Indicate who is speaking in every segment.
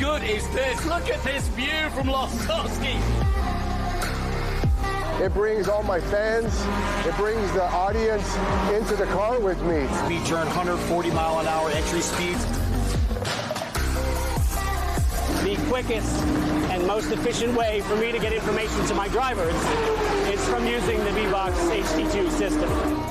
Speaker 1: good is this? Look at this view from Losowski.
Speaker 2: It brings all my fans, it brings the audience into the car with me.
Speaker 1: Speed turn 140-mile-an-hour entry speeds.
Speaker 3: The quickest and most efficient way for me to get information to my drivers is from using the V-Box HD2 system.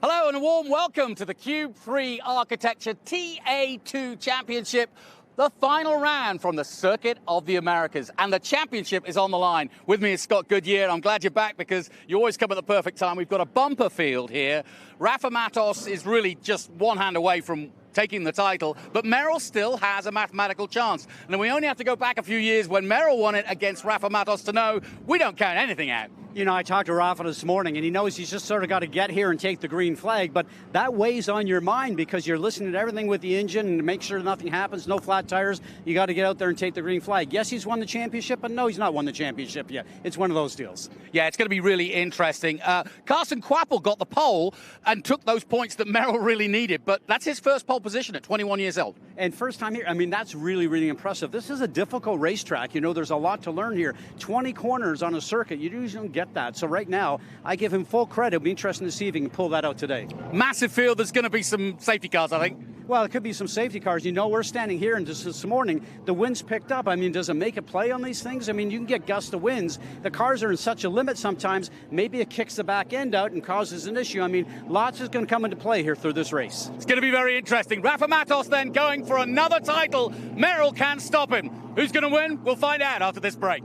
Speaker 1: Hello and a warm welcome to the Cube 3 Architecture TA2 Championship, the final round from the Circuit of the Americas. And the championship is on the line. With me is Scott Goodyear. I'm glad you're back because you always come at the perfect time. We've got a bumper field here. Rafa Matos is really just one hand away from taking the title, but Merrill still has a mathematical chance. And we only have to go back a few years when Merrill won it against Rafa Matos to know we don't count anything out.
Speaker 3: You know, I talked to Rafa this morning, and he knows he's just sort of got to get here and take the green flag, but that weighs on your mind because you're listening to everything with the engine and to make sure nothing happens, no flat tires. You got to get out there and take the green flag. Yes, he's won the championship, but no, he's not won the championship yet. It's one of those deals.
Speaker 1: Yeah, it's going to be really interesting. Carson Quapple got the pole and took those points that Merrill really needed, but that's his first pole position at 21 years old.
Speaker 3: And first time here, I mean, that's really, really impressive. This is a difficult racetrack. You know, there's a lot to learn here. 20 corners on a circuit, you usually don't get that. So right now, I give him full credit. It'll be interesting to see if he can pull that out today.
Speaker 1: Massive field. There's going to be some safety cars, I think.
Speaker 3: Well, it could be some safety cars. You know, we're standing here, and just this morning, the wind's picked up. I mean, does it make a play on these things? I mean, you can get gusts of winds. The cars are in such a limit sometimes, maybe it kicks the back end out and causes an issue. I mean, lots is going to come into play here through this race.
Speaker 1: It's going to be very interesting. Rafa Matos then going for another title. Merrill can't stop him. Who's going to win? We'll find out after this break.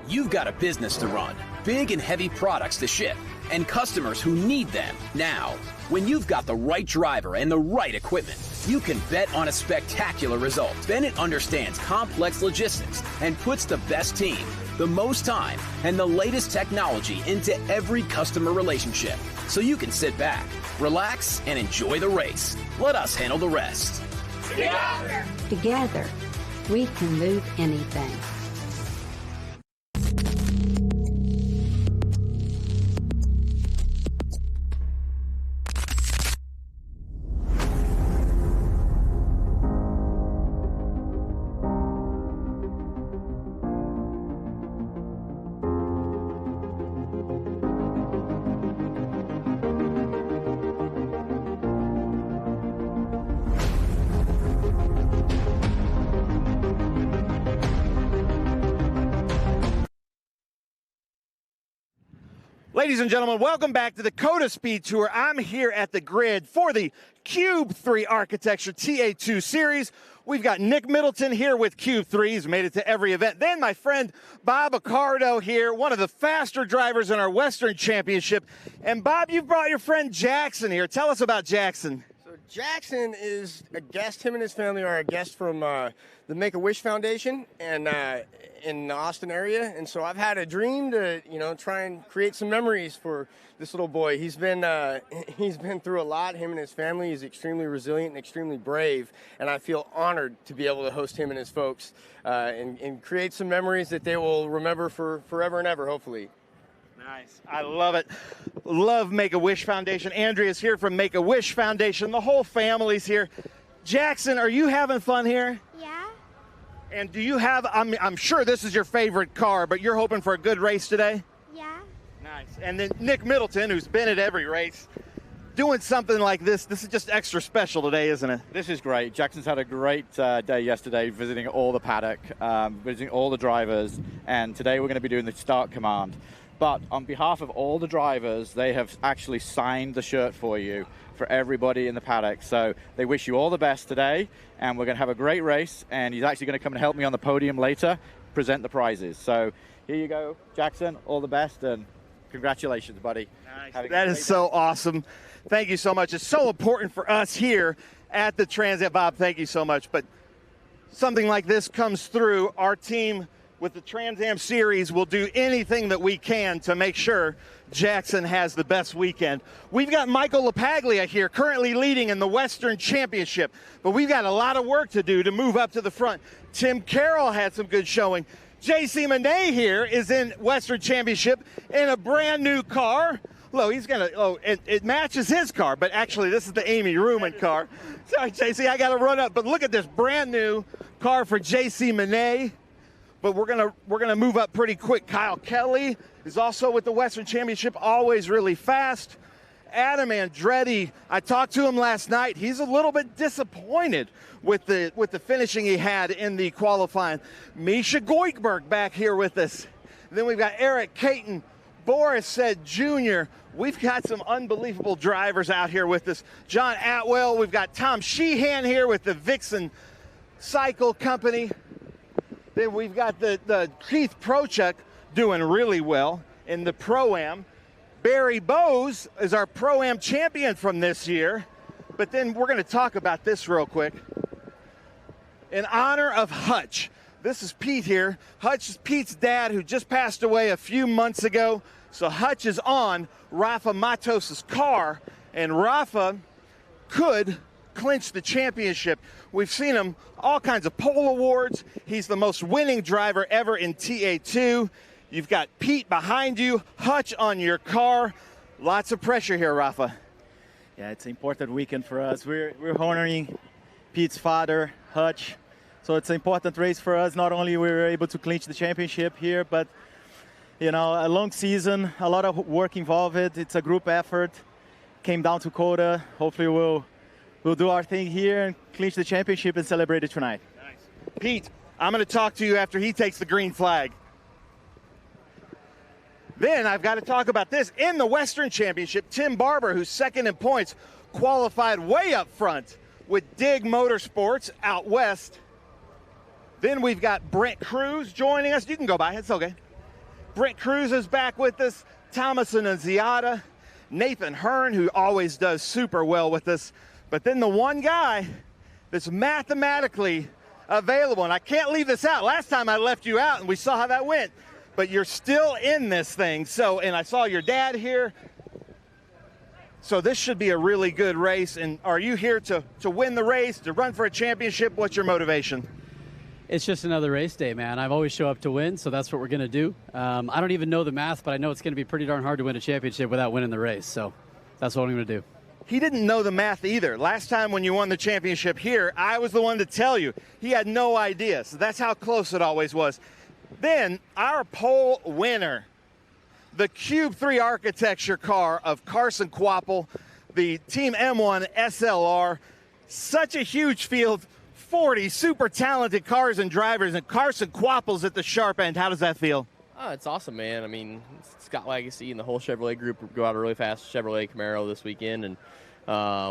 Speaker 4: You've got a business to run, big and heavy products to ship, and customers who need them now. When you've got the right driver and the right equipment, you can bet on a spectacular result. Bennett understands complex logistics and puts the best team, the most time, and the latest technology into every customer relationship. So you can sit back, relax, and enjoy the race. Let us handle the rest.
Speaker 5: Together, we can move anything.
Speaker 6: Ladies and gentlemen, welcome back to the COTA SpeedTour. I'm here at the grid for the Cube 3 Architecture TA2 Series. We've got Nick Middleton here with Cube 3. He's made it to every event. Then my friend Bob Accardo here, one of the faster drivers in our Western Championship. And Bob, you've brought your friend Jackson here. Tell us about Jackson.
Speaker 2: So Jackson is a guest. Him and his family are a guest from the Make-A-Wish Foundation and in the Austin area. And so I've had a dream to, try and create some memories for this little boy. He's been through a lot. Him and his family. He's extremely resilient and extremely brave. And I feel honored to be able to host him and his folks and create some memories that they will remember for forever and ever, hopefully.
Speaker 6: Nice. I love it. Love Make-A-Wish Foundation. Andrea's here from And do you have, I'm sure this is your favorite car, but you're hoping for a good race today?
Speaker 7: Yeah.
Speaker 6: Nice. And then Nick Middleton, who's been at every race, doing something like this is just extra special today, isn't it?
Speaker 8: This is great. Jackson's had a great day yesterday, visiting all the paddock, visiting all the drivers, and today we're going to be doing the start command. But on behalf of all the drivers, they have actually signed the shirt for you, for everybody in the paddock. So they wish you all the best today, and we're going to have a great race, and he's actually going to come and help me on the podium later, present the prizes. So here you go, Jackson, all the best, and congratulations, buddy.
Speaker 6: Nice. That is so awesome. Thank you so much. It's so important for us here at the Transat. Bob, thank you so much. But something like this comes through, our team with the Trans Am Series will do anything that we can to make sure Jackson has the best weekend. We've got Michael LaPaglia here, currently leading in the Western Championship, but we've got a lot of work to do to move up to the front. Tim Carroll had some good showing. JC Monet here is in Western Championship in a brand new car. Look, he's gonna, it matches his car, but actually this is the Amy Ruman car. Sorry, JC, I gotta run up, but look at this brand new car for JC Monet. But we're gonna move up pretty quick. Kyle Kelly is also with the Western Championship, always really fast. Adam Andretti, I talked to him last night. He's a little bit disappointed with the finishing he had in the qualifying. Misha Goikberg back here with us. And then we've got Eric Caton, Boris said Jr. We've got some unbelievable drivers out here with us. John Atwell, we've got Tom Sheehan here with the Vixen Cycle Company. Then we've got the Keith Prochuk doing really well in the Pro-Am. Barry Bowes is our Pro-Am champion from this year. But then we're going to talk about this real quick. In honor of Hutch. This is Pete here. Hutch is Pete's dad, who just passed away a few months ago. So Hutch is on Rafa Matos' car, and Rafa could clinch the championship. We've seen him all kinds of pole awards. He's the most winning driver ever in TA2. You've got Pete behind you, Hutch on your car. Lots of pressure here, Rafa.
Speaker 9: Yeah, it's an important weekend for us. We're honoring Pete's father, Hutch. So it's an important race for us. Not only we were able to clinch the championship here, but you know, a long season, a lot of work involved. It's a group effort. Came down to COTA. Hopefully we'll do our thing here and clinch the championship and celebrate it tonight.
Speaker 6: Nice. Pete, I'm going to talk to you after he takes the green flag. Then I've got to talk about this. In the Western Championship, Tim Barber, who's second in points, qualified way up front with Dig Motorsports out west. Then we've got Brent Cruz joining us. You can go by, it's okay. Brent Cruz is back with us. Thomas Annunziata, Nathan Hearn, who always does super well with us. But then the one guy that's mathematically available, and I can't leave this out. Last time I left you out, and we saw how that went. But you're still in this thing. So, and I saw your dad here. So this should be a really good race. And are you here to win the race, to run for a championship? What's your motivation?
Speaker 10: It's just another race day, man. I've always show up to win, so that's what we're going to do. I don't even know the math, but I know it's going to be pretty darn hard to win a championship without winning the race. So that's what I'm going to do.
Speaker 6: He didn't know the math either. Last time when you won the championship here, I was the one to tell you. He had no idea. So that's how close it always was. Then our pole winner, the Cube 3 architecture car of Carson Quapple, the Team M1 SLR. Such a huge field, 40 super talented cars and drivers, and Carson Quapple's at the sharp end. How does that feel?
Speaker 11: Oh, it's awesome, man. I mean, Scott Legacy and the whole Chevrolet group go out a really fast Chevrolet Camaro this weekend, and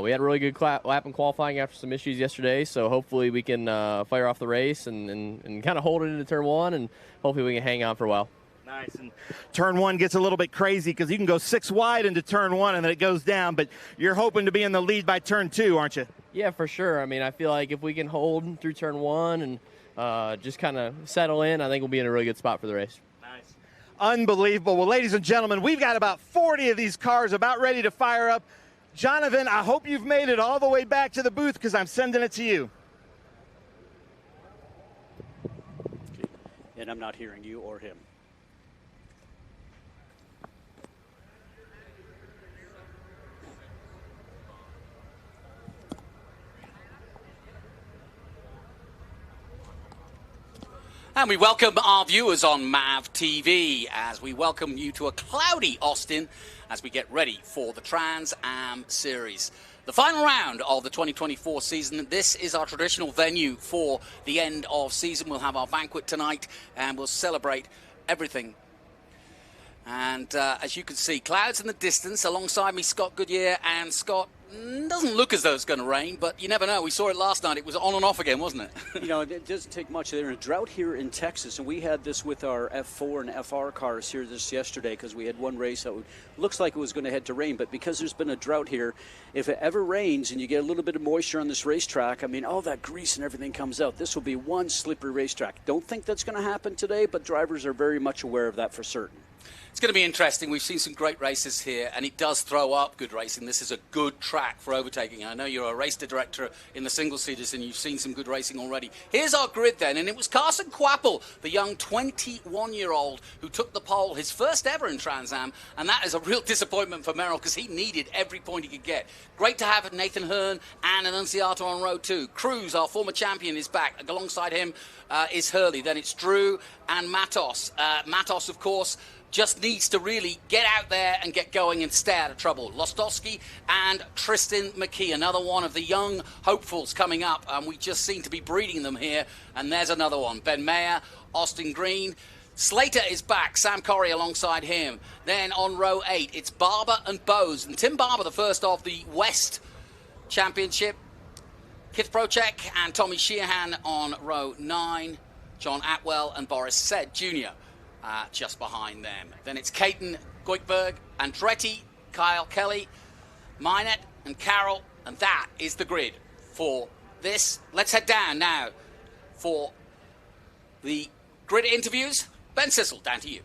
Speaker 11: we had a really good lap in qualifying after some issues yesterday, so hopefully we can fire off the race and kind of hold it into turn one, and hopefully we can hang on for a while.
Speaker 6: Nice. And turn one gets a little bit crazy because you can go 6 wide into turn one and then it goes down, but you're hoping to be in the lead by turn 2, aren't you?
Speaker 11: Yeah, for sure. I mean, I feel like if we can hold through turn one and just kind of settle in, I think we'll be in a really good spot for the race.
Speaker 6: Nice. Unbelievable. Well, ladies and gentlemen, we've got about 40 of these cars about ready to fire up. Jonathan, I hope you've made it all the way back to the booth because I'm sending it to you.
Speaker 3: And I'm not hearing you or him.
Speaker 1: And we welcome our viewers on MAV TV as we welcome you to a cloudy Austin as we get ready for the Trans Am Series. The final round of the 2024 season. This is our traditional venue for the end of season. We'll have our banquet tonight and we'll celebrate everything. And as you can see, clouds in the distance. Alongside me, Scott Goodyear. And Scott, doesn't look as though it's going to rain, but you never know. We saw it last night. It was on and off again, wasn't it?
Speaker 3: You know, it doesn't take much. There's a drought here in Texas, and we had this with our F4 and FR cars here this yesterday because we had one race that looks like it was going to head to rain, but because there's been a drought here, if it ever rains and you get a little bit of moisture on this racetrack, I mean, all that grease and everything comes out. This will be one slippery racetrack. Don't think that's going to happen today, but drivers are very much aware of that for certain.
Speaker 1: It's going to be interesting. We've seen some great races here, and it does throw up good racing. This is a good track for overtaking. I know you're a race director in the single-seaters, and you've seen some good racing already. Here's our grid then, and it was Carson Quapple, the young 21-year-old, who took the pole, his first ever in Trans Am, and that is a real disappointment for Merrill because he needed every point he could get. Great to have Nathan Hearn and Annunziata on row 2. Cruz, our former champion, is back. Alongside him is Hurley. Then it's Drew and Matos. Matos, of course, just needs to really get out there and get going and stay out of trouble. Lostowski and Tristan McKee, another one of the young hopefuls coming up. We just seem to be breeding them here. And there's another one. Ben Mayer, Austin Green. Slater is back. Sam Corrie alongside him. Then on row 8, it's Barber and Bowes. And Tim Barber, the first of the West Championship. Kith Procek and Tommy Sheehan on row 9. John Atwell and Boris Said Jr. Just behind them. Then it's Caton Goikberg, Andretti, Kyle Kelly, Minette and Carroll, and that is the grid for this. Let's head down now for the grid interviews. Ben Sissel, down to you.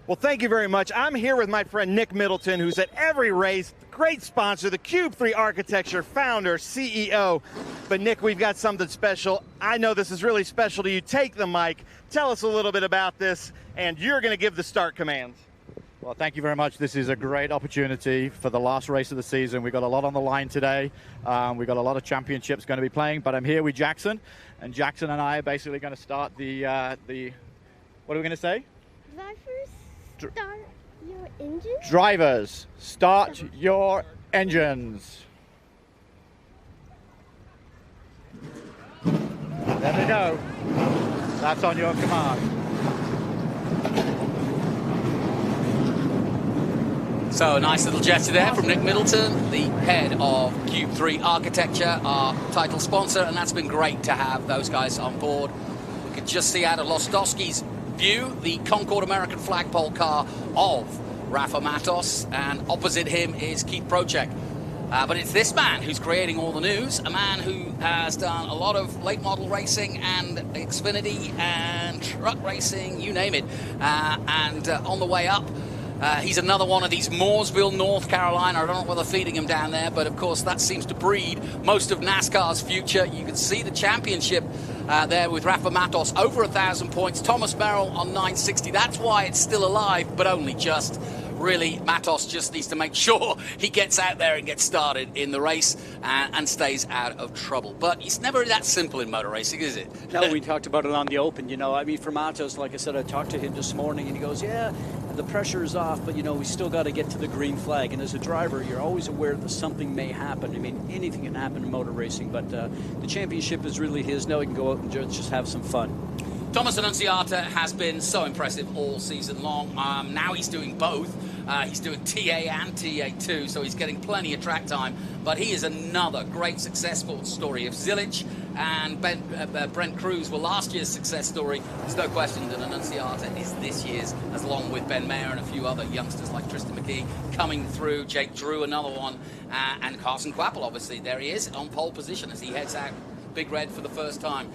Speaker 6: Well, thank you very much. I'm here with my friend Nick Middleton, who's at every race. Great sponsor, the Cube 3 Architecture founder, CEO. But Nick, we've got something special. I know this is really special to you. Take the mic. Tell us a little bit about this, and you're going to give the start commands.
Speaker 8: Well, thank you very much. This is a great opportunity for the last race of the season. We've got a lot on the line today. We've got a lot of championships going to be playing, but I'm here with Jackson, and Jackson and I are basically going to start the what are we going to say?
Speaker 7: Start your engines?
Speaker 8: Drivers, start your engines. There we go. That's on your command.
Speaker 1: So a nice little gesture there from Nick Middleton, the head of Cube 3 Architecture, our title sponsor, and that's been great to have those guys on board. We could just see out of Lostowski's view the Concord American flagpole car of Rafa Matos, and opposite him is Keith Procek. But it's this man who's creating all the news, a man who has done a lot of late model racing and Xfinity and truck racing, you name it. And on the way up, he's another one of these Mooresville, North Carolina. I don't know what they're feeding him down there, but of course that seems to breed most of NASCAR's future. You can see the championship there with Rafa Matos, over 1,000 points. Thomas Merrill on 960. That's why it's still alive, but only just. Really, Matos just needs to make sure he gets out there and gets started in the race and stays out of trouble. But it's never that simple in motor racing, is it?
Speaker 3: No, we talked about it on the Open. You know, I mean, for Matos, like I said, I talked to him this morning, and he goes, yeah, the pressure is off, but, you know, we still got to get to the green flag. And as a driver, you're always aware that something may happen. I mean, anything can happen in motor racing, but the championship is really his. Now he can go out and just have some fun.
Speaker 1: Thomas Annunziata has been so impressive all season long. Now he's doing both. He's doing TA and TA2, so he's getting plenty of track time. But he is another great successful story. If Zilich and Brent Cruz were last year's success story, there's no question that Annunziata is this year's, as along with Ben Mayer and a few other youngsters like Tristan McKee coming through. Jake Drew, another one, and Carson Quapple, obviously. There he is on pole position as he heads out Big Red for the first time.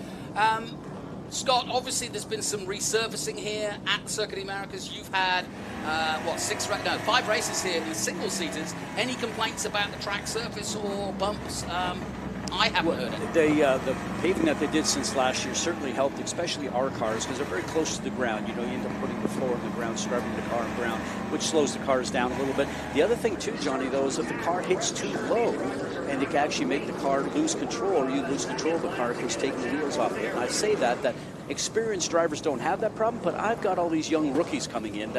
Speaker 1: Scott, obviously there's been some resurfacing here at Circuit of the Americas. You've had, 5 races here in single-seaters. Any complaints about the track surface or bumps? I haven't heard it.
Speaker 3: The paving that they did since last year certainly helped, especially our cars, because they're very close to the ground. You know, you end up putting the floor on the ground, scrubbing the car on the ground, which slows the cars down a little bit. The other thing too, Johnny, though, is if the car hits too low, and it can actually make the car lose control, or you lose control of the car because it's taking the wheels off of it. And I say that experienced drivers don't have that problem, but I've got all these young rookies coming in.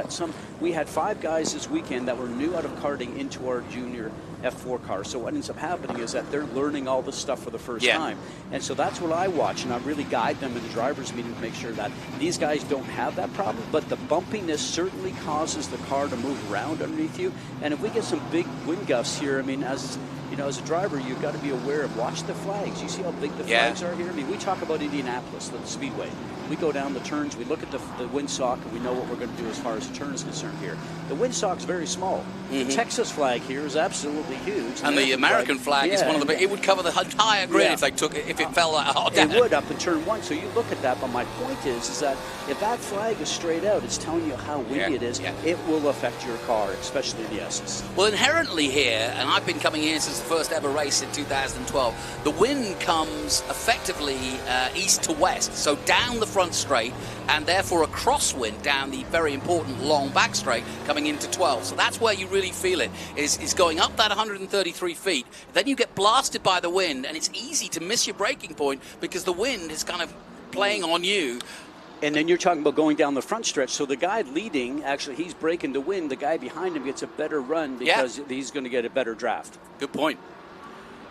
Speaker 3: We had 5 guys this weekend that were new out of karting into our junior F4 car. So what ends up happening is that they're learning all this stuff for the first time. And so that's what I watch, and I really guide them in the driver's meeting to make sure that these guys don't have that problem, but the bumpiness certainly causes the car to move around underneath you. And if we get some big wind gusts here, I mean, as you know, as a driver, you've got to be aware of, watch the flags. You see how big the flags are here? I mean, we talk about Indianapolis, the speedway. We go down the turns, we look at the windsock, and we know what we're going to do as far as the turn is concerned here. The windsock's very small. The Texas flag here is absolutely huge.
Speaker 1: And the American flag is one of the big. It would cover the entire grid if it fell that hard down.
Speaker 3: It would up in turn 1. So you look at that, but my point is that if that flag is straight out, it's telling you how windy it is. It will affect your car, especially the S's.
Speaker 1: Well, inherently here, and I've been coming here since the first ever race in 2012, the wind comes effectively east to west, so down the front straight, and therefore a crosswind down the very important long back straight coming into 12. So that's where you really feel it, is going up that 133 feet. Then you get blasted by the wind, and it's easy to miss your braking point because the wind is kind of playing on you.
Speaker 3: And then you're talking about going down the front stretch. So the guy leading, actually, he's breaking the wind. The guy behind him gets a better run because he's going to get a better draft.
Speaker 1: Good point.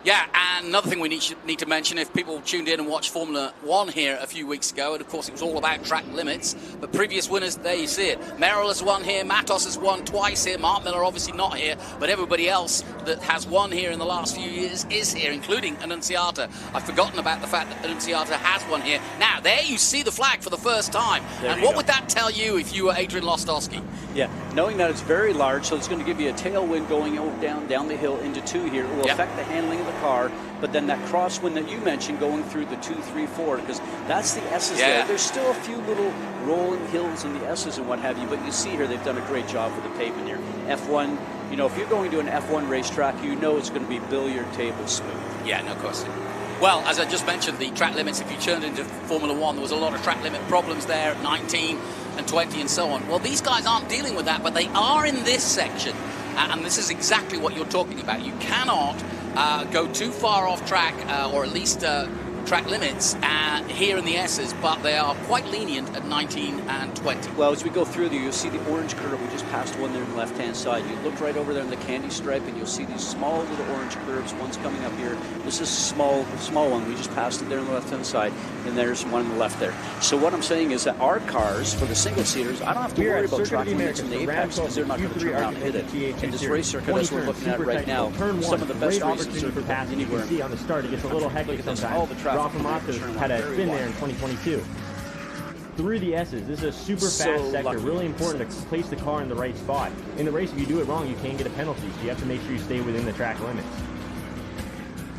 Speaker 1: Yeah, and another thing we need to mention, if people tuned in and watched Formula 1 here a few weeks ago, and of course it was all about track limits, but previous winners, there you see it. Merrill has won here, Matos has won twice here, Mark Miller obviously not here, but everybody else that has won here in the last few years is here, including Annunziata. I've forgotten about the fact that Annunziata has won here. Now, there you see the flag for the first time. And what would that tell you if you were Adrian Lostowski?
Speaker 3: Yeah, knowing that it's very large, so it's going to give you a tailwind going down the hill into 2 here. It will affect the handling of the car, but then that crosswind that you mentioned going through the 2, 3, 4, because that's the S's there. There's still a few little rolling hills in the S's and what have you, but you see here they've done a great job with the pavement here. F1, you know, if you're going to an F1 racetrack, you know it's going to be billiard table smooth.
Speaker 1: Yeah, no question. Well, as I just mentioned, the track limits, if you turned into Formula 1, there was a lot of track limit problems there, 19 and 20 and so on. Well, these guys aren't dealing with that, but they are in this section. And this is exactly what you're talking about. You cannot go too far off track, or at least track limits here in the S's, but they are quite lenient at 19 and 20.
Speaker 3: Well, as we go through there, you'll see the orange curve. We just passed one there on the left-hand side. You look right over there in the candy stripe, and you'll see these small little orange curves. One's coming up here. This is a small one. We just passed it there on the left-hand side, and there's one on the left there. So what I'm saying is that our cars, for the single-seaters, I don't have to worry about track limits in the apex because they're not going to turn around and hit it. In this race circuit, as we're looking at right now, some of the best races are passing anywhere.
Speaker 12: See on the start, it gets a little hectic sometimes. Draw from off had a spin there in 2022. Through the S's, this is a super fast sector. Really important to place the car in the right spot. In the race, if you do it wrong, you can get a penalty, so you have to make sure you stay within the track limits.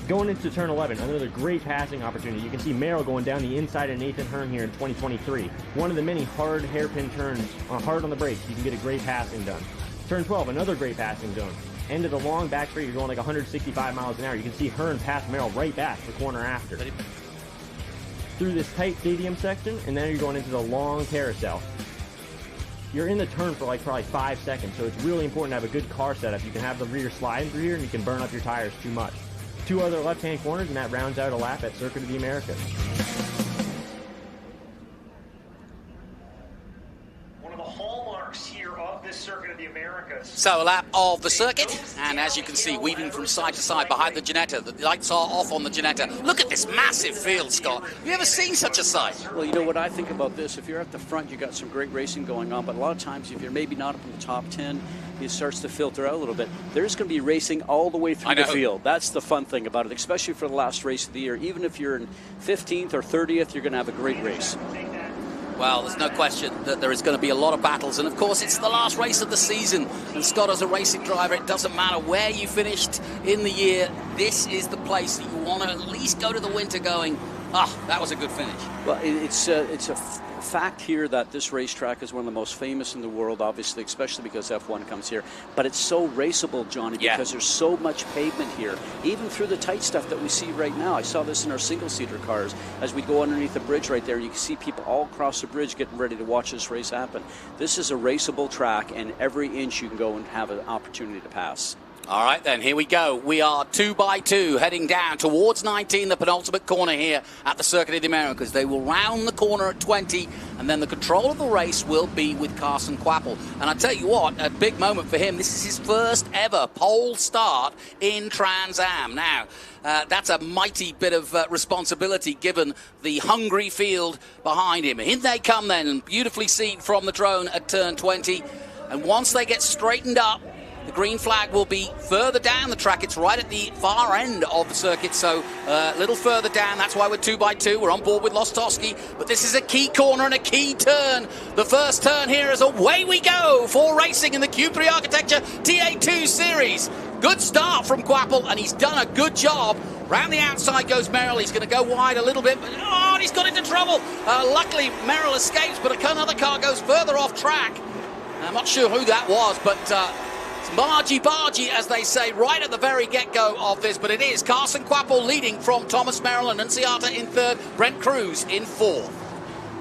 Speaker 12: Going into turn 11, another great passing opportunity. You can see Merrill going down the inside of Nathan Hearn here in 2023. One of the many hard hairpin turns, hard on the brakes. You can get a great passing done. Turn 12, another great passing zone. End of the long back straight, you're going like 165 miles an hour. You can see Hearn pass Merrill right back the corner after. Through this tight stadium section, and then you're going into the long carousel. You're in the turn for like probably 5 seconds, so it's really important to have a good car setup. You can have the rear sliding through here, and you can burn up your tires too much. 2 other left-hand corners, and that rounds out a lap at Circuit of the Americas.
Speaker 13: One of the hallmarks here of this Circuit of the Americas.
Speaker 1: So a lap of the circuit, and as you can see, weaving from side to side behind the Ginetta. The lights are off on the Ginetta. Look at this massive field, Scott. Have you ever seen such a sight?
Speaker 3: Well, you know what I think about this? If you're at the front, you got some great racing going on, but a lot of times if you're maybe not up in the top 10, it starts to filter out a little bit. There's going to be racing all the way through the field. That's the fun thing about it, especially for the last race of the year. Even if you're in 15th or 30th, you're going to have a great race.
Speaker 1: Well, there's no question that there is going to be a lot of battles, and of course it's the last race of the season, and Scott, as a racing driver, it doesn't matter where you finished in the year, this is the place that you want to at least go to the winter going, that was a good finish.
Speaker 3: Well, it's a fact here that this racetrack is one of the most famous in the world, obviously, especially because F1 comes here. But it's so raceable, Johnny, because there's so much pavement here, even through the tight stuff that we see right now. I saw this in our single-seater cars. As we go underneath the bridge right there, you can see people all across the bridge getting ready to watch this race happen. This is a raceable track, and every inch you can go and have an opportunity to pass.
Speaker 1: All right, then, here we go. We are 2 by 2 heading down towards 19, the penultimate corner here at the Circuit of the Americas. They will round the corner at 20, and then the control of the race will be with Carson Quapple. And I tell you what, a big moment for him. This is his first ever pole start in Trans Am. Now, that's a mighty bit of responsibility given the hungry field behind him. In they come then, beautifully seen from the drone at turn 20. And once they get straightened up, the green flag will be further down the track. It's right at the far end of the circuit, so a little further down. That's why we're 2 by 2. We're on board with Lostowski, but this is a key corner and a key turn. The first turn here is away we go for racing in the Q3 Architecture TA2 Series. Good start from Quapple, and he's done a good job. Round the outside goes Merrill. He's going to go wide a little bit, but oh, he's got into trouble. Luckily, Merrill escapes, but another car goes further off track. I'm not sure who that was, but it's margy-bargy, as they say, right at the very get-go of this. But it is Carson Quapple leading from Thomas Merrill, and Annunziata in third, Brent Cruz in fourth.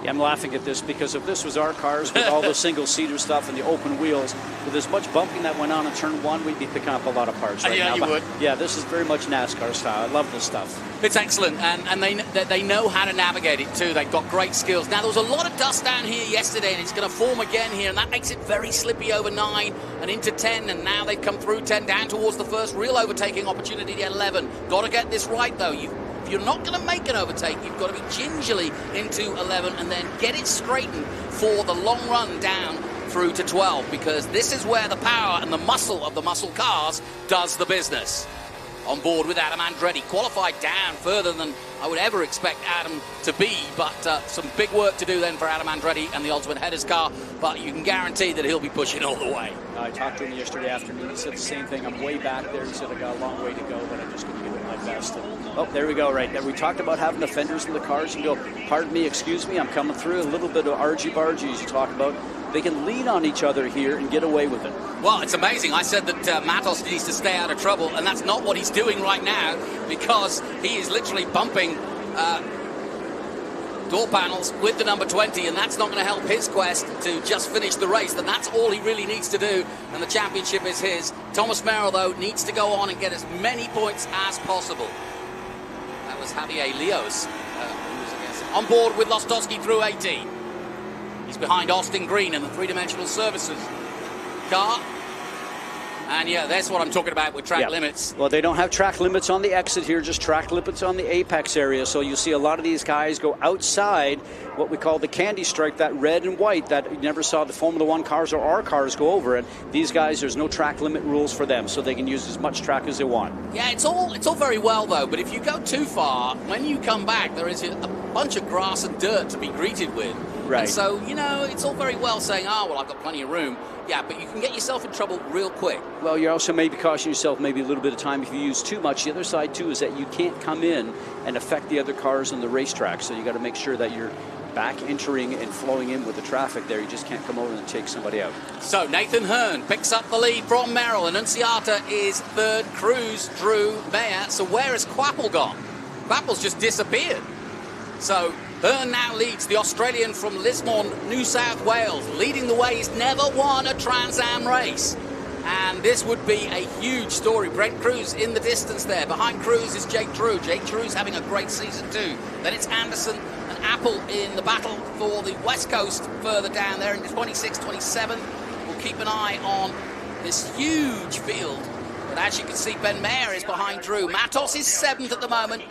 Speaker 3: Yeah, I'm laughing at this because if this was our cars with all the single-seater stuff and the open wheels, with as much bumping that went on in turn 1, we'd be picking up a lot of parts right now.
Speaker 1: Yeah, you would.
Speaker 3: Yeah, this is very much NASCAR style. I love this stuff.
Speaker 1: It's excellent, and they know how to navigate it too. They've got great skills. Now, there was a lot of dust down here yesterday, and it's going to form again here, and that makes it very slippy over 9 and into 10, and now they've come through 10 down towards the first real overtaking opportunity at 11. Got to get this right, though. If you're not going to make an overtake, you've got to be gingerly into 11 and then get it straightened for the long run down through to 12, because this is where the power and the muscle of the muscle cars does the business. On board with Adam Andretti, qualified down further than I would ever expect Adam to be, but some big work to do then for Adam Andretti and the Ultimate Headers car, but you can guarantee that he'll be pushing all the way.
Speaker 3: I talked to him yesterday afternoon. He said the same thing. I'm way back there. He said I got a long way to go, but I'm just going to give it my best. Oh, there we go, right there. We talked about having the fenders in the cars. You can go, pardon me, excuse me, I'm coming through. A little bit of argy-bargy, as you talk about. They can lean on each other here and get away with it.
Speaker 1: Well, it's amazing. I said that Matos needs to stay out of trouble, and that's not what he's doing right now, because he is literally bumping door panels with the number 20, and that's not going to help his quest to just finish the race. And that's all he really needs to do, and the championship is his. Thomas Merrill, though, needs to go on and get as many points as possible. That was Javier Leos who was against him. On board with Lostowski through 18. He's behind Austin Green in the three-dimensional services car. And yeah, that's what I'm talking about with track limits.
Speaker 3: Well, they don't have track limits on the exit here, just track limits on the apex area. So you see a lot of these guys go outside what we call the candy stripe, that red and white that you never saw the Formula One cars or our cars go over. And these guys, there's no track limit rules for them, so they can use as much track as they want.
Speaker 1: Yeah, it's all very well, though. But if you go too far, when you come back, there is a bunch of grass and dirt to be greeted with.
Speaker 3: Right.
Speaker 1: And so, you know, it's all very well saying, oh, well, I've got plenty of room. Yeah, but you can get yourself in trouble real quick.
Speaker 3: Well, you also maybe caution yourself maybe a little bit of time if you use too much. The other side, too, is that you can't come in and affect the other cars on the racetrack. So you got to make sure that you're back entering and flowing in with the traffic there. You just can't come over and take somebody out.
Speaker 1: So Nathan Hearn picks up the lead from Merrill. Annunziata is third. Cruz, Drew, Mayer. So where has Quapple gone? Quapple's just disappeared. So Hearn now leads, the Australian from Lismore, New South Wales. Leading the way. He's never won a Trans Am race. And this would be a huge story. Brent Cruz in the distance there. Behind Cruz is Jake Drew. Jake Drew's having a great season too. Then it's Anderson and Apple in the battle for the West Coast further down there in 26, 27. We'll keep an eye on this huge field. But as you can see, Ben Mayer is behind Drew. Matos is 7th at the moment.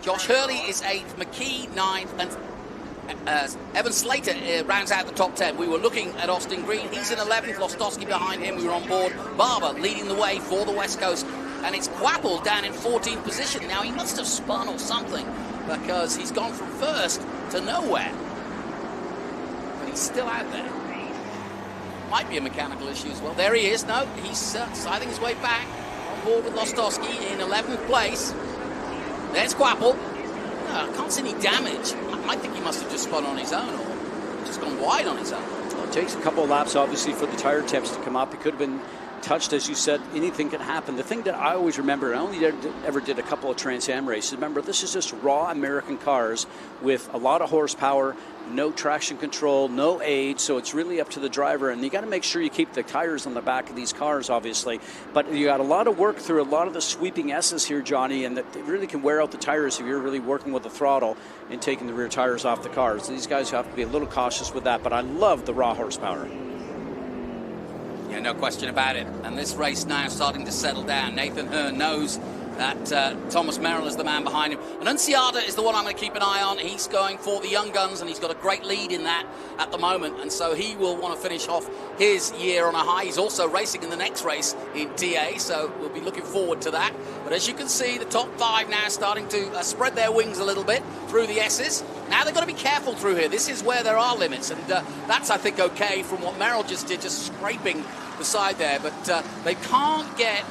Speaker 1: Josh Hurley is 8th. McKee 9th. And Evan Slater rounds out the top 10. We were looking at Austin Green. He's in 11th. Lostowski behind him. We were on board. Barber leading the way for the West Coast. And it's Quapple down in 14th position. Now, he must have spun or something, because he's gone from first to nowhere. But he's still out there. Might be a mechanical issue as well. There he is. No, he's scything his way back. On board with Lostowski in 11th place. There's Quapple. No, I can't see any damage. I think he must have just spun on his own. just gone wide on his own.
Speaker 3: Well, it takes a couple of laps, obviously, for the tire temps to come up. It could have been touched, as you said. Anything can happen. The thing that I always remember, I only ever did a couple of Trans Am races. Remember, this is just raw American cars with a lot of horsepower, no traction control, no aid, so it's really up to the driver. And you got to make sure you keep the tires on the back of these cars, obviously. But you got a lot of work through a lot of the sweeping S's here, Johnny, and that it really can wear out the tires if you're really working with the throttle and taking the rear tires off the cars. So these guys have to be a little cautious with that, but I love the raw horsepower.
Speaker 1: Yeah, no question about it. And this race now starting to settle down. Nathan Hearn knows that Thomas Merrill is the man behind him. And Annunziata is the one I'm going to keep an eye on. He's going for the young guns, and he's got a great lead in that at the moment. And so he will want to finish off his year on a high. He's also racing in the next race in TA, so we'll be looking forward to that. But as you can see, the top 5 now starting to spread their wings a little bit through the S's. Now they've got to be careful through here. This is where there are limits, and that's, I think, okay from what Merrill just did, just scraping the side there, but they can't get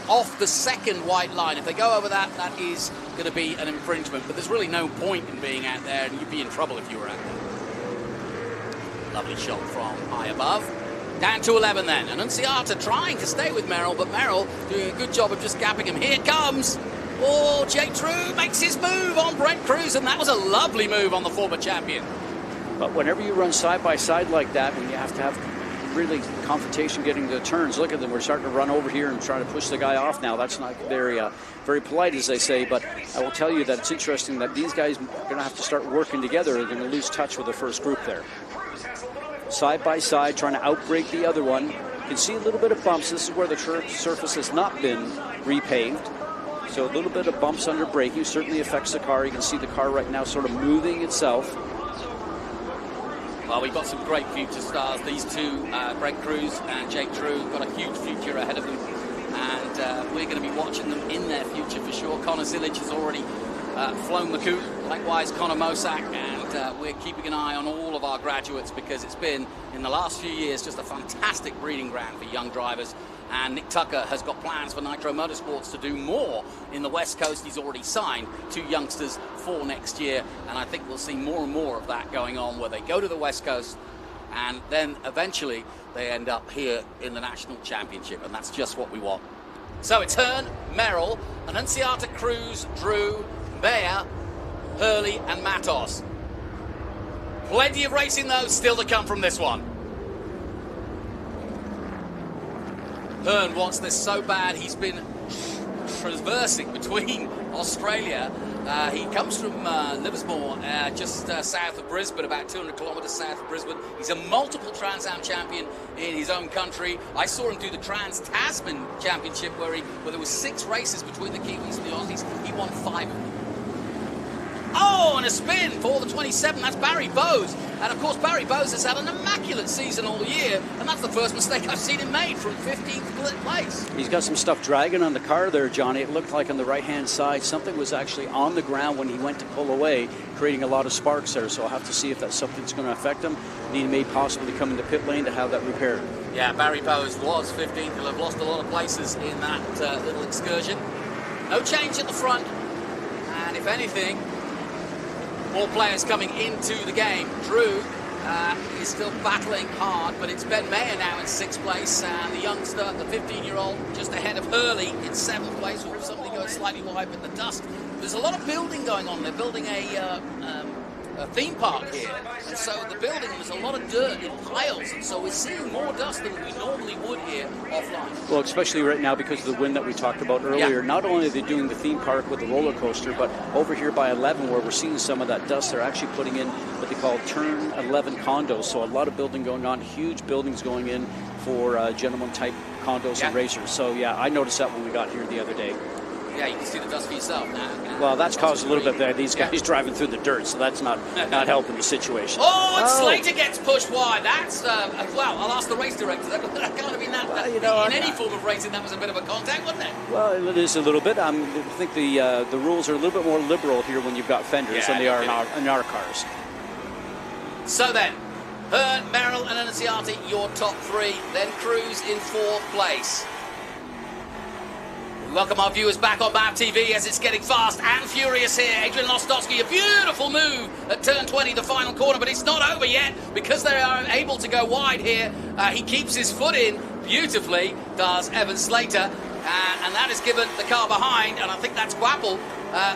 Speaker 1: off the second white line. If they go over that, that is going to be an infringement, but there's really no point in being out there, and you'd be in trouble if you were out there. Lovely shot from high above. Down to 11 then. Annunziata trying to stay with Merrill, but Merrill doing a good job of just gapping him. Here it comes. Oh, Jake True makes his move on Brent Cruz, and that was a lovely move on the former champion.
Speaker 3: But whenever you run side by side like that, when you have to have really confrontation getting the turns, look at them, we're starting to run over here and trying to push the guy off now. That's not very very polite, as they say, but I will tell you that it's interesting that these guys are going to have to start working together. They're going to lose touch with the first group there. Side by side, trying to outbrake the other one. You can see a little bit of bumps. This is where the surface has not been repaved. So a little bit of bumps under braking certainly affects the car. You can see the car right now sort of moving itself.
Speaker 1: Well, we've got some great future stars. These two, Brent Cruz and Jake True, got a huge future ahead of them. And we're going to be watching them in their future for sure. Connor Zilic has already flown the coop. Likewise, Connor Mosak. And we're keeping an eye on all of our graduates because it's been, in the last few years, just a fantastic breeding ground for young drivers. And Nick Tucker has got plans for Nitro Motorsports to do more in the West Coast. He's already signed 2 youngsters for next year, and I think we'll see more and more of that going on, where they go to the West Coast and then eventually they end up here in the National Championship, and that's just what we want. So it's Hearn, Merrill, Annunziata, Cruz, Drew, Bayer, Hurley and Matos. Plenty of racing, though, still to come from this one. Hearn wants this so bad. He's been traversing between Australia. He comes from Liverpool, just south of Brisbane, about 200 kilometres south of Brisbane. He's a multiple Trans Am champion in his own country. I saw him do the Trans Tasman Championship where there was 6 races between the Kiwis and the Aussies. He won 5 of them. Oh, and a spin for the 27. That's Barry Bowes. And, of course, Barry Bowes has had an immaculate season all year, and that's the first mistake I've seen him made from 15th place.
Speaker 3: He's got some stuff dragging on the car there, Johnny. It looked like on the right-hand side something was actually on the ground when he went to pull away, creating a lot of sparks there. So I'll have to see if that's something that's going to affect him. And he may possibly come into pit lane to have that repaired.
Speaker 1: Yeah, Barry Bowes was 15th. He'll have lost a lot of places in that little excursion. No change at the front. And if anything, more players coming into the game. Drew is still battling hard, but it's Ben Mayer now in 6th place, and the youngster, the 15-year-old, just ahead of Hurley in 7th place. Or if somebody goes slightly wide with the dust. There's a lot of building going on. They're building a theme park here, and so the building, there's a lot of dirt in piles, and so we're seeing more dust than we normally would here offline.
Speaker 3: Well, especially right now because of the wind that we talked about earlier.
Speaker 1: Yeah.
Speaker 3: Not only are they doing the theme park with the roller coaster, but over here by 11 where we're seeing some of that dust, they're actually putting in what they call Turn 11 condos. So a lot of building going on, huge buildings going in for gentleman type condos and racers. So yeah, I noticed that when we got here the other day.
Speaker 1: Yeah, you can see the dust for yourself now.
Speaker 3: Well, that's caused a little bit there. These guys driving through the dirt, so that's not helping the situation.
Speaker 1: Oh, and Slater gets pushed wide. That's, well, I'll ask the race director. That can't have been that. Well, you know, in any form of racing, that was a bit of a contact, wasn't it?
Speaker 3: Well, it is a little bit. I think the rules are a little bit more liberal here when you've got fenders than they are in our cars.
Speaker 1: So then, Hearn, Merrill, and Annunziata, your top 3. Then Cruz in 4th place. We welcome our viewers back on MAV TV as it's getting fast and furious here. Adrian Lostowski, a beautiful move at turn 20, the final corner, but it's not over yet because they are able to go wide here. He keeps his foot in beautifully, does Evan Slater, and that has given the car behind, and I think that's Quapple,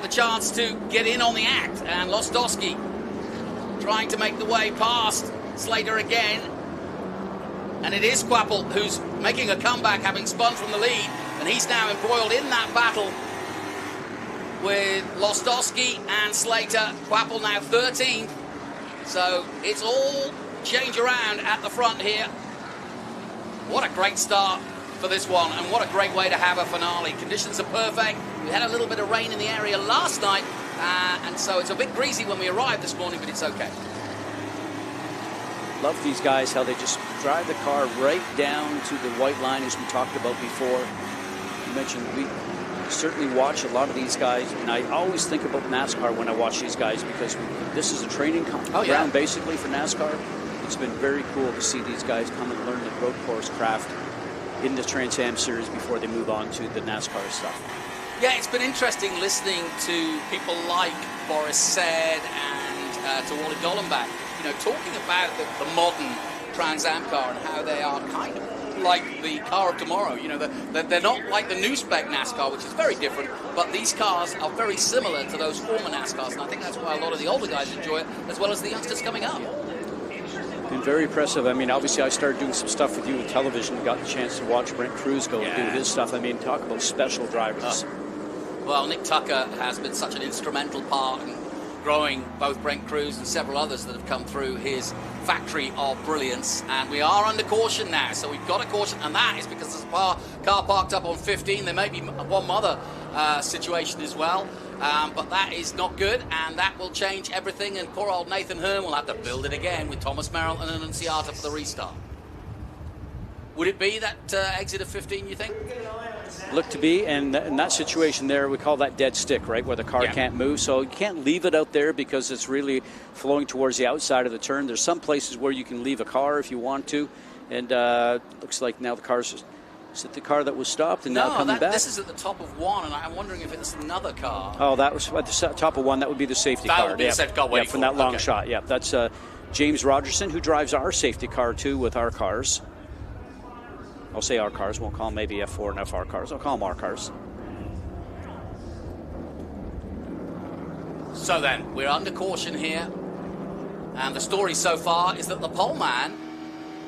Speaker 1: the chance to get in on the act. And Lostowski trying to make the way past Slater again. And it is Quapple who's making a comeback, having spun from the lead, and he's now embroiled in that battle with Lostowski and Slater. Quapple now 13th, so it's all change around at the front here. What a great start for this one, and what a great way to have a finale. Conditions are perfect. We had a little bit of rain in the area last night, and so it's a bit greasy when we arrived this morning, but it's okay.
Speaker 14: Love these guys, how they just drive the car right down to the white line, as we talked about before. You mentioned we certainly watch a lot of these guys, and I always think about NASCAR when I watch these guys, because this is a training ground basically for NASCAR. It's been very cool to see these guys come and learn the road course craft in the Trans Am Series before they move on to the NASCAR stuff.
Speaker 1: Yeah, it's been interesting listening to people like Boris Said and to Wally Gollenbach, you know, talking about the modern Trans Am car and how they are kind of like the car of tomorrow. You know, they're not like the new spec NASCAR, which is very different, but these cars are very similar to those former NASCARs, and I think that's why a lot of the older guys enjoy it, as well as the youngsters coming up.
Speaker 14: Been very impressive. I mean, obviously I started doing some stuff with you with television, got the chance to watch Brent Cruz go and do his stuff. I mean, talk about special drivers.
Speaker 1: Well, Nick Tucker has been such an instrumental part in growing both Brent Cruz and several others that have come through his factory of brilliance. And we are under caution now, so we've got a caution, and that is because there's a car parked up on 15. There may be one other situation as well, but that is not good, and that will change everything, and poor old Nathan Hearn will have to build it again with Thomas Merrill and Annunziata for the restart. Would it be that exit of 15, you think?
Speaker 14: Look to be, and in that situation there, we call that dead stick, right, where the car can't move. So you can't leave it out there because it's really flowing towards the outside of the turn. There's some places where you can leave a car if you want to, and looks like now the car's, is it the car that was stopped and now coming back?
Speaker 1: This is at the top of one, and I'm wondering if it's another car.
Speaker 14: Oh, that was at the top of one. That would be the safety car.
Speaker 1: That would be the safety car waiting
Speaker 14: from that long shot. Yeah, that's James Rogerson, who drives our safety car too with our cars. I'll say our cars, won't call them maybe F4 and FR cars. I'll call them our cars.
Speaker 1: So then, we're under caution here. And the story so far is that the pole man,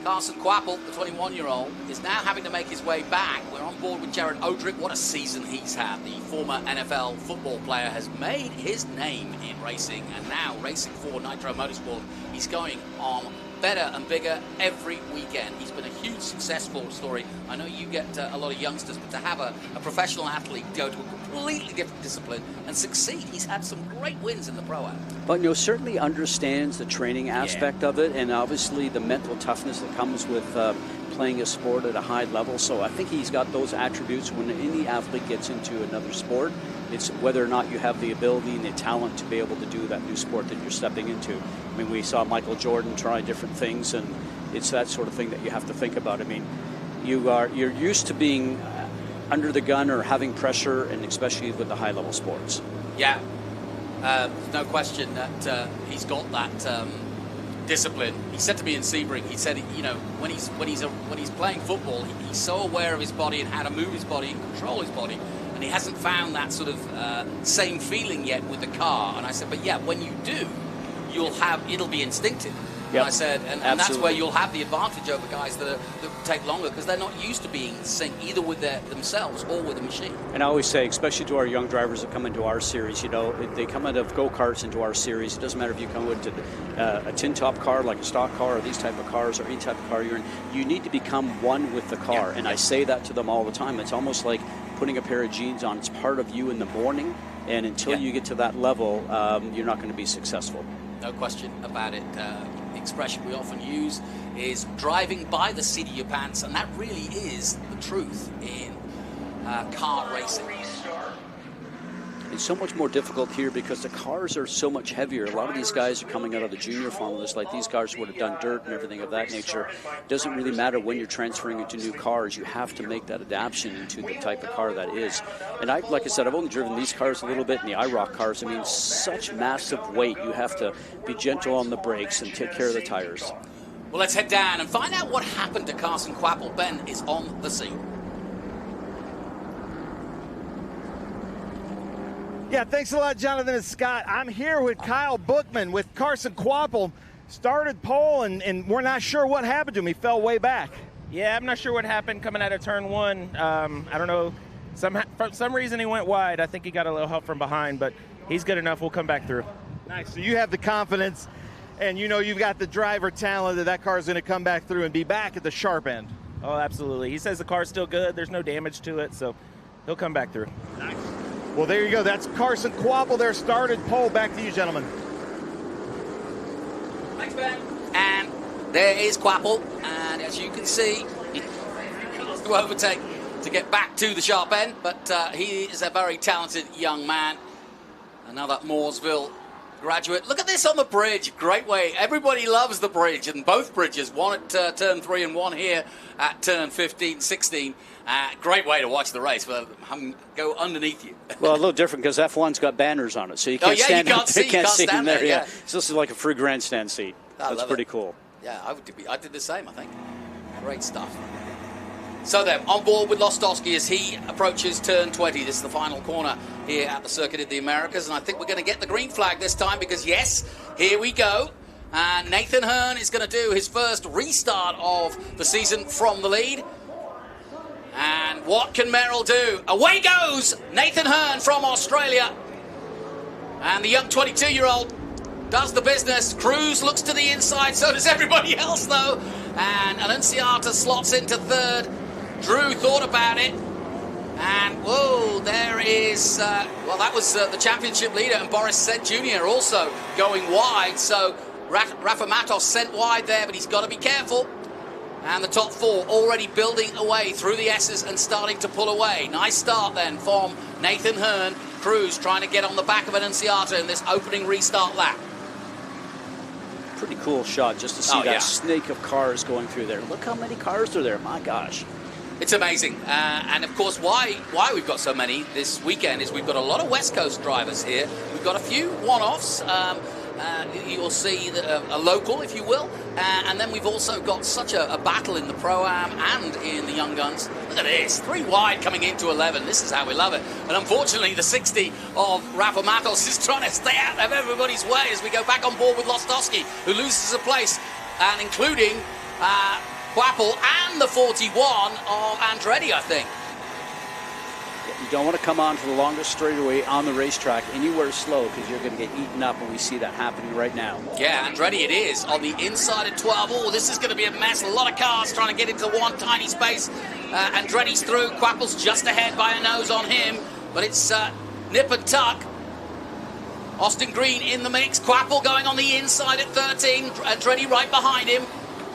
Speaker 1: Carson Quapple, the 21-year-old, is now having to make his way back. We're on board with Jared Odrick. What a season he's had. The former NFL football player has made his name in racing, and now racing for Nitro Motorsport. He's going on better and bigger every weekend. He's been a huge success story. I know you get a lot of youngsters, but to have a professional athlete go to a completely different discipline and succeed, he's had some great wins in the Pro-Am.
Speaker 14: But, you know, certainly understands the training aspect of it, and obviously the mental toughness that comes with playing a sport at a high level. So I think he's got those attributes when any athlete gets into another sport. It's whether or not you have the ability and the talent to be able to do that new sport that you're stepping into. I mean, we saw Michael Jordan try different things, and it's that sort of thing that you have to think about. I mean, you're used to being under the gun or having pressure, and especially with the high-level sports.
Speaker 1: Yeah, there's no question that he's got that discipline. He said to me in Sebring, he said, you know, when he's playing football, he's so aware of his body and how to move his body and control his body. And he hasn't found that sort of same feeling yet with the car. And I said, but yeah, when you do, it'll be instinctive. Yep. And I said, and that's where you'll have the advantage over guys that take longer, because they're not used to being in sync either with themselves or with the machine.
Speaker 14: And I always say, especially to our young drivers that come into our series, you know, they come out of go-karts into our series. It doesn't matter if you come into a tin-top car like a stock car or these type of cars or any type of car you're in. You need to become one with the car. And I say that to them all the time. It's almost like putting a pair of jeans on. It's part of you in the morning, and until you get to that level, you're not going to be successful.
Speaker 1: No question about it. The expression we often use is driving by the seat of your pants, and that really is the truth in kart racing.
Speaker 14: It's so much more difficult here because the cars are so much heavier. A lot of these guys are coming out of the junior formulas, like these cars would have done dirt and everything of that nature. It doesn't really matter when you're transferring into new cars. You have to make that adaptation into the type of car that is. And like I said, I've only driven these cars a little bit and the IROC cars. I mean, such massive weight. You have to be gentle on the brakes and take care of the tires.
Speaker 1: Well, let's head down and find out what happened to Carson Quapple. Ben is on the scene.
Speaker 6: Yeah, thanks a lot, Jonathan and Scott. I'm here with Kyle Bookman with Carson Quapple. Started pole, and we're not sure what happened to him. He fell way back.
Speaker 15: Yeah, I'm not sure what happened coming out of turn one. I don't know. For some reason, he went wide. I think he got a little help from behind, but he's good enough. We'll come back through.
Speaker 6: Nice. So you have the confidence, and you know you've got the driver talent that car's going to come back through and be back at the sharp end.
Speaker 15: Oh, absolutely. He says the car's still good. There's no damage to it, so he'll come back through.
Speaker 6: Nice. Well, there you go. That's Carson Quapple there, started pole. Back to you, gentlemen.
Speaker 1: Thanks, Ben. And there is Quapple, and as you can see, he has to overtake to get back to the sharp end, but he is a very talented young man. Another Mooresville graduate. Look at this on the bridge. Great way. Everybody loves the bridge, and both bridges, one at turn 3 and one here at turn 15, 16. Great way to watch the race. Well, go underneath you.
Speaker 14: Well, a little different because F1's got banners on it, so you can't stand.
Speaker 1: You can't see
Speaker 14: in there.
Speaker 1: Yeah.
Speaker 14: So this is like a free grandstand seat. That's pretty cool.
Speaker 1: Yeah, I did the same, I think. Great stuff. So then, on board with Lostowski as he approaches turn 20. This is the final corner here at the Circuit of the Americas, and I think we're going to get the green flag this time because, yes, here we go. And Nathan Hearn is going to do his first restart of the season from the lead. And what can Merrill do? Away goes Nathan Hearn from Australia. And the young 22-year-old does the business. Cruz looks to the inside, so does everybody else, though. And Annunciata slots into third. Drew thought about it. And, whoa, there is, well, that was the championship leader, and Boris Set Jr. also going wide. So Rafa Matos sent wide there, but he's got to be careful. And the top four already building away through the S's and starting to pull away. Nice start then from Nathan Hearn. Cruz trying to get on the back of Annunciata in this opening restart lap.
Speaker 14: Pretty cool shot just to see that snake of cars going through there. Look how many cars are there. My gosh.
Speaker 1: It's amazing. And of course, why we've got so many this weekend is we've got a lot of West Coast drivers here. We've got a few one-offs. You'll see a local, if you will. And then we've also got such a battle in the Pro-Am and in the Young Guns. Look at this, 3 wide coming into 11. This is how we love it. And unfortunately, the 60 of Rafa Matos is trying to stay out of everybody's way as we go back on board with Lostowski, who loses a place, and including Quapple and the 41 of Andretti, I think.
Speaker 14: You don't want to come on to the longest straightaway on the racetrack anywhere slow because you're going to get eaten up, and we see that happening right now.
Speaker 1: Yeah, Andretti it is on the inside at 12. Oh, this is going to be a mess. A lot of cars trying to get into one tiny space. Andretti's through. Quapple's just ahead by a nose on him, but it's nip and tuck. Austin Green in the mix. Quapple going on the inside at 13. Andretti right behind him.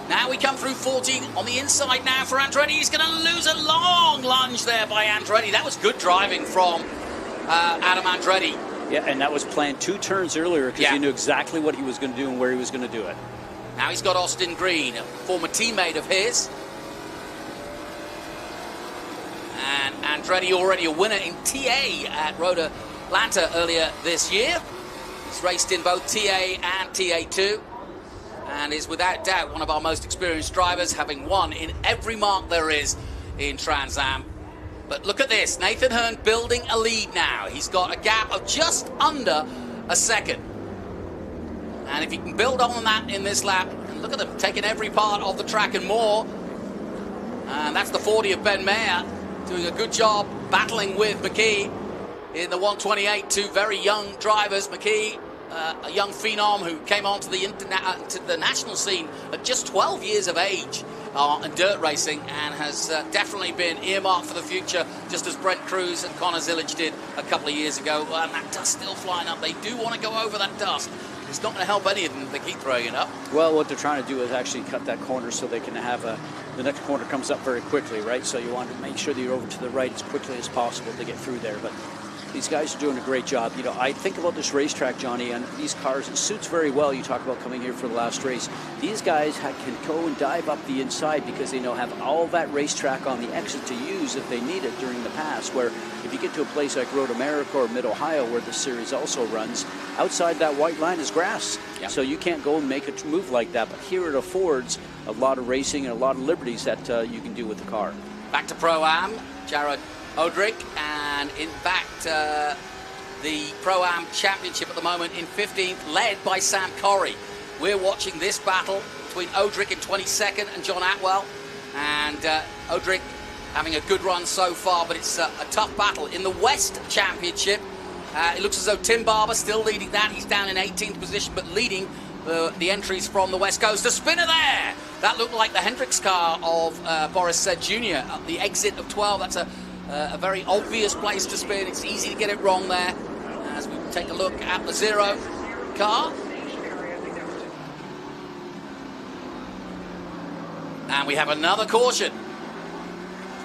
Speaker 1: Now we come through 14 on the inside now for Andretti. He's going to lose a long lunge there by Andretti. That was good driving from Adam Andretti.
Speaker 14: Yeah, and that was planned 2 turns earlier because he knew exactly what he was going to do and where he was going to do it.
Speaker 1: Now he's got Austin Green, a former teammate of his. And Andretti already a winner in TA at Road Atlanta earlier this year. He's raced in both TA and TA2. And is without doubt one of our most experienced drivers, having won in every mark there is in Trans Am. But look at this, Nathan Hearn building a lead now. He's got a gap of just under a second. And if he can build on that in this lap, and look at them taking every part of the track and more. And that's the 40 of Ben Mayer doing a good job battling with McKee in the 128. 2 very young drivers. McKee, a young phenom who came onto the national scene at just 12 years of age in dirt racing, and has definitely been earmarked for the future, just as Brent Cruz and Connor Zillage did a couple of years ago. And that dust still flying up. They do want to go over that dust. It's not going to help any of them if they keep throwing it up.
Speaker 14: Well, what they're trying to do is actually cut that corner so they can have the next corner comes up very quickly, right? So you want to make sure that you're over to the right as quickly as possible to get through there. But These guys are doing a great job. You know, I think about this racetrack, Johnny, and these cars, it suits very well. You talk about coming here for the last race. These guys can go and dive up the inside because they have all that racetrack on the exit to use if they need it during the pass, where if you get to a place like Road America or Mid-Ohio, where the series also runs, outside that white line is grass. Yep. So you can't go and make a move like that. But here it affords a lot of racing and a lot of liberties that you can do with the car.
Speaker 1: Back to Pro-Am, Jared Odrick, and in fact, the Pro-Am Championship at the moment in 15th, led by Sam Corrie. We're watching this battle between Odrick in 22nd and John Atwell, and Odrick having a good run so far, but it's a tough battle. In the West Championship, it looks as though Tim Barber still leading that. He's down in 18th position, but leading the entries from the West Coast. The spinner there! That looked like the Hendricks car of Boris Said Jr. at the exit of 12. That's a very obvious place to spin. It's easy to get it wrong there. As we take a look at the Zero car. And we have another caution.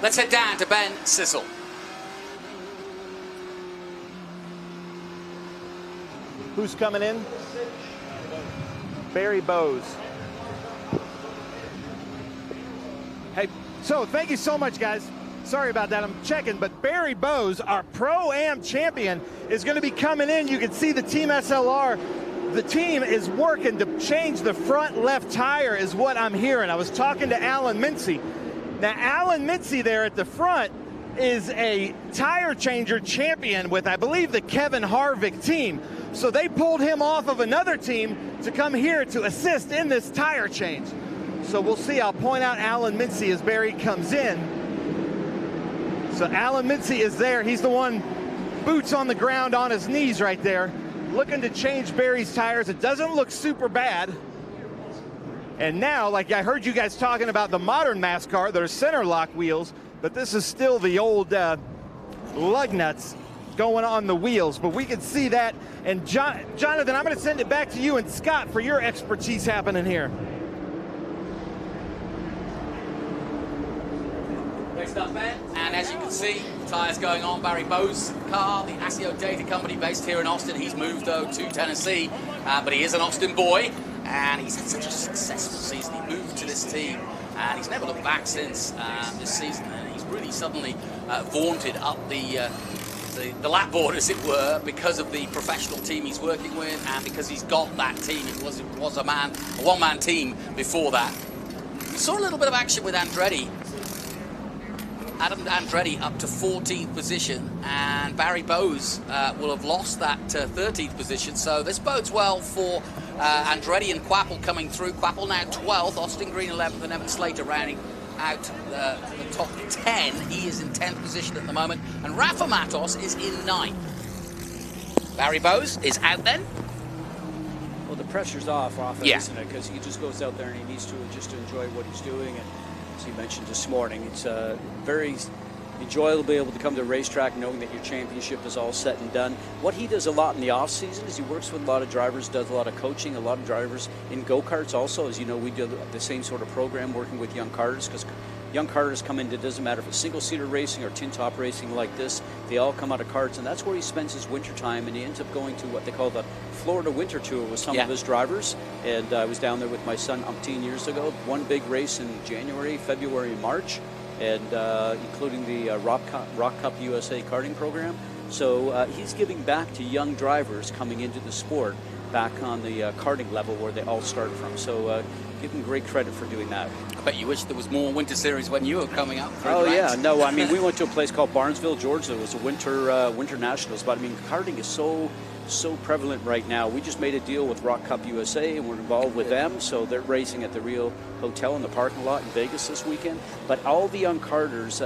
Speaker 1: Let's head down to Ben Sissel.
Speaker 6: Who's coming in? Barry Bowes. Hey, so thank you so much, guys. Sorry about that, I'm checking, but Barry Bowes, our Pro-Am champion, is going to be coming in. You can see the Team SLR. The team is working to change the front left tire is what I'm hearing. I was talking to Alan Mincy. Now, Alan Mincy there at the front is a tire changer champion with, I believe, the Kevin Harvick team. So they pulled him off of another team to come here to assist in this tire change. So we'll see. I'll point out Alan Mincy as Barry comes in. So Alan Mincy is there. He's the one, boots on the ground on his knees right there, looking to change Barry's tires. It doesn't look super bad. And now, like I heard you guys talking about the modern NASCAR, there's center lock wheels, but this is still the old lug nuts going on the wheels. But we can see that. And Jonathan, I'm going to send it back to you and Scott for your expertise happening here.
Speaker 1: Great stuff, Ben. And as you can see, tyres going on. Barry Bowes' car, the ASIO Data Company based here in Austin. He's moved, though, to Tennessee, but he is an Austin boy, and he's had such a successful season. He moved to this team, and he's never looked back since this season. And he's really suddenly vaunted up the lap board, as it were, because of the professional team he's working with, and because he's got that team. It was a one-man team before that. We saw a little bit of action with Andretti. Adam Andretti up to 14th position, and Barry Bowes will have lost that 13th position. So this bodes well for Andretti and Quapple coming through. Quapple now 12th, Austin Green 11th, and Evan Slater rounding out the top 10. He is in 10th position at the moment, and Rafa Matos is in 9th. Barry Bowes is out then.
Speaker 14: Well, the pressure's off it,
Speaker 1: yeah,
Speaker 14: isn't it? Because he just goes out there and he needs to just to enjoy what he's doing. And as you mentioned this morning, it's very enjoyable to be able to come to a racetrack knowing that your championship is all set and done. What he does a lot in the off season is he works with a lot of drivers, does a lot of coaching, a lot of drivers in go-karts also. As you know, we do the same sort of program working with young karters, because young karters come in, it doesn't matter if it's single-seater racing or tin-top racing like this, they all come out of karts, and that's where he spends his winter time, and he ends up going to what they call the Florida Winter Tour with some of his drivers. And I was down there with my son umpteen years ago, one big race in January, February, and March, and including the Rock Cup USA karting program. So he's giving back to young drivers coming into the sport back on the karting level where they all started from. So give him great credit for doing that.
Speaker 1: I bet you wish there was more Winter Series when you were coming up.
Speaker 14: Oh yeah, no, I mean we went to a place called Barnesville, Georgia. It was a winter nationals, but I mean karting is so prevalent right now. We just made a deal with Rock Cup USA, and we're involved with them, so they're racing at the Rio Hotel in the parking lot in Vegas this weekend. But all the young karters,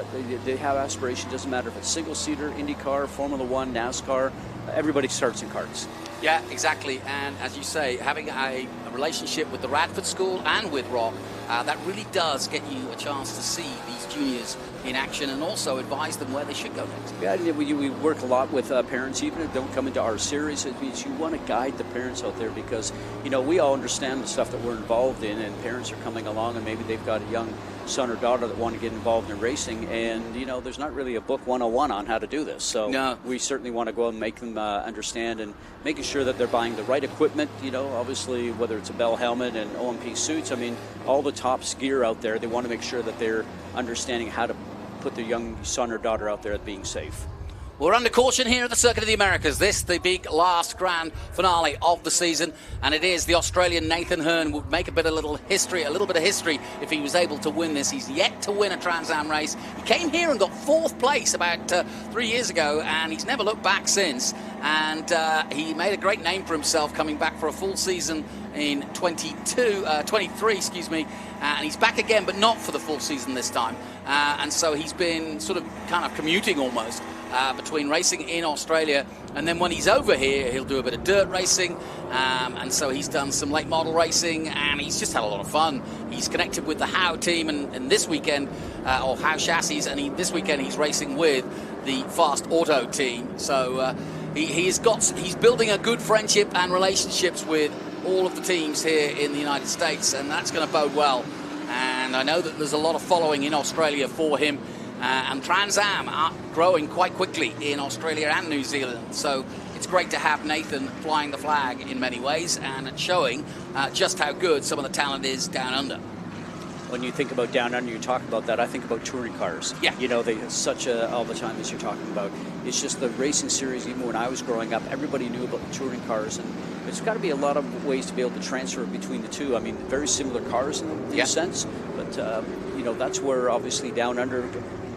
Speaker 14: they have aspirations. Doesn't matter if it's single-seater, IndyCar, Formula One, NASCAR, everybody starts in karts.
Speaker 1: Yeah, exactly. And as you say, having a relationship with the Radford School and with Rock, that really does get you a chance to see these juniors in action and also advise them where they should go next.
Speaker 14: Yeah, we work a lot with parents, even if they don't come into our series. It means you want to guide the parents out there, because, you know, we all understand the stuff that we're involved in, and parents are coming along and maybe they've got a young son or daughter that want to get involved in racing, and there's not really a book 101 on how to do this. So we certainly want to go and make them understand, and making sure that they're buying the right equipment. Obviously, whether it's a bell helmet and OMP suits, I mean, all the top gear out there, they want to make sure that they're understanding how to put their young son or daughter out there at being safe.
Speaker 1: We're under caution here at the Circuit of the Americas. This, the big last grand finale of the season, and it is the Australian Nathan Hearn would make a bit of history if he was able to win this. He's yet to win a Trans Am race. He came here and got 4th place about 3 years ago, and he's never looked back since. And he made a great name for himself coming back for a full season in 23, excuse me, and he's back again, but not for the full season this time. And so he's been sort of kind of commuting almost between racing in Australia, and then when he's over here, he'll do a bit of dirt racing, and so he's done some late model racing, and he's just had a lot of fun. He's connected with the Howe team, and this weekend, or Howe Chassis, and this weekend he's racing with the Fast Auto team. So he's building a good friendship and relationships with all of the teams here in the United States, and that's going to bode well. And I know that there's a lot of following in Australia for him, and Trans Am are growing quite quickly in Australia and New Zealand. So it's great to have Nathan flying the flag in many ways and showing just how good some of the talent is down under.
Speaker 14: When you think about down under, you talk about that, I think about touring cars.
Speaker 1: Yeah.
Speaker 14: All the time as you're talking about. It's just the racing series, even when I was growing up, everybody knew about the touring cars, and there's got to be a lot of ways to be able to transfer between the two. I mean, very similar cars in a sense, but that's where obviously down under,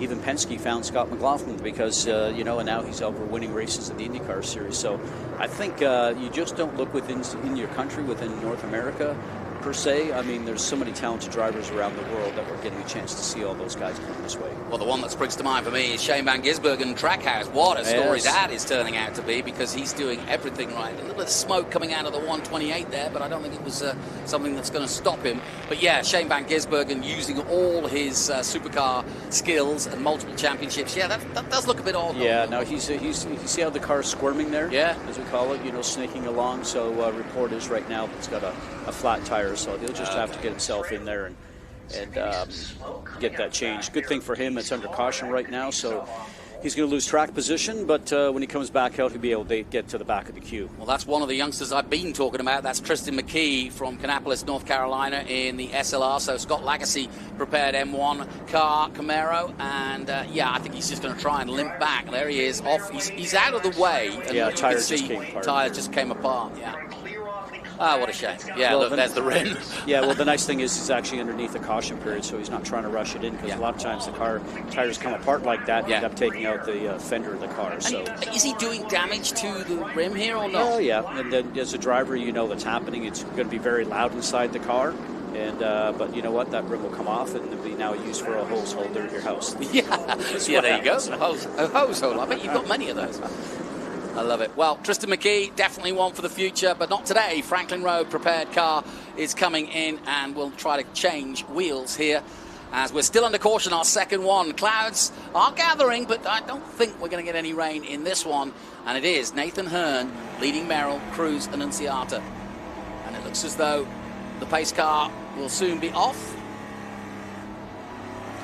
Speaker 14: even Penske found Scott McLaughlin because, and now he's over winning races in the IndyCar series. So I think you just don't look in your country, within North America, per se. I mean, there's so many talented drivers around the world that we're getting a chance to see all those guys come this way.
Speaker 1: Well, the one that springs to mind for me is Shane Van Gisbergen Trackhouse. What a story that is turning out to be, because he's doing everything right. A little bit of smoke coming out of the 128 there, but I don't think it was something that's going to stop him. But yeah, Shane Van Gisbergen using all his supercar skills and multiple championships. Yeah, that does look a bit odd.
Speaker 14: Yeah, no, you see how the car's squirming there? Yeah. As we call it, snaking along. So report is right now it's got a flat tire, so he'll just have to get himself in there and get that changed. Good thing for him, it's under caution right now, so he's going to lose track position, but when he comes back out, he'll be able to get to the back of the queue.
Speaker 1: Well, that's one of the youngsters I've been talking about. That's Tristan McKee from Kannapolis, North Carolina in the SLR. So Scott Lagasse prepared M1 car Camaro, and I think he's just going to try and limp back. There he is, off. He's out of the way. And
Speaker 14: tire just
Speaker 1: came apart. Yeah. Ah, what a shame. Yeah, well, look, there's the rim.
Speaker 14: Yeah, well, the nice thing is he's actually underneath the caution period, so he's not trying to rush it in, because a lot of times the tires come apart like that and end up taking out the fender of the car. So
Speaker 1: is he doing damage to the rim here or not?
Speaker 14: Oh, yeah. And then as a driver, that's happening. It's going to be very loud inside the car. And but you know what? That rim will come off and it'll be now used for a hose holder in your house.
Speaker 1: Yeah, there you go. A hose holder. I bet you've got many of those. I love it. Well, Tristan McKee, definitely one for the future, but not today. Franklin Road prepared car is coming in, and we'll try to change wheels here as we're still under caution, our second one. Clouds are gathering, but I don't think we're going to get any rain in this one. And it is Nathan Hearn leading Merrill, Cruz, Annunziata. And it looks as though the pace car will soon be off.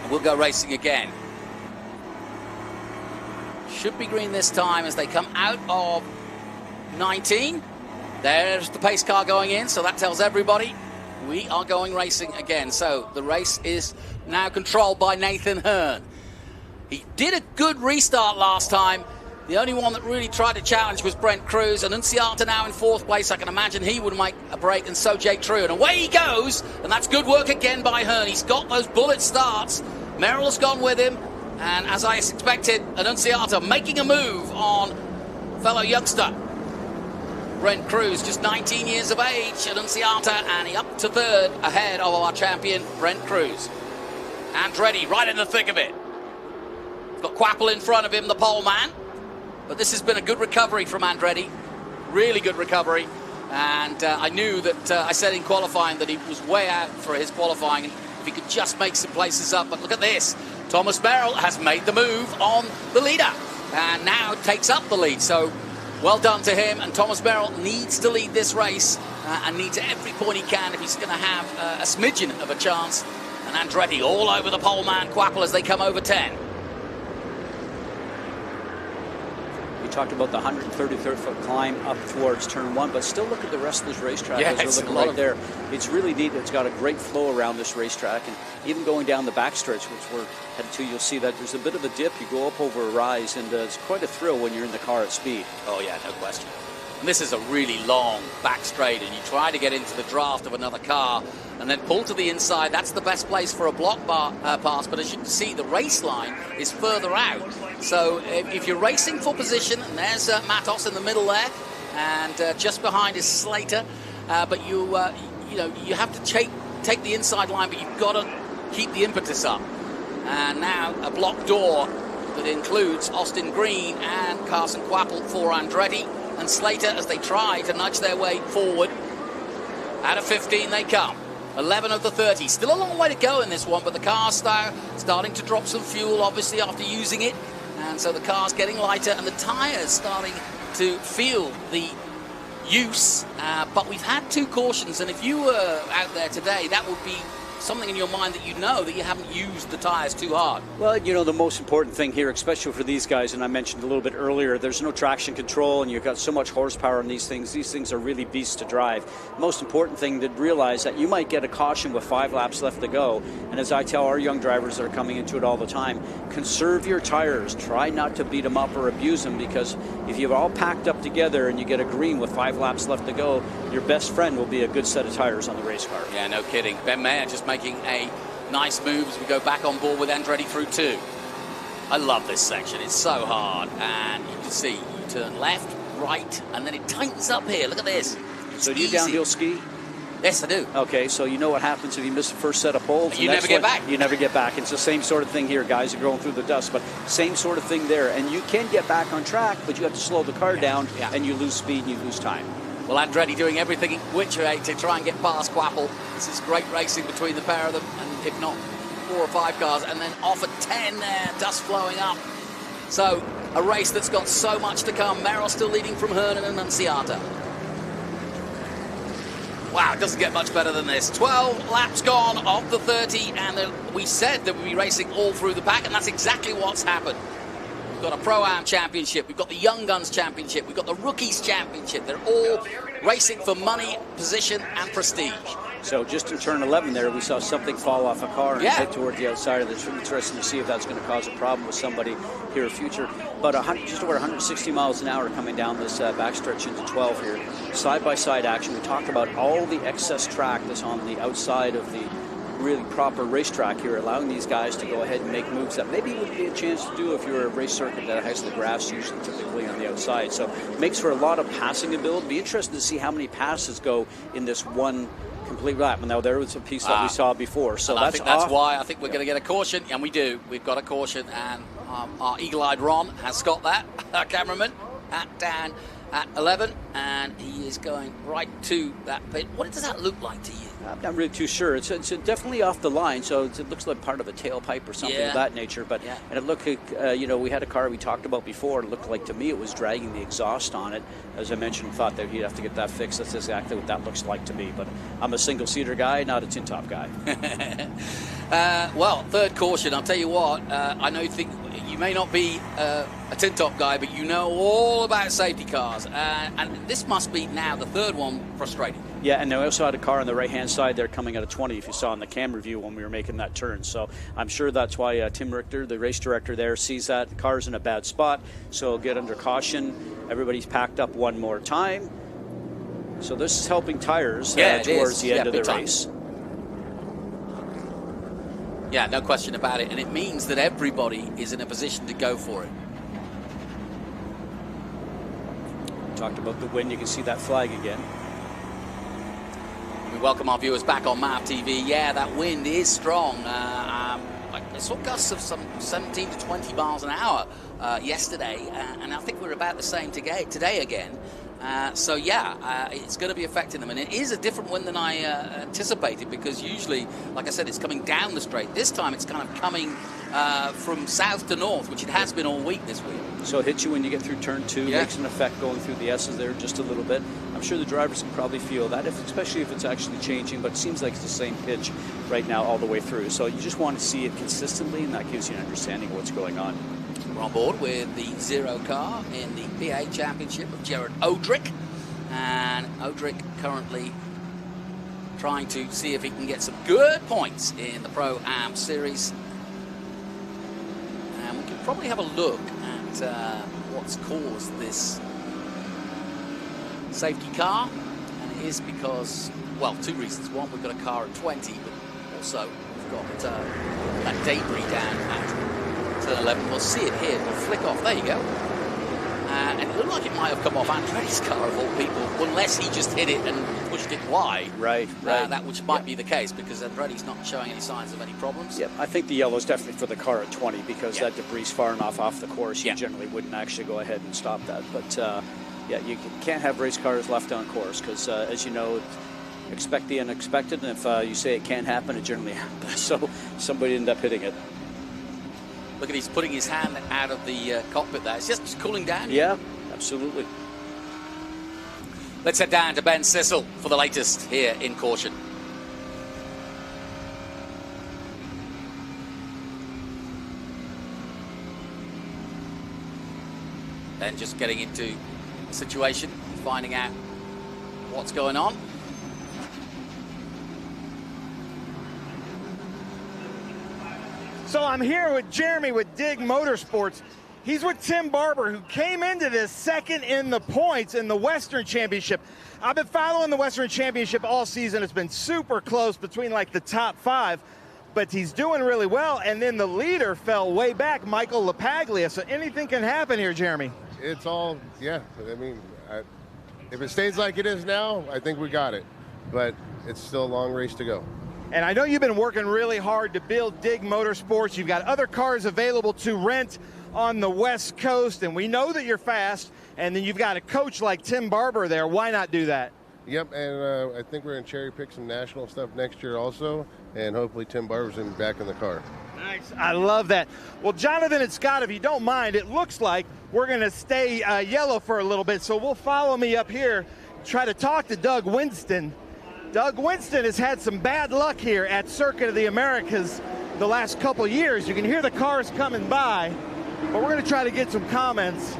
Speaker 1: And we'll go racing again. Should be green this time as they come out of 19. There's the pace car going in, so that tells everybody we are going racing again. So the race is now controlled by Nathan Hearn. He did a good restart last time. The only one that really tried to challenge was Brent Cruz. And Annunziata now in 4th place. I can imagine he would make a break, and so Jake True. And away he goes, and that's good work again by Hearn. He's got those bullet starts. Merrill's gone with him. And as I expected, Annunziata making a move on fellow youngster Brent Cruz, just 19 years of age. Annunziata, and he up to 3rd ahead of our champion, Brent Cruz. Andretti right in the thick of it. Got Quapple in front of him, the pole man. But this has been a good recovery from Andretti. Really good recovery. And I knew that, I said in qualifying that he was way out for his qualifying. And if he could just make some places up. But look at this. Thomas Merrill has made the move on the leader and now takes up the lead. So well done to him. And Thomas Merrill needs to lead this race and needs every point he can if he's going to have a smidgen of a chance And Andretti all over the pole man, Quapple, as they come over 10.
Speaker 14: We talked about the 133-foot climb up towards turn 1, but still look at the rest of this racetrack.
Speaker 1: Yeah,
Speaker 14: There's a lot there. It's really neat. It's got a great flow around this racetrack, and even going down the backstretch, which we're headed to, you'll see that there's a bit of a dip. You go up over a rise, and it's quite a thrill when you're in the car at speed.
Speaker 1: Oh yeah, no question. And this is a really long back straight, and you try to get into the draft of another car and then pull to the inside. That's the best place for a block pass, but as you can see, the race line is further out. So if you're racing for position, and there's Matos in the middle there, and just behind is Slater, but you have to take the inside line, but you've got to keep the impetus up. And now a block door that includes Austin Green and Carson Quapple for Andretti and Slater as they try to nudge their way forward. Out of 15 they come. 11 of the 30. Still a long way to go in this one, but the car's starting to drop some fuel, obviously, after using it. And so the car's getting lighter, and the tyres starting to feel the use. But we've had 2 cautions, and if you were out there today, that would be something in your mind that you know that you haven't used the tyres too hard.
Speaker 14: Well, you know, the most important thing here, especially for these guys, and I mentioned a little bit earlier, there's no traction control, and you've got so much horsepower in these things. These things are really beasts to drive. Most important thing to realize that you might get a caution with 5 laps left to go, and as I tell our young drivers that are coming into it all the time, conserve your tires. Try not to beat them up or abuse them, because if you're all packed up together and you get a green with 5 laps left to go, your best friend will be a good set of tires on the race car.
Speaker 1: Yeah, no kidding. Ben Mayer just making a nice move as we go back on board with Andretti through 2. I love this section. It's so hard, and you can see you turn left, right, and then it tightens up here. Look at this.
Speaker 14: So do you downhill ski?
Speaker 1: Yes, I do.
Speaker 14: Okay, so you know what happens if you miss the first set of poles?
Speaker 1: You never get back.
Speaker 14: You never get back. It's the same sort of thing here. Guys are going through the dust, but same sort of thing there. And you can get back on track, but you have to slow the car down, and you lose speed and you lose time.
Speaker 1: Well, Andretti doing everything in which way to try and get past Quapple. This is great racing between the pair of them, and if not 4 or 5 cars, and then off at 10 there, dust flowing up. So a race that's got so much to come. Merrill still leading from Hernan and Nunziata. Wow, it doesn't get much better than this. 12 laps gone of the 30, and we said that we'd be racing all through the pack, and that's exactly what's happened. We've got a Pro-Am Championship, we've got the Young Guns Championship, we've got the Rookies Championship. They're all racing for money, position, and prestige.
Speaker 14: So just in turn 11 there, we saw something fall off a car and hit toward the outside of the tree. Interesting to see if that's going to cause a problem with somebody here in future. But just over 160 miles an hour coming down this backstretch into 12 here. Side-by-side action. We talked about all the excess track that's on the outside of the really proper racetrack here, allowing these guys to go ahead and make moves that maybe would be a chance to do if you're a race circuit that has the grass usually typically on the outside. So makes for a lot of passing ability. Be interested to see how many passes go in this one complete lap. Now there was a piece that we saw before, so
Speaker 1: I think that's why I think we're going to get a caution, and we do. We've got a caution, and our eagle-eyed Ron has got that. Our cameraman down at 11, and he is going right to that pit. What does that look like to you?
Speaker 14: I'm not really too sure. It's definitely off the line, so it looks like part of a tailpipe or something of that nature. But and it looked like, we had a car we talked about before. It looked like to me it was dragging the exhaust on it. As I mentioned, thought that he'd have to get that fixed. That's exactly what that looks like to me. But I'm a single-seater guy, not a tin-top guy.
Speaker 1: Well, third caution. I'll tell you what. I know you may not be a tin-top guy, but you know all about safety cars. And this must be now the third one frustrating.
Speaker 14: Yeah, and I also had a car on the right-hand side there coming out of 20, if you saw in the camera view when we were making that turn. So I'm sure that's why Tim Richter, the race director there, sees that the car's in a bad spot. So get under caution. Everybody's packed up one more time. So this is helping tires towards the end of the race.
Speaker 1: Yeah, no question about it. And it means that everybody is in a position to go for it.
Speaker 14: Talked about the wind. You can see that flag again.
Speaker 1: We welcome our viewers back on MAV TV. Yeah, that wind is strong. I saw gusts of some 17 to 20 miles an hour yesterday, and I think we're about the same today again. So yeah, it's going to be affecting them, and it is a different wind than I anticipated, because usually, like I said, it's coming down the straight. This time it's kind of coming from south to north, which it has been all week this week.
Speaker 14: So it hits you when you get through turn 2, makes an effect going through the S's there just a little bit. I'm sure the drivers can probably feel that, especially if it's actually changing, but it seems like it's the same pitch right now all the way through. So you just want to see it consistently, and that gives you an understanding of what's going on.
Speaker 16: We're on board with the 0 car in the PA Championship of Jared Odrick. And Odrick currently trying to see if he can get some good points in the Pro-Am Series. And we can probably have a look at what's caused this safety car. And it is because, well, 2 reasons. One, we've got a car at 20, but also we've got that debris down at turn 11. We'll see it here. It'll flick off. There you go. And it looked like it might have come off Andretti's car, of all people, unless he just hit it and pushed it wide.
Speaker 14: Right.
Speaker 16: That which might be the case, because Andretti's not showing any signs of any problems.
Speaker 14: Yep, I think the yellow is definitely for the car at 20, because that debris is far enough off the course. You generally wouldn't actually go ahead and stop that. But yeah, you can't have race cars left on course, because as you know, expect the unexpected, and if you say it can't happen, it generally happens. So somebody ended up hitting it.
Speaker 16: Look at he's putting his hand out of the cockpit there. It's just cooling down.
Speaker 14: Yeah, absolutely.
Speaker 16: Let's head down to Ben Sissel for the latest here in caution. Then just getting into the situation, finding out what's going on.
Speaker 6: So I'm here with Jeremy with Dig Motorsports. He's with Tim Barber, who came into this second in the points in the Western Championship. I've been following the Western Championship all season. It's been super close between like the top 5, but he's doing really well. And then the leader fell way back, Michael LaPaglia. So anything can happen here, Jeremy.
Speaker 17: It's all, yeah. I mean, if it stays like it is now, I think we got it. But it's still a long race to go.
Speaker 6: And I know you've been working really hard to build Dig Motorsports. You've got other cars available to rent on the West Coast, and we know that you're fast, and then you've got a coach like Tim Barber there. Why not do that?
Speaker 17: Yep, and I think we're going to cherry pick some national stuff next year also, and hopefully Tim Barber's back in the car.
Speaker 6: Nice. I love that. Well, Jonathan and Scott, if you don't mind, it looks like we're going to stay yellow for a little bit, so we'll follow me up here, try to talk to Doug Winston. Doug Winston has had some bad luck here at Circuit of the Americas the last couple years. You can hear the cars coming by, but we're going to try to get some comments.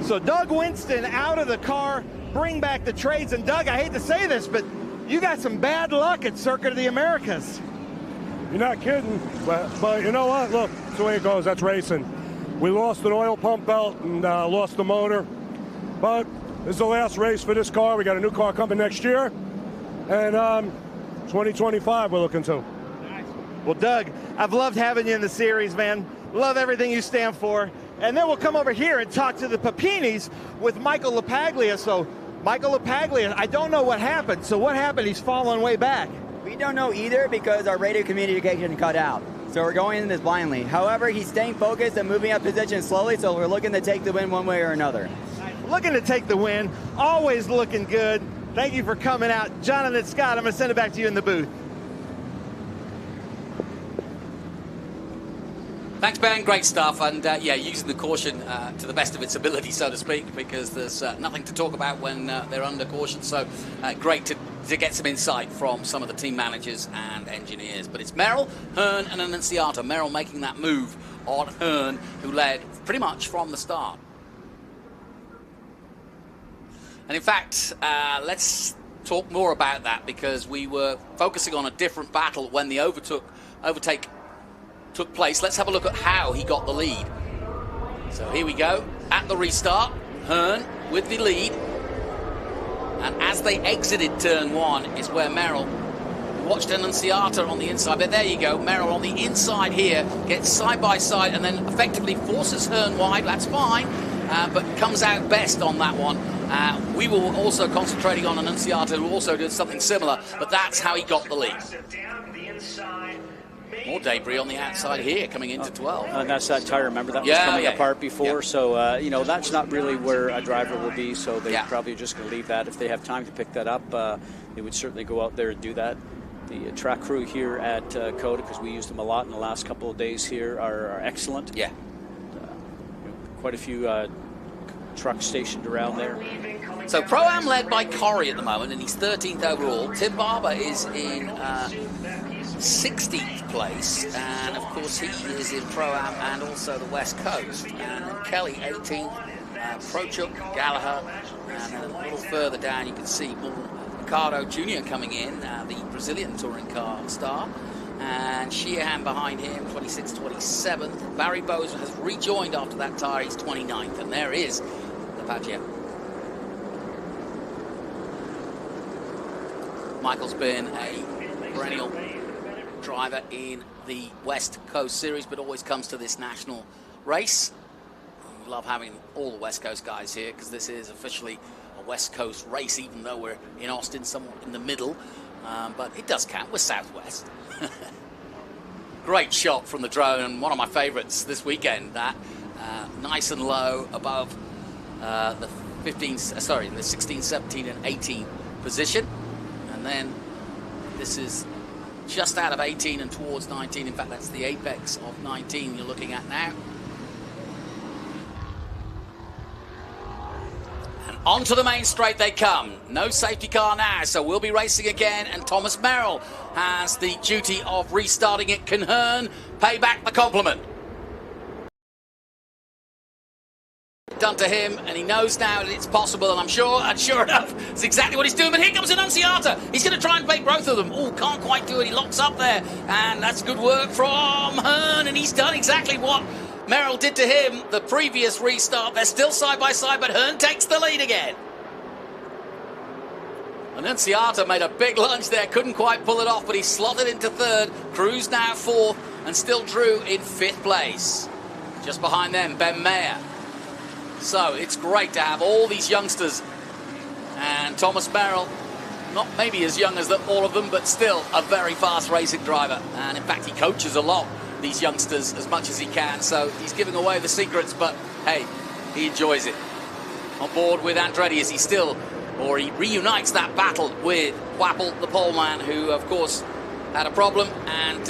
Speaker 6: So Doug Winston out of the car, bring back the trades. And Doug, I hate to say this, but you got some bad luck at Circuit of the Americas.
Speaker 18: You're not kidding, but you know what? Look, that's the way it goes. That's racing. We lost an oil pump belt and lost the motor. But this is the last race for this car. We got a new car coming next year. And 2025 we're looking to.
Speaker 6: Nice. Well, Doug, I've loved having you in the series, man. Love everything you stand for. And then we'll come over here and talk to the Papinis with Michael LaPaglia. So, Michael LaPaglia, I don't know what happened. So what happened? He's falling way back.
Speaker 19: We don't know either, because our radio communication cut out. So we're going in this blindly. However, he's staying focused and moving up position slowly, so we're looking to take the win one way or another.
Speaker 6: Looking to take the win, always looking good. Thank you for coming out. Jonathan, Scott, I'm going to send it back to you in the booth.
Speaker 16: Thanks, Ben. Great stuff. And, yeah, using the caution to the best of its ability, so to speak, because there's nothing to talk about when they're under caution. So great to get some insight from some of the team managers and engineers. But it's Merrill, Hearn, and Annunziata. Merrill making that move on Hearn, who led pretty much from the start. And in fact, let's talk more about that, because we were focusing on a different battle when the overtake took place. Let's have a look at how he got the lead. So here we go. At the restart, Hearn with the lead. And as they exited turn 1 is where Merrill watched Annunziata on the inside. But there you go. Merrill on the inside here gets side by side and then effectively forces Hearn wide. That's fine, but comes out best on that one. We were also concentrating on Annunziata, who also did something similar, but that's how he got the lead. More debris on the outside here, coming into 12.
Speaker 14: And that's that tire, remember? That was coming apart before, so, you know, that's not really where a driver will be, so they're probably just going to leave that. If they have time to pick that up, they would certainly go out there and do that. The track crew here at COTA, because we used them a lot in the last couple of days here, are excellent.
Speaker 16: Yeah.
Speaker 14: Quite a few truck stationed around there.
Speaker 16: So Pro-Am led by Corrie at the moment, and he's 13th overall. Tim Barber is in 16th place, and of course he is in Pro-Am and also the West Coast. And then Kelly 18th, Prochuk, Gallagher, and then a little further down you can see Ricardo Jr. coming in, the Brazilian touring car star. And Sheehan behind him, 26th, 27th. Barry Bowes has rejoined after that tire, he's 29th. And there is Lepaglia. Michael's been a perennial driver in the West Coast Series, but always comes to this national race. We love having all the West Coast guys here because this is officially a West Coast race, even though we're in Austin, somewhat in the middle. But it does count. We're Southwest. Great shot from the drone, and one of my favorites this weekend, that nice and low above the 16, 17 and 18 position. And then this is just out of 18 and towards 19. In fact, that's the apex of 19 you're looking at now. Onto the main straight they come. No safety car now, so we'll be racing again, and Thomas Merrill has the duty of restarting it. Can Hearn pay back the compliment? Done to him, and he knows now that it's possible, and sure enough, it's exactly what he's doing. But here comes Annunziata. He's going to try and bait both of them. Oh, can't quite do it. He locks up there, and that's good work from Hearn, and he's done exactly what Merrill did to him the previous restart. They're still side by side, but Hearn takes the lead again. Annunziata made a big lunge there, couldn't quite pull it off, but he slotted into third. Cruz now fourth, and still Drew in fifth place. Just behind them, Ben Mayer. So it's great to have all these youngsters, and Thomas Merrill, not maybe as young as all of them, but still a very fast racing driver. And in fact, he coaches a lot these youngsters as much as he can, so he's giving away the secrets, but hey, he enjoys it. On board with Andretti as he reunites that battle with Wappel, the poleman, who of course had a problem and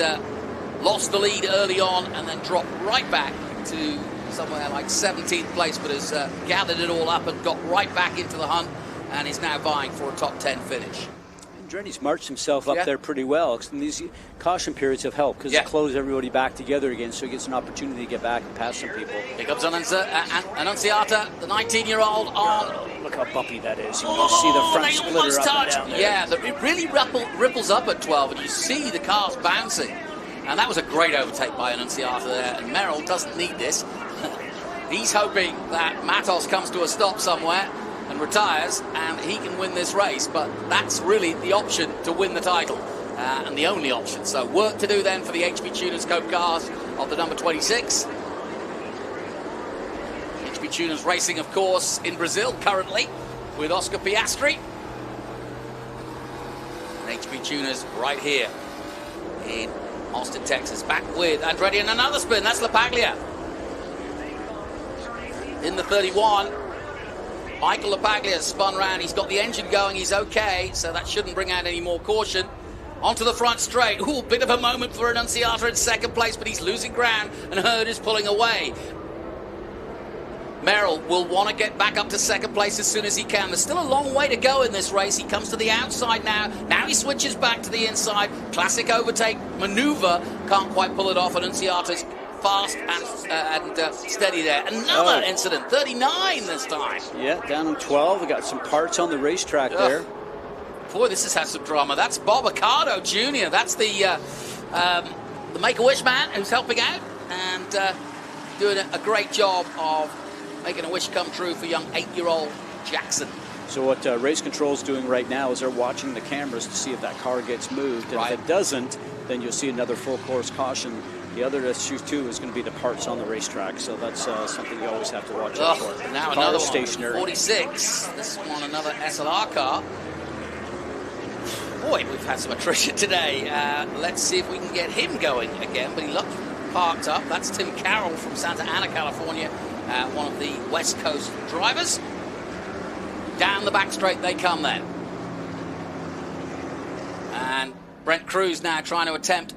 Speaker 16: lost the lead early on and then dropped right back to somewhere like 17th place, but has gathered it all up and got right back into the hunt and is now vying for a top 10 finish.
Speaker 14: Andretti's marched himself up there pretty well. And these caution periods have helped because it closes everybody back together again, so he gets an opportunity to get back and pass some people.
Speaker 16: Here comes Annunziata, the 19-year-old on.
Speaker 14: Look how bumpy that is. You see the front splitter up and down there.
Speaker 16: Yeah, it really ripples up at 12, and you see the cars bouncing. And that was a great overtake by Annunziata there, and Merrill doesn't need this. He's hoping that Matos comes to a stop somewhere and retires, and he can win this race, but that's really the option to win the title, and the only option. So work to do then for the HB Tuners Cope cars of the number 26. HB Tuners racing, of course, in Brazil currently with Oscar Piastri. And HB Tuners right here in Austin, Texas, back with Andretti, and another spin. That's Lepaglia in the 31. Michael Lepaglia spun round. He's got the engine going. He's okay, so that shouldn't bring out any more caution. Onto the front straight. Ooh, bit of a moment for Annunziata in second place, but he's losing ground, and Hurd is pulling away. Merrill will want to get back up to second place as soon as he can. There's still a long way to go in this race. He comes to the outside now. Now he switches back to the inside. Classic overtake maneuver. Can't quite pull it off. Annunziata's fast and steady there. Another incident, 39 this time.
Speaker 14: Yeah, down in 12. We got some parts on the racetrack there.
Speaker 16: Boy, this has had some drama. That's Bob Ricardo Jr. That's the Make-A-Wish man who's helping out and doing a great job of making a wish come true for young 8-year-old Jackson.
Speaker 14: So what Race Control's doing right now is they're watching the cameras to see if that car gets moved. And if it doesn't, then you'll see another full course caution. The other issue, too, is going to be the parts on the racetrack, so that's something you always have to watch out for.
Speaker 16: Now
Speaker 14: car
Speaker 16: another
Speaker 14: stationary.
Speaker 16: 46. This one, another SLR car. Boy, we've had some attrition today. Let's see if we can get him going again, but he looked parked up. That's Tim Carroll from Santa Ana, California, one of the West Coast drivers. Down the back straight they come then. And Brent Cruz now trying to attempt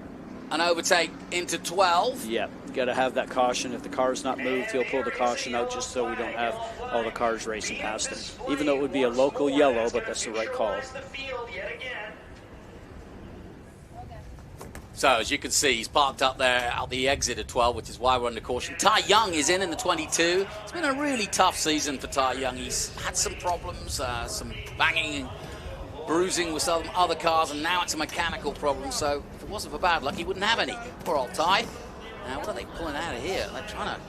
Speaker 16: an overtake into 12.
Speaker 14: Yeah, You got to have that caution. If the car's not moved, he'll pull the caution out just so we don't have all the cars racing past him. Even though it would be a local yellow, but that's the right call.
Speaker 16: So, as you can see, he's parked up there out the exit at 12, which is why we're under caution. Ty Young is in the 22. It's been a really tough season for Ty Young. He's had some problems, some banging and bruising with some other cars, and now it's a mechanical problem. So, if it wasn't for bad luck, he wouldn't have any. Poor old Ty. Now, what are they pulling out of here? They're trying to...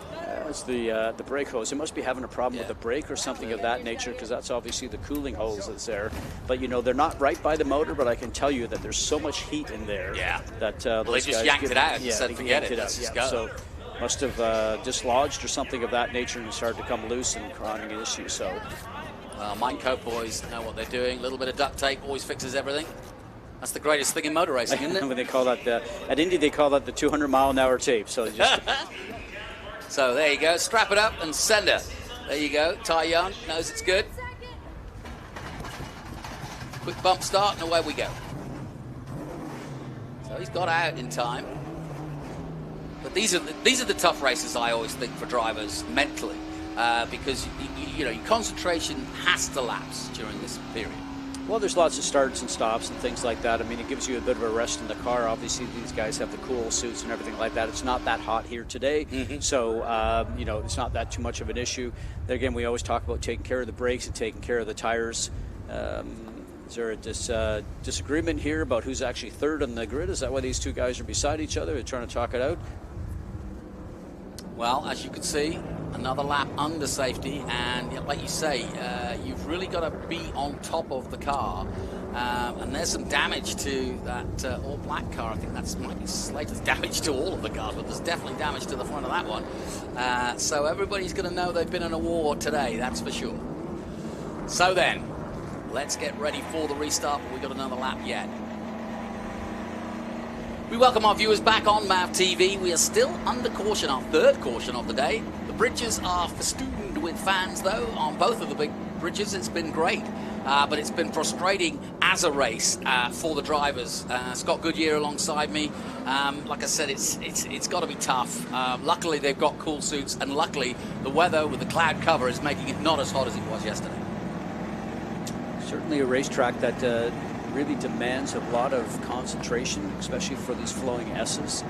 Speaker 14: It's the brake hose. He must be having a problem with the brake or something of that nature, because that's obviously the cooling hose that's there. But, you know, they're not right by the motor, but I can tell you that there's so much heat in there. That
Speaker 16: well, they just yanked it out and said, forget it, let's just go.
Speaker 14: So must have dislodged or something of that nature and started to come loose and causing an issue. So
Speaker 16: Mine Cope boys know what they're doing. A little bit of duct tape always fixes everything. That's the greatest thing in motor racing, isn't it?
Speaker 14: When they call that at Indy, they call that the 200-mile-an-hour tape. So just...
Speaker 16: So there you go. Strap it up and send her. There you go. Ty Young knows it's good. Quick bump start and away we go. So he's got out in time. But these are the tough races, I always think, for drivers mentally, because you know, your concentration has to lapse during this period.
Speaker 14: Well, there's lots of starts and stops and things like that. I mean, it gives you a bit of a rest in the car. Obviously, these guys have the cool suits and everything like that. It's not that hot here today, so, you know, it's not that too much of an issue. Then again, we always talk about taking care of the brakes and taking care of the tires. Is there a disagreement here about who's actually third on the grid? Is that why these two guys are beside each other? They're trying to talk it out?
Speaker 16: Well, as you can see, another lap under safety, and like you say, you've really got to be on top of the car. And there's some damage to that all-black car. I think that's might be Slater's damage to all of the cars, but there's definitely damage to the front of that one. So everybody's going to know they've been in a war today, that's for sure. So then, let's get ready for the restart, but we've got another lap yet. We welcome our viewers back on MAV TV. We are still under caution, our third caution of the day. The bridges are festooned with fans, though, on both of the big bridges. It's been great, but it's been frustrating as a race for the drivers. Scott Goodyear alongside me. Like I said, it's got to be tough. Luckily, they've got cool suits, and luckily, the weather with the cloud cover is making it not as hot as it was yesterday.
Speaker 14: Certainly a racetrack that really demands a lot of concentration, especially for these flowing S's.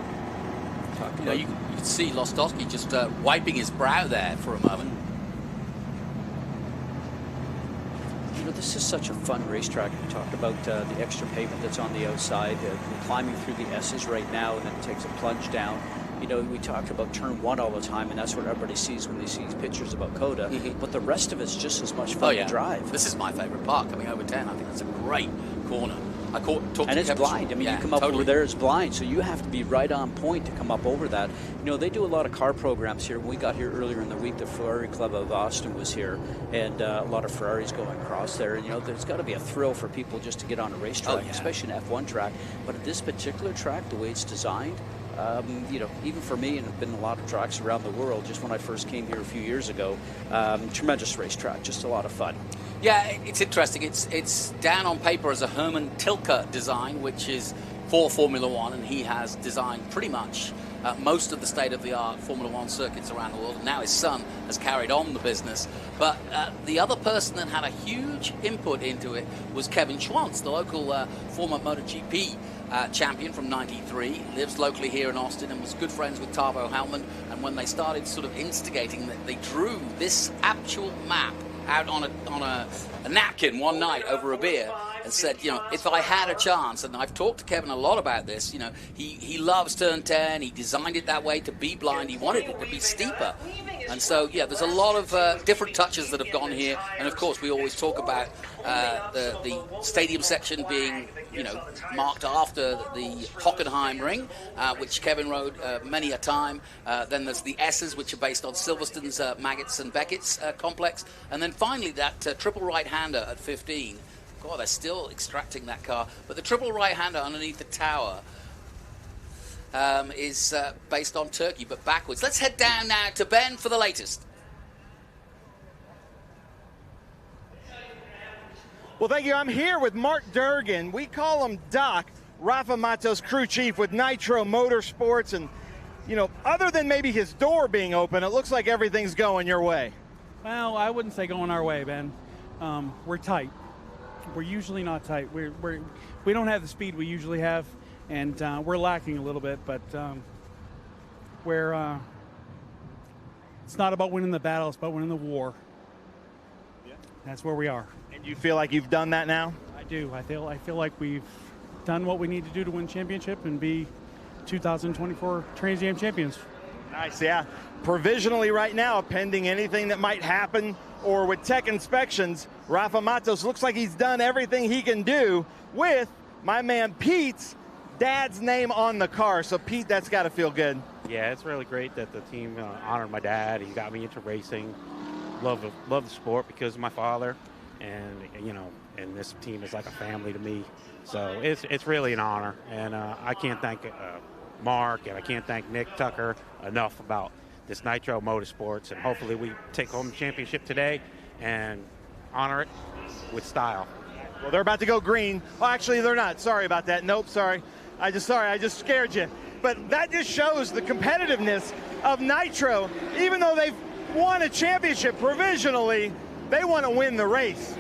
Speaker 16: You know, you can see Lostowski just wiping his brow there for a moment.
Speaker 14: You know, this is such a fun racetrack. We talked about the extra pavement that's on the outside. We're climbing through the S's right now, and then it takes a plunge down. You know, we talked about turn 1 all the time, and that's what everybody sees when they see pictures about COTA. But the rest of it's just as much fun to drive.
Speaker 16: This is my favorite part, coming over 10. I think that's a great corner.
Speaker 14: And it's blind. I mean, you come up over there, it's blind, so you have to be right on point to come up over that. You know, they do a lot of car programs here. When we got here earlier in the week, the Ferrari Club of Austin was here, and a lot of Ferraris going across there. And, you know, there's got to be a thrill for people just to get on a racetrack, especially an F1 track. But at this particular track, the way it's designed, you know, even for me, and I've been a lot of tracks around the world, just when I first came here a few years ago, tremendous racetrack, just a lot of fun.
Speaker 16: Yeah, it's interesting. It's down on paper as a Herman Tilke design, which is for Formula One, and he has designed pretty much most of the state-of-the-art Formula One circuits around the world. And now his son has carried on the business. But the other person that had a huge input into it was Kevin Schwantz, the local former MotoGP champion from '93, lives locally here in Austin and was good friends with Tavo Hellman. And when they started sort of instigating that, they drew this actual map out on a napkin one night over a beer and said, you know, if I had a chance, and I've talked to Kevin a lot about this, you know, he loves turn 10, he designed it that way to be blind, he wanted it to be steeper. And so, yeah, there's a lot of different touches that have gone here, and of course we always talk about the stadium section being, you know, marked after the Hockenheim ring, which Kevin rode many a time. Then there's the S's, which are based on Silverstone's Maggots and Beckett's complex. And then finally that triple right-hander at 15. God, they're still extracting that car. But the triple right-hander underneath the tower is based on Turkey, but backwards. Let's head down now to Ben for the latest.
Speaker 6: Well, thank you. I'm here with Mark Durgan. We call him Doc, Rafa Matos crew chief with Nitro Motorsports. And you know, other than maybe his door being open, it looks like everything's going your way.
Speaker 20: Well, I wouldn't say going our way, Ben. We're tight. We're usually not tight. We don't have the speed we usually have, and we're lacking a little bit. But it's not about winning the battle; it's about winning the war. Yeah. That's where we are.
Speaker 6: And you feel like you've done that now?
Speaker 20: I do. I feel like we've done what we need to do to win championship and be 2024 Trans Am champions.
Speaker 6: Nice, yeah. Provisionally right now, pending anything that might happen or with tech inspections, Rafa Matos looks like he's done everything he can do with my man Pete's dad's name on the car. So Pete, that's got to feel good.
Speaker 21: Yeah, it's really great that the team honored my dad. He got me into racing. Love the sport because of my father, and you know, and this team is like a family to me. So it's really an honor, and I can't thank Mark and I can't thank Nick Tucker enough about this Nitro Motorsports, and hopefully we take home the championship today and honor it with style.
Speaker 6: Well, they're about to go green. Oh, actually, they're not. Sorry about that. Nope, sorry. I just scared you. But that just shows the competitiveness of Nitro. Even though they've won a championship provisionally, they want to win the race.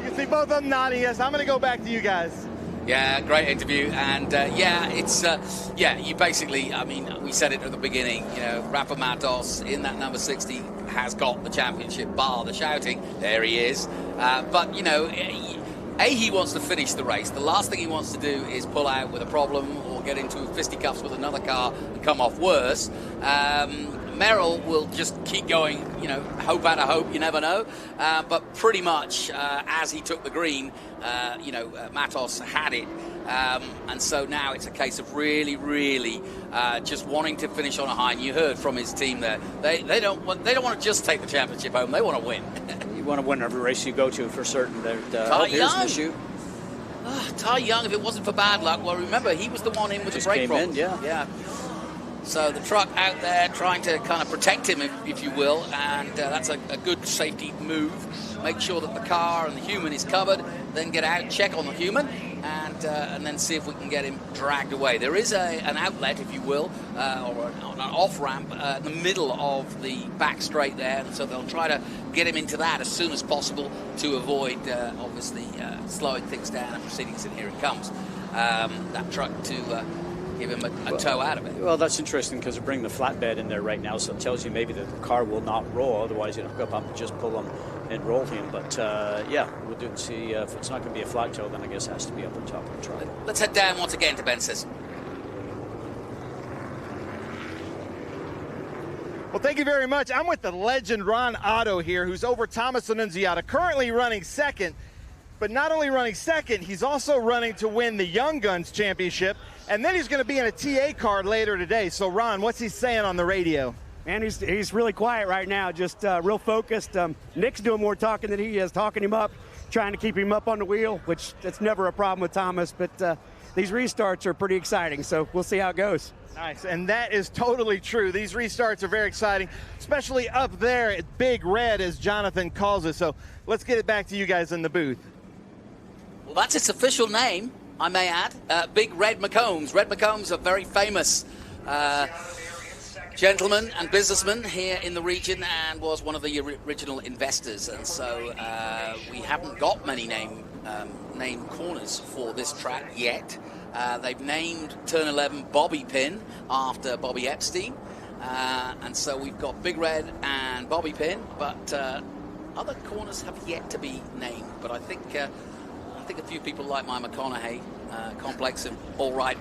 Speaker 6: You can see both of them nodding yes. I'm going to go back to you guys.
Speaker 16: Yeah, great interview, and you basically, I mean, we said it at the beginning, you know, Rafa Matos in that number 60 has got the championship, bar the shouting, there he is, but, you know, he wants to finish the race. The last thing he wants to do is pull out with a problem or get into fisticuffs with another car and come off worse. Merrill will just keep going, you know, hope out of hope, you never know. But pretty much as he took the green, Matos had it. And so now it's a case of really just wanting to finish on a high. And you heard from his team there, they don't want to just take the championship home, they want to win.
Speaker 14: You want to win every race you go to for certain.
Speaker 16: Here's an issue. Ty Young, if it wasn't for bad luck, well, remember, he was the one in with the brake problems. Yeah. So the truck out there trying to kind of protect him, if you will, and that's a good safety move. Make sure that the car and the human is covered, then get out, check on the human, and then see if we can get him dragged away. There is an outlet, if you will, or an off-ramp in the middle of the back straight there, and so they'll try to get him into that as soon as possible to avoid, obviously, slowing things down and proceeding. And here it comes, that truck to give him a tow out of it.
Speaker 14: Well, that's interesting because they're bringing the flatbed in there right now, so it tells you maybe that the car will not roll. Otherwise, you'd hook up and just pull him and roll him. But yeah, we'll do and see if it's not going to be a flat tow, then I guess it has to be up on top of the truck.
Speaker 16: Let's head down once again to Ben Sisson.
Speaker 6: Well, thank you very much. I'm with the legend Ron Otto here, who's over Thomas Annunziata, currently running second. But not only running second, he's also running to win the Young Guns Championship. And then he's going to be in a TA car later today. So, Ron, what's he saying on the radio?
Speaker 22: Man, he's really quiet right now, just real focused. Nick's doing more talking than he is, talking him up, trying to keep him up on the wheel, which that's never a problem with Thomas. But these restarts are pretty exciting, so we'll see how it goes.
Speaker 6: Nice, and that is totally true. These restarts are very exciting, especially up there at Big Red, as Jonathan calls it. So let's get it back to you guys in the booth.
Speaker 16: Well, that's its official name, I may add. Big Red McCombs. Red McCombs, a very famous gentleman and businessman here in the region, and was one of the original investors. And so we haven't got many name corners for this track yet. They've named Turn 11 Bobby Pin after Bobby Epstein. And so we've got Big Red and Bobby Pin, but other corners have yet to be named. But I think a few people like my McConaughey complex and all right.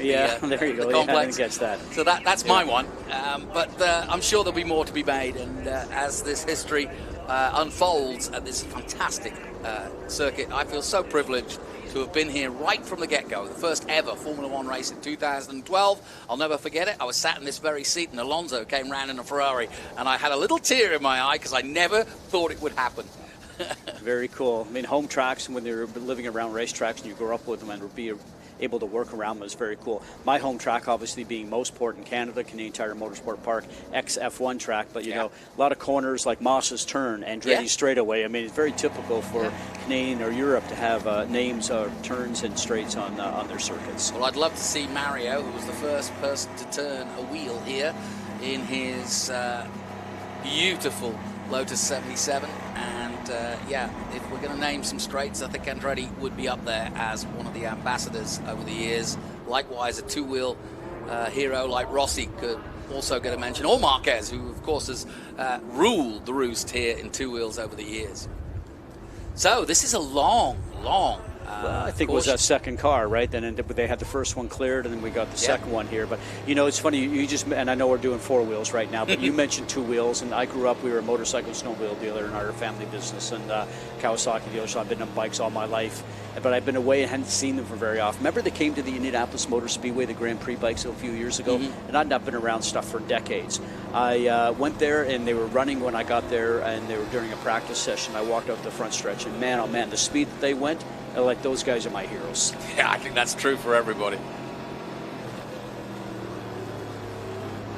Speaker 14: Yeah, there you go.
Speaker 16: The complex.
Speaker 14: I didn't catch that.
Speaker 16: So that's my one. But I'm sure there'll be more to be made. And as this history unfolds at this fantastic circuit, I feel so privileged to have been here right from the get-go. The first ever Formula One race in 2012. I'll never forget it. I was sat in this very seat and Alonso came round in a Ferrari and I had a little tear in my eye because I never thought it would happen.
Speaker 14: Very cool. I mean, home tracks, when you're living around racetracks and you grow up with them, and able to work around was very cool. My home track, obviously, being Mosport in Canada, Canadian Tire Motorsport Park, ex-F1 track, but you know, a lot of corners like Moss's Turn, Andretti straightaway. I mean, it's very typical for Canadian or Europe to have names or turns and straights on their circuits.
Speaker 16: Well, I'd love to see Mario, who was the first person to turn a wheel here in his beautiful Lotus 77, and yeah, if we're going to name some straights, I think Andretti would be up there as one of the ambassadors over the years. Likewise, a two-wheel hero like Rossi could also get a mention, or Marquez, who of course has ruled the roost here in two wheels over the years. So this is a long
Speaker 14: well, I think it was that second car, right? Then they had the first one cleared, and then we got the second one here. But, you know, it's funny, you just, and I know we're doing four wheels right now, but you mentioned two wheels, and I grew up, we were a motorcycle and snowmobile dealer in our family business, and Kawasaki dealer, so I've been on bikes all my life. But I've been away and hadn't seen them for very often. Remember they came to the Indianapolis Motor Speedway, the Grand Prix bikes a few years ago? And I'd not been around stuff for decades. I went there, and they were running when I got there, and they were during a practice session. I walked up the front stretch, and man, oh man, the speed that they went, like, those guys are my heroes.
Speaker 16: Yeah, I think that's true for everybody.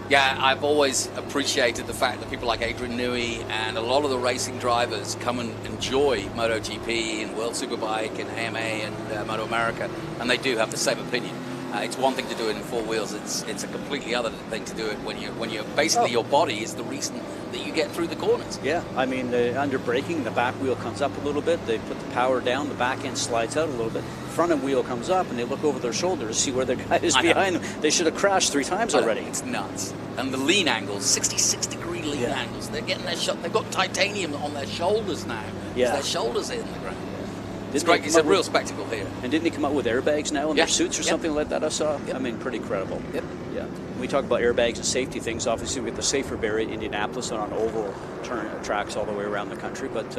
Speaker 16: Yeah, I've always appreciated the fact that people like Adrian Newey and a lot of the racing drivers come and enjoy MotoGP and World Superbike and AMA and Moto America, and they do have the same opinion. It's one thing to do it in four wheels. It's a completely other thing to do it when you're basically your body is the reason that you get through the corners.
Speaker 14: Yeah, I mean, under braking, the back wheel comes up a little bit. They put the power down, the back end slides out a little bit. Front end wheel comes up, and they look over their shoulder to see where their guy is behind them. They should have crashed 3 times already.
Speaker 16: It's nuts. And the lean angles, 66-degree lean angles. They're getting they've got titanium on their shoulders now.
Speaker 14: Yeah,
Speaker 16: their shoulders are in the ground. It's great. It's a real spectacle here.
Speaker 14: And didn't they come out with airbags now in their suits or something like that? I saw. I mean, pretty credible. Yeah. When we talk about airbags and safety things, obviously we have the safer barrier at Indianapolis and on oval tracks all the way around the country. But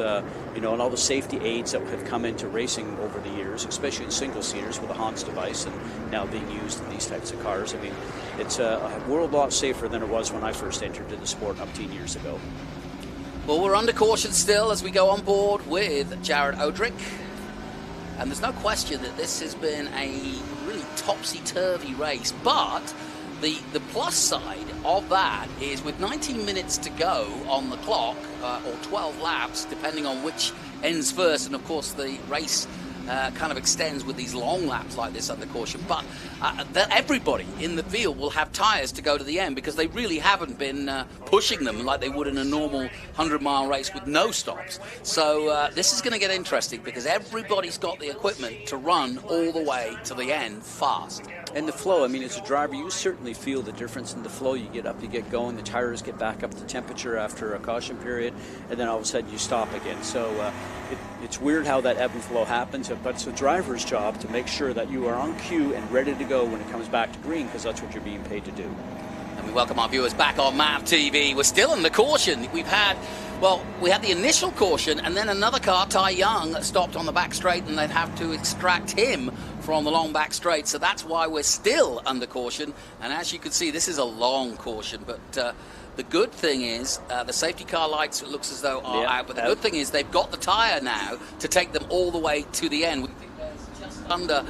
Speaker 14: you know, and all the safety aids that have come into racing over the years, especially in single seaters with the Hans device, and now being used in these types of cars. I mean, it's a world lot safer than it was when I first entered in the sport 18 years ago.
Speaker 16: Well, we're under caution still as we go on board with Jared Odrick. And there's no question that this has been a really topsy-turvy race. But the plus side of that is with 19 minutes to go on the clock, or 12 laps, depending on which ends first. And, of course, the race kind of extends with these long laps like this under caution. But that everybody in the field will have tyres to go to the end because they really haven't been pushing them like they would in a normal 100-mile race with no stops. So this is going to get interesting because everybody's got the equipment to run all the way to the end fast.
Speaker 14: And the flow, I mean, as a driver, you certainly feel the difference in the flow. You get up, you get going, the tires get back up to temperature after a caution period, and then all of a sudden you stop again. So it's weird how that ebb and flow happens, but it's a driver's job to make sure that you are on cue and ready to go when it comes back to green, because that's what you're being paid to do.
Speaker 16: And we welcome our viewers back on MAV TV. We're still in the caution. We had the initial caution, and then another car, Ty Young, stopped on the back straight, and they'd have to extract him from the long back straight. So that's why we're still under caution. And as you can see, this is a long caution. But the good thing is the safety car lights, it looks as though, are out. But the good thing is they've got the tyre now to take them all the way to the end. We think there's just under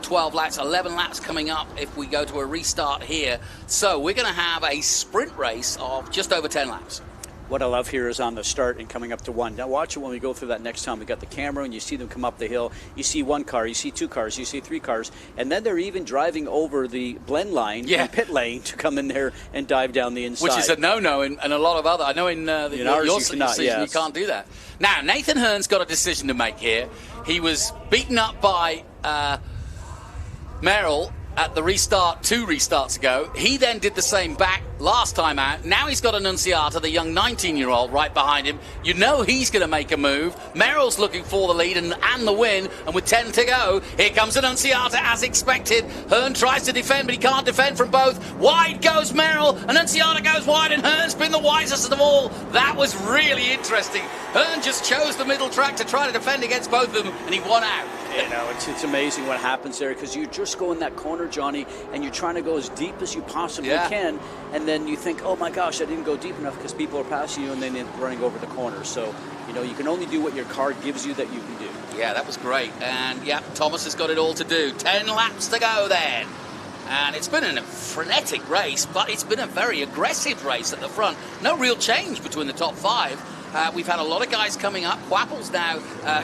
Speaker 16: 12 laps, 11 laps coming up if we go to a restart here. So we're going to have a sprint race of just over 10 laps.
Speaker 14: What I love here is on the start and coming up to one. Now watch it when we go through that next time. We got the camera and you see them come up the hill. You see one car, you see two cars, you see three cars, and then they're even driving over the blend line and pit lane to come in there and dive down the inside.
Speaker 16: Which is a no-no and a lot of other. I know in your season you can't do that. Now Nathan Hearn's got a decision to make here. He was beaten up by Merrill at the restart 2 restarts ago. He then did the same back last time out. Now he's got Annunziata, the young 19-year-old, right behind him. You know he's going to make a move. Merrill's looking for the lead and the win, and with 10 to go, here comes Annunziata as expected. Hearn tries to defend, but he can't defend from both. Wide goes Merrill, Annunziata goes wide, and Hearn's been the wisest of all. That was really interesting. Hearn just chose the middle track to try to defend against both of them, and he won out.
Speaker 14: You know, it's amazing what happens there, because you just go in that corner, Johnny, and you're trying to go as deep as you possibly can, and then you think, oh my gosh, I didn't go deep enough because people are passing you, and then they're running over the corner. So, you know, you can only do what your car gives you that you can do.
Speaker 16: Yeah, that was great. And, yeah, Thomas has got it all to do. 10 laps to go then. And it's been a frenetic race, but it's been a very aggressive race at the front. No real change between the top 5. We've had a lot of guys coming up. Quapple's now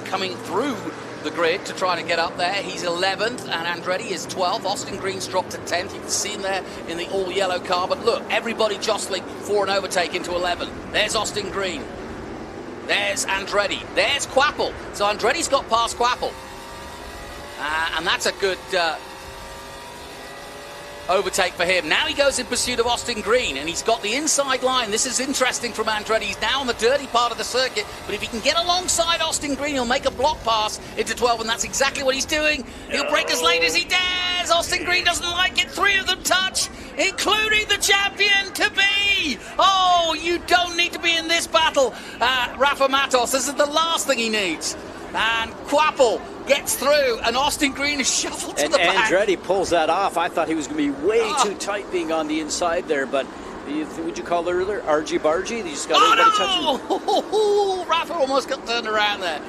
Speaker 16: coming through the grid to try to get up there. He's 11th, and Andretti is 12th. Austin Green's dropped to 10th. You can see him there in the all-yellow car. But look, everybody jostling for an overtake into 11. There's Austin Green. There's Andretti. There's Quapple. So Andretti's got past Quapple. And that's a good overtake for him. Now he goes in pursuit of Austin Green, and he's got the inside line. This is interesting from Andretti. He's now on the dirty part of the circuit, but if he can get alongside Austin Green, he'll make a block pass into 12, and that's exactly what he's doing. He'll break as late as he dares. Austin Green doesn't like it. 3 of them touch, including the champion to be. Oh, you don't need to be in this battle, Rafa Matos. This is the last thing he needs. And Quapple gets through, and Austin Green is shuffled to the back.
Speaker 14: Andretti pulls that off. I thought he was going to be way too tight being on the inside there, but would you call it earlier? Argy-bargy? He just got everybody touching.
Speaker 16: Oh, Rafa almost got turned around there.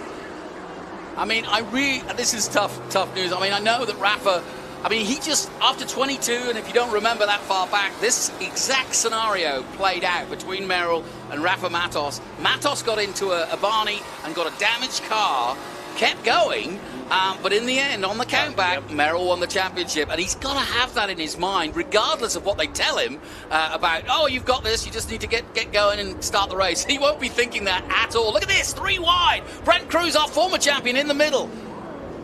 Speaker 16: I mean, this is tough news. I mean, I know that Rafa, he just, after 22, and if you don't remember that far back, this exact scenario played out between Merrill and Rafa Matos. Matos got into a Barney and got a damaged car, kept going, but in the end, on the countback, Merrill won the championship, and he's got to have that in his mind, regardless of what they tell him about, oh, you've got this, you just need to get going and start the race. He won't be thinking that at all. Look at this, 3 wide. Brent Cruz, our former champion, in the middle.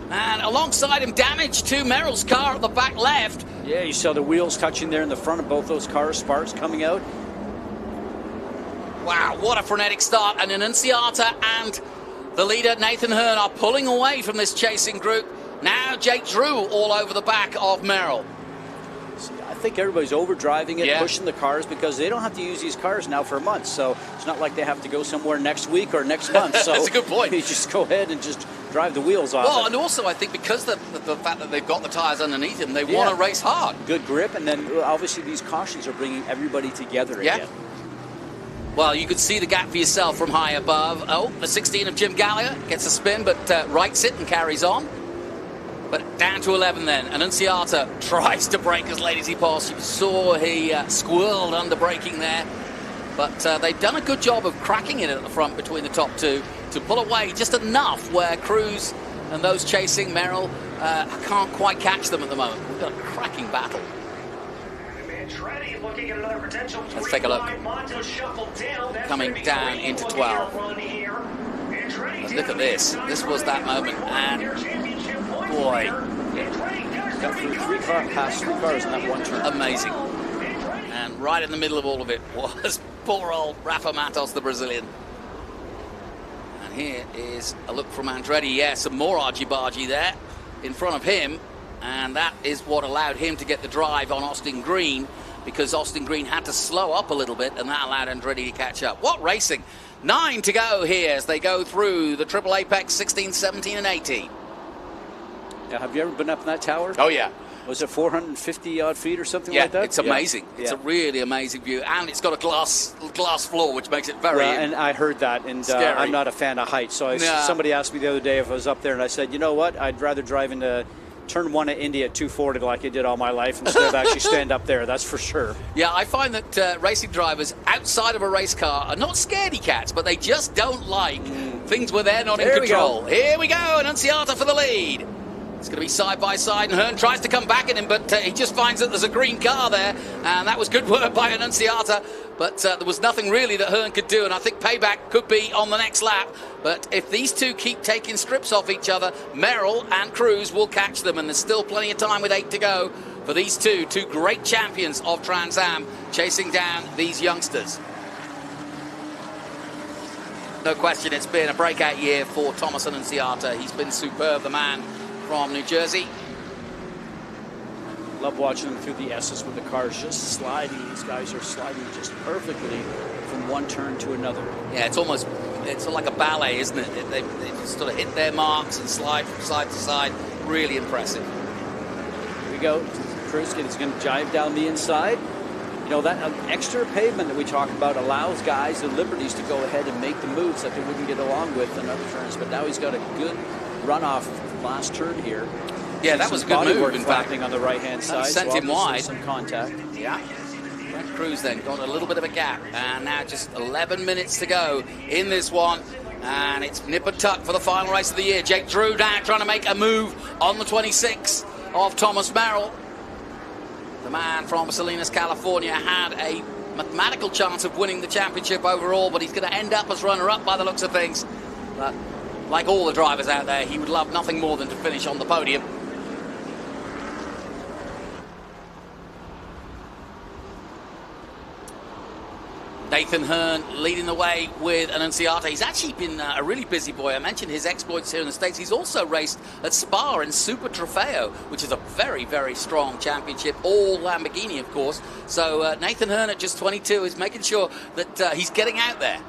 Speaker 16: And alongside him, damage to Merrill's car at the back left.
Speaker 14: Yeah, you saw the wheels touching there in the front of both those cars, sparks coming out.
Speaker 16: Wow, what a frenetic start. And Annunziata and the leader, Nathan Hearn, are pulling away from this chasing group. Now Jake Drew all over the back of Merrill.
Speaker 14: I think everybody's overdriving it, pushing the cars, because they don't have to use these cars now for months. So it's not like they have to go somewhere next week or next month. So
Speaker 16: that's a good point.
Speaker 14: You just go ahead and just drive the wheels off.
Speaker 16: Well, and also I think because the fact that they've got the tyres underneath them, they want to race hard.
Speaker 14: Good grip, and then obviously these cautions are bringing everybody together again.
Speaker 16: Well, you could see the gap for yourself from high above. Oh, the 16 of Jim Gallagher gets a spin, but rights it and carries on. But down to 11 then. Annunziata tries to brake as late as he possibly. You saw he squirreled under braking there. But they've done a good job of cracking it at the front between the top 2 to pull away just enough where Cruz and those chasing Merrill can't quite catch them at the moment. We've got a cracking battle. Let's take a look. Coming down into 12. Let's look at this. This was that moment, and boy,
Speaker 14: got through past 3 cars in that one turn.
Speaker 16: Amazing. And right in the middle of all of it was poor old Rafa Matos, the Brazilian. And here is a look from Andretti. Yeah, some more argy-bargy there in front of him. And that is what allowed him to get the drive on Austin Green, because Austin Green had to slow up a little bit, and that allowed Andretti to catch up. What racing! 9 to go here as they go through the Triple Apex 16, 17, and 18.
Speaker 14: Yeah, have you ever been up in that tower?
Speaker 16: Oh, yeah.
Speaker 14: Was it 450 odd feet or something like that?
Speaker 16: It's amazing. It's a really amazing view, and it's got a glass floor, which makes it very
Speaker 14: and I heard that, and I'm not a fan of heights. So somebody asked me the other day if I was up there, and I said, you know what? I'd rather drive into turn 1 at Indy at 240 like I did all my life instead of actually stand up there. That's for sure.
Speaker 16: Yeah, I find that racing drivers outside of a race car are not scaredy cats, but they just don't like things where they're not in control. Here we go, Annunziata for the lead. It's going to be side by side, and Hearn tries to come back at him, but he just finds that there's a green car there, and that was good work by Annunziata, but there was nothing really that Hearn could do, and I think payback could be on the next lap. But if these two keep taking strips off each other, Merrill and Cruz will catch them, and there's still plenty of time with 8 to go for these two great champions of Trans Am chasing down these youngsters. No question, it's been a breakout year for Thomas Annunziata. He's been superb, the man from New Jersey.
Speaker 14: Love watching them through the S's with the cars just sliding. These guys are sliding just perfectly from one turn to another.
Speaker 16: Yeah, it's like a ballet, isn't it? They just sort of hit their marks and slide from side to side. Really impressive.
Speaker 14: Here we go. Cruz is going to jive down the inside. You know, that extra pavement that we talk about allows guys the liberties to go ahead and make the moves that they wouldn't get along with in other turns. But now he's got a good runoff last turn here.
Speaker 1: Yeah, that was a good move, in fact.
Speaker 14: On the right-hand side.
Speaker 1: Sent him wide.
Speaker 14: Some contact.
Speaker 1: Yeah. Brent Cruz then got a little bit of a gap. And now just 11 minutes to go in this one. And it's nip and tuck for the final race of the year. Jake Drew now trying to make a move on the 26 of Thomas Merrill. The man from Salinas, California, had a mathematical chance of winning the championship overall, but he's going to end up as runner-up by the looks of things. But like all the drivers out there, he would love nothing more than to finish on the podium. Nathan Hearn leading the way with Annunziata. He's actually been a really busy boy. I mentioned his exploits here in the States. He's also raced at Spa in Super Trofeo, which is a very, very strong championship, all Lamborghini, of course. So Nathan Hearn at just 22 is making sure that he's getting out there.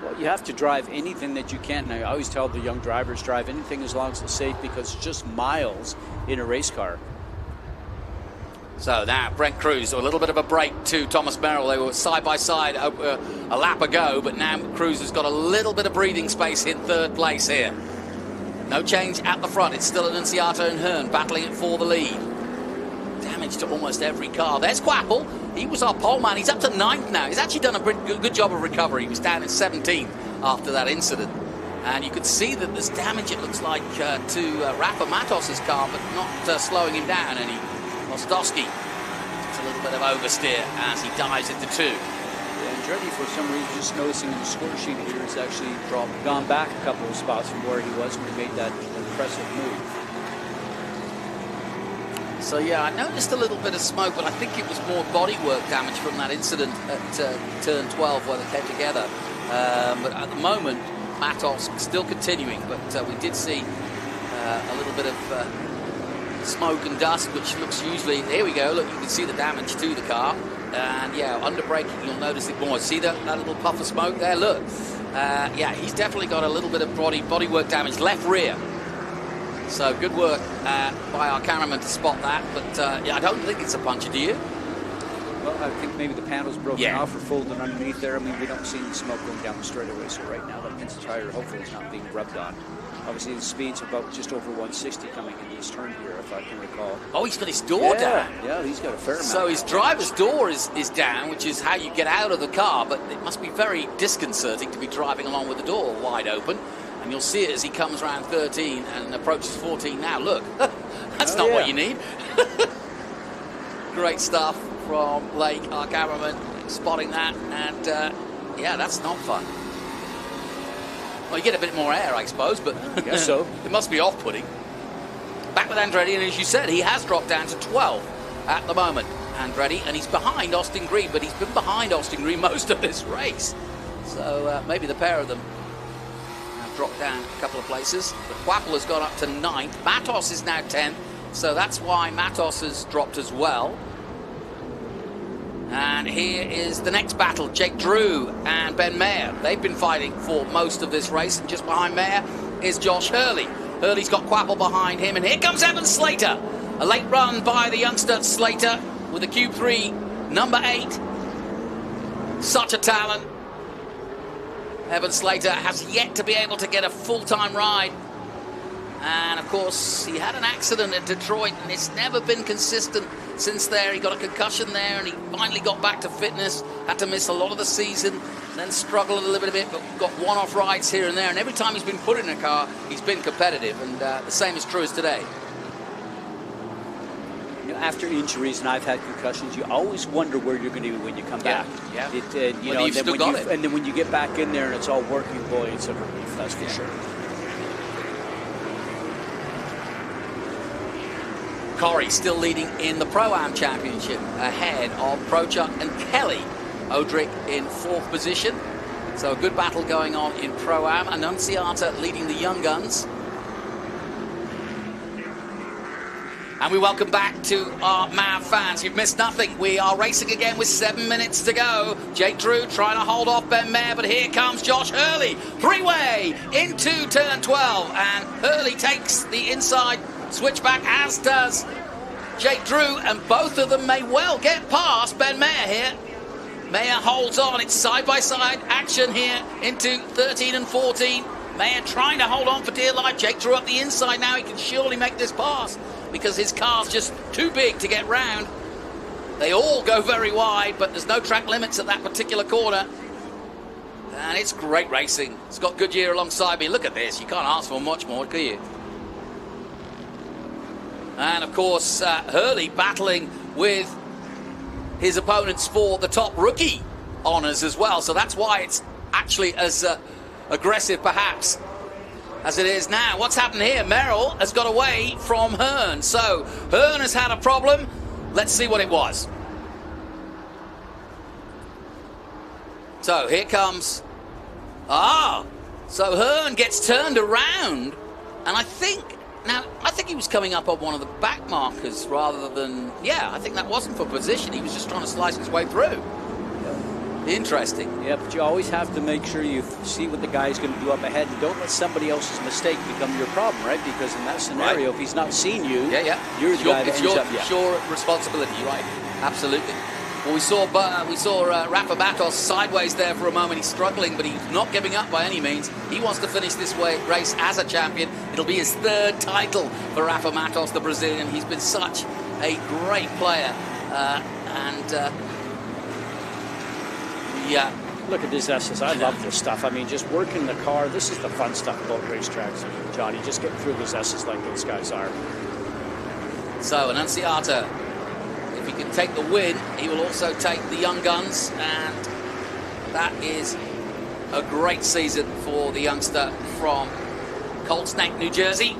Speaker 14: Well, you have to drive anything that you can. I always tell the young drivers, drive anything as long as it's safe, because it's just miles in a race car.
Speaker 1: So now Brent Cruz, a little bit of a break to Thomas Merrill. They were side by side a lap ago, but now Cruz has got a little bit of breathing space in third place here. No change at the front. It's still Annunziata and Hearn battling it for the lead. Damage to almost every car. There's Quapple. He was our pole man. He's up to 9th now. He's actually done a good job of recovery. He was down in 17th after that incident. And you could see that there's damage, it looks like, to Rafa Matos' car, but not slowing him down any. Ostowski, it's a little bit of oversteer as he dives into 2.
Speaker 14: Yeah, Andretti, for some reason, just noticing in the score sheet here, has actually gone back a couple of spots from where he was when he made that impressive move.
Speaker 1: So yeah, I noticed a little bit of smoke, but I think it was more bodywork damage from that incident at turn 12 where they came together. But at the moment, Matos still continuing, but we did see a little bit of smoke and dust, which looks usually, there we go, look, you can see the damage to the car. And yeah, under braking, you'll notice it more. See that little puff of smoke there? Look. Yeah, he's definitely got a little bit of bodywork damage, left rear. So good work by our cameraman to spot that. But yeah, I don't think it's a puncture, do you?
Speaker 14: Well, I think maybe the panel's broken off or folded underneath there. I mean, we don't see any smoke going down the straightaway. So right now, that pinch tire hopefully is not being rubbed on. Obviously, the speed's about just over 160 coming into this turn here, if I can recall.
Speaker 1: Oh, he's got his door down.
Speaker 14: Yeah, he's got a fair amount.
Speaker 1: So his driver's door is down, which is how you get out of the car, but it must be very disconcerting to be driving along with the door wide open. And you'll see it as he comes around 13 and approaches 14 now. Look, that's not what you need. Great stuff from Lake, our cameraman, spotting that. And yeah, that's not fun. Well, you get a bit more air, I suppose, but
Speaker 14: I guess so.
Speaker 1: It must be off-putting. Back with Andretti, and as you said, he has dropped down to 12 at the moment, Andretti, and he's behind Austin Green, but he's been behind Austin Green most of this race. So maybe the pair of them have dropped down a couple of places. But Quapple has gone up to 9th. Matos is now 10th, so that's why Matos has dropped as well. And here is the next battle, Jake Drew and Ben Mayer. They've been fighting for most of this race, and just behind Mayer is Josh Hurley. Hurley's got Quapple behind him, and here comes Evan Slater. A late run by the youngster Slater with a Cube 3, number 8. Such a talent. Evan Slater has yet to be able to get a full-time ride. And, of course, he had an accident in Detroit, and it's never been consistent since there. He got a concussion there, and he finally got back to fitness, had to miss a lot of the season, then struggled a little bit, but got one-off rides here and there. And every time he's been put in a car, he's been competitive, and the same is true as today.
Speaker 14: You know, after injuries, and I've had concussions, you always wonder where you're going to be when you come back.
Speaker 1: Yeah.
Speaker 14: You know, and then when you get back in there and it's all working, boy, it's a relief, that's for sure.
Speaker 1: Corey still leading in the Pro-Am Championship ahead of Prochuk and Kelly. Odrick in 4th position. So a good battle going on in Pro-Am. Annunziata leading the Young Guns. And we welcome back to our MAV fans. You've missed nothing. We are racing again with 7 minutes to go. Jake Drew trying to hold off Ben Mayer, but here comes Josh Hurley. Three-way into turn 12. And Hurley takes the inside switchback, as does Jake Drew, and both of them may well get past Ben Mayer here. Mayer holds on. It's side-by-side action here into 13 and 14.
Speaker 16: Man trying to hold on for dear life. Jake drew up the inside now. He can surely make this pass because his car's just too big to get round. They all go very wide, but there's no track limits at that particular corner. And it's great racing. Scott Goodyear alongside me. Look at this. You can't ask for much more, can you? And, of course, Hurley battling with his opponents for the top rookie honours as well. So that's why it's actually as aggressive, perhaps, as it is now. What's happened here? Merrill has got away from Hearn. So Hearn has had a problem. Let's see what it was. So here comes... so Hearn gets turned around, and I think he was coming up on one of the back markers rather than... Yeah, I think that wasn't for position. He was just trying to slice his way through. Interesting.
Speaker 14: Yeah, but you always have to make sure you see what the guy's going to do up ahead, and don't let somebody else's mistake become your problem, right? Because in that scenario, if he's not seen you, you're the guy that ends up...
Speaker 16: It's your responsibility, right? Absolutely. Well, we saw Rafa Matos sideways there for a moment. He's struggling, but he's not giving up by any means. He wants to finish this race as a champion. It'll be his third title for Rafa Matos, the Brazilian. He's been such a great player. Yeah.
Speaker 14: Look at these S's. I love this stuff. I mean, just working the car. This is the fun stuff about racetracks, Johnny. Just getting through these S's like those guys are.
Speaker 16: So, Annunziata, if he can take the win, he will also take the young guns, and that is a great season for the youngster from Colts Neck, New Jersey.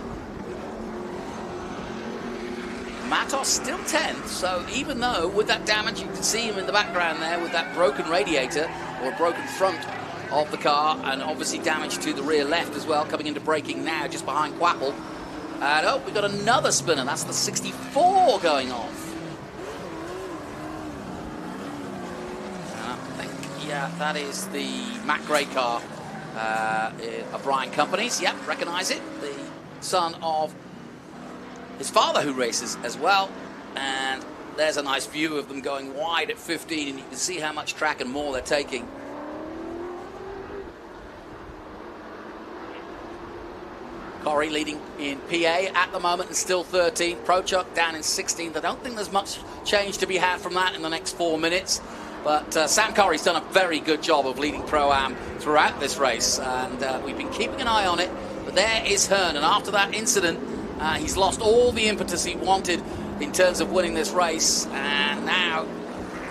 Speaker 16: Matos still 10th, so even though with that damage, you can see him in the background there with that broken radiator or broken front of the car, and obviously damage to the rear left as well, coming into braking now just behind Quapple. And we've got another spinner. That's the 64 going off. And I think, yeah, that is the Matt Gray car of Brian Companies. Yep, recognize it. The son of his father who races as well, and there's a nice view of them going wide at 15, and you can see how much track and more they're taking. Corey leading in PA at the moment and still 13th. Prochuk down in 16th. I don't think there's much change to be had from that in the next 4 minutes, but Sam Corey's done a very good job of leading Pro-Am throughout this race, and we've been keeping an eye on it. But there is Hearn, and after that incident, he's lost all the impetus he wanted in terms of winning this race, and now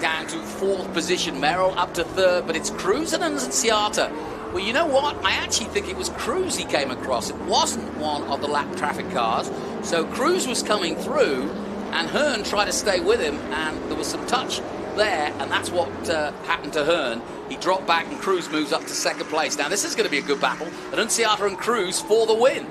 Speaker 16: down to 4th position. Merrill up to 3rd, but it's Cruz and Annunziata. Well, you know what? I actually think it was Cruz he came across. It wasn't one of the lap traffic cars. So Cruz was coming through, and Hearn tried to stay with him, and there was some touch there, and that's what happened to Hearn. He dropped back, and Cruz moves up to 2nd place. Now, this is going to be a good battle. Annunziata and Cruz for the win.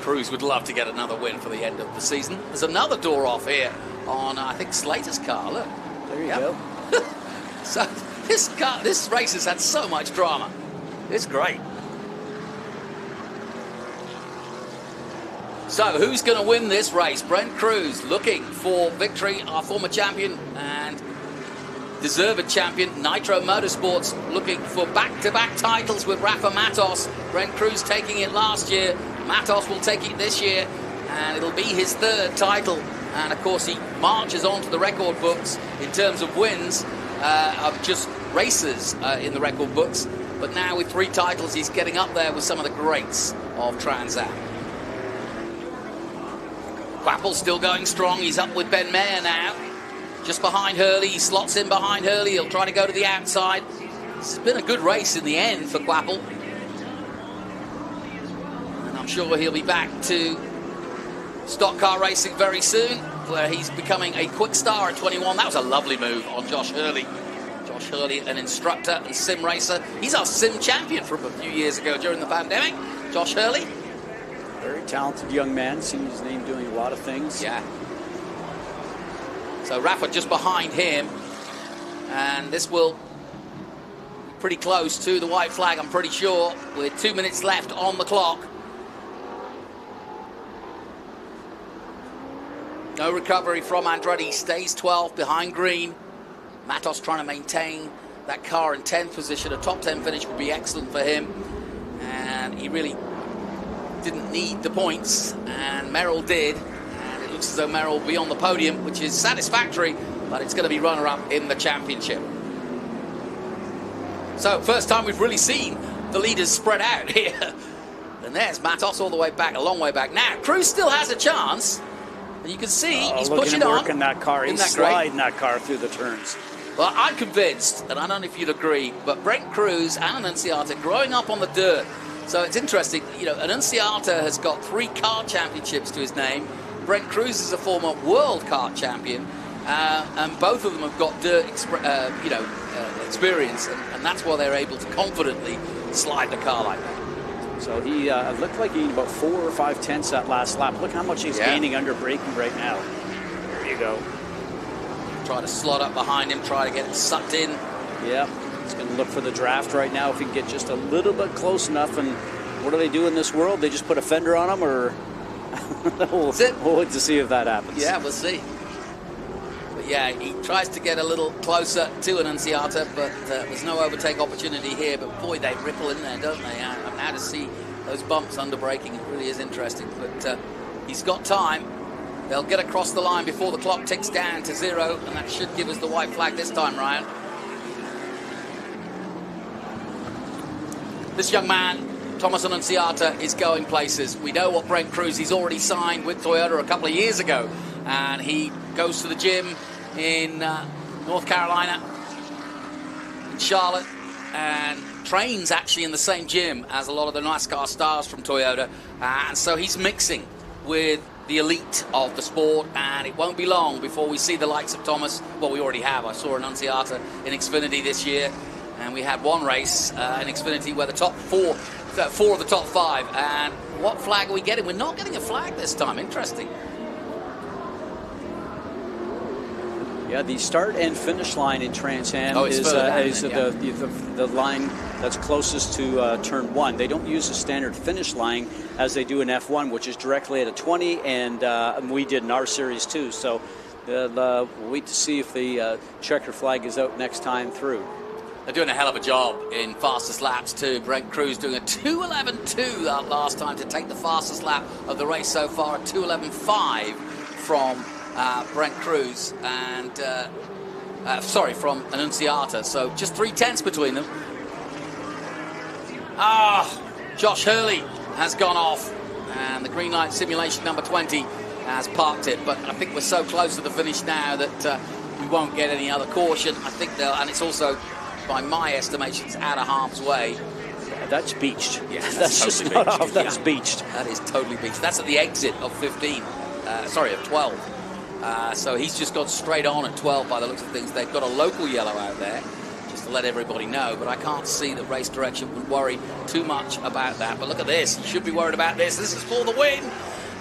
Speaker 16: Cruz would love to get another win for the end of the season. There's another door off here on, I think, Slater's car. Look.
Speaker 14: There you go.
Speaker 16: So this race has had so much drama. It's great. So who's going to win this race? Brent Cruz looking for victory. Our former champion and deserved champion, Nitro Motorsports, looking for back-to-back titles with Rafa Matos. Brent Cruz taking it last year. Matos will take it this year, and it'll be his 3rd title. And, of course, he marches on to the record books in terms of wins, of just races in the record books. But now with 3 titles, he's getting up there with some of the greats of Trans Am. Quapple's still going strong. He's up with Ben Mayer now, just behind Hurley. He slots in behind Hurley. He'll try to go to the outside. It's been a good race in the end for Quapple. I'm sure he'll be back to stock car racing very soon, where he's becoming a quick star at 21. That was a lovely move on Josh Hurley. Josh Hurley, an instructor and sim racer. He's our sim champion from a few years ago during the pandemic. Josh Hurley.
Speaker 14: Very talented young man. Seen his name doing a lot of things.
Speaker 16: Yeah. So Rafa just behind him, and this will be pretty close to the white flag, I'm pretty sure, with 2 minutes left on the clock. No recovery from Andretti. Stays 12th behind Green. Matos trying to maintain that car in 10th position. A top 10 finish would be excellent for him. and he really didn't need the points, and Merrill did. And it looks as though Merrill will be on the podium, which is satisfactory, but it's going to be runner-up in the championship. So, first time we've really seen the leaders spread out here. And there's Matos all the way back, a long way back. Now, Cruz still has a chance. And you can see he's pushing on.
Speaker 14: Working that car. He's sliding that car through the turns.
Speaker 16: Well, I'm convinced, and I don't know if you'd agree, but Brent Cruz and Annunziata growing up on the dirt. So it's interesting, you know, Annunziata has got 3 kart championships to his name. Brent Cruz is a former world kart champion. And both of them have got dirt experience, and that's why they're able to confidently slide the car like that.
Speaker 14: So he looked like he gained about 4 or 5 tenths that last lap. Look how much he's gaining under braking right now. There you go.
Speaker 16: Try to slot up behind him, try to get it sucked in.
Speaker 14: Yeah, he's going to look for the draft right now if he can get just a little bit close enough. And what do they do in this world? They just put a fender on him, or we'll wait to see if that happens.
Speaker 16: Yeah, we'll see. But yeah, he tries to get a little closer to Annunziata, but there's no overtake opportunity here. But boy, they ripple in there, don't they? And now to see those bumps under braking, it really is interesting. But he's got time. They'll get across the line before the clock ticks down to 0, and that should give us the white flag this time, Ryan. This young man, Thomas Annunziata, is going places. We know what Brent Cruz, he's already signed with Toyota a couple of years ago, and he goes to the gym in North Carolina, in Charlotte, and trains actually in the same gym as a lot of the NASCAR stars from Toyota, and so he's mixing with the elite of the sport, and it won't be long before we see the likes of Thomas. Well, we already have. I saw Annunziata in Xfinity this year, and we had one race in Xfinity where the top 4 of the top 5, and what flag are we getting? We're not getting a flag this time. Interesting.
Speaker 14: Yeah, the start and finish line in Trans Am is the line that's closest to turn 1. They don't use a standard finish line as they do in F1, which is directly at a 20, and we did in our series too. So we'll wait to see if the checker flag is out next time through.
Speaker 16: They're doing a hell of a job in fastest laps too. Brent Cruz doing a 2:11.2 that last time to take the fastest lap of the race so far, a 2:11.5 from Brent Cruz and from Annunziata. So just 3 tenths between them. Josh Hurley has gone off, and the green light simulation number 20 has parked it. But I think we're so close to the finish now that we won't get any other caution. I think and it's also, by my estimations, out of harm's way.
Speaker 14: Yeah, that's beached.
Speaker 16: Yeah,
Speaker 14: that's
Speaker 16: totally
Speaker 14: just not
Speaker 16: beached.
Speaker 14: off. That's beached.
Speaker 16: That is totally beached. That's at the exit of 12. So he's just gone straight on at 12 by the looks of things. They've got a local yellow out there, just to let everybody know, but I can't see that race direction would worry too much about that. But look at this. You should be worried about this. This is for the win.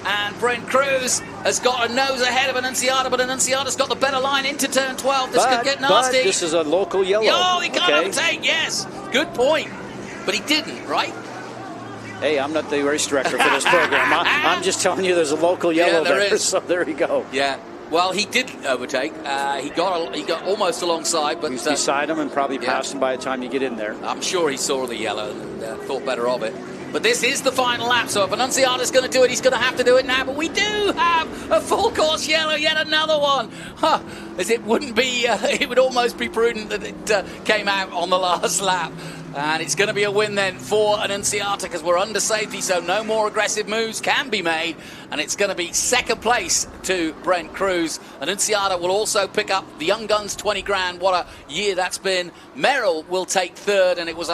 Speaker 16: And Brent Cruz has got a nose ahead of Annunziata, but Annunziata's got the better line into turn 12. This could get nasty.
Speaker 14: But this is a local yellow.
Speaker 16: Oh, he can't overtake, yes. Good point. But he didn't, right?
Speaker 14: Hey, I'm not the race director for this program. I'm just telling you there's a local yellow
Speaker 16: there
Speaker 14: there.
Speaker 16: is.
Speaker 14: So there you go.
Speaker 16: Yeah. Well, he didn't overtake. He got almost alongside, but
Speaker 14: he's beside him and probably passed him by the time you get in there.
Speaker 16: I'm sure he saw the yellow and thought better of it. But this is the final lap, so if Annunziata's going to do it, he's going to have to do it now. But we do have a full course yellow, yet another one. As it wouldn't be, it would almost be prudent that it came out on the last lap. And it's going to be a win then for Annunziata because we're under safety, so no more aggressive moves can be made. And it's going to be second place to Brent Cruz. Annunziata will also pick up the Young Guns 20 grand. What a year that's been. Merrill will take third, and it was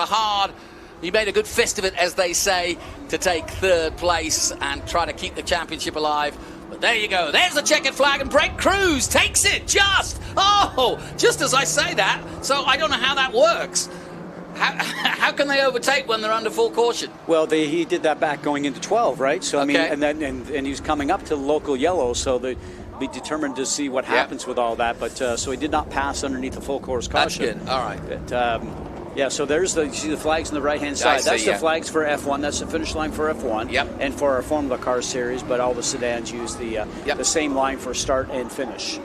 Speaker 16: he made a good fist of it, as they say, to take third place and try to keep the championship alive. But there you go. There's the checkered flag, and Brent Cruz takes it just as I say that. So I don't know how that works. How can they overtake when they're under full caution?
Speaker 14: Well, he did that back going into 12, right? So I mean, and he's coming up to the local yellow, so they'll be determined to see what happens with all that. But so he did not pass underneath the full course caution.
Speaker 16: That's good. All right.
Speaker 14: But, yeah, so you see the flags on the right-hand side. That's the flags for F1. That's the finish line for F1.
Speaker 16: Yep.
Speaker 14: And for our Formula Car Series, but all the sedans use the same line for start and finish.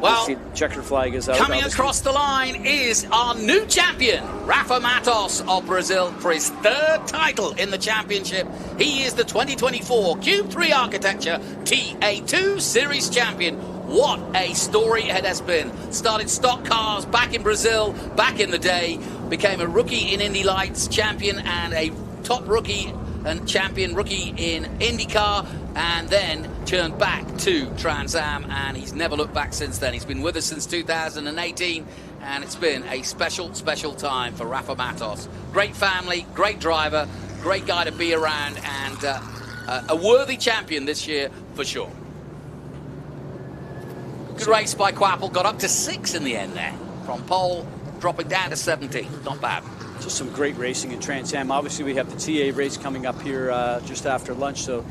Speaker 1: Well,
Speaker 14: the checkered flag is out.
Speaker 1: Coming
Speaker 14: obviously.
Speaker 1: across the line is our new champion, Rafa Matos of Brazil, for his 3rd title in the championship. He is the 2024 Cube 3 Architecture TA2 Series champion. What a story it has been. Started stock cars back in Brazil, back in the day, became a rookie in Indy Lights champion and a top rookie and champion rookie in IndyCar, and then turned back to Trans Am, and he's never looked back since then. He's been with us since 2018, and it's been a special, special time for Rafa Matos. Great family, great driver, great guy to be around, and a worthy champion this year for sure. Good race by Quapple, got up to 6 in the end there. From pole, dropping down to 17, not bad.
Speaker 14: Just some great racing in Trans Am. Obviously, we have the TA race coming up here just after lunch, so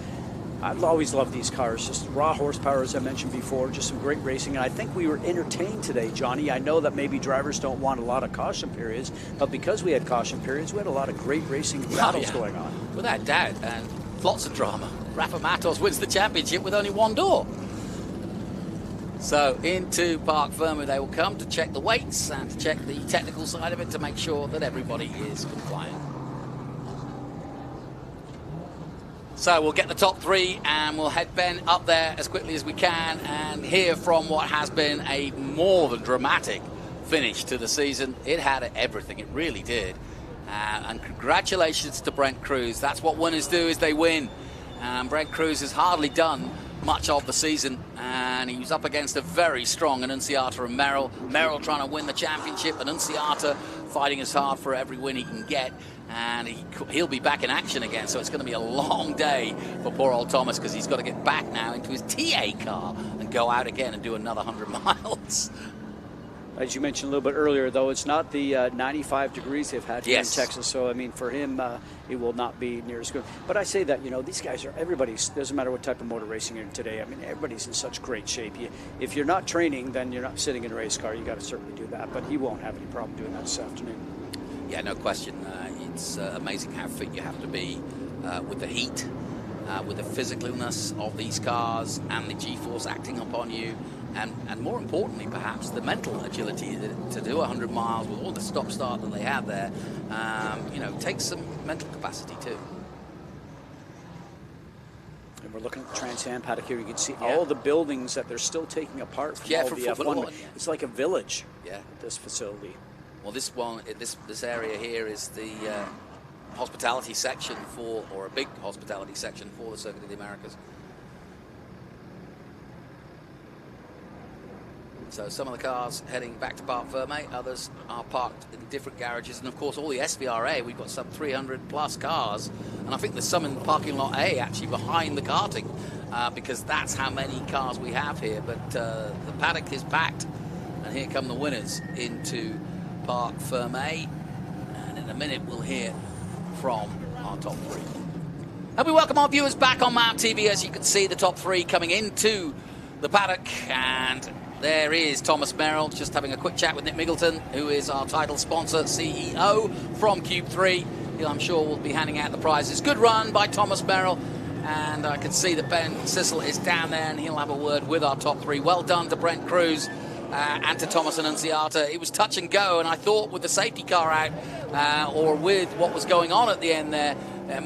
Speaker 14: I've always loved these cars. Just raw horsepower, as I mentioned before, just some great racing. And I think we were entertained today, Johnny. I know that maybe drivers don't want a lot of caution periods, but because we had caution periods, we had a lot of great racing battles going on.
Speaker 1: Without doubt, and lots of drama. Rafa Matos wins the championship with only 1 door. So into Parc Fermé they will come to check the weights and to check the technical side of it to make sure that everybody is compliant. So we'll get the top 3 and we'll head Ben up there as quickly as we can and hear from what has been a more than dramatic finish to the season. It had everything, it really did. And congratulations to Brent Cruz. That's what winners do, is they win. Brent Cruz has hardly done much of the season, and he was up against a very strong Annunciata and Merrill. Merrill trying to win the championship, Annunciata fighting as hard for every win he can get, and he'll be back in action again, so it's going to be a long day for poor old Thomas, because he's got to get back now into his TA car and go out again and do another 100 miles.
Speaker 14: As you mentioned a little bit earlier, though, it's not the 95 degrees they've had here
Speaker 1: Yes.
Speaker 14: in Texas. So, I mean, for him, it will not be near as good. But I say that, you know, these guys are, everybody's, doesn't matter what type of motor racing you're in today. I mean, everybody's in such great shape. If you're not training, then you're not sitting in a race car. You got to certainly do that. But he won't have any problem doing that this afternoon.
Speaker 1: Yeah, no question. It's amazing how fit you have to be with the heat, with the physicalness of these cars and the G-force acting upon you. And more importantly, perhaps, the mental agility to do 100 miles with all the stop-start that they have there, you know, takes some mental capacity too.
Speaker 14: And we're looking at the Trans Am paddock here. You can see all the buildings that they're still taking apart from all the F1. It's like a village. This facility.
Speaker 1: Well, this one, this area here is the hospitality section for, or a big hospitality section for the Circuit of the Americas. So some of the cars heading back to Parc Fermé, others are parked in different garages, and of course all the SVRA, we've got some 300 plus cars, and I think there's some in parking lot A actually behind the karting, because that's how many cars we have here. But the paddock is packed, and here come the winners into Parc Fermé, and in a minute we'll hear from our top 3. And we welcome our viewers back on Mount TV. As you can see, the top 3 coming into the paddock, and there is Thomas Merrill just having a quick chat with Nick Miggleton, who is our title sponsor, CEO from Cube 3. I'm sure we'll be handing out the prizes. Good run by Thomas Merrill, and I can see that Ben Sissel is down there, and he'll have a word with our top 3. Well done to Brent Cruz and to Thomas Annunciata. It was touch and go, and I thought with the safety car out, or with what was going on at the end there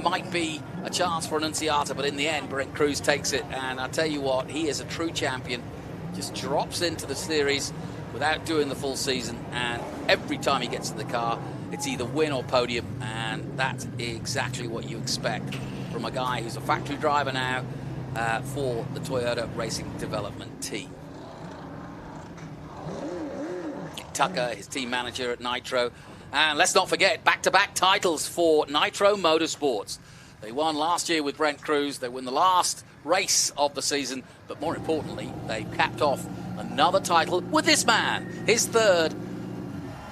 Speaker 1: might be a chance for Annunciata, but in the end, Brent Cruz takes it, and I tell you what, he is a true champion. Just drops into the series without doing the full season, and every time he gets to the car, it's either win or podium, and that's exactly what you expect from a guy who's a factory driver now for the Toyota Racing Development Team. Tucker, his team manager at Nitro, and let's not forget back-to-back titles for Nitro Motorsports. They won last year with Brent Cruz. They won the last race of the season, but more importantly, they capped off another title with this man, his 3rd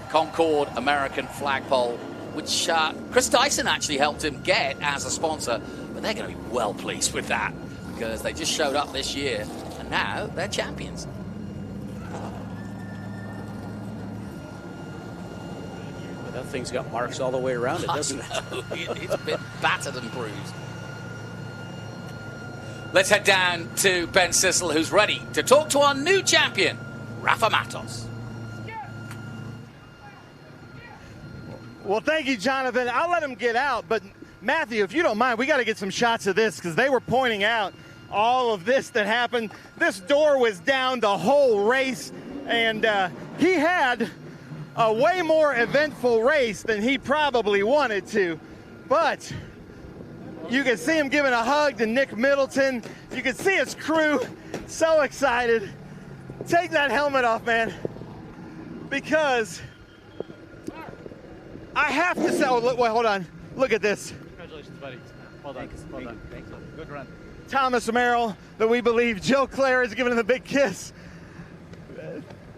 Speaker 1: Concord American flagpole, which Chris Dyson actually helped him get as a sponsor, but they're going to be well pleased with that, because they just showed up this year, and now they're champions.
Speaker 14: That thing's got marks all the way around it, doesn't it?
Speaker 1: It's a bit battered and bruised. Let's head down to Ben Sissel, who's ready to talk to our new champion,
Speaker 16: Rafa Matos.
Speaker 6: Well, thank you, Jonathan. I'll let him get out, but Matthew, if you don't mind, we got to get some shots of this because they were pointing out all of this that happened. This door was down the whole race, and he had a way more eventful race than he probably wanted to. But you can see him giving a hug to Nick Middleton. You can see his crew so excited. Take that helmet off, man, because I have to say, oh, look, wait, hold on. Look at this.
Speaker 10: Congratulations, buddy. Well done. Well done. Thanks. Good run.
Speaker 6: Thomas Merrill, that we believe Joe Clare is giving him a big kiss.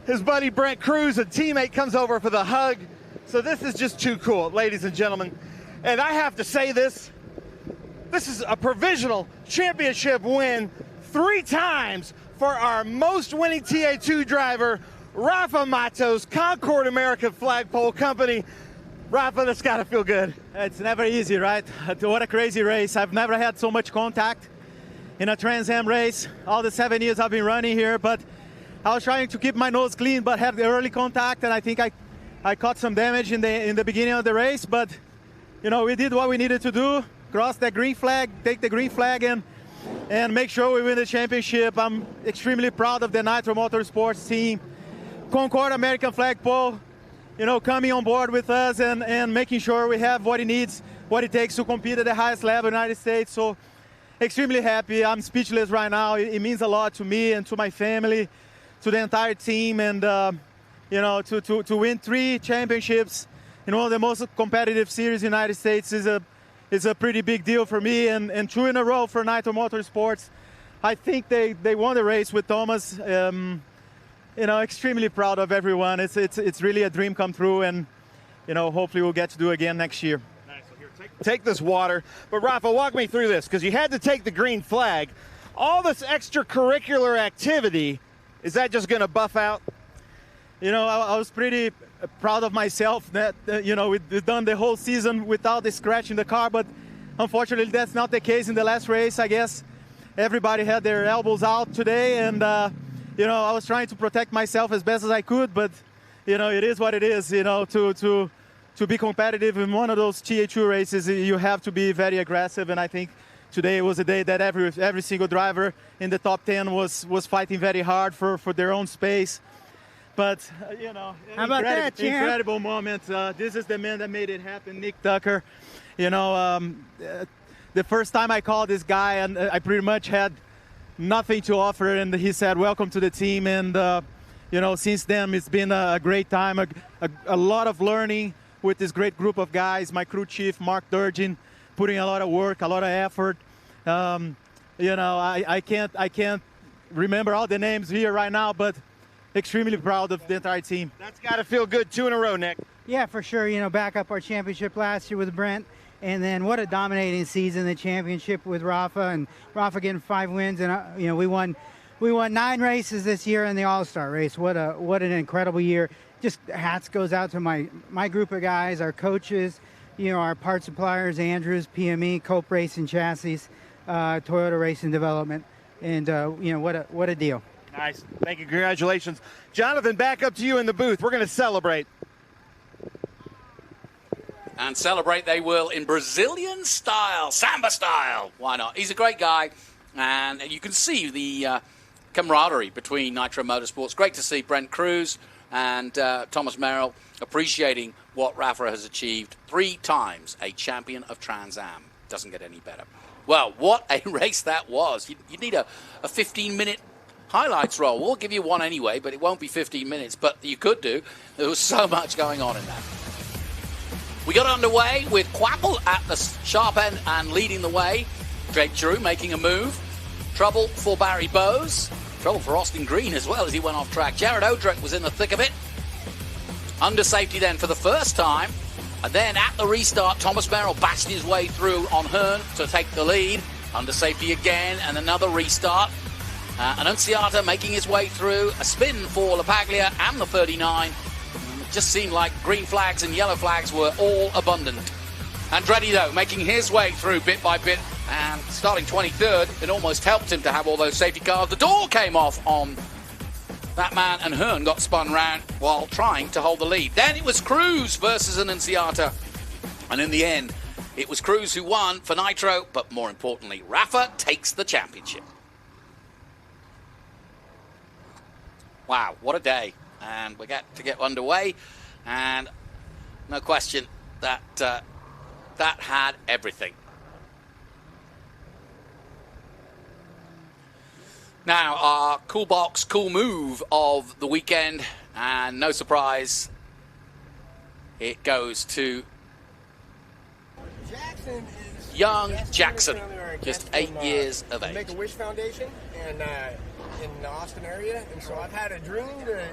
Speaker 6: His buddy Brent Cruz, a teammate, comes over for the hug. So this is just too cool, ladies and gentlemen. And I have to say this is a provisional championship win 3 times for our most winning TA2 driver, Rafa Matos, Concord American Flagpole Company. Rafa, that's got to feel good.
Speaker 9: It's never easy, right? What a crazy race. I've never had so much contact in a Trans Am race, all the 7 years I've been running here, but I was trying to keep my nose clean, but had the early contact, and I think I caught some damage in the beginning of the race, but you know, we did what we needed to do, cross that green flag, take the green flag and make sure we win the championship. I'm extremely proud of the Nitro Motorsports team, Concord American Flagpole, you know, coming on board with us and making sure we have what it needs, what it takes to compete at the highest level in the United States. So extremely happy. I'm speechless right now. It means a lot to me and to my family, to the entire team, and you know, to win 3 championships in one of the most competitive series in the United States is a pretty big deal for me, and 2 in a row for Nitro Motorsports. I think they won the race with Thomas. You know, extremely proud of everyone. It's really a dream come true, and you know, hopefully we'll get to do it again next year.
Speaker 6: Nice. Well, here, take this water. But Rafa, walk me through this, because you had to take the green flag. All this extracurricular activity, is that just going to buff out?
Speaker 9: You know, I was pretty proud of myself that, you know, we've done the whole season without the scratch in the car, but unfortunately that's not the case in the last race. I guess everybody had their elbows out today, and you know, I was trying to protect myself as best as I could, but you know, it is what it is. You know, to be competitive in one of those TA2 races, you have to be very aggressive, and I think today was a day that every single driver in the top 10 was fighting very hard for their own space. But you know,
Speaker 22: how about that, champ?
Speaker 9: Incredible moment. This is the man that made it happen, Nick Tucker. You know, the first time I called this guy, and I pretty much had nothing to offer, and he said, "Welcome to the team." And you know, since then it's been a great time, a lot of learning with this great group of guys. My crew chief, Mark Durgin, putting a lot of work, a lot of effort. You know, I can't remember all the names here right now, but extremely proud of the entire team.
Speaker 6: That's got to feel good. 2 in a row, Nick.
Speaker 22: Yeah, for sure. You know, back up our championship last year with Brent, and then what a dominating season, the championship with Rafa, and Rafa getting 5 wins, and you know, we won 9 races this year in the All-Star race. What an incredible year. Just hats goes out to my group of guys, our coaches, you know, our part suppliers, Andrews, PME, Cope Racing Chassis, Toyota Racing Development, and you know, what a deal.
Speaker 6: Nice. Thank you. Congratulations. Jonathan, back up to you in the booth. We're going to celebrate.
Speaker 16: And celebrate they will in Brazilian style, samba style. Why not? He's a great guy, and you can see the camaraderie between Nitro Motorsports. Great to see Brent Cruz and Thomas Merrill appreciating what Rafa has achieved. 3 times a champion of Trans Am. Doesn't get any better. Well, what a race that was. You need a 15-minute highlights roll. We'll give you one anyway, but it won't be 15 minutes, but you could do. There was so much going on in that. We got underway with Quapple at the sharp end and leading the way. Jake Drew making a move. Trouble for Barry Bowes. Trouble for Austin Green as well as he went off track. Jared Odrick was in the thick of it. Under safety then for the first time. And then at the restart, Thomas Merrill bashed his way through on Hearn to take the lead. Under safety again and another restart. Annunziata making his way through. A spin for LaPaglia and the 39. It just seemed like green flags and yellow flags were all abundant. Andretti, though, making his way through bit by bit and starting 23rd. It almost helped him to have all those safety cars. The door came off on That man and Hearn got spun round while trying to hold the lead. Then it was Cruz versus Annunziata. And in the end, it was Cruz who won for Nitro, but more importantly, Rafa takes the championship. Wow, what a day. And we got to get underway. And no question that that had everything. Now, our cool box, cool move of the weekend, and no surprise, it goes to young Jackson, just 8 years of age.
Speaker 2: Make-A-Wish Foundation and in the Austin area, and so I've had a dream to,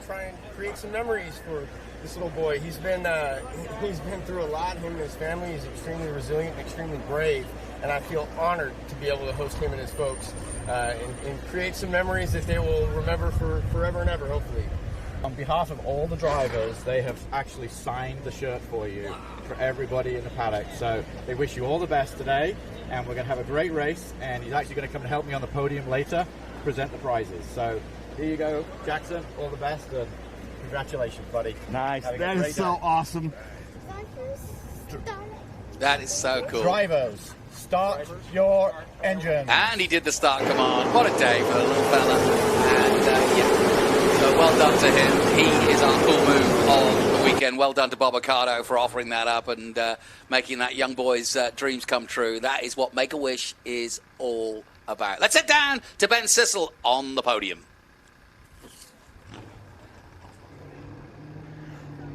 Speaker 2: try and create some memories for this little boy. He's been through a lot. Him and his family. He's extremely resilient and extremely brave, and I feel honored to be able to host him and his folks and create some memories that they will remember for forever and ever, hopefully.
Speaker 8: On behalf of all the drivers, they have actually signed the shirt for you, for everybody in the paddock. So they wish you all the best today, and we're going to have a great race, and he's actually going to come and help me on the podium later, present the prizes. So here you go, Jackson, all the best, and congratulations, buddy.
Speaker 6: Nice, that is so awesome.
Speaker 16: That is so cool.
Speaker 6: Drivers, start your engine.
Speaker 16: And he did the start command. What a day for the little fella. And yeah. So well done to him. He is our cool move of the weekend. Well done to Bob Ocado for offering that up and making that young boy's dreams come true. That is what Make-A-Wish is all about. Let's head down to Ben Sissel on the podium.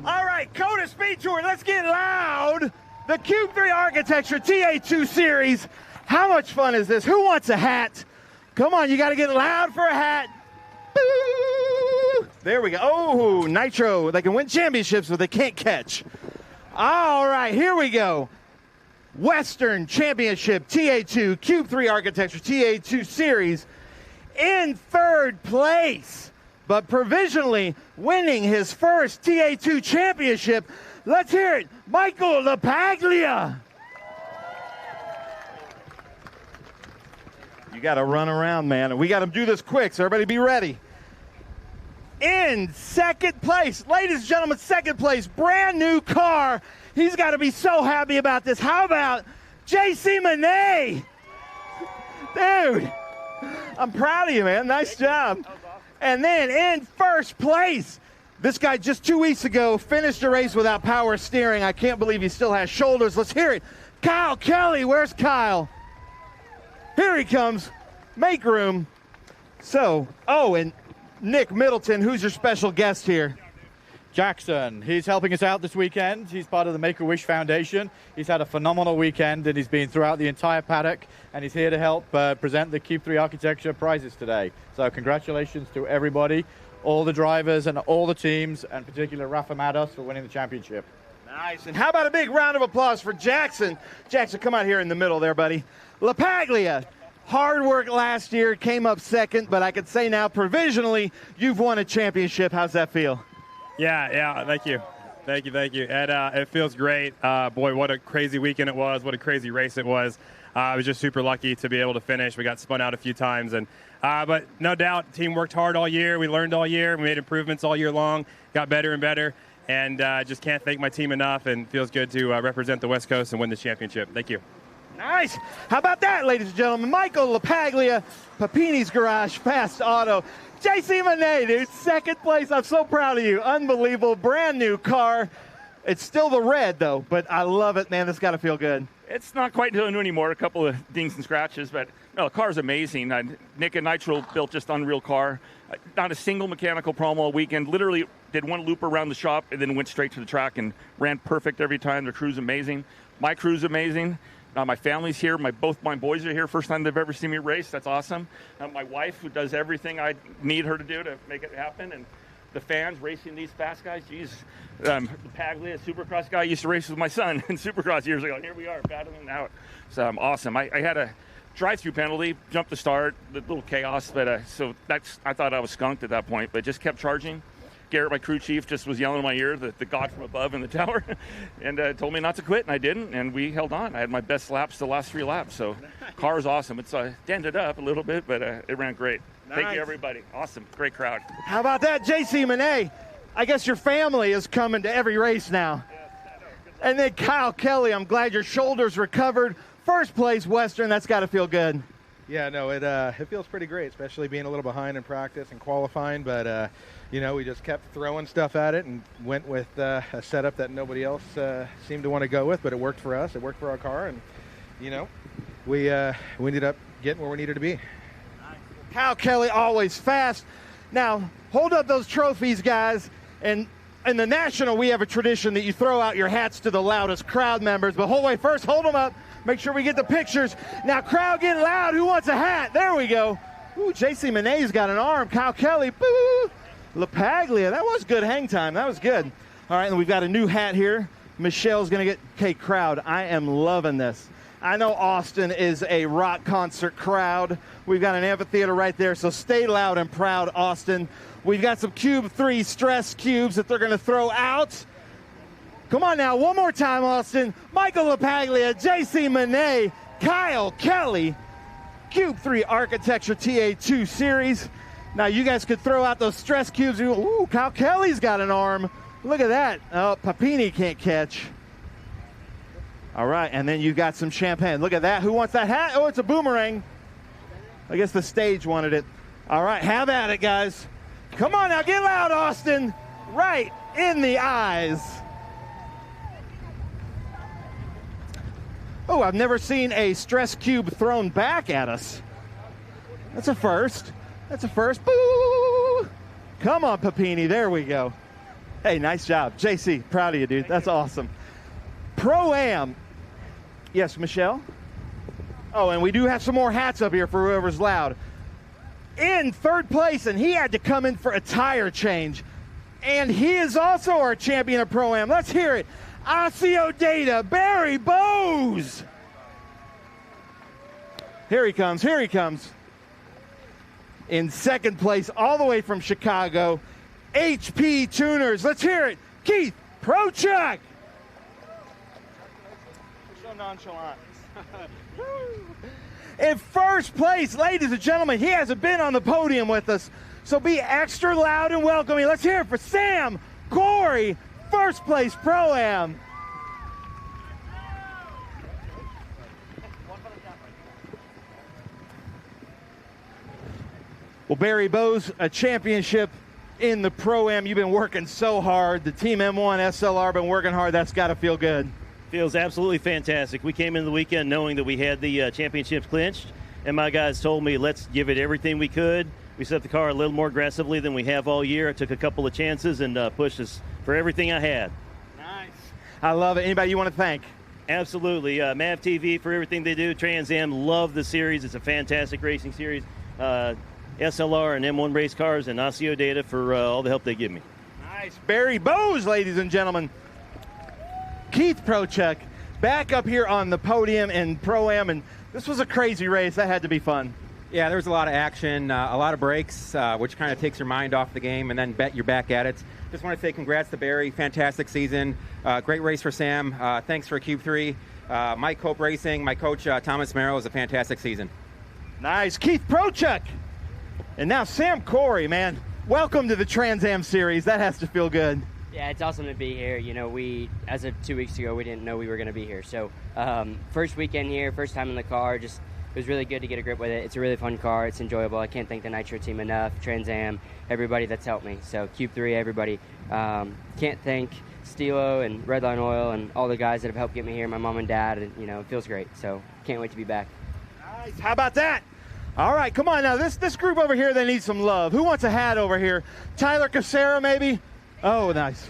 Speaker 6: All right, COTA SpeedTour, let's get loud. The Cube 3 Architecture TA2 Series. How much fun is this? Who wants a hat? Come on, you got to get loud for a hat. Boo! There we go. Oh, Nitro. They can win championships, but they can't catch. All right, here we go. Western Championship TA2 Cube 3 Architecture TA2 Series in third place, but provisionally winning his first TA2 championship. Let's hear it, Michael LaPaglia. You got to run around, man, and we got to do this quick, so everybody be ready. In second place, ladies and gentlemen, second place, brand new car. He's got to be so happy about this. How about JC Monet? Dude, I'm proud of you, man. Nice job. And then in first place, this guy just 2 weeks ago finished a race without power steering. I can't believe he still has shoulders. Let's hear it. Kyle Kelly, where's Kyle? Here he comes. Make room. So, oh, and Nick Middleton, who's your special guest here?
Speaker 8: Jackson, he's helping us out this weekend. He's part of the Make-A-Wish Foundation. He's had a phenomenal weekend, and he's been throughout the entire paddock, and he's here to help present the Cube 3 Architecture prizes today. So congratulations to everybody, all the drivers and all the teams, and particularly Rafa Mados for winning the championship.
Speaker 6: Nice. And how about a big round of applause for Jackson? Jackson, come out here in the middle there, buddy. LaPaglia, hard work last year, came up second, but I could say now provisionally you've won a championship. How's that feel?
Speaker 4: Yeah, thank you. And it feels great. Boy, what a crazy weekend it was. What a crazy race it was. I was just super lucky to be able to finish. We got spun out a few times, and but no doubt, team worked hard all year. We learned all year. We made improvements all year long. Got better and better, and just can't thank my team enough. And feels good to represent the West Coast and win the championship. Thank you.
Speaker 6: Nice. How about that, ladies and gentlemen? Michael LaPaglia, Papini's Garage, Fast Auto. JC Monet, dude, second place. I'm so proud of you. Unbelievable. Brand new car. It's still the red, though, but I love it, man. It's got to feel good.
Speaker 5: It's not quite new anymore. A couple of dings and scratches, but no, the car's amazing. Nick and Nitro built just unreal car. Not a single mechanical problem all weekend. Literally did one loop around the shop and then went straight to the track and ran perfect every time. The crew's amazing. My crew's amazing. My family's here. Both my boys are here. First time they've ever seen me race. That's awesome. My wife, who does everything I need her to do to make it happen. And the fans racing these fast guys. Geez, the Paglia Supercross guy used to race with my son in Supercross years ago. And here we are battling it out. So awesome. I had a drive-through penalty, jumped the start, the little chaos. But so I thought I was skunked at that point, but just kept charging. Garrett, my crew chief, just was yelling in my ear, the God from above in the tower, and told me not to quit, and I didn't, and we held on. I had my best laps the last 3 laps, so car was awesome. It's dented up a little bit, but it ran great. Thank you, everybody. Awesome. Great crowd.
Speaker 6: How about that, JC Monet? I guess your family is coming to every race now. And then Kyle Kelly, I'm glad your shoulders recovered. First place Western, that's got to feel good.
Speaker 7: Yeah, no, it feels pretty great, especially being a little behind in practice and qualifying. But, you know, we just kept throwing stuff at it and went with a setup that nobody else seemed to want to go with. But it worked for us. It worked for our car. And, you know, we ended up getting where we needed to be.
Speaker 6: Kyle Kelly, always fast. Now, hold up those trophies, guys. And in the National, we have a tradition that you throw out your hats to the loudest crowd members. But first, hold them up. Make sure we get the pictures. Now, crowd getting loud. Who wants a hat? There we go. Ooh, JC Monet's got an arm. Kyle Kelly, boo. LaPaglia, that was good hang time. That was good. All right, and we've got a new hat here. Michelle's going to get, okay, crowd, I am loving this. I know Austin is a rock concert crowd. We've got an amphitheater right there, so stay loud and proud, Austin. We've got some Cube 3 stress cubes that they're going to throw out. Come on now, one more time, Austin. Michael LaPaglia, JC Monet, Kyle Kelly, Cube 3 Architecture TA2 Series. Now you guys could throw out those stress cubes. Ooh, Kyle Kelly's got an arm. Look at that. Oh, Papini can't catch. All right, and then you've got some champagne. Look at that. Who wants that hat? Oh, it's a boomerang. I guess the stage wanted it. All right, have at it, guys. Come on now, get loud, Austin. Right in the eyes. Oh, I've never seen a stress cube thrown back at us. That's a first. That's a first. Boo! Come on, Papini. There we go. Hey, nice job. JC, proud of you, dude. That's awesome. Pro-Am. Yes, Michelle? Oh, and we do have some more hats up here for whoever's loud. In third place, and he had to come in for a tire change. And he is also our champion of Pro-Am. Let's hear it. Osseo Data, Barry Bowes. Here he comes, here he comes. In second place, all the way from Chicago, HP Tuners. Let's hear it. Keith Prochuk. So nonchalant. In first place, ladies and gentlemen, he hasn't been on the podium with us, so be extra loud and welcoming. Let's hear it for Sam Corey, first place Pro-Am. Well, Barry Bowes, a championship in the Pro-Am. You've been working so hard. The Team M1 SLR been working hard. That's got to feel good.
Speaker 11: Feels absolutely fantastic. We came into the weekend knowing that we had the championships clinched, and my guys told me, let's give it everything we could. We set the car a little more aggressively than we have all year. I took a couple of chances and pushed us for everything I had.
Speaker 6: Nice. I love it. Anybody you want to thank?
Speaker 11: Absolutely. MAV TV for everything they do. Trans Am, love the series. It's a fantastic racing series. SLR and M1 race cars, and Osseo Data for all the help they give me.
Speaker 6: Nice. Barry Bowes, ladies and gentlemen. Keith Prochuk back up here on the podium in Pro-Am, and this was a crazy race. That had to be fun.
Speaker 23: Yeah, there was a lot of action, a lot of breaks, which kind of takes your mind off the game, and then you're back at it. Just want to say congrats to Barry. Fantastic season. Great race for Sam. Thanks for Cube 3. Mike Cope Racing, my coach Thomas Merrill, is a fantastic season.
Speaker 6: Nice. Keith Prochuk. And now Sam Corey, man. Welcome to the Trans Am Series. That has to feel good.
Speaker 24: Yeah, it's awesome to be here. You know, as of 2 weeks ago, we didn't know we were going to be here. So first weekend here, first time in the car, just it was really good to get a grip with it. It's a really fun car. It's enjoyable. I can't thank the Nitro team enough, Trans Am, everybody that's helped me. So Cube 3, everybody. Can't thank Stilo and Redline Oil and all the guys that have helped get me here, my mom and dad, and you know, it feels great. So can't wait to be back.
Speaker 6: Nice. How about that? All right, come on now. This group over here, they need some love. Who wants a hat over here? Tyler Casera, maybe? Oh, nice.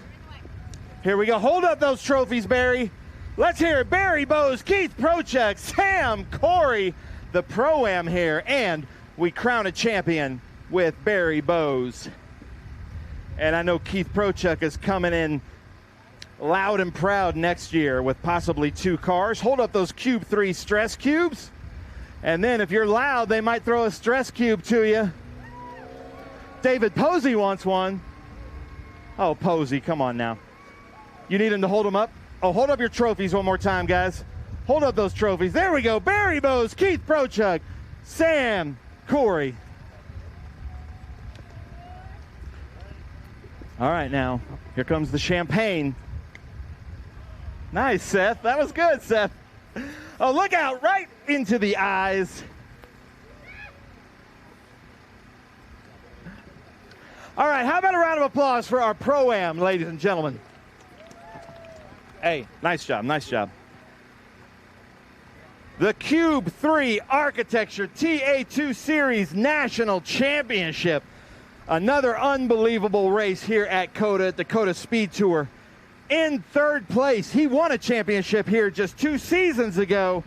Speaker 6: Here we go. Hold up those trophies, Barry. Let's hear it. Barry Bowes, Keith Prochuk, Sam Corey, the Pro-Am here, and we crown a champion with Barry Bowes. And I know Keith Prochuk is coming in loud and proud next year with possibly 2 cars. Hold up those Cube 3 stress cubes. And then if you're loud, they might throw a stress cube to you. David Posey wants one. Oh, Posey, come on now. You need him to hold them up? Oh, hold up your trophies one more time, guys. Hold up those trophies. There we go. Barry Bowes, Keith Prochuk, Sam Corey. All right, now, here comes the champagne. Nice, Seth. That was good, Seth. Oh, look out, right into the eyes. All right, how about a round of applause for our Pro-Am, ladies and gentlemen? Hey, nice job, nice job. The Cube 3 Architecture TA2 Series National Championship. Another unbelievable race here at COTA, at the COTA SpeedTour. In third place, he won a championship here just 2 seasons ago.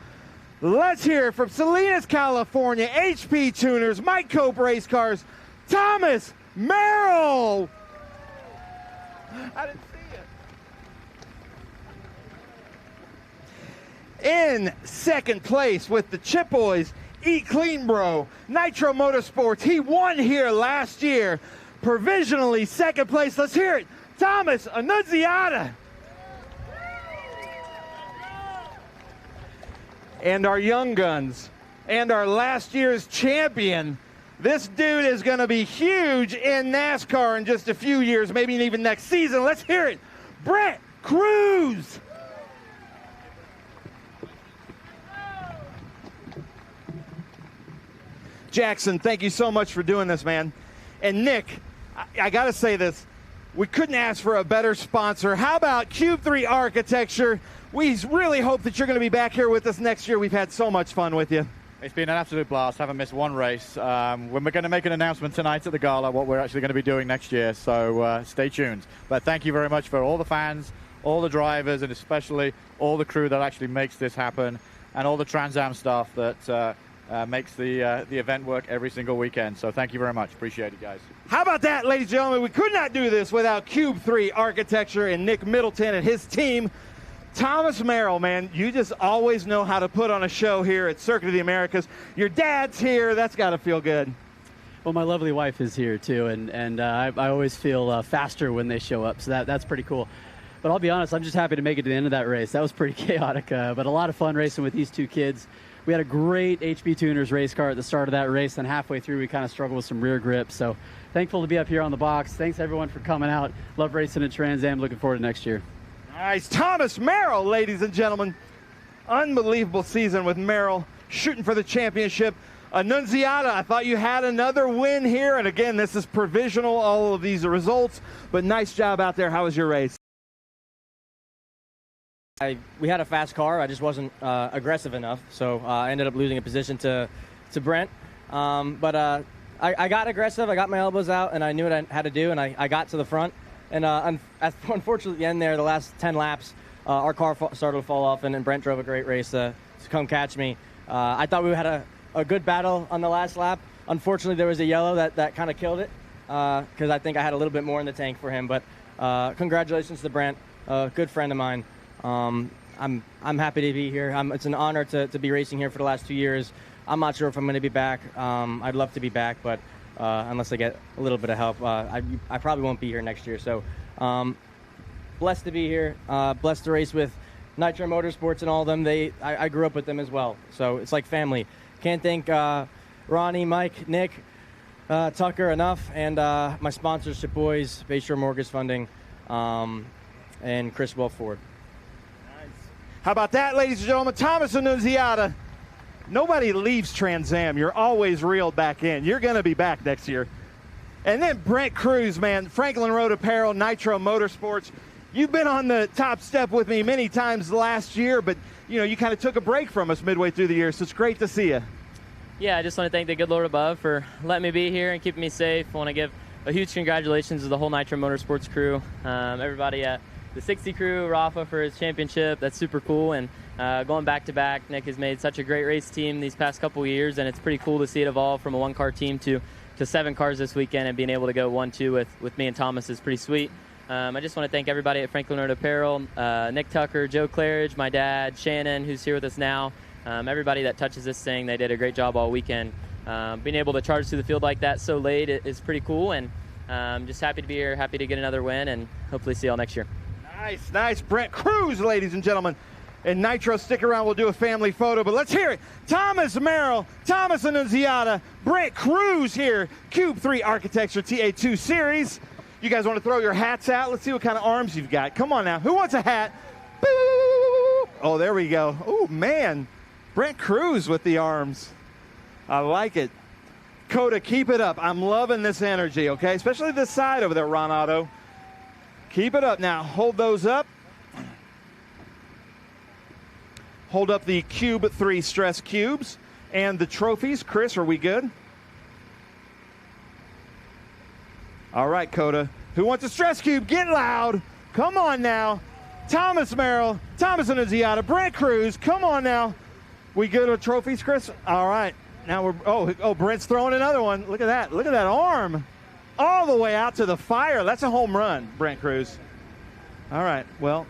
Speaker 6: Let's hear it from Salinas, California, HP Tuners, Mike Cope Race Cars, Thomas Merrill. I didn't see it. In second place with the Chip Boys, Eat Clean Bro, Nitro Motorsports. He won here last year. Provisionally second place. Let's hear it. Thomas Annunziata. And our young guns and our last year's champion. This dude is going to be huge in NASCAR in just a few years, maybe even next season. Let's hear it. Brett Cruz. Jackson, thank you so much for doing this, man. And Nick, I got to say this. We couldn't ask for a better sponsor. How about Cube 3 Architecture? We really hope that you're going to be back here with us next year. We've had so much fun with you.
Speaker 8: It's been an absolute blast. Haven't missed one race. We're going to make an announcement tonight at the gala what we're actually going to be doing next year, so stay tuned. But thank you very much for all the fans, all the drivers, and especially all the crew that actually makes this happen, and all the Trans Am staff that makes the event work every single weekend. So thank you very much. Appreciate it, guys.
Speaker 6: How about that, ladies and gentlemen? We could not do this without Cube 3 Architecture and Nick Middleton and his team. Thomas Merrill, man, you just always know how to put on a show here at Circuit of the Americas. Your dad's here. That's got to feel good.
Speaker 10: Well, my lovely wife is here, too, and I always feel faster when they show up, so that's pretty cool. But I'll be honest, I'm just happy to make it to the end of that race. That was pretty chaotic, but a lot of fun racing with these two kids. We had a great HP Tuners race car at the start of that race, and halfway through we kind of struggled with some rear grip. So thankful to be up here on the box. Thanks, everyone, for coming out. Love racing at Trans Am. Looking forward to next year.
Speaker 6: Nice. Thomas Merrill, ladies and gentlemen. Unbelievable season with Merrill shooting for the championship. Annunziata, I thought you had another win here. And again, this is provisional, all of these results. But nice job out there. How was your race?
Speaker 3: We had a fast car. I just wasn't aggressive enough. So I ended up losing a position to Brent. But I got aggressive. I got my elbows out, and I knew what I had to do, and I got to the front. And unfortunately, at the end there, the last 10 laps, our car started to fall off, and Brent drove a great race to come catch me. I thought we had a good battle on the last lap. Unfortunately, there was a yellow that kind of killed it because I think I had a little bit more in the tank for him. But congratulations to Brent, a good friend of mine. I'm happy to be here. It's an honor to be racing here for the last 2 years. I'm not sure if I'm going to be back. I'd love to be back, but unless I get a little bit of help, I probably won't be here next year. So blessed to be here, blessed to race with Nitro Motorsports and all of them. I grew up with them as well, so it's like family. Can't thank Ronnie, Mike, Nick, Tucker enough, and my sponsors, Chip Boys, Bayshore Mortgage Funding, and Chris Well Ford.
Speaker 6: How about that, ladies and gentlemen? Thomas Annunziata. Nobody leaves Trans Am. You're always reeled back in. You're going to be back next year. And then Brent Cruz, man, Franklin Road Apparel, Nitro Motorsports. You've been on the top step with me many times last year, but you kind of took a break from us midway through the year, so it's great to see you.
Speaker 12: Yeah, I just want to thank the good Lord above for letting me be here and keeping me safe. I want to give a huge congratulations to the whole Nitro Motorsports crew, everybody at the 60 crew, Rafa for his championship. That's super cool. And going back to back, Nick has made such a great race team these past couple years, and it's pretty cool to see it evolve from a one-car team to 7 cars this weekend, and being able to go 1-2 with me and Thomas is pretty sweet. I just want to thank everybody at Franklin Road Apparel, Nick Tucker, Joe Claridge, my dad, Shannon, who's here with us now, everybody that touches this thing. They did a great job all weekend. Being able to charge through the field like that so late is pretty cool, and just happy to be here, happy to get another win, and hopefully see y'all next year.
Speaker 6: Nice, nice. Brent Cruz, ladies and gentlemen. And Nitro, stick around. We'll do a family photo. But let's hear it. Thomas Merrill, Thomas Annunziata, Brent Cruz here. Cube 3 Architecture TA2 Series. You guys want to throw your hats out? Let's see what kind of arms you've got. Come on now. Who wants a hat? Boo! Oh, there we go. Oh, man. Brent Cruz with the arms. I like it. COTA, keep it up. I'm loving this energy, okay? Especially this side over there, Ron Otto. Keep it up. Now, hold those up. Hold up the Cube 3 stress cubes and the trophies. Chris, are we good? All right, COTA. Who wants a stress cube? Get loud. Come on now. Thomas Merrill, Thomas Annunziata, Brent Cruz. Come on now. We good with trophies, Chris? All right. Now we're, oh, Brent's throwing another one. Look at that. Look at that arm. All the way out to the fire. That's a home run, Brent Cruz. All right, well,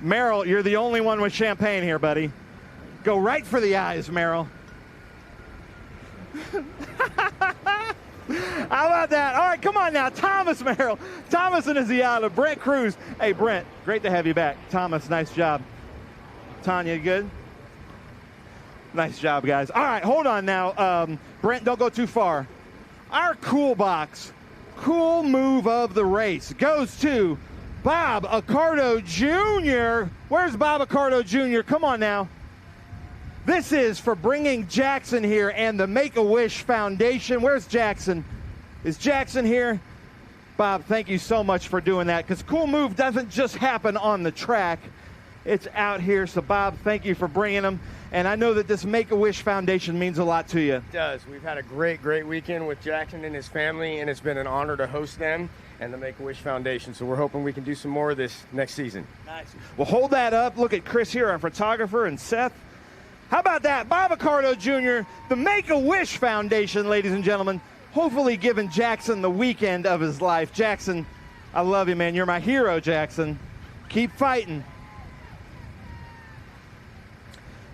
Speaker 6: Merrill, you're the only one with champagne here, buddy. Go right for the eyes, Merrill. How about that? All right, come on now. Thomas Merrill, Thomas Annunziata, Brent Cruz. Hey, Brent, great to have you back. Thomas, nice job. Tanya, good? Nice job, guys. All right, hold on now. Brent, don't go too far. Our cool box, cool move of the race goes to Bob Accardo Jr. Where's Bob Accardo Jr.? Come on now. This is for bringing Jackson here and the Make-A-Wish Foundation. Where's Jackson? Is Jackson here? Bob, thank you so much for doing that, because cool move doesn't just happen on the track. It's out here. So, Bob, thank you for bringing them. And I know that this Make-A-Wish Foundation means a lot to you.
Speaker 2: It does. We've had a great, great weekend with Jackson and his family, and it's been an honor to host them and the Make-A-Wish Foundation. So we're hoping we can do some more of this next season.
Speaker 6: Nice. Well, hold that up. Look at Chris here, our photographer, and Seth. How about that? Bob Accardo Jr., the Make-A-Wish Foundation, ladies and gentlemen, hopefully giving Jackson the weekend of his life. Jackson, I love you, man. You're my hero, Jackson. Keep fighting.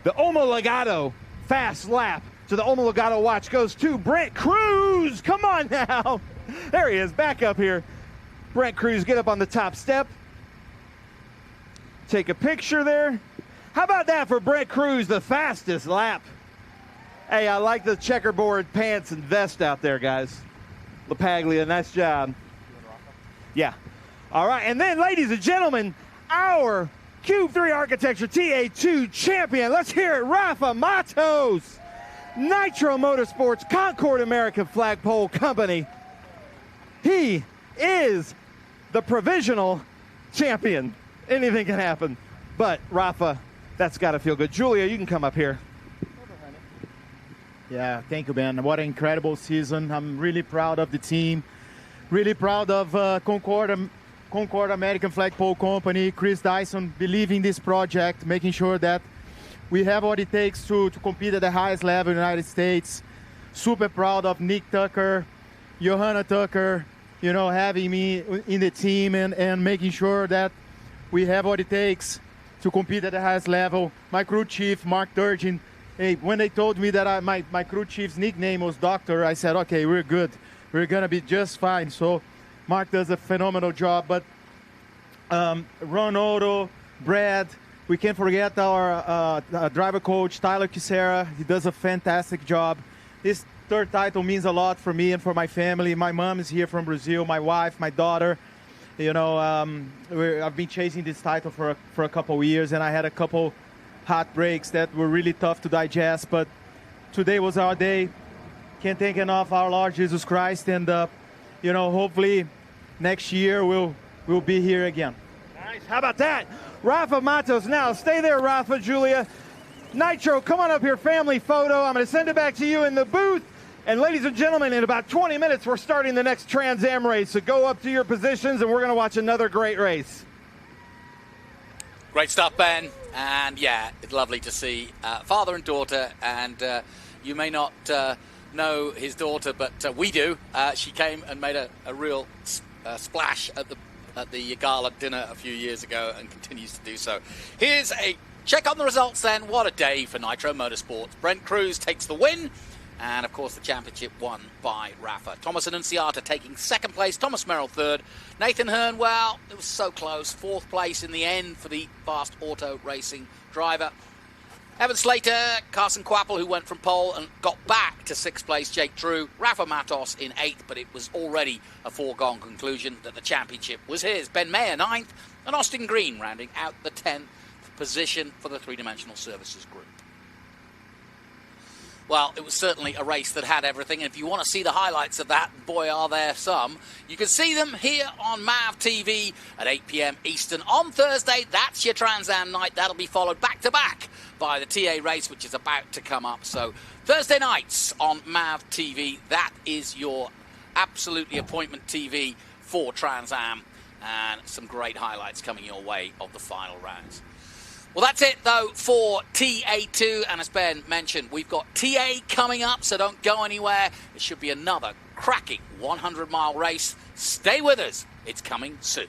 Speaker 6: The Omologado fast lap to the Omologado watch goes to Brent Cruz. Come on now. There he is, back up here. Brent Cruz, get up on the top step. Take a picture there. How about that for Brent Cruz, the fastest lap? Hey, I like the checkerboard pants and vest out there, guys. LaPaglia, nice job. Yeah. All right, and then, ladies and gentlemen, our Cube 3 Architecture TA2 champion. Let's hear it, Rafa Matos. Nitro Motorsports, Concord American Flagpole Company. He is the provisional champion. Anything can happen. But, Rafa, that's got to feel good. Julia, you can come up here.
Speaker 9: Yeah, thank you, Ben. What an incredible season. I'm really proud of the team. Really proud of Concord American Flagpole Company, Chris Dyson, believing in this project, making sure that we have what it takes to compete at the highest level in the United States. Super proud of Nick Tucker, Johanna Tucker, you know, having me in the team and making sure that we have what it takes to compete at the highest level. My crew chief, Mark Durgin, hey, when they told me that my crew chief's nickname was Doctor, I said, okay, we're good. We're going to be just fine. So Mark does a phenomenal job. But Ron Otto, Brad, we can't forget our driver coach, Tyler Kisera. He does a fantastic job. This third title means a lot for me and for my family. My mom is here from Brazil, my wife, my daughter. You know, I've been chasing this title for a couple of years, and I had a couple hot breaks that were really tough to digest. But today was our day. Can't thank enough our Lord Jesus Christ, and you know, hopefully next year we'll be here again.
Speaker 6: Nice. How about that? Rafa Matos. Now, stay there, Rafa, Julia. Nitro, come on up here, family photo. I'm going to send it back to you in the booth. And ladies and gentlemen, in about 20 minutes, we're starting the next Trans Am race. So go up to your positions, and we're going to watch another great race.
Speaker 16: Great stuff, Ben. And yeah, it's lovely to see father and daughter. And you may not know his daughter, but we do. She came and made a real splash at the gala dinner a few years ago and continues to do so. Here's a check on the results then. What a day for Nitro Motorsports. Brent Cruz takes the win. And, of course, the championship won by Rafa. Thomas Annunziata taking second place. Thomas Merrill third. Nathan Hearn, well, it was so close. Fourth place in the end for the fast auto racing driver. Evan Slater, Carson Quapple, who went from pole and got back to 6th place, Jake Drew, Rafa Matos in 8th, but it was already a foregone conclusion that the championship was his. Ben Mayer 9th, and Austin Green rounding out the 10th position for the three-dimensional services group. Well, it was certainly a race that had everything, and if you want to see the highlights of that, boy, are there some. You can see them here on MAV TV at 8 p.m. Eastern on Thursday. That's your Trans Am night. That'll be followed back-to-back by the TA race, which is about to come up. So Thursday nights on MAV TV, that is your absolutely appointment TV for Trans Am, and some great highlights coming your way of the final rounds. Well, that's it, though, for TA2. And as Ben mentioned, we've got TA coming up, so don't go anywhere. It should be another cracking 100-mile race. Stay with us. It's coming soon.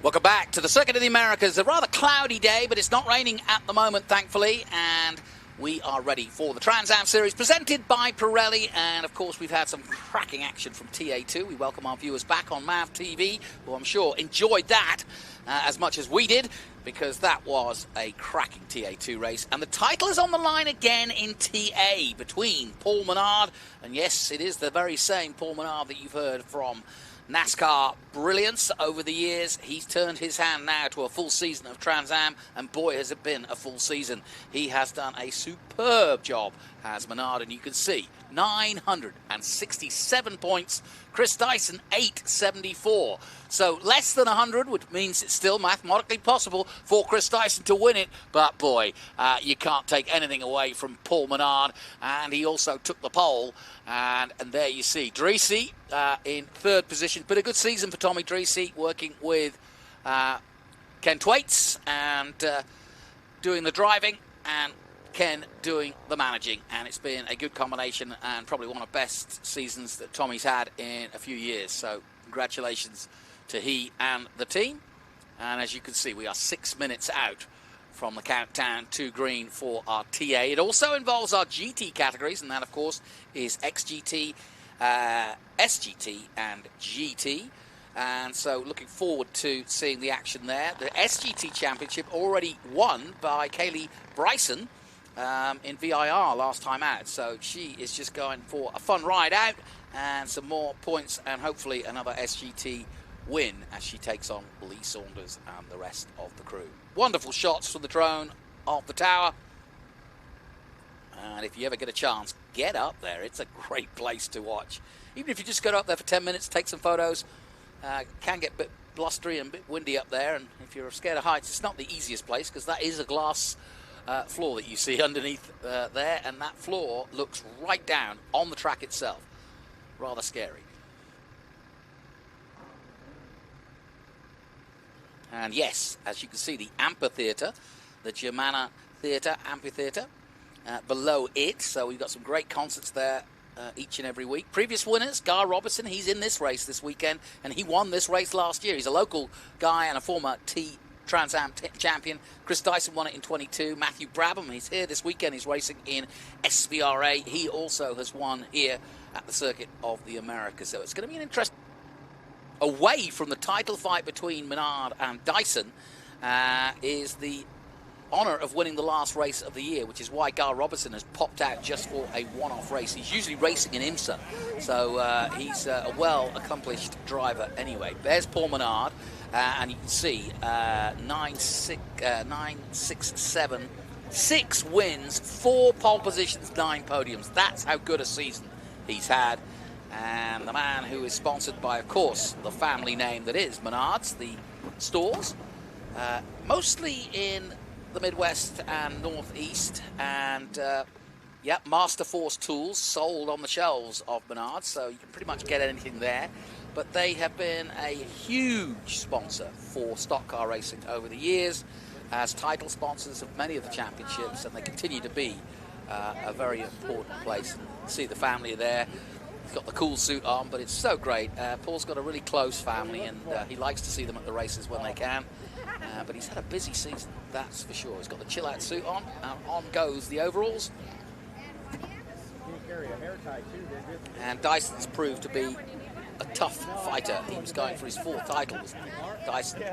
Speaker 16: Welcome back to the Circuit of the Americas. A rather cloudy day, but it's not raining at the moment, thankfully, and we are ready for the Trans Am Series presented by Pirelli. And, of course, we've had some cracking action from TA2. We welcome our viewers back on MAV TV, who I'm sure enjoyed that as much as we did, because that was a cracking TA2 race. And the title is on the line again in TA between Paul Menard, and yes, it is the very same Paul Menard that you've heard from NASCAR brilliance over the years. He's turned his hand now to a full season of Trans Am, and boy, has it been a full season. He has done a superb job as Menard, and you can see 967 points. Chris Dyson, 874. So less than 100, which means it's still mathematically possible for Chris Dyson to win it. But boy, you can't take anything away from Paul Menard. And he also took the pole. And there you see Dreesy in third position. But a good season for Tommy Dreesy, working with Ken Thwaites and doing the driving. And Ken doing the managing, and it's been a good combination and probably one of the best seasons that Tommy's had in a few years. So congratulations to he and the team. And as you can see, we are 6 minutes out from the countdown to green for our TA. It also involves our GT categories, and that, of course, is XGT, SGT, and GT. And so looking forward to seeing the action there. The SGT Championship already won by Kaylee Bryson in VIR last time out. So she is just going for a fun ride out and some more points and hopefully another SGT win as she takes on Lee Saunders and the rest of the crew. Wonderful shots from the drone of the tower. And if you ever get a chance, get up there. It's a great place to watch. Even if you just go up there for 10 minutes, take some photos. Can get a bit blustery and a bit windy up there, and if you're scared of heights, it's not the easiest place because that is a glass floor that you see underneath there, and that floor looks right down on the track itself. Rather scary. And yes, as you can see, the amphitheatre, the Germana Theatre, amphitheatre, below it, so we've got some great concerts there each and every week. Previous winners, Gar Robertson, he's in this race this weekend, and he won this race last year. He's a local guy and a former Trans Am champion. Chris Dyson won it in 22. Matthew Brabham, he's here this weekend. He's racing in SVRA. He also has won here at the Circuit of the Americas. So it's going to be an interesting... Away from the title fight between Menard and Dyson is the honour of winning the last race of the year, which is why Gar Robertson has popped out just for a one-off race. He's usually racing in IMSA, so he's a well-accomplished driver anyway. There's Paul Menard, and you can see 6 wins, 4 pole positions, 9 podiums. That's how good a season he's had. And the man who is sponsored by, of course, the family name that is Menards, the stores, mostly in the Midwest and Northeast, and Master Force tools sold on the shelves of Menards, so you can pretty much get anything there. But they have been a huge sponsor for stock car racing over the years, as title sponsors of many of the championships, and they continue to be a very important place. See the family there. He's got the cool suit on, but it's so great. Paul's got a really close family, and he likes to see them at the races when they can. But he's had a busy season, that's for sure. He's got the chill-out suit on, and on goes the overalls. And Dyson's proved to be a tough fighter. He was going for his 4th title, Dyson.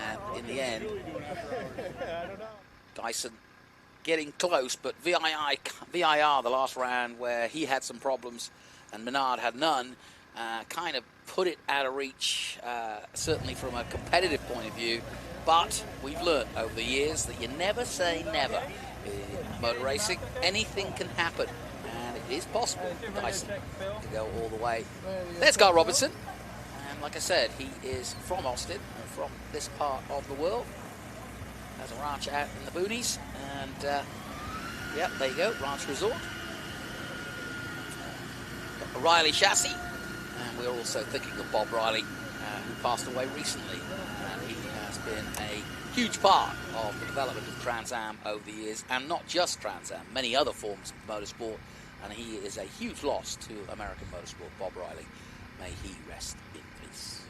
Speaker 16: And in the end, Dyson getting close, but VIR, the last round where he had some problems and Menard had none, kind of put it out of reach, certainly from a competitive point of view. But we've learned over the years that you never say never. In motor racing, anything can happen, and it is possible for Dyson to go all the way. There's Gar Robertson, and like I said, he is from Austin, from this part of the world. Has a ranch out in the boonies, and there you go, Ranch Resort. Got the Riley chassis, and we're also thinking of Bob Riley, who passed away recently, and he has been a huge part of the development of Trans Am over the years, and not just Trans Am, many other forms of motorsport, and he is a huge loss to American motorsport. Bob Riley, may he rest in peace.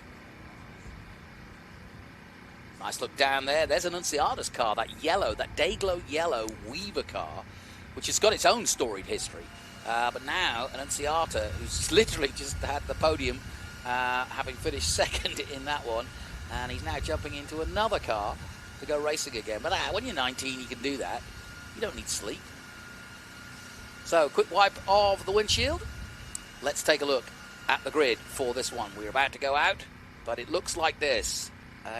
Speaker 16: Nice look down there. There's Annunciata's car, that yellow, that day-glow yellow Weaver car, which has got its own storied history. But now Annunciata, who's literally just had the podium, having finished second in that one, and he's now jumping into another car to go racing again. But when you're 19, you can do that. You don't need sleep. So, quick wipe of the windshield. Let's take a look at the grid for this one. We're about to go out, but it looks like this.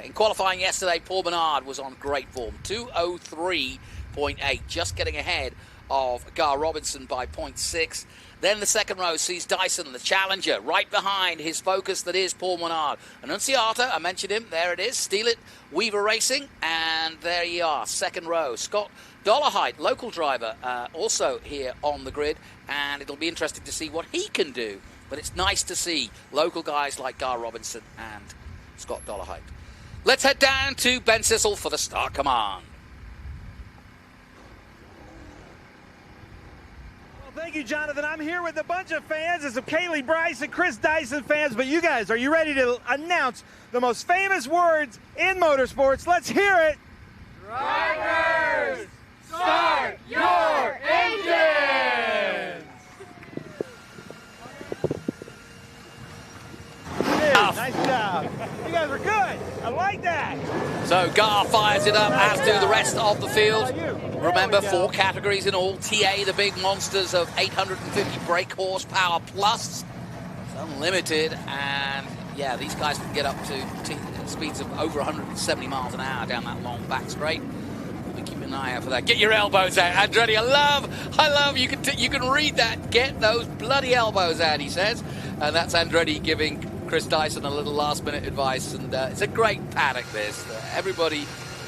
Speaker 16: In qualifying yesterday, Paul Menard was on great form. 2:03.8, just getting ahead of Gar Robinson by 0.6. Then the second row sees Dyson, the challenger, right behind his focus that is Paul Menard. Annunciata, I mentioned him, there it is. Steal It, Weaver Racing, and there you are, second row. Scott Dollarhide, local driver, also here on the grid, and it'll be interesting to see what he can do. But it's nice to see local guys like Gar Robinson and Scott Dollarhide. Let's head down to Ben Sissel for the start command.
Speaker 6: Thank you, Jonathan. I'm here with a bunch of fans and some Kaylee Bryce and Chris Dyson fans, but you guys, are you ready to announce the most famous words in motorsports? Let's hear it.
Speaker 13: Drivers, start your engines!
Speaker 6: Nice job. You guys were good. I like that.
Speaker 16: So Gar fires it up, as do the rest of the field. Remember, 4 categories in all. TA, the big monsters of 850 brake horsepower plus. It's unlimited, and yeah, these guys can get up to speeds of over 170 miles an hour down that long back straight. We'll be keeping an eye out for that. Get your elbows out, Andretti. I love. You can read that. Get those bloody elbows out, he says, and that's Andretti giving Chris Dyson a little last-minute advice, and it's a great paddock, this. Everybody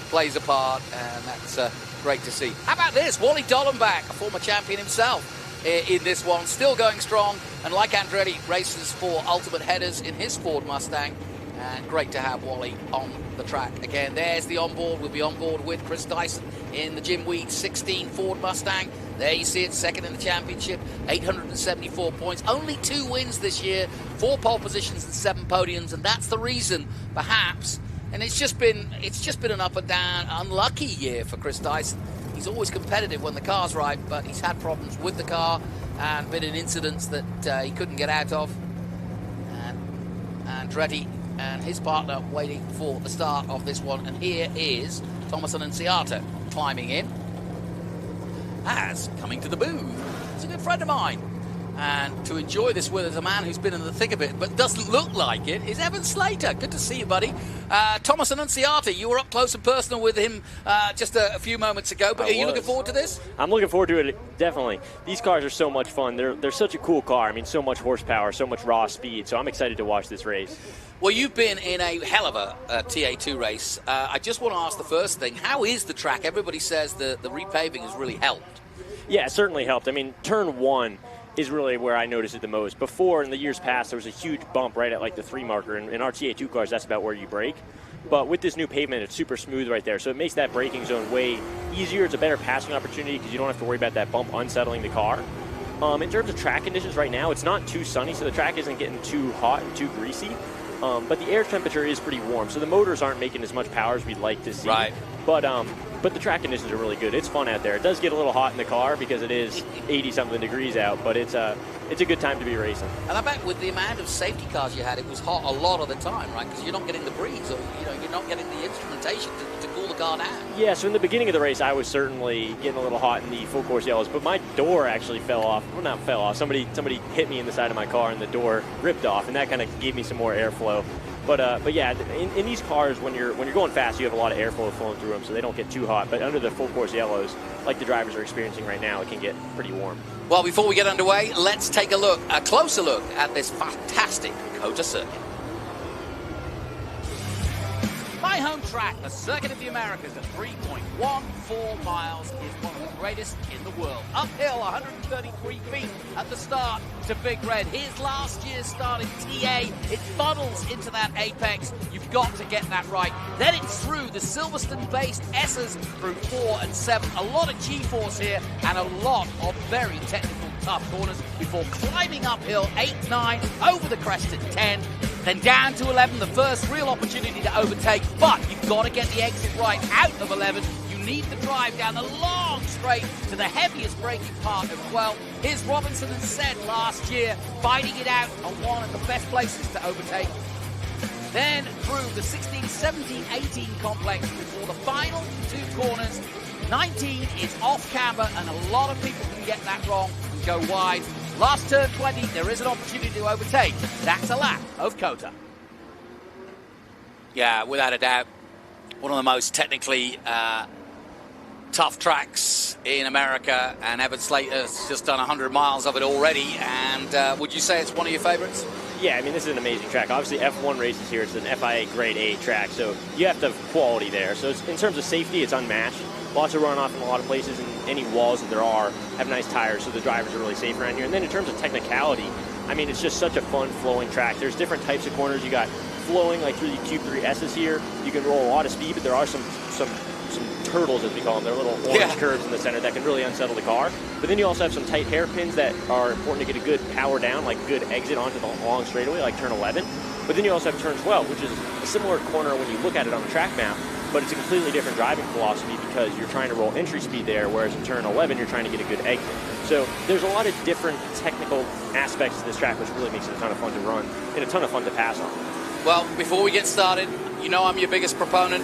Speaker 16: plays a part, and that's great to see. How about this? Wally Dollenbach, a former champion himself in this one, still going strong, and like Andretti, races for Ultimate Headers in his Ford Mustang, and great to have Wally on the track again. There's the onboard. We'll be on board with Chris Dyson in the Jim Weed 16 Ford Mustang. There you see it, second in the championship, 874 points, only 2 wins this year, 4 pole positions and 7 podiums, and that's the reason, perhaps. And it's just been an up and down, unlucky year for Chris Dyson. He's always competitive when the car's right, but he's had problems with the car and been in incidents that he couldn't get out of. And Andretti and his partner waiting for the start of this one. And here is Thomas Annunziata climbing in. As coming to the booth, he's a good friend of mine. And to enjoy this with us, a man who's been in the thick of it, but doesn't look like it, is Evan Slater. Good to see you, buddy. Thomas Annunziata, you were up close and personal with him just a few moments ago, but are you looking forward to this?
Speaker 15: I'm looking forward to it, definitely. These cars are so much fun. They're such a cool car. I mean, so much horsepower, so much raw speed, so I'm excited to watch this race.
Speaker 16: Well, you've been in a hell of a TA2 race. I just want to ask the first thing, how is the track? Everybody says the repaving has really helped.
Speaker 15: Yeah, it certainly helped. I mean, turn 1 is really where I noticed it the most. Before, in the years past, there was a huge bump right at like the 3 marker. And in our TA2 cars, that's about where you brake. But with this new pavement, it's super smooth right there. So it makes that braking zone way easier. It's a better passing opportunity because you don't have to worry about that bump unsettling the car. In terms of track conditions right now, it's not too sunny, so the track isn't getting too hot and too greasy. But the air temperature is pretty warm, so the motors aren't making as much power as we'd like to see.
Speaker 16: Right.
Speaker 15: But the track conditions are really good. It's fun out there. It does get a little hot in the car because it is 80-something degrees out, but it's a good time to be racing.
Speaker 16: And I bet with the amount of safety cars you had, it was hot a lot of the time, right? Because you're not getting the breeze, or you're not getting the instrumentation to cool the car down.
Speaker 15: Yeah, so in the beginning of the race, I was certainly getting a little hot in the full course yellows, but my door actually fell off. Well, not fell off. Somebody hit me in the side of my car, and the door ripped off, and that kind of gave me some more airflow. But yeah, in these cars, when you're going fast, you have a lot of airflow flowing through them, so they don't get too hot. But under the full course yellows, like the drivers are experiencing right now, it can get pretty warm.
Speaker 16: Well, before we get underway, let's take a closer look at this fantastic COTA circuit. My home track, the Circuit of the Americas at 3.14 miles, is one of the greatest in the world. Uphill, 133 feet at the start to Big Red. Here's last year's start in TA. It funnels into that apex. You've got to get that right. Then it's through the Silverstone-based S's through 4 and 7. A lot of G-force here and a lot of very technical, tough corners before climbing uphill 8, 9, over the crest at 10. Then down to 11, the first real opportunity to overtake, but you've got to get the exit right out of 11. You need the drive down the long straight to the heaviest braking part of 12. Here's Robinson and said last year, fighting it out on one of the best places to overtake. Then through the 16, 17, 18 complex before the final 2 corners. 19 is off camber, and a lot of people can get that wrong and go wide. Last turn 20, there is an opportunity to overtake. That's a lap of COTA. Yeah, without a doubt, one of the most technically tough tracks in America, and Evan Slater's just done 100 miles of it already. And would you say it's one of your favorites?
Speaker 15: Yeah, I mean, this is an amazing track. Obviously, F1 races here. It's an FIA Grade A track, so you have to have quality there. So in terms of safety, it's unmatched. Lots of runoff in a lot of places, and any walls that there are have nice tires, so the drivers are really safe around here. And then in terms of technicality, I mean, it's just such a fun, flowing track. There's different types of corners. You got flowing, like through the Q3 S's here. You can roll a lot of speed, but there are some turtles, as we call them. They're little orange curves in the center that can really unsettle the car. But then you also have some tight hairpins that are important to get a good power down, like good exit onto the long straightaway, like turn 11. But then you also have turn 12, which is a similar corner when you look at it on the track map, but it's a completely different driving philosophy because you're trying to roll entry speed there, whereas in turn 11, you're trying to get a good exit. So there's a lot of different technical aspects to this track, which really makes it a ton of fun to run and a ton of fun to pass on.
Speaker 16: Well, before we get started, you know I'm your biggest proponent.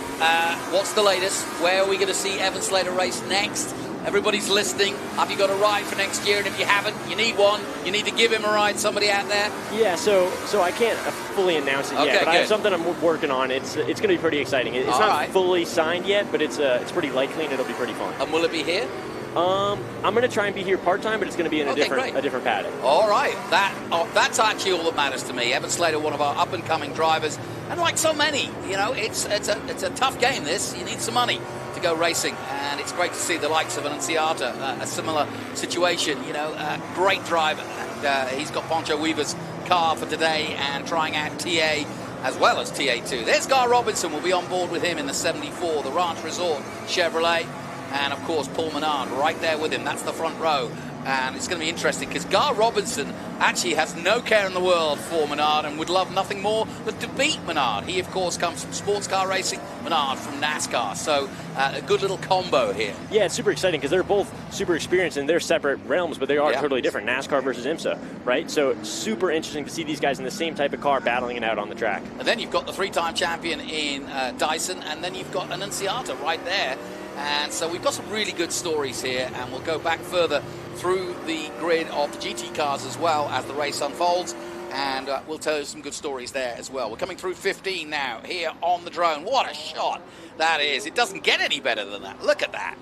Speaker 16: What's the latest? Where are we going to see Evan Slater race next? Everybody's listening. Have you got a ride for next year? And if you haven't, you need one. You need to give him a ride, somebody out there.
Speaker 15: Yeah, so I can't fully announce it yet, but I have something I'm working on. It's going to be pretty exciting. It's not fully signed yet, but it's pretty likely and it'll be pretty fun.
Speaker 16: And will it be here?
Speaker 15: I'm going to try and be here part-time, but it's going to be in a different paddock.
Speaker 16: All right. That's actually all that matters to me. Evan Slater, one of our up-and-coming drivers. And like so many, you know, it's a tough game, this. You need some money to go racing. And it's great to see the likes of an Annunziata, a similar situation. You know, great driver. And, he's got Poncho Weaver's car for today and trying out TA as well as TA2. There's Gar Robinson. We'll be on board with him in the 74, the Ranch Resort Chevrolet. And, of course, Paul Menard right there with him. That's the front row. And it's going to be interesting because Gar Robinson actually has no care in the world for Menard and would love nothing more than to beat Menard. He, of course, comes from sports car racing, Menard from NASCAR. So a good little combo here.
Speaker 15: Yeah, it's super exciting because they're both super experienced in their separate realms, but they are totally different, NASCAR versus IMSA, right? So super interesting to see these guys in the same type of car battling it out on the track.
Speaker 16: And then you've got the three-time champion in Dyson, and then you've got Annunziata right there. And so we've got some really good stories here, and we'll go back further through the grid of the GT cars as well as the race unfolds, and we'll tell you some good stories there as well. We're coming through 15 now here on the drone. What a shot that is. It doesn't get any better than that. Look at that.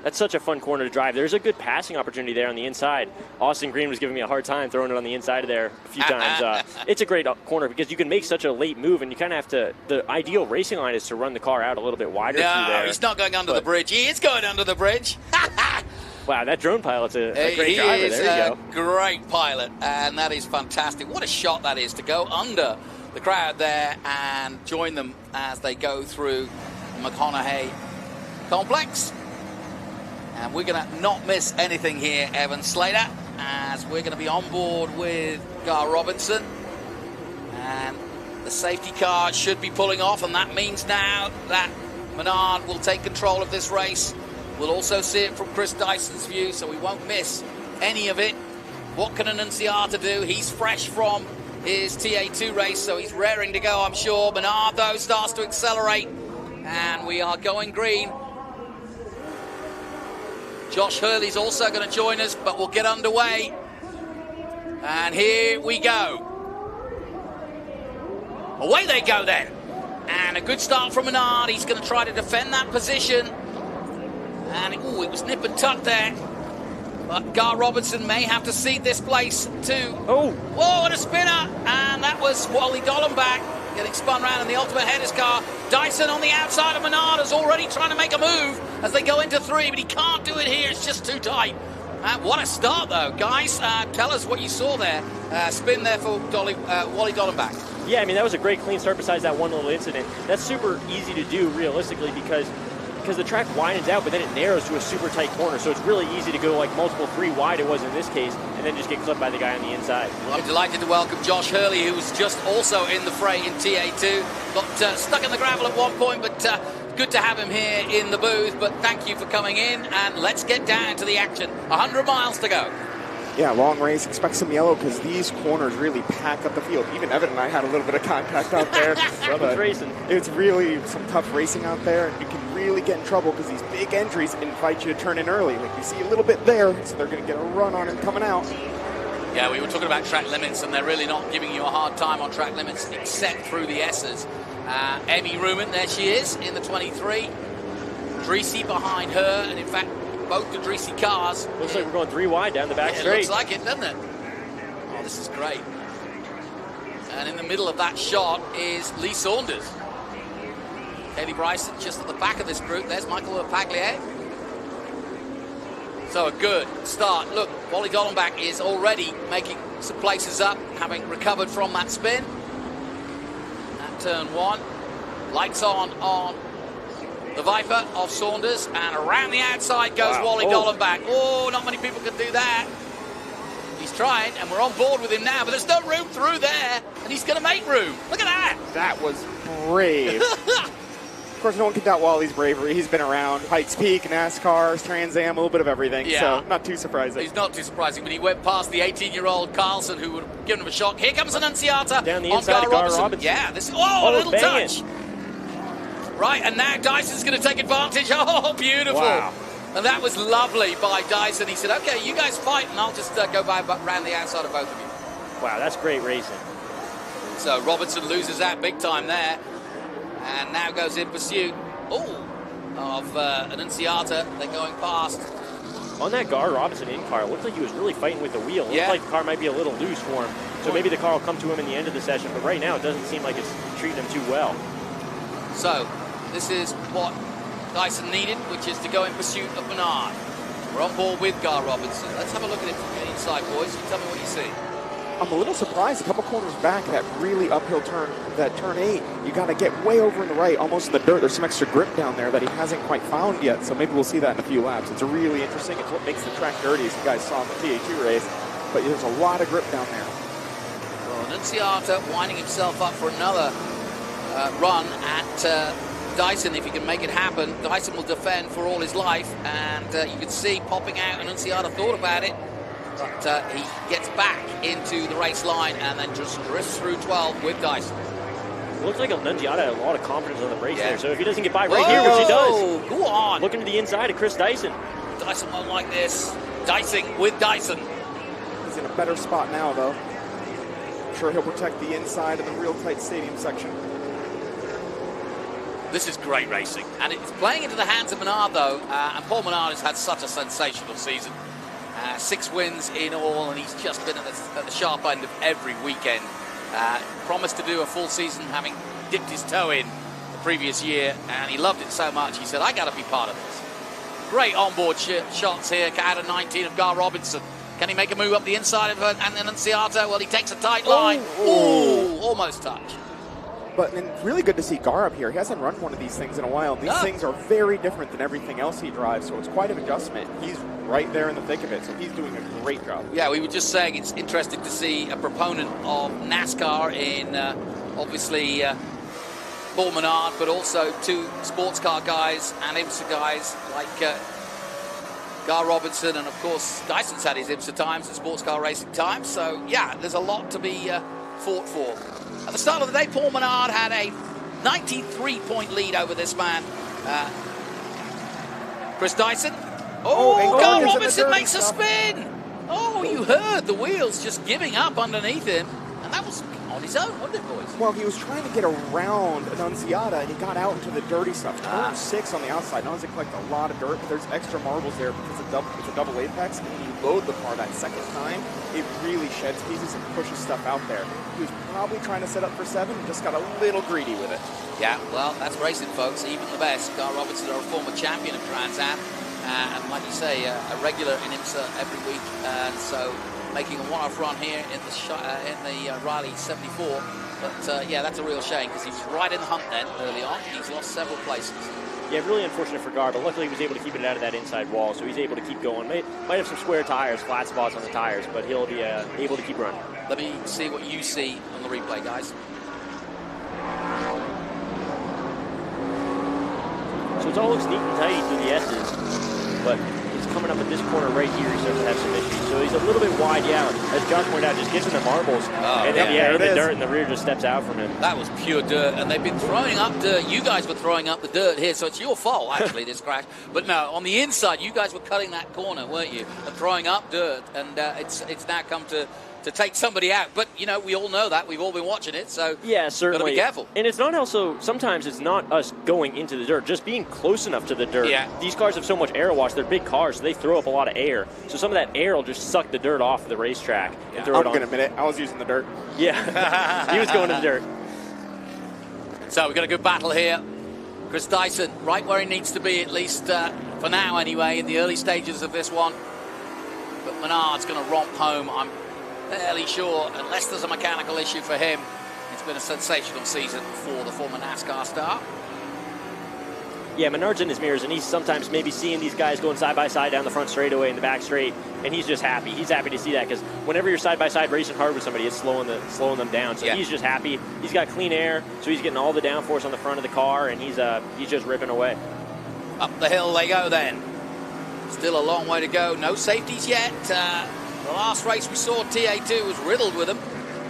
Speaker 15: That's such a fun corner to drive. There's a good passing opportunity there on the inside. Austin Green was giving me a hard time throwing it on the inside of there a few times. It's a great corner because you can make such a late move, and you kind of have to, the ideal racing line is to run the car out a little bit wider through there.
Speaker 16: No, he's not going under the bridge. He is going under the bridge.
Speaker 15: Wow, that drone pilot's a great driver. There you go.
Speaker 16: He is a great pilot, and that is fantastic. What a shot that is to go under the crowd there and join them as they go through the McConaughey complex. And we're going to not miss anything here, Evan Slater, as we're going to be on board with Gar Robinson. And the safety car should be pulling off, and that means now that Menard will take control of this race. We'll also see it from Chris Dyson's view, so we won't miss any of it. What can Annunziata do? He's fresh from his TA2 race, so he's raring to go, I'm sure. Menard, though, starts to accelerate, and we are going green. Josh Hurley's also going to join us, but we'll get underway. And here we go. Away they go then. And a good start from Menard. He's going to try to defend that position. And it was nip and tuck there. But Gar Robinson may have to cede this place too. Oh, whoa, and a spinner. And that was Wally Dollenbach getting spun around in the Ultimate Headers car. Dyson on the outside of Menard is already trying to make a move as they go into three, but he can't do it here. It's just too tight. What a start, though. Guys, tell us what you saw there. Spin there for Wally Dollenbach.
Speaker 15: Yeah, I mean, that was a great clean start besides that one little incident. That's super easy to do realistically because the track widens out, but then it narrows to a super tight corner. So it's really easy to go like multiple three wide, it was in this case, and then just get clipped by the guy on the inside.
Speaker 16: Well, I'm delighted to welcome Josh Hurley, who was just also in the fray in TA2. Got stuck in the gravel at one point, but good to have him here in the booth. But thank you for coming in, and let's get down to the action. 100 miles to go.
Speaker 17: Yeah, long race. Expect some yellow because these corners really pack up the field. Even Evan and I had a little bit of contact out there.
Speaker 15: Racing.
Speaker 17: It's really some tough racing out there. You can really get in trouble because these big entries invite you to turn in early. Like you see a little bit there, so they're going to get a run on him coming out.
Speaker 16: Yeah, we were talking about track limits, and they're really not giving you a hard time on track limits except through the S's. Emmy Ruman, there she is in the 23. Dreesy behind her, and in fact, both the Dreesy cars.
Speaker 15: Looks like we're going three wide down the back straight.
Speaker 16: It looks like it, doesn't it? Oh, this is great. And in the middle of that shot is Lee Saunders. Kaylee Bryson just at the back of this group. There's Michael Paglier. So a good start. Look, Wally Dollenbach is already making some places up, having recovered from that spin. At turn one. Lights on the Viper of Saunders, and around the outside goes Wally Gollenbach. Oh, not many people can do that. He's trying, and we're on board with him now, but there's no room through there, and he's going to make room. Look at that.
Speaker 17: That was brave. Of course, no one can doubt Wally's bravery. He's been around Pikes Peak, NASCAR, Trans Am, a little bit of everything, so not too surprising.
Speaker 16: He's not too surprising, but he went past the 18-year-old Carlson, who would have given him a shock. Here comes Annunziata
Speaker 15: down the
Speaker 16: on
Speaker 15: inside
Speaker 16: Gar
Speaker 15: of Gar Robinson.
Speaker 16: Yeah, this. Oh, a little touch. Right, and now Dyson's going to take advantage. Oh, beautiful.
Speaker 17: Wow.
Speaker 16: And that was lovely by Dyson. He said, okay, you guys fight, and I'll just go by around the outside of both of you.
Speaker 15: Wow, that's great racing.
Speaker 16: So Robinson loses that big time there, and now goes in pursuit. Of Annunziata. They're going past.
Speaker 15: On that Gar Robinson in-car, it looked like he was really fighting with the wheel. It looked like the car might be a little loose for him. So maybe the car will come to him in the end of the session, but right now it doesn't seem like it's treating him too well.
Speaker 16: So this is what Dyson needed, which is to go in pursuit of Menard. We're on board with Gar Robinson. Let's have a look at it from the inside, boys. You tell me what you see.
Speaker 17: I'm a little surprised. A couple corners back, that really uphill turn, that turn 8, you got to get way over in the right, almost in the dirt. There's some extra grip down there that he hasn't quite found yet, so maybe we'll see that in a few laps. It's really interesting. It's what makes the track dirty, as you guys saw in the TA2 race, but there's a lot of grip down there.
Speaker 16: Well, Annunziata winding himself up for another run at Dyson, if he can make it happen. Dyson will defend for all his life, and you can see popping out, Annunziata thought about it, but he gets back into the race line and then just drifts through 12 with Dyson.
Speaker 15: It looks like Annunziata had a lot of confidence on the race there, so if he doesn't get by right here, which he does.
Speaker 16: Go on.
Speaker 15: Looking to the inside of Chris Dyson.
Speaker 16: Dyson won't like this. Dicing with Dyson.
Speaker 17: He's in a better spot now, though. I'm sure he'll protect the inside of the real tight stadium section.
Speaker 16: This is great racing, and it's playing into the hands of Menard, though, and Paul Menard has had such a sensational season. 6 wins in all, and he's just been at the sharp end of every weekend. Promised to do a full season, having dipped his toe in the previous year, and he loved it so much, he said, I got to be part of this. Great onboard shots here out of 19 of Gar Robinson. Can he make a move up the inside of Annunziata? Well, he takes a tight line. Ooh, almost touch.
Speaker 17: But really good to see Gar up here. He hasn't run one of these things in a while. These things are very different than everything else he drives, so it's quite an adjustment. He's right there in the thick of it, so he's doing a great job.
Speaker 16: Yeah, we were just saying it's interesting to see a proponent of NASCAR in, obviously, Paul Menard, but also 2 sports car guys and IMSA guys like Gar Robinson, and of course Dyson's had his IMSA times and sports car racing times, so yeah, there's a lot to be fought for. At the start of the day, Paul Menard had a 93-point lead over this man, Chris Dyson. Gar Robinson makes a spin. Oh, you heard the wheels just giving up underneath him, and that was on his own, wasn't it, boys?
Speaker 17: Well, he was trying to get around Annunziata, and he got out into the dirty stuff. Turn 6 on the outside. Not only collect a lot of dirt, but there's extra marbles there because it's a double apex, and when you load the car that second time, it really sheds pieces and pushes stuff out there. He was probably trying to set up for 7 and just got a little greedy with it.
Speaker 16: Yeah, well, that's racing, folks. Even the best. Gar Robinson are a former champion of Trans Am, and like you say, a regular in IMSA every week, and so making a one-off run here in the Riley 74. But yeah, that's a real shame because he was right in the hunt then early on. He's lost several places.
Speaker 15: Yeah, really unfortunate for Gar, but luckily he was able to keep it out of that inside wall, so he's able to keep going. Might have some square tires, flat spots on the tires, but he'll be able to keep running.
Speaker 16: Let me see what you see on the replay, guys.
Speaker 15: So it all looks neat and tidy through the S's, but it's coming up at this corner right here, he starts to have some issues. So he's a little bit wide, as Josh pointed out, just gets in the marbles, and then in the dirt, and the rear just steps out from him.
Speaker 16: That was pure dirt, and they've been throwing up dirt. You guys were throwing up the dirt here, so it's your fault, actually, this crash. But no, on the inside, you guys were cutting that corner, weren't you? And throwing up dirt, and it's now come to take somebody out. But, you know, we all know that. We've all been watching it, so
Speaker 15: yeah, certainly.
Speaker 16: Gotta be careful.
Speaker 15: And it's not also, sometimes it's not us going into the dirt, just being close enough to the dirt.
Speaker 16: Yeah.
Speaker 15: These cars have so much air wash. They're big cars, so they throw up a lot of air. So some of that air will just suck the dirt off the racetrack and throw it on.
Speaker 17: I'm going to admit it. I was using the dirt.
Speaker 15: Yeah, he was going to the dirt.
Speaker 16: So we've got a good battle here. Chris Dyson, right where he needs to be, at least for now anyway, in the early stages of this one. But Menard's going to romp home, I'm fairly sure, unless there's a mechanical issue for him. It's been a sensational season for the former NASCAR star.
Speaker 15: Yeah, Menard's in his mirrors, and he's sometimes maybe seeing these guys going side by side down the front straightaway and the back straight, and he's just happy. He's happy to see that because whenever you're side by side racing hard with somebody, it's slowing them down. So he's just happy. He's got clean air, so he's getting all the downforce on the front of the car, and he's just ripping away.
Speaker 16: Up the hill they go then. Still a long way to go. No safeties yet. The last race we saw, TA2 was riddled with them,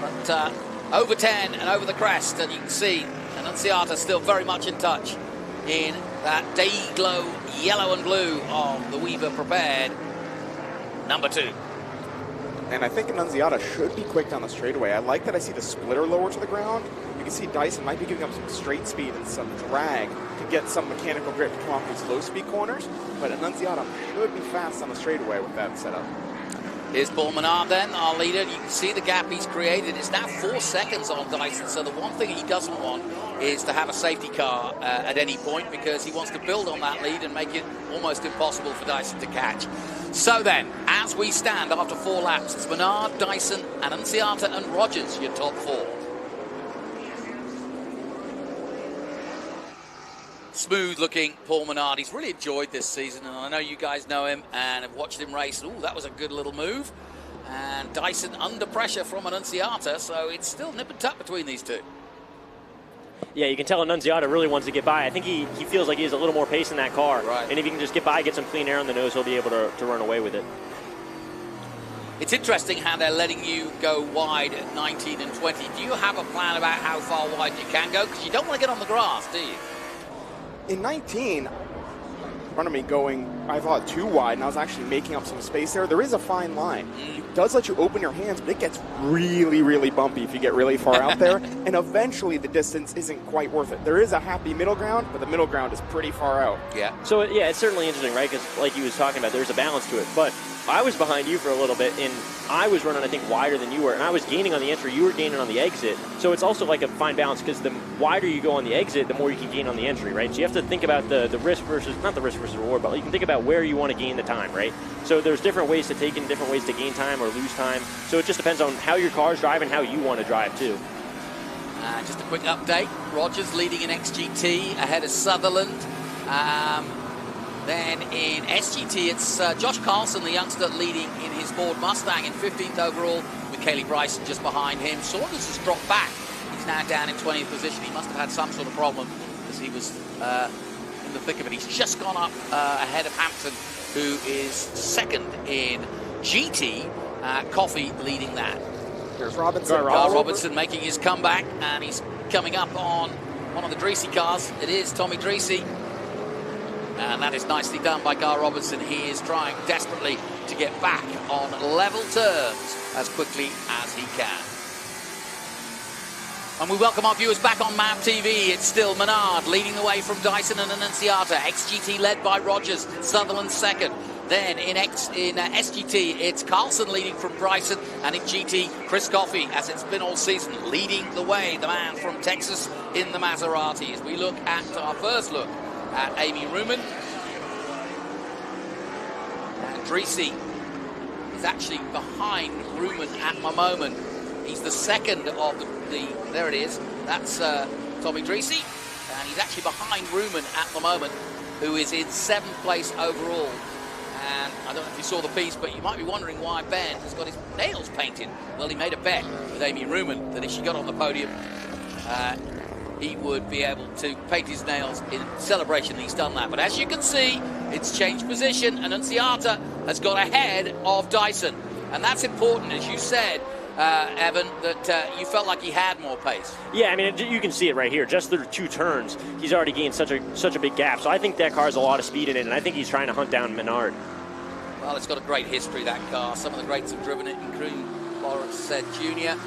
Speaker 16: but over 10 and over the crest, and you can see Annunziata still very much in touch in that day glow yellow and blue of the Weaver prepared number 2.
Speaker 17: And I think Annunziata should be quick down the straightaway. I like that I see the splitter lower to the ground. You can see Dyson might be giving up some straight speed and some drag to get some mechanical grip to come off these low speed corners. But Annunziata should be fast on the straightaway with that setup.
Speaker 16: Here's Paul Menard then, our leader. You can see the gap he's created. It's now 4 seconds on Dyson, so the one thing he doesn't want is to have a safety car at any point, because he wants to build on that lead and make it almost impossible for Dyson to catch. So then, as we stand after 4 laps, it's Menard, Dyson, Annunziata and Rogers, your top 4. Smooth-looking Paul Menard. He's really enjoyed this season, and I know you guys know him and have watched him race. Ooh, that was a good little move. And Dyson under pressure from Annunziata, so it's still nip and tuck between these two.
Speaker 15: Yeah, you can tell Annunziata really wants to get by. I think he feels like he has a little more pace in that car.
Speaker 16: Right.
Speaker 15: And if he can just get by, get some clean air on the nose, he'll be able to run away with it.
Speaker 16: It's interesting how they're letting you go wide at 19 and 20. Do you have a plan about how far wide you can go? Because you don't want to get on the grass, do you?
Speaker 17: In 19, in front of me going, I thought too wide, and I was actually making up some space there. There is a fine line. It does let you open your hands, but it gets really, really bumpy if you get really far out there, and eventually the distance isn't quite worth it. There is a happy middle ground, but the middle ground is pretty far out.
Speaker 16: Yeah.
Speaker 15: So, yeah, it's certainly interesting, right? Because like he was talking about, there's a balance to it. But I was behind you for a little bit, and I was running, I think, wider than you were, and I was gaining on the entry. You were gaining on the exit. So it's also like a fine balance, because the wider you go on the exit, the more you can gain on the entry, right? So you have to think about the risk versus, not the risk versus reward, but you can think about where you want to gain the time, right? So there's different ways to take in, different ways to gain time or lose time. So it just depends on how your car's driving, how you want to drive, too.
Speaker 16: Just a quick update. Rogers leading in XGT ahead of Sutherland. Then in SGT, it's Josh Carlson, the youngster, leading in his Ford Mustang in 15th overall, with Kaylee Bryson just behind him. Saunders has dropped back. He's now down in 20th position. He must have had some sort of problem because he was in the thick of it. He's just gone up ahead of Hampton, who is second in GT. Coffey leading that.
Speaker 17: There's Robinson.
Speaker 16: Carl Robinson making his comeback, and he's coming up on one of the Dreesy cars. It is Tommy Dreesy. And that is nicely done by Gar Robinson. He is trying desperately to get back on level terms as quickly as he can. And we welcome our viewers back on MAV TV. It's still Menard leading the way from Dyson and Annunziata. XGT led by Rogers, Sutherland second. Then in SGT, it's Carlson leading from Bryson, and in GT, Chris Coffey, as it's been all season, leading the way, the man from Texas in the Maserati. As we look at our first look at Amy Ruman. And Dreesy is actually behind Ruman at the moment. He's the second of the there it is. That's Tommy Dreesy. And he's actually behind Ruman at the moment, who is in 7th place overall. And I don't know if you saw the piece, but you might be wondering why Ben has got his nails painted. Well, he made a bet with Amy Ruman that if she got on the podium, he would be able to paint his nails in celebration that he's done that. But as you can see, it's changed position, and Annunziata has got ahead of Dyson. And that's important, as you said, Evan, that you felt like he had more pace.
Speaker 15: Yeah, I mean, you can see it right here. Just through 2 turns, he's already gained such a big gap. So I think that car has a lot of speed in it, and I think he's trying to hunt down Menard.
Speaker 16: Well, it's got a great history, that car. Some of the greats have driven it, including Lawrence said Jr.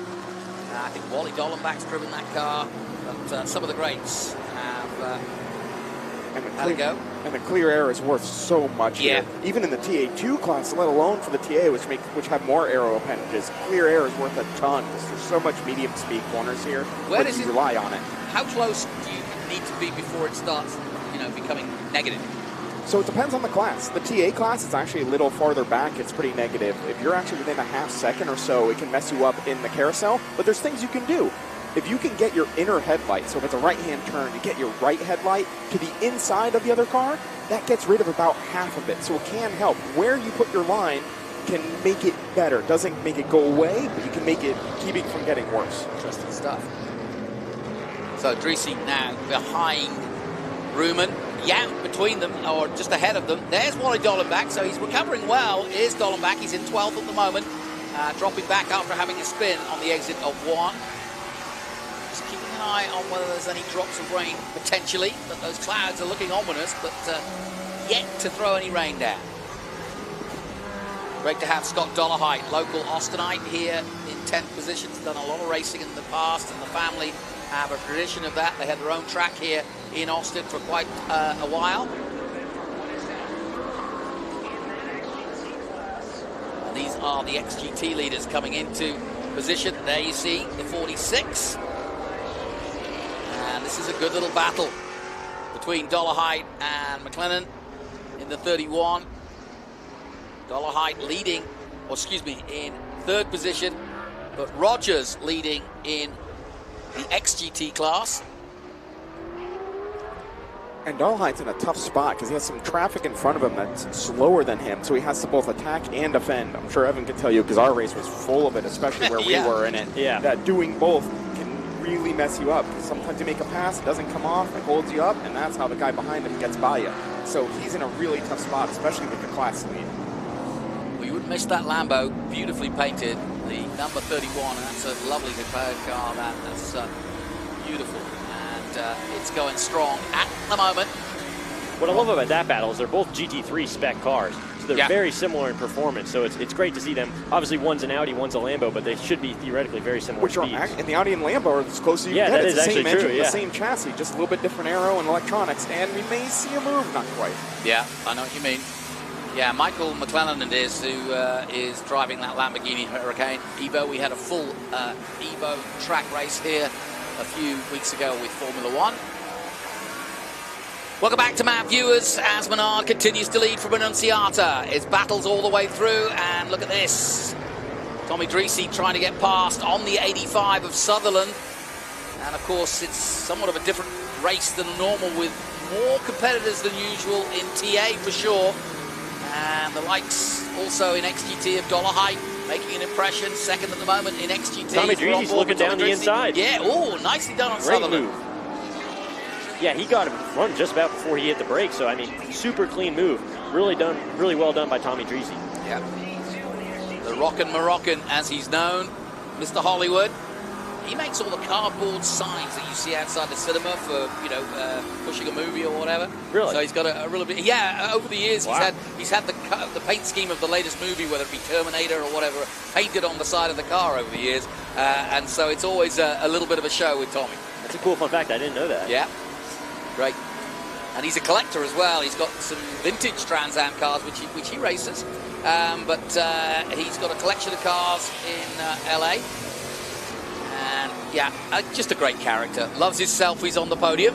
Speaker 16: I think Wally Dollenbach's driven that car. But some of the greats have had a go.
Speaker 17: And the clear air is worth so much here. Even in the TA2 class, let alone for the TA, which have more aero appendages. Clear air is worth a ton because there's so much medium speed corners here.
Speaker 16: Where does
Speaker 17: you
Speaker 16: it
Speaker 17: rely on it?
Speaker 16: How close do you need to be before it starts, becoming negative?
Speaker 17: So it depends on the class. The TA class is actually a little farther back. It's pretty negative. If you're actually within a half second or so, it can mess you up in the carousel. But there's things you can do. if you can get your inner headlight, so if it's a right-hand turn, you get your right headlight to the inside of the other car, that gets rid of about half of it. So it can help. Where you put your line can make it better. Doesn't make it go away, but you can make it, keep it from getting worse.
Speaker 16: Interesting stuff. So Dreesy now behind Ruman. Yeah, between them, or just ahead of them. There's Wally Dollenbach, so he's recovering well. Here's Dollenbach, he's in 12th at the moment. Dropping back after having a spin on the exit of 1. Just keeping an eye on whether there's any drops of rain, potentially. But those clouds are looking ominous, but yet to throw any rain down. Great to have Scott Dollarhide, local Austinite, here in 10th position. He's done a lot of racing in the past, and the family have a tradition of that. They had their own track here in Austin for quite a while. And these are the XGT leaders coming into position. There you see the 46. And this is a good little battle between Dollarhide and McLennan in the 31. Dollarhide leading, or excuse me, in 3rd position, but Rogers leading in the XGT class.
Speaker 17: And Dollarhide's in a tough spot because he has some traffic in front of him that's slower than him, so he has to both attack and defend. I'm sure Evan can tell you because our race was full of it, especially where we were in it.
Speaker 15: Yeah.
Speaker 17: That doing both can really mess you up. Sometimes you make a pass, it doesn't come off, it holds you up, and that's how the guy behind him gets by you. So he's in a really tough spot, especially with the class lead.
Speaker 16: Well, you wouldn't miss that Lambo, beautifully painted, the number 31, and that's a lovely prepared car. That's beautiful. It's going strong at the moment.
Speaker 15: What I love about that battle is they're both GT3 spec cars, so they're very similar in performance. So it's great to see them. Obviously, one's an Audi, one's a Lambo, but they should be theoretically very similar.
Speaker 17: Which speeds. And the Audi and Lambo are as close as you can get.
Speaker 15: That
Speaker 17: it's
Speaker 15: is
Speaker 17: the same
Speaker 15: actually
Speaker 17: engine,
Speaker 15: true.
Speaker 17: the same chassis, just a little bit different aero and electronics, and we may see a move, not quite.
Speaker 16: Yeah, I know what you mean. Yeah, Michael McLennan it is who is driving that Lamborghini Hurricane Evo. We had a full Evo track race here a few weeks ago with Formula One. Welcome back to Map Viewers as Menard continues to lead from Annunziata. His battles all the way through, and look at this. Tommy Dreesy trying to get past on the 85 of Sutherland. And of course, it's somewhat of a different race than normal with more competitors than usual in TA for sure. And the likes also in XGT of Dollarhide making an impression. Second at the moment in XGT.
Speaker 15: Tommy Dreesy's looking down the inside.
Speaker 16: Yeah, oh, nicely done on
Speaker 15: Great
Speaker 16: Sutherland.
Speaker 15: move. Yeah, he got him in front just about before he hit the brake. So, I mean, super clean move. Really well done by Tommy Dreesy.
Speaker 16: Yeah. The Rockin' Moroccan, as he's known, Mr. Hollywood. He makes all the cardboard signs that you see outside the cinema for, pushing a movie or whatever.
Speaker 15: Really?
Speaker 16: So he's got a really big... Yeah, over the years he's had the paint scheme of the latest movie, whether it be Terminator or whatever, painted on the side of the car over the years. And so it's always a little bit of a show with Tommy.
Speaker 15: That's a cool fun fact. I didn't know that.
Speaker 16: Yeah. Great. And he's a collector as well. He's got some vintage Trans Am cars, which he races. But he's got a collection of cars in LA. And yeah, just a great character. Loves his selfies on the podium.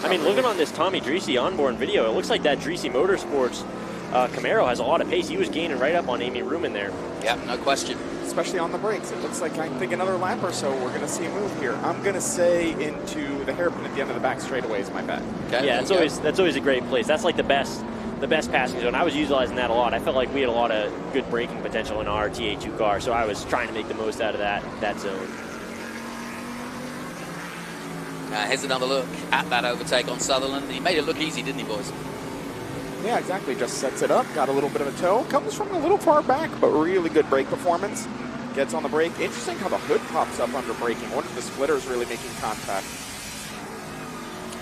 Speaker 15: I mean, looking on this Tommy Dreesy onboard video, it looks like that Dreesy Motorsports Camaro has a lot of pace. He was gaining right up on Amy Ruman there.
Speaker 16: Yeah, no question.
Speaker 17: Especially on the brakes. It looks like I think another lap or so we're going to see a move here. I'm going to say into the hairpin at the end of the back straightaway is my bet.
Speaker 16: Okay,
Speaker 15: yeah, that's always a great place. That's like the best passing zone. I was utilizing that a lot. I felt like we had a lot of good braking potential in our TA2 car, so I was trying to make the most out of that zone.
Speaker 16: Here's another look at that overtake on Sutherland. He made it look easy, didn't he, boys?
Speaker 17: Yeah, exactly. Just sets it up. Got a little bit of a toe. Comes from a little far back, but really good brake performance. Gets on the brake. Interesting how the hood pops up under braking. I wonder if the splitter is really making contact.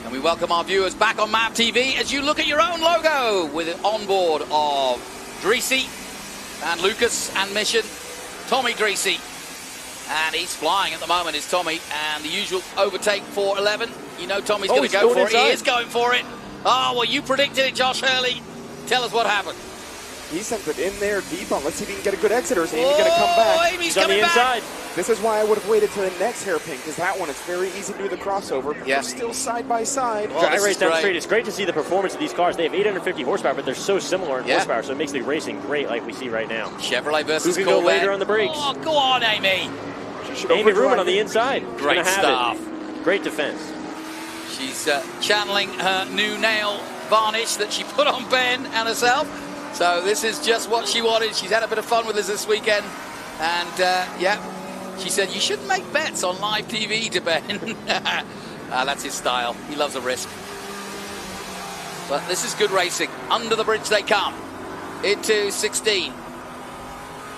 Speaker 16: And we welcome our viewers back on Map TV as you look at your own logo with an onboard of Dreesy and Lucas and Mission. Tommy Dreesy. And he's flying at the moment, is Tommy. And the usual overtake for 11. You know Tommy's going to go for it. He is going for it. Oh, well, you predicted it, Josh Hurley. Tell us what happened.
Speaker 17: He sent it in there deep on. Let's see if he can get a good exit, or is Amy going to come back?
Speaker 16: Amy's coming back.
Speaker 17: This is why I would have waited to the next hairpin, because that one, it's very easy to do the crossover. But they're still side by side.
Speaker 15: Well, I race down straight. It's great to see the performance of these cars. They have 850 horsepower, but they're so similar in horsepower, so it makes the racing great like we see right now.
Speaker 16: Chevrolet versus
Speaker 15: Who can go later on the brakes?
Speaker 16: Oh, go on, Amy.
Speaker 15: Amy Ruman on the inside.
Speaker 16: Great stuff.
Speaker 15: Great defense.
Speaker 16: She's channeling her new nail varnish that she put on Ben and herself. So this is just what she wanted. She's had a bit of fun with us this weekend. And, yeah, she said, you shouldn't make bets on live TV to Ben. That's his style. He loves a risk. But this is good racing. Under the bridge they come. Into 16.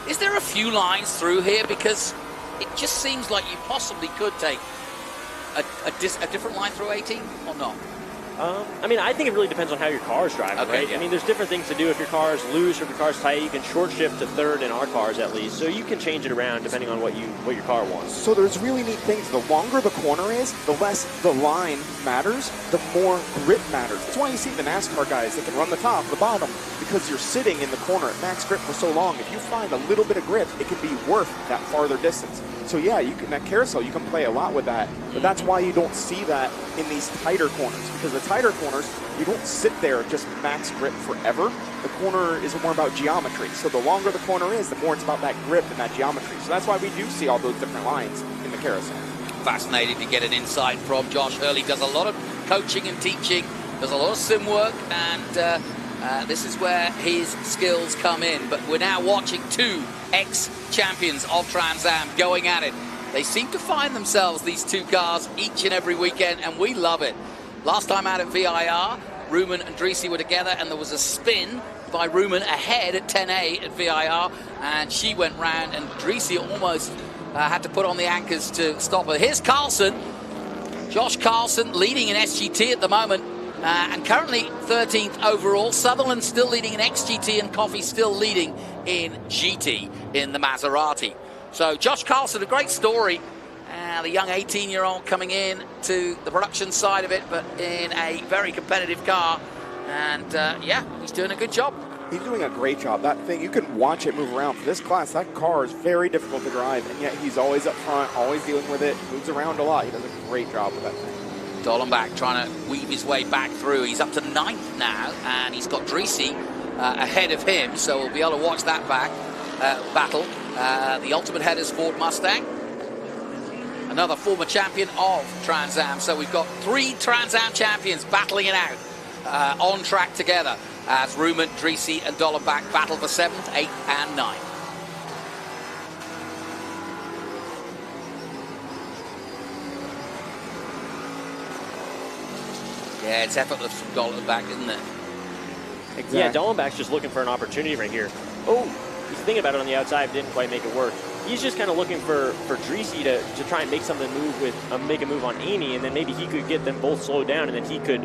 Speaker 16: Is there a few lines through here? Because it just seems like you possibly could take a different line through 18 or not?
Speaker 15: I mean, I think it really depends on how your car is driving, right?
Speaker 16: Yeah.
Speaker 15: I mean, there's different things to do. If your car is loose or if your car is tight, you can short shift to third in our cars at least. So you can change it around depending on what your car wants.
Speaker 17: So there's really neat things. The longer the corner is, the less the line matters, the more grip matters. That's why you see the NASCAR guys, they can run the top, the bottom, because you're sitting in the corner at max grip for so long. If you find a little bit of grip, it can be worth that farther distance. So yeah, you can, that carousel, you can play a lot with that. But that's why you don't see that in these tighter corners. Because the tighter corners, you don't sit there just max grip forever. The corner is more about geometry. So the longer the corner is, the more it's about that grip and that geometry. So that's why we do see all those different lines in the carousel.
Speaker 16: Fascinating to get an insight from Josh Hurley. Does a lot of coaching and teaching, does a lot of sim work, and this is where his skills come in. But we're now watching two ex-champions of Trans Am going at it. They seem to find themselves, these two cars, each and every weekend, and we love it. Last time out at VIR, Ruman and Dreesy were together, and there was a spin by Ruman ahead at 10A at VIR, and she went round, and Dreesy almost had to put on the anchors to stop her. Here's Carlson, Josh Carlson, leading in SGT at the moment, and currently 13th overall. Sutherland still leading in XGT, and Coffey still leading in GT in the Maserati. So Josh Carlson, a great story. The young 18-year-old coming in to the production side of it, but in a very competitive car. And yeah, he's doing a good job.
Speaker 17: He's doing a great job. That thing, you can watch it move around. For this class, that car is very difficult to drive, and yet he's always up front, always dealing with it, moves around a lot. He does a great job with that thing.
Speaker 16: Dollenbach trying to weave his way back through. He's up to 9th now, and he's got Dreesy ahead of him, so we'll be able to watch that battle. The Ultimate Headers Ford Mustang, another former champion of Trans Am. So we've got 3 Trans Am champions battling it out on track together as Ruman, Dreesy, and Dollenbach battle for 7th, 8th, and 9th. Yeah, it's effortless from Dollenbach, isn't it?
Speaker 15: Exactly. Yeah, Dollenbach's just looking for an opportunity right here. Oh, he's thinking about it on the outside, but didn't quite make it work. He's just kind of looking for Dreesy to try and make something move with make a move on Amy, and then maybe he could get them both slowed down, and then he could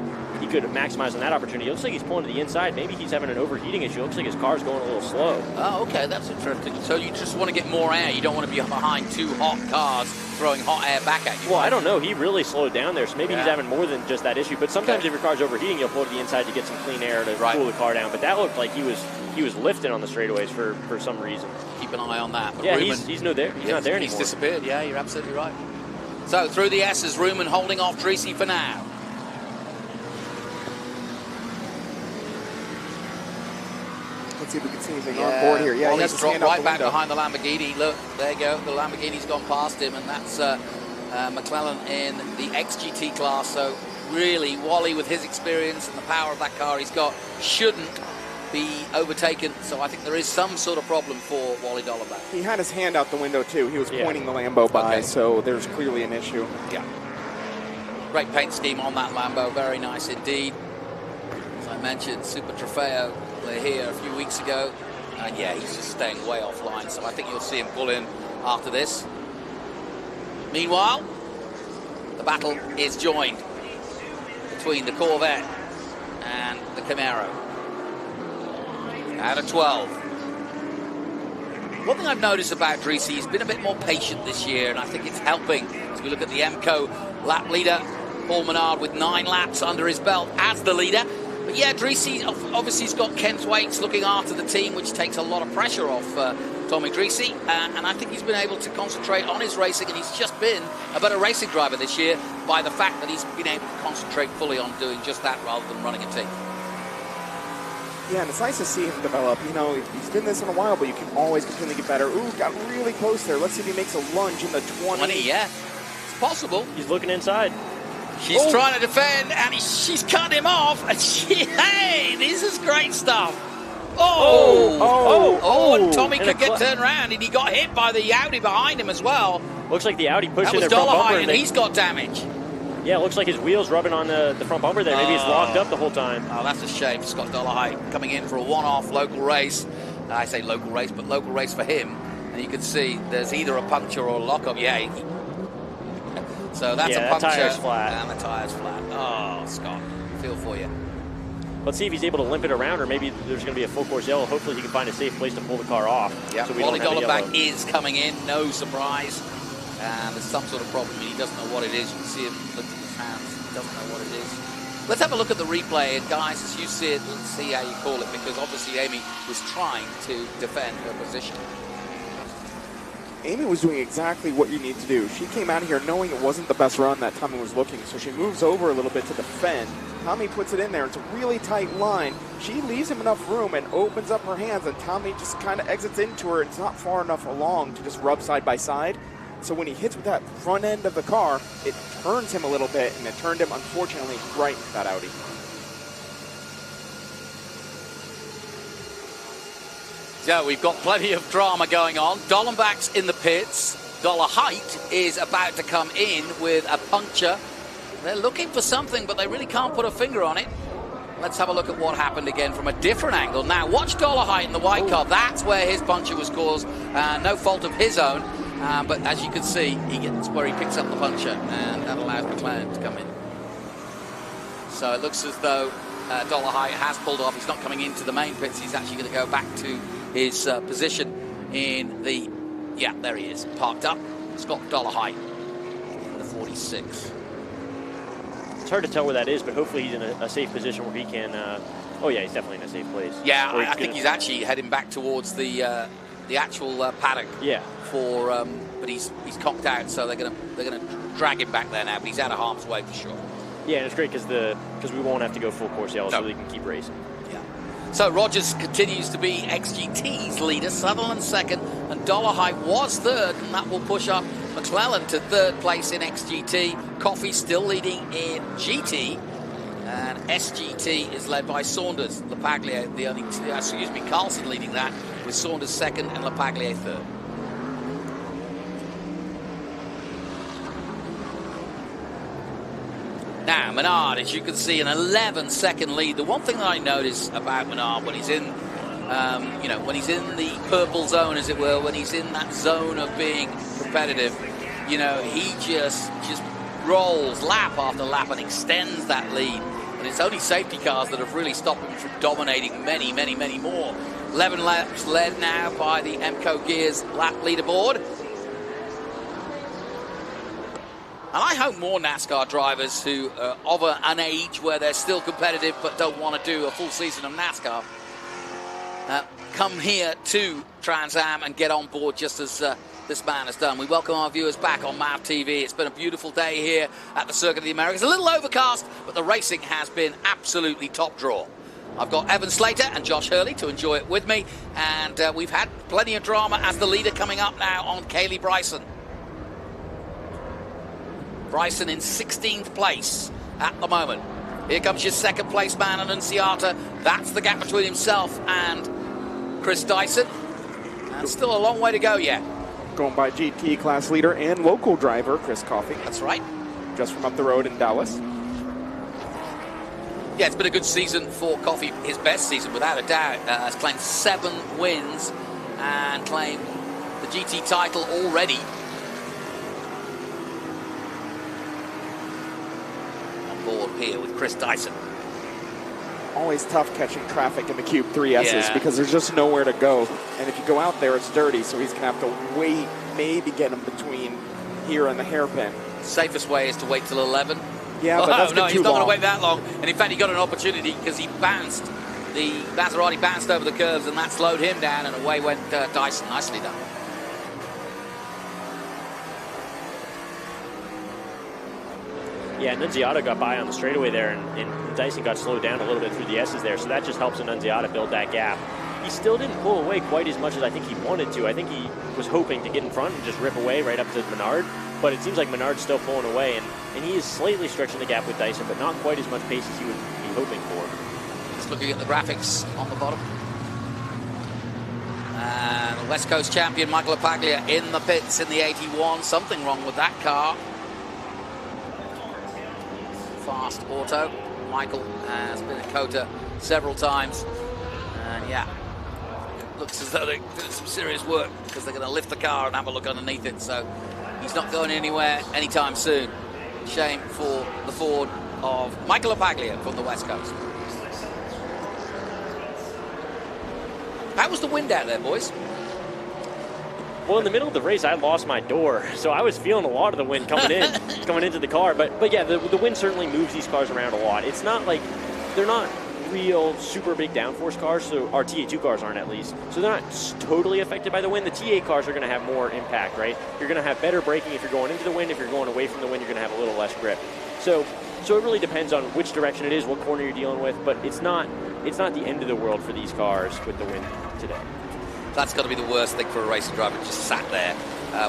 Speaker 15: maximize on that opportunity. It looks like he's pulling to the inside. Maybe he's having an overheating issue. It looks like his car's going a little slow.
Speaker 16: Oh, okay, that's interesting. So you just want to get more air. You don't want to be behind 2 hot cars throwing hot air back at you.
Speaker 15: Well, I don't know. He really slowed down there, so maybe he's having more than just that issue. But sometimes if your car's overheating, you'll pull to the inside to get some clean air to cool the car down. But that looked like he was lifting on the straightaways for some reason.
Speaker 16: Keep an eye on that. But
Speaker 15: yeah,
Speaker 16: Ruman,
Speaker 15: he's not there anymore.
Speaker 16: He's disappeared. Yeah, you're absolutely right. So through the S's, Ruman holding off Dreesy for now.
Speaker 17: Let's see if we can see anything on board here. Yeah,
Speaker 16: he's dropped right back behind the Lamborghini. Look, there you go. The Lamborghini's gone past him, and that's McClellan in the XGT class. So really, Wally, with his experience and the power of that car he's got, shouldn't be overtaken. So I think there is some sort of problem for Wally Dollenbach.
Speaker 17: He had his hand out the window too. He was pointing the Lambo by, so there's clearly an issue.
Speaker 16: Yeah. Great paint scheme on that Lambo. Very nice indeed. As I mentioned, Super Trofeo were here a few weeks ago. And yeah, he's just staying way offline. So I think you'll see him pull in after this. Meanwhile, the battle is joined between the Corvette and the Camaro. Out of 12. One thing I've noticed about Dreesy, he's been a bit more patient this year, and I think it's helping as we look at the MCO lap leader. Paul Menard with 9 laps under his belt as the leader. But yeah, Dreesy obviously has got Ken Thwaites looking after the team, which takes a lot of pressure off Tommy Dreesy, and I think he's been able to concentrate on his racing, and he's just been a better racing driver this year by the fact that he's been able to concentrate fully on doing just that rather than running a team.
Speaker 17: Yeah, and it's nice to see him develop. You know, he's been this in a while, but you can always continually get better. Ooh, got really close there. Let's see if he makes a lunge in the 20.
Speaker 16: Yeah, it's possible.
Speaker 15: He's looking inside.
Speaker 16: She's trying to defend, and she's cut him off. And hey, this is great stuff. And Tommy could get turned around, and he got hit by the Audi behind him as well.
Speaker 15: Looks like the Audi pushed
Speaker 16: in
Speaker 15: their front bumper.
Speaker 16: and he's got damage.
Speaker 15: Yeah, it looks like his wheel's rubbing on the front bumper there. Maybe he's locked up the whole time.
Speaker 16: Oh, that's a shame. Scott Dollarhide coming in for a one-off local race. I say local race, but local race for him. And you can see there's either a puncture or a lock-up. Yeah. So that's a puncture.
Speaker 15: The tire's flat.
Speaker 16: And the tire's flat. Oh, Scott, feel for you.
Speaker 15: Let's see if he's able to limp it around, or maybe there's going to be a full course yellow. Hopefully he can find a safe place to pull the car off.
Speaker 16: Yeah,
Speaker 15: so
Speaker 16: Wally Gollenbach is coming in, no surprise. And there's some sort of problem. He doesn't know what it is. You can see him look at his hands. He doesn't know what it is. Let's have a look at the replay. And guys, as you see it, let's see how you call it, because obviously Amy was trying to defend her position.
Speaker 17: Amy was doing exactly what you need to do. She came out of here knowing it wasn't the best run that Tommy was looking, so she moves over a little bit to defend. Tommy puts it in there. It's a really tight line. She leaves him enough room and opens up her hands, and Tommy just kind of exits into her. It's not far enough along to just rub side by side. So when he hits with that front end of the car, it turns him a little bit, and it turned him, unfortunately, right into that Audi.
Speaker 16: So we've got plenty of drama going on. Dollenbach's in the pits. Dollarhide is about to come in with a puncture. They're looking for something, but they really can't put a finger on it. Let's have a look at what happened again from a different angle. Now, watch Dollarhide in the white car. That's where his puncture was caused. No fault of his own. But as you can see, he gets where he picks up the puncture, and that allows McLaren to come in. So it looks as though Dollarhide has pulled off. He's not coming into the main pits. He's actually going to go back to his position in the... Yeah, there he is, parked up. Scott Dollarhide, the 46.
Speaker 15: It's hard to tell where that is, but hopefully he's in a safe position where he can... oh, yeah, he's definitely in a safe place.
Speaker 16: Yeah, I think he's actually heading back towards the actual paddock.
Speaker 15: Yeah.
Speaker 16: But he's conked out, so they're gonna drag him back there now. But he's out of harm's way for sure.
Speaker 15: Yeah, and it's great because we won't have to go full course yellow, so they can keep racing.
Speaker 16: Yeah. So Rogers continues to be XGT's leader, Sutherland second, and Dollarhide was third, and that will push up McClellan to third place in XGT. Coffey still leading in GT, and SGT is led by Saunders. Lapaglia, the only Carlson leading that, with Saunders second and Lapaglia third. Now, Menard, as you can see, an 11-second lead. The one thing that I notice about Menard when he's in, when he's in the purple zone, as it were, when he's in that zone of being competitive, he just rolls lap after lap and extends that lead. And it's only safety cars that have really stopped him from dominating many, many, many more. 11 laps led now by the MCO Gears lap leaderboard. And I hope more NASCAR drivers who are of an age where they're still competitive but don't want to do a full season of NASCAR come here to Trans Am and get on board just as this man has done. We welcome our viewers back on MAV TV. It's been a beautiful day here at the Circuit of the Americas. A little overcast, but the racing has been absolutely top draw. I've got Evan Slater and Josh Hurley to enjoy it with me, and we've had plenty of drama as the leader coming up now on Kaylee Bryson. Bryson in 16th place at the moment. Here comes your second place man, Annunziata. That's the gap between himself and Chris Dyson. And still a long way to go yet.
Speaker 17: Going by GT class leader and local driver, Chris Coffey.
Speaker 16: That's right.
Speaker 17: Just from up the road in Dallas.
Speaker 16: Yeah, it's been a good season for Coffey. His best season, without a doubt. Has claimed 7 wins and claimed the GT title already. Board here with Chris Dyson.
Speaker 17: Always tough catching traffic in the Cube 3Ss because there's just nowhere to go. And if you go out there, it's dirty, so he's going to have to wait, maybe get him between here and the hairpin.
Speaker 16: Safest way is to wait till 11.
Speaker 17: Yeah, but that's
Speaker 16: no, he's not going to wait that long. And in fact, he got an opportunity because he bounced. The Maserati bounced over the curves, and that slowed him down, and away went Dyson. Nicely done.
Speaker 15: Yeah, Nunziata got by on the straightaway there, and Dyson got slowed down a little bit through the S's there, so that just helps Nunziata build that gap. He still didn't pull away quite as much as I think he wanted to. I think he was hoping to get in front and just rip away right up to Menard, but it seems like Menard's still pulling away, and he is slightly stretching the gap with Dyson, but not quite as much pace as he would be hoping for.
Speaker 16: Just looking at the graphics on the bottom. And West Coast champion Michael Apaglia in the pits in the 81. Something wrong with that car. Fast auto. Michael has been at COTA several times. And yeah, looks as though they're doing some serious work because they're going to lift the car and have a look underneath it. So he's not going anywhere anytime soon. Shame for the Ford of Michael Apaglia from the West Coast. How was the wind out there, boys?
Speaker 15: Well, in the middle of the race, I lost my door, so I was feeling a lot of the wind coming in, coming into the car. But yeah, the wind certainly moves these cars around a lot. It's not like they're not real super big downforce cars, so our TA2 cars aren't at least. So they're not totally affected by the wind. The TA cars are going to have more impact, right? You're going to have better braking if you're going into the wind. If you're going away from the wind, you're going to have a little less grip. So it really depends on which direction it is, what corner you're dealing with. But it's not the end of the world for these cars with the wind today.
Speaker 16: That's got to be the worst thing for a racing driver, just sat there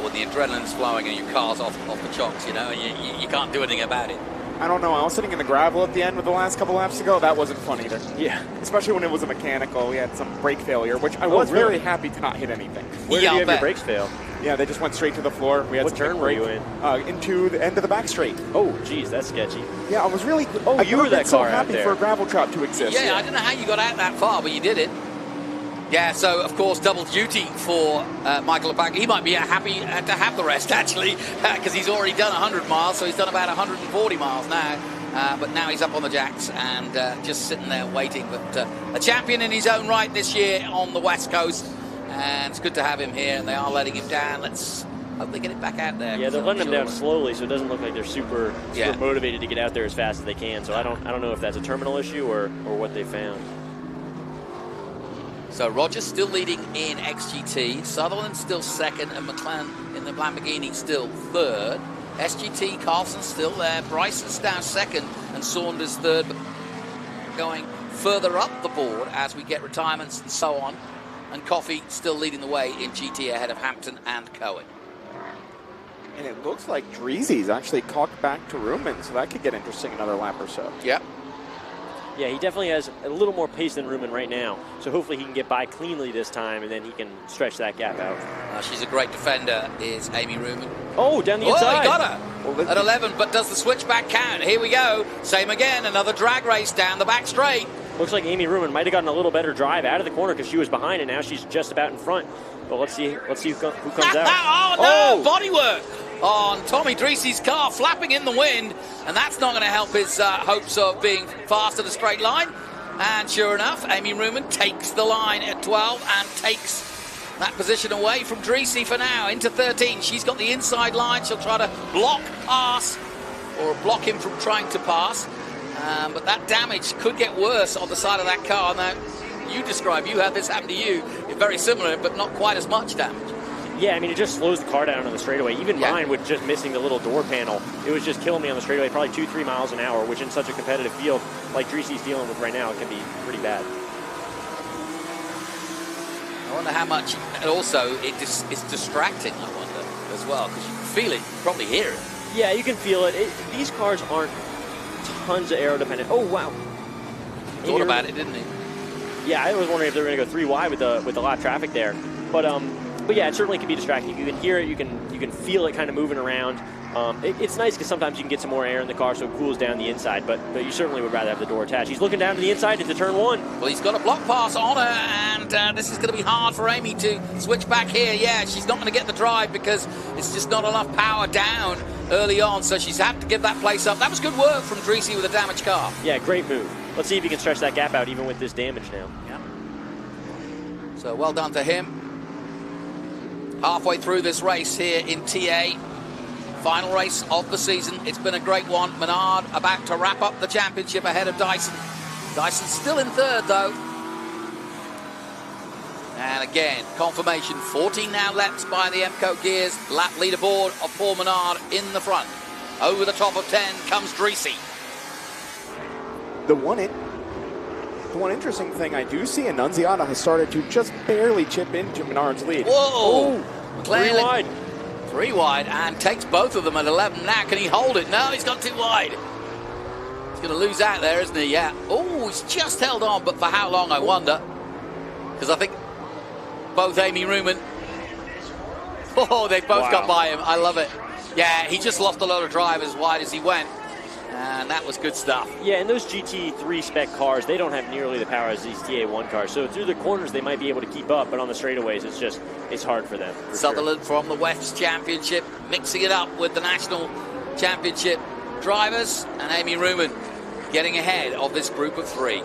Speaker 16: when the adrenaline's flowing and your car's off the chocks, you know, and you can't do anything about it.
Speaker 17: I don't know. I was sitting in the gravel at the end with the last couple laps to go. That wasn't fun either.
Speaker 15: Yeah.
Speaker 17: Especially when it was a mechanical. We had some brake failure, which I was very happy to not hit anything.
Speaker 15: Where did you have your brakes fail?
Speaker 17: Yeah, they just went straight to the floor. We had
Speaker 15: what turn were you in?
Speaker 17: Into the end of the back straight.
Speaker 15: Oh, geez, that's sketchy.
Speaker 17: Yeah, I was really.
Speaker 15: You were that
Speaker 17: so
Speaker 15: car out
Speaker 17: happy
Speaker 15: there.
Speaker 17: for a gravel trap to exist.
Speaker 16: Yeah, I don't know how you got out that far, but you did it. Yeah, so of course double duty for Michael Apaglia. He might be happy to have the rest actually, because he's already done 100 miles, so he's done about 140 miles now. But now he's up on the jacks and just sitting there waiting. But a champion in his own right this year on the West Coast, and it's good to have him here. And they are letting him down. Let's hope they get it back out there.
Speaker 15: Yeah, they're letting him down slowly, so it doesn't look like they're super motivated to get out there as fast as they can. So I don't know if that's a terminal issue or what they found.
Speaker 16: So Rogers still leading in XGT, Sutherland still second, and McLaren in the Lamborghini still third. SGT, Carlson still there, Bryson's down second, and Saunders third, but going further up the board as we get retirements and so on. And Coffey still leading the way in GT ahead of Hampton and Cohen.
Speaker 17: And it looks like Dreezy's actually cocked back to Ruman, so that could get interesting another lap or so.
Speaker 16: Yep.
Speaker 15: Yeah, he definitely has a little more pace than Ruman right now. So hopefully he can get by cleanly this time, and then he can stretch that gap out.
Speaker 16: She's a great defender, is Amy Ruman.
Speaker 15: Oh, down the inside.
Speaker 16: Oh, he got her at 11, but does the switchback count? Here we go. Same again, another drag race down the back straight.
Speaker 15: Looks like Amy Ruman might have gotten a little better drive out of the corner because she was behind, and now she's just about in front. But let's see who comes out.
Speaker 16: Oh, no, bodywork on Tommy Dreesy's car, flapping in the wind, and that's not going to help his hopes of being fast at a straight line. And sure enough, Amy Ruman takes the line at 12 and takes that position away from Dreesy for now into 13. She's got the inside line. She'll try to block him from trying to pass. But that damage could get worse on the side of that car. Now, you had this happen to you. It's very similar, but not quite as much damage.
Speaker 15: Yeah, I mean, it just slows the car down on the straightaway. Even mine with just missing the little door panel, it was just killing me on the straightaway, probably 2-3 miles an hour, which in such a competitive field like Dreesy's dealing with right now, it can be pretty bad.
Speaker 16: I wonder how much, and also it's distracting, I wonder, as well, because you can feel it, you can probably hear it.
Speaker 15: Yeah, you can feel it. These cars aren't tons of aero dependent. Oh, wow.
Speaker 16: Thought about it, didn't he?
Speaker 15: Yeah, I was wondering if they were going to go 3 wide with a lot of traffic there. But yeah, it certainly can be distracting. You can hear it, you can feel it kind of moving around. It's nice because sometimes you can get some more air in the car so it cools down the inside, but you certainly would rather have the door attached. He's looking down to the inside into turn 1.
Speaker 16: Well, he's got a block pass on her, and this is going to be hard for Amy to switch back here. Yeah, she's not going to get the drive because it's just not enough power down early on, so she's had to give that place up. That was good work from Dreesy with a damaged car.
Speaker 15: Yeah, great move. Let's see if he can stretch that gap out even with this damage now.
Speaker 16: Yeah. So well done to him. Halfway through this race here in TA. Final race of the season. It's been a great one. Menard about to wrap up the championship ahead of Dyson. Dyson's still in third, though. And again, confirmation. 14 now laps by the MCO Gears. Lap leaderboard of Paul Menard in the front. Over the top of 10 comes Dreesy.
Speaker 17: The one interesting thing I do see, Annunziata has started to just barely chip into Menard's lead.
Speaker 16: Whoa!
Speaker 15: Three wide.
Speaker 16: 3 wide, and takes both of them at 11 now. Can he hold it? No, he's gone too wide. He's going to lose out there, isn't he? Yeah. Oh, he's just held on, but for how long, I wonder. Because I think both Amy Ruman, they both got by him. I love it. Yeah, he just lost a lot of drive as wide as he went. And that was good stuff.
Speaker 15: Yeah, and those GT3 spec cars, they don't have nearly the power as these TA1 cars. So through the corners, they might be able to keep up, but on the straightaways, it's hard for them.
Speaker 16: Sutherland from the West Championship, mixing it up with the National Championship drivers, and Amy Ruman getting ahead of this group of 3.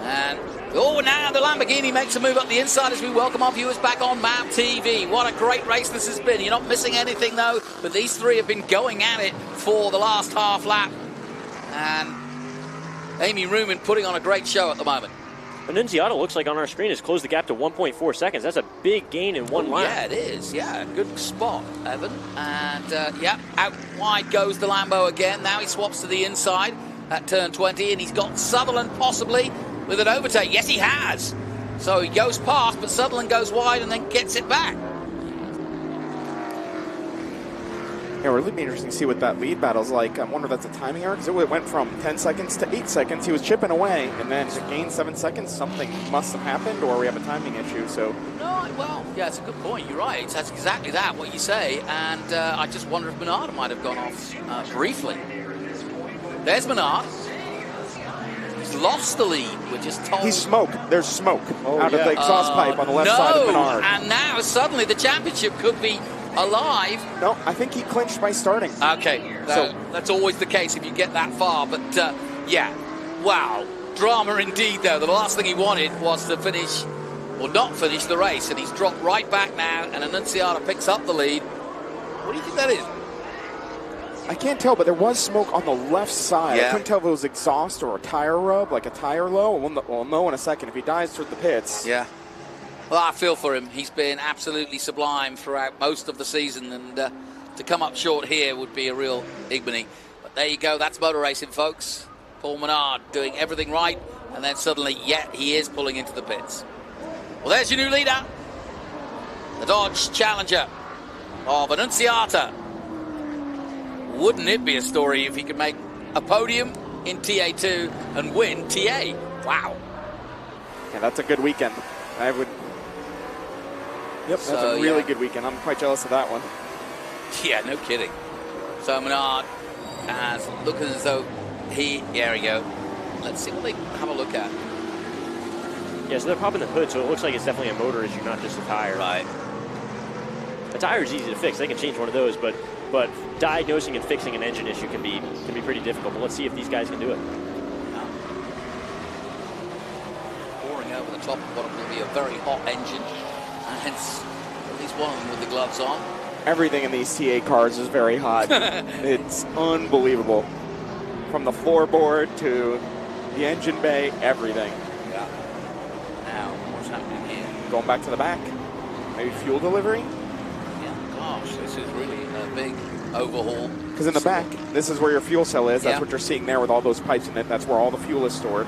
Speaker 16: And now the Lamborghini makes a move up the inside as we welcome our viewers back on MAP TV. What a great race this has been. You're not missing anything, though, but these 3 have been going at it for the last half lap. And Amy Ruman putting on a great show at the moment.
Speaker 15: Annunziata looks like on our screen has closed the gap to 1.4 seconds. That's a big gain in one lap.
Speaker 16: Yeah, it is. Yeah, good spot, Evan. And, out wide goes the Lambo again. Now he swaps to the inside at turn 20, and he's got Sutherland possibly with an overtake. Yes, he has. So he goes past, but Sutherland goes wide and then gets it back.
Speaker 17: Yeah, it'll really be interesting to see what that lead battle's like. I wonder if that's a timing error, because it went from 10 seconds to 8 seconds. He was chipping away, and then to gain 7 seconds, something must have happened, or we have a timing issue. So
Speaker 16: No, well, yeah, it's a good point. You're right. That's exactly that, what you say. And I just wonder if Menard might have gone off briefly. There's Menard. He's lost the lead. We're just told.
Speaker 17: He's smoke. There's smoke out of the exhaust pipe on the left side of Menard.
Speaker 16: And now suddenly the championship could be alive.
Speaker 17: No, I think he clinched by starting.
Speaker 16: Okay, so that's always the case if you get that far. But yeah, wow, drama indeed. Though the last thing he wanted was to finish, or not finish the race, and he's dropped right back now. And Annunziata picks up the lead. What do you think that is?
Speaker 17: I can't tell, but there was smoke on the left side.
Speaker 16: Yeah.
Speaker 17: I couldn't tell if it was exhaust or a tire rub, like a tire low. We'll know in a second if he dies toward the pits.
Speaker 16: Yeah. Well, I feel for him. He's been absolutely sublime throughout most of the season, and to come up short here would be a real ignominy. But there you go. That's motor racing, folks. Paul Menard doing everything right, and then suddenly, he is pulling into the pits. Well, there's your new leader, the Dodge Challenger of Annunziata. Wouldn't it be a story if he could make a podium in TA2 and win TA? Wow.
Speaker 17: Yeah, that's a good weekend. I would. Yep, that's a really good weekend. I'm quite jealous of that one.
Speaker 16: Yeah, no kidding. So Menard as looking as though there we go. Let's see what they have a look at.
Speaker 15: Yeah, so they're popping the hood, so it looks like it's definitely a motor issue, not just a tire.
Speaker 16: Right.
Speaker 15: A tire is easy to fix. They can change one of those, but diagnosing and fixing an engine issue can be pretty difficult. But let's see if these guys can do it.
Speaker 16: Pouring over the top of what will be a very hot engine, and hence at least one of them with the gloves on.
Speaker 17: Everything in these TA cars is very hot. It's unbelievable. From the floorboard to the engine bay, everything.
Speaker 16: Yeah. Now, what's happening here?
Speaker 17: Going back to the back. Maybe fuel delivery?
Speaker 16: Yeah, gosh, this is really a big overhaul.
Speaker 17: Because in the back, this is where your fuel cell is. That's what you're seeing there with all those pipes in it. That's where all the fuel is stored.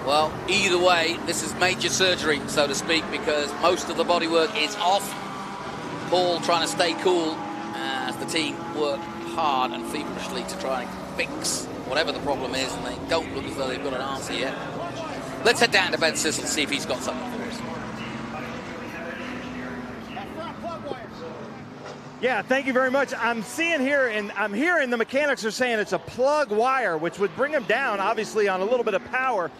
Speaker 16: Well, either way, this is major surgery, so to speak, because most of the bodywork is off. Paul trying to stay cool as the team work hard and feverishly to try and fix whatever the problem is, and they don't look as though they've got an answer yet. Let's head down to Ben Sissel and see if he's got something for us.
Speaker 6: Yeah, thank you very much. I'm seeing here, and I'm hearing the mechanics are saying it's a plug wire, which would bring them down, obviously, on a little bit of power.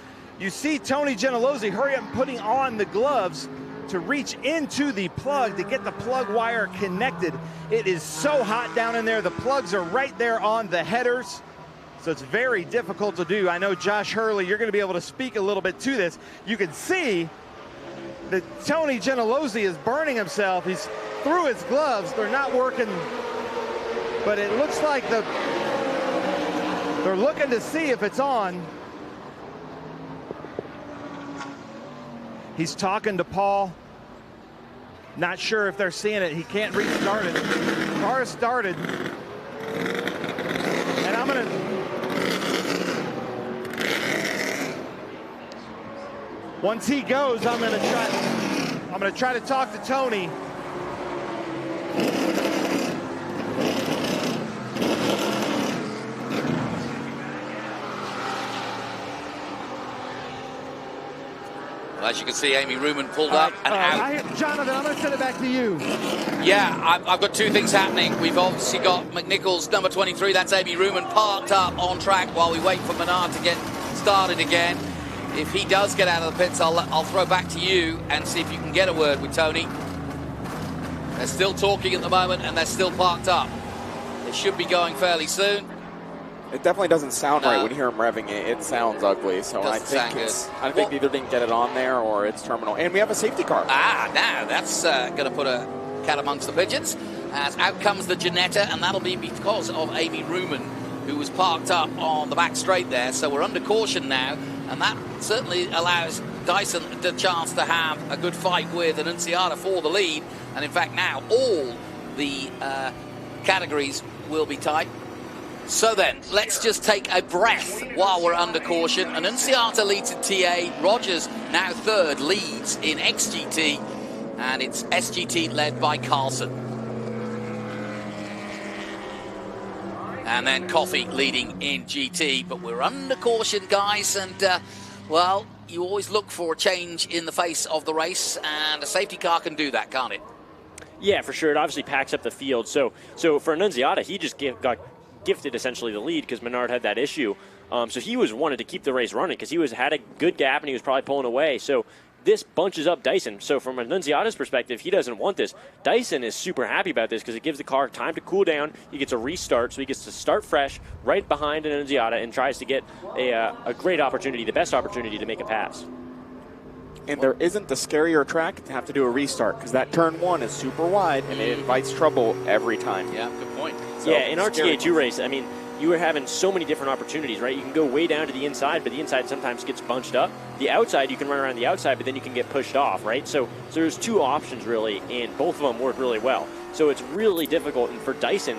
Speaker 6: You see Tony Gentilozzi hurry up and putting on the gloves to reach into the plug to get the plug wire connected. It is so hot down in there. The plugs are right there on the headers, so it's very difficult to do. I know, Josh Hurley, you're going to be able to speak a little bit to this. You can see that Tony Gentilozzi is burning himself. He's through his gloves. They're not working, but it looks like they're looking to see if it's on. He's talking to Paul. Not sure if they're seeing it. He can't restart it. Car is started. And I'm going to... Once he goes, I'm going to try to talk to Tony.
Speaker 16: Well, as you can see, Amy Ruman pulled up and out.
Speaker 6: Jonathan, I'm going to send it back to you.
Speaker 16: Yeah, I've got two things happening. We've obviously got McNichols, number 23, that's Amy Ruman, parked up on track while we wait for Menard to get started again. If he does get out of the pits, I'll throw back to you and see if you can get a word with Tony. They're still talking at the moment, and they're still parked up. They should be going fairly soon.
Speaker 17: It definitely doesn't sound right when you hear him revving it. It sounds ugly. So I think either didn't get it on there or it's terminal. And we have a safety car.
Speaker 16: Now that's going to put a cat amongst the pigeons. As out comes the Ginetta, and that'll be because of Amy Ruman, who was parked up on the back straight there. So we're under caution now, and that certainly allows Dyson the chance to have a good fight with Annunziata for the lead. And in fact, now all the categories will be tight. So then, let's just take a breath while we're under caution. Annunziata leads in TA. Rogers, now third, leads in XGT. And it's SGT led by Carlson. And then Coffey leading in GT. But we're under caution, guys. And, well, you always look for a change in the face of the race. And a safety car can do that, can't it?
Speaker 15: Yeah, for sure. It obviously packs up the field. So for Annunziata, he just got gifted essentially the lead because Menard had that issue. So he wanted to keep the race running because he had a good gap and he was probably pulling away. So this bunches up Dyson. So from Annunziata's perspective, he doesn't want this. Dyson is super happy about this because it gives the car time to cool down. He gets a restart, so he gets to start fresh right behind Annunziata and tries to get a great opportunity, the best opportunity to make a pass.
Speaker 17: And there isn't the scarier track to have to do a restart because that turn one is super wide and it invites trouble every time.
Speaker 16: Yeah, good point.
Speaker 15: So, yeah, in our TA2 race, I mean, you were having so many different opportunities, right? You can go way down to the inside, but the inside sometimes gets bunched up. The outside, you can run around the outside, but then you can get pushed off, right? So there's two options, really, and both of them work really well. So it's really difficult, and for Dyson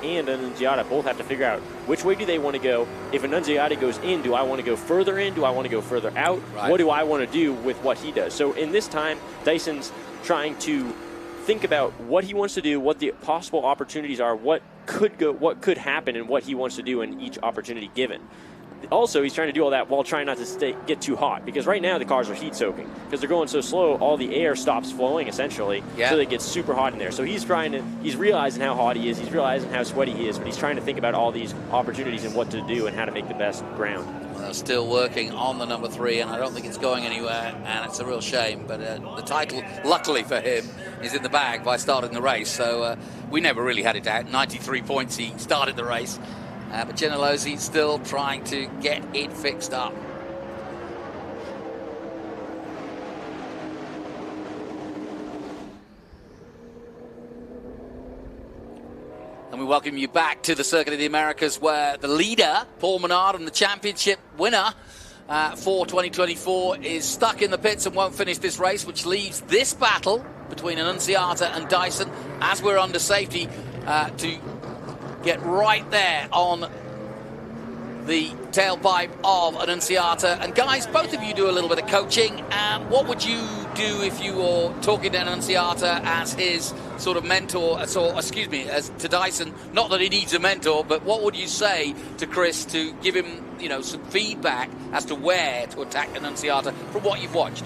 Speaker 15: and Annunziata both have to figure out which way do they want to go. If Annunziata goes in, do I want to go further in? Do I want to go further out? Right. What do I want to do with what he does? So in this time, Dyson's trying to think about what he wants to do, what the possible opportunities are, what could happen, and what he wants to do in each opportunity given. Also, he's trying to do all that while trying not to get too hot, because right now the cars are heat soaking. Because they're going so slow, all the air stops flowing essentially, so they get super hot in there. So he's realizing how hot he is, he's realizing how sweaty he is, but he's trying to think about all these opportunities and what to do and how to make the best ground.
Speaker 16: Well, still working on the number 3, and I don't think it's going anywhere, and it's a real shame. But the title, luckily for him, is in the bag by starting the race. So we never really had it out. 93 points, he started the race. But Genelozzi still trying to get it fixed up. And we welcome you back to the Circuit of the Americas, where the leader, Paul Menard, and the championship winner for 2024 is stuck in the pits and won't finish this race, which leaves this battle between Annunziata and Dyson, as we're under safety, to get right there on the tailpipe of Annunziata. And guys, both of you do a little bit of coaching. What would you do if you were talking to Annunziata as his sort of mentor, as to Dyson? Not that he needs a mentor, but what would you say to Chris to give him, some feedback as to where to attack Annunziata from what you've watched?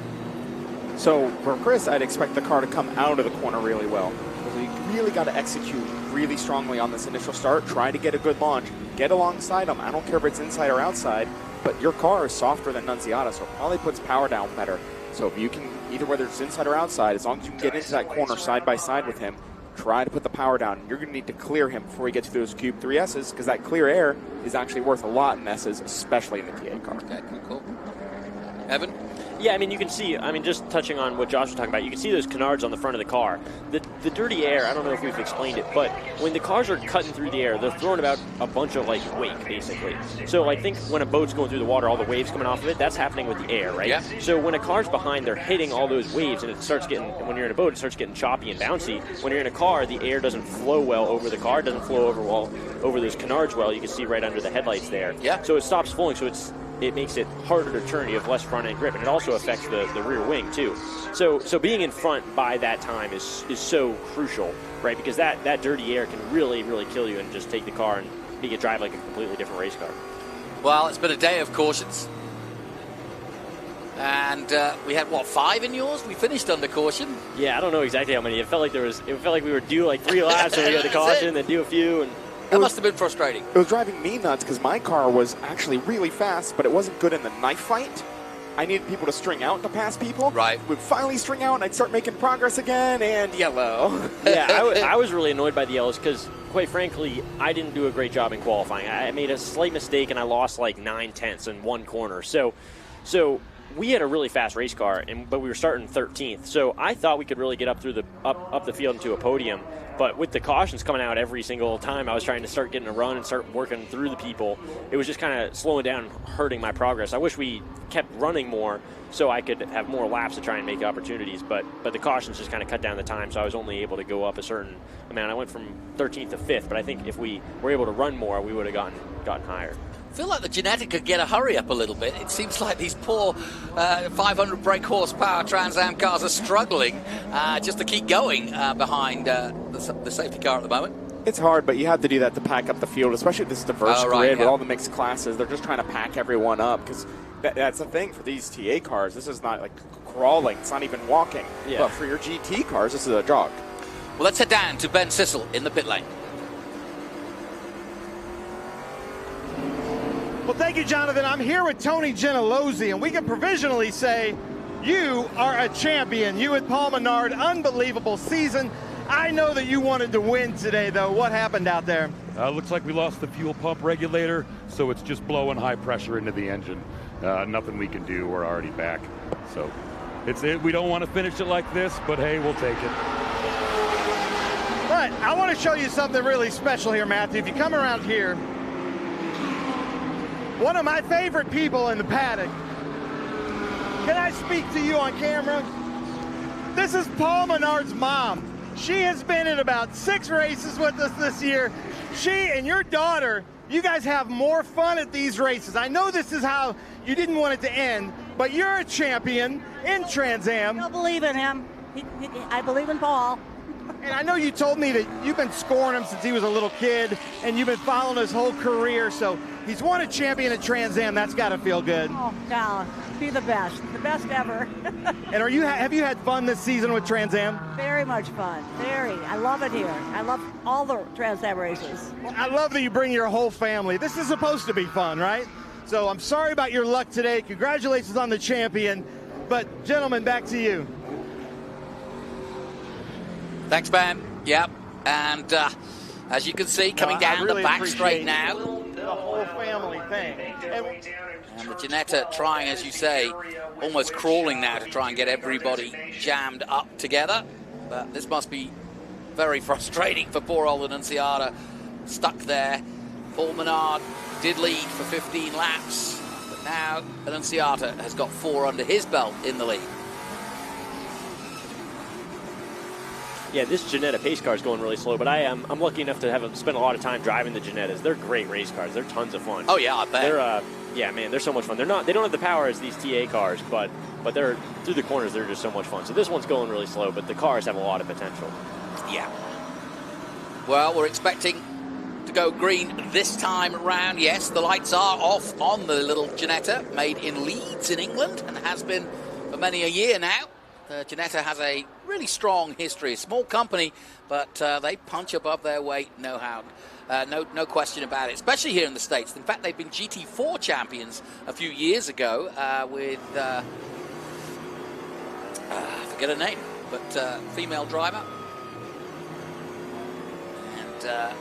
Speaker 17: So for Chris, I'd expect the car to come out of the corner really well. So you really got to execute really strongly on this initial start. Try to get a good launch. Get alongside him. I don't care if it's inside or outside, but your car is softer than Annunziata, so it probably puts power down better. So if you can, either whether it's inside or outside, as long as you can get into that corner side by side with him, try to put the power down. You're going to need to clear him before he gets through those Cube 3S's, because that clear air is actually worth a lot in S's, especially in the TA car.
Speaker 16: Okay, cool. Evan?
Speaker 15: Yeah, I mean, you can see, just touching on what Josh was talking about, you can see those canards on the front of the car. The dirty air, I don't know if we've explained it, but when the cars are cutting through the air, they're throwing about a bunch of, wake, basically. So I think when a boat's going through the water, all the waves coming off of it, that's happening with the air, right? Yeah. So when a car's behind, they're hitting all those waves, and it starts getting, when you're in a boat, it starts getting choppy and bouncy. When you're in a car, the air doesn't flow well over the car, it doesn't flow over those canards well. You can see right under the headlights there. Yeah. So it stops flowing, so it makes it harder to turn. You have less front end grip, and it also affects the rear wing too. So being in front by that time is so crucial, right? Because that dirty air can really, really kill you and just take the car and make it drive like a completely different race car.
Speaker 16: Well, it's been a day of cautions. And we had, 5 in yours? We finished under caution.
Speaker 15: Yeah, I don't know exactly how many. It felt like we were due 3 laps, and we had the caution, then do a few, and
Speaker 16: that must have been frustrating.
Speaker 17: It was driving me nuts because my car was actually really fast, but it wasn't good in the knife fight. I needed people to string out to pass people.
Speaker 16: Right.
Speaker 17: We'd finally string out, and I'd start making progress again, and yellow.
Speaker 15: Yeah, I was really annoyed by the yellows because, quite frankly, I didn't do a great job in qualifying. I made a slight mistake, and I lost 9/10 in one corner. So we had a really fast race car, but we were starting 13th. So I thought we could really get up through up the field into a podium. But with the cautions coming out every single time I was trying to start getting a run and start working through the people, it was just kind of slowing down and hurting my progress. I wish we kept running more so I could have more laps to try and make opportunities, but the cautions just kind of cut down the time, so I was only able to go up a certain amount. I went from 13th to 5th, but I think if we were able to run more, we would have gotten higher.
Speaker 16: I feel like the Genetic could get a hurry up a little bit. It seems like these poor 500 brake horsepower Trans Am cars are struggling just to keep going behind the safety car at the moment.
Speaker 17: It's hard, but you have to do that to pack up the field, especially this diverse grid with all the mixed classes. They're just trying to pack everyone up because that's the thing for these TA cars. This is not like crawling. It's not even walking. Yeah. But for your GT cars, this is a jog.
Speaker 16: Well, let's head down to Ben Sissel in the pit lane.
Speaker 6: Well, thank you, Jonathan. I'm here with Tony Gentilozzi, and we can provisionally say you are a champion. You and Paul Menard, unbelievable season. I know that you wanted to win today, though. What happened out there?
Speaker 18: Looks like we lost the fuel pump regulator, so it's just blowing high pressure into the engine. Nothing we can do. We're already back. So we don't want to finish it like this, but hey, we'll take it.
Speaker 6: But I want to show you something really special here, Matthew. If you come around here, one of my favorite people in the paddock. Can I speak to you on camera? This is Paul Menard's mom. She has been in about 6 races with us this year. She and your daughter, you guys have more fun at these races. I know this is how you didn't want it to end, but you're a champion in Trans Am.
Speaker 19: I don't believe in him. I believe in Paul.
Speaker 6: And I know you told me that you've been scoring him since he was a little kid, and you've been following his whole career. So he's won a champion at Trans Am. That's got to feel good.
Speaker 19: Oh, God, be the best ever.
Speaker 6: And have you had fun this season with Trans Am?
Speaker 19: Very much fun. Very. I love it here. I love all the Trans Am races.
Speaker 6: Well, I love that you bring your whole family. This is supposed to be fun, right? So I'm sorry about your luck today. Congratulations on the champion. But, gentlemen, back to you.
Speaker 16: Thanks, Ben. Yep. And as you can see, coming down the back straight now.
Speaker 6: The whole family thing.
Speaker 16: And the Ginetta trying, as you say, almost crawling now to try and get everybody jammed up together. But this must be very frustrating for poor old Annunziata, stuck there. Paul Menard did lead for 15 laps, but now Annunziata has got 4 under his belt in the lead.
Speaker 15: Yeah, this Ginetta pace car is going really slow, but I'm lucky enough to have spent a lot of time driving the Ginettas. They're great race cars. They're tons of fun.
Speaker 16: Oh yeah, I bet.
Speaker 15: They're yeah, man, they're so much fun. They don't have the power as these TA cars, but they're through the corners. They're just so much fun. So this one's going really slow, but the cars have a lot of potential.
Speaker 16: Yeah. Well, we're expecting to go green this time around. Yes, the lights are off on the little Ginetta, made in Leeds in England, and has been for many a year now. Ginetta has a really strong history. A small company, but they punch above their weight, no question about it, especially here in the States. In fact, they've been GT4 champions a few years ago with, I forget her name, but female driver. And,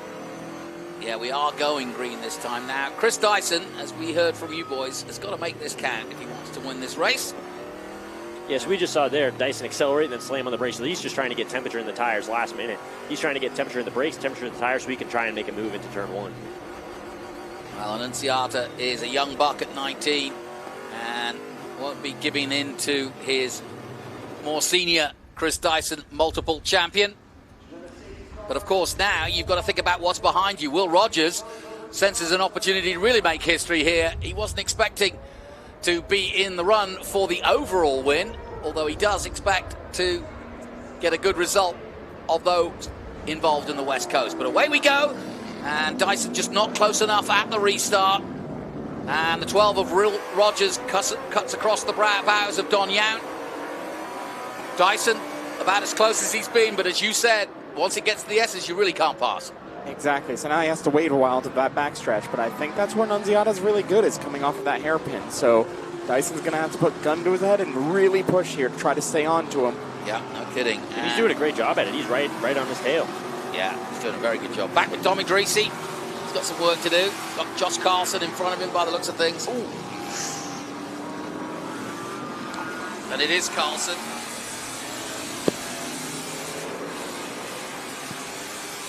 Speaker 16: yeah, we are going green this time now. Chris Dyson, as we heard from you boys, has got to make this count if he wants to win this race.
Speaker 15: Yes, we just saw there Dyson accelerate and then slam on the brakes. So he's just trying to get temperature in the tires last minute. He's trying to get temperature in the brakes, temperature in the tires, so he can try and make a move into turn 1.
Speaker 16: Well, Annunziata is a young buck at 19 and won't be giving in to his more senior Chris Dyson, multiple champion. But of course now you've got to think about what's behind you. Will Rogers senses an opportunity to really make history here. He wasn't expecting to be in the run for the overall win, although he does expect to get a good result of those involved in the West Coast. But away we go, and Dyson just not close enough at the restart. And the 12 of Will Rogers cuts across the bows of Don Yount. Dyson about as close as he's been, but as you said, once it gets to the S's, you really can't pass.
Speaker 17: Exactly, so now he has to wait a while to that backstretch, but I think that's where Annunziata's really good, is coming off of that hairpin. So Dyson's going to have to put a gun to his head and really push here to try to stay on to him.
Speaker 16: Yeah, no kidding.
Speaker 15: And he's doing a great job at it. He's right on his tail.
Speaker 16: Yeah, he's doing a very good job. Back with Tommy Dreese. He's got some work to do. Got Josh Carlson in front of him by the looks of things. Ooh. And it is Carlson.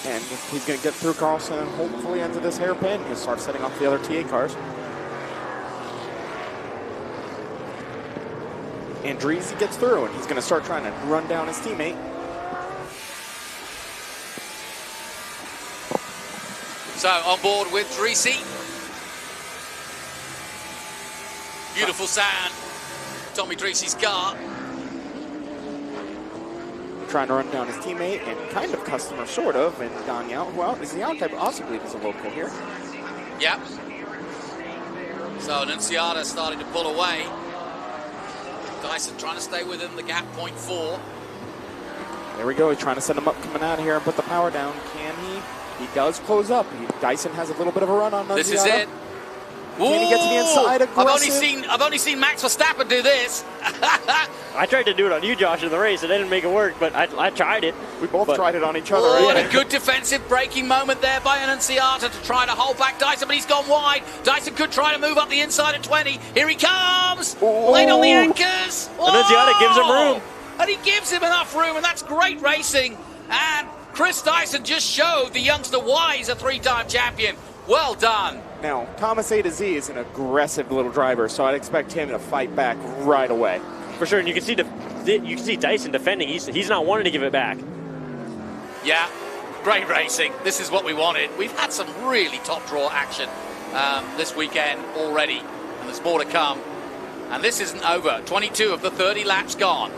Speaker 17: And he's going to get through Carlson and hopefully into this hairpin. He'll start setting off the other TA cars. And Dreese gets through, and he's going to start trying to run down his teammate.
Speaker 16: So on board with Dreese. Beautiful sound. Tommy Dreese's car.
Speaker 17: Trying to run down his teammate and kind of customer, sort of, and Don Yount, well, is the Yount I also believe is a local here.
Speaker 16: Yep. So Annunziata starting to pull away. Dyson trying to stay within the gap, 0.4.
Speaker 17: There we go, he's trying to send him up coming out of here and put the power down. Can he? He does close up. Dyson has a little bit of a run on Annunziata.
Speaker 16: This is it.
Speaker 17: Can he get to the inside? Aggressive?
Speaker 16: I've only seen Max Verstappen do this.
Speaker 15: I tried to do it on you, Josh, in the race. It didn't make it work, but I tried it.
Speaker 17: We both tried it on each other.
Speaker 16: Oh, and a good defensive braking moment there by Annunziata to try to hold back Dyson, but he's gone wide. Dyson could try to move up the inside at 20. Here he comes. Late on the anchors.
Speaker 15: Annunziata gives him room.
Speaker 16: And he gives him enough room, and that's great racing. And Chris Dyson just showed the youngster why he's a 3-time champion. Well done.
Speaker 17: Now, Thomas A to Z is an aggressive little driver, so I'd expect him to fight back right away.
Speaker 15: For sure, and you can see Dyson defending. He's not wanting to give it back.
Speaker 16: Yeah, great racing. This is what we wanted. We've had some really top draw action this weekend already, and there's more to come. And this isn't over. 22 of the 30 laps gone.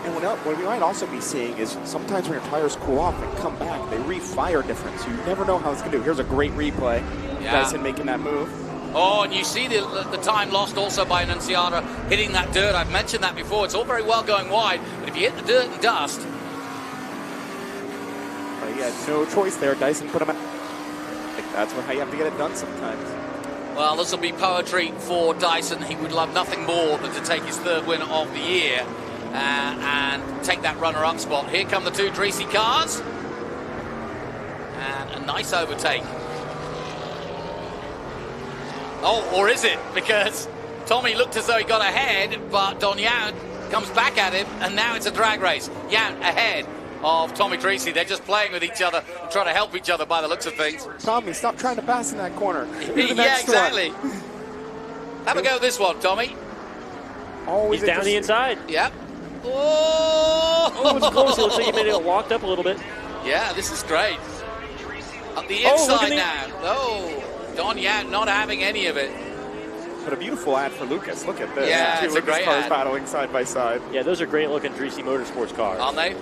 Speaker 17: And what we might also be seeing is sometimes when your tires cool off and come back, they re-fire different, so you never know how it's going to do. Here's a great replay.
Speaker 16: Yeah.
Speaker 17: Dyson making that move.
Speaker 16: Oh, and you see the time lost also by Annunziata hitting that dirt. I've mentioned that before. It's all very well going wide, but if you hit the dirt and dust...
Speaker 17: But he had no choice there. Dyson put him out. I think that's how you have to get it done sometimes.
Speaker 16: Well, this will be poetry for Dyson. He would love nothing more than to take his 3rd win of the year. And take that runner-up spot. Here come the 2 Dreese cars. And a nice overtake. Oh, or is it? Because Tommy looked as though he got ahead, but Don Yount comes back at him, and now it's a drag race. Yount ahead of Tommy Dreese. They're just playing with each other and trying to help each other by the looks of things.
Speaker 17: Tommy, stop trying to pass in that corner.
Speaker 16: Yeah, exactly. Have a go at this one, Tommy.
Speaker 15: He's down the inside.
Speaker 16: Yep.
Speaker 15: Oh, it was close. It looks like he made it walked up a little bit.
Speaker 16: Yeah, this is great. Up the inside now. Oh, Don Yount not having any of it.
Speaker 17: But a beautiful ad for Lucas. Look at this.
Speaker 16: Yeah,
Speaker 17: Two
Speaker 16: it's a
Speaker 17: Lucas
Speaker 16: great
Speaker 17: cars
Speaker 16: ad.
Speaker 17: battling side by side.
Speaker 15: Yeah, those are great looking Dreese Motorsports cars.
Speaker 16: Aren't they?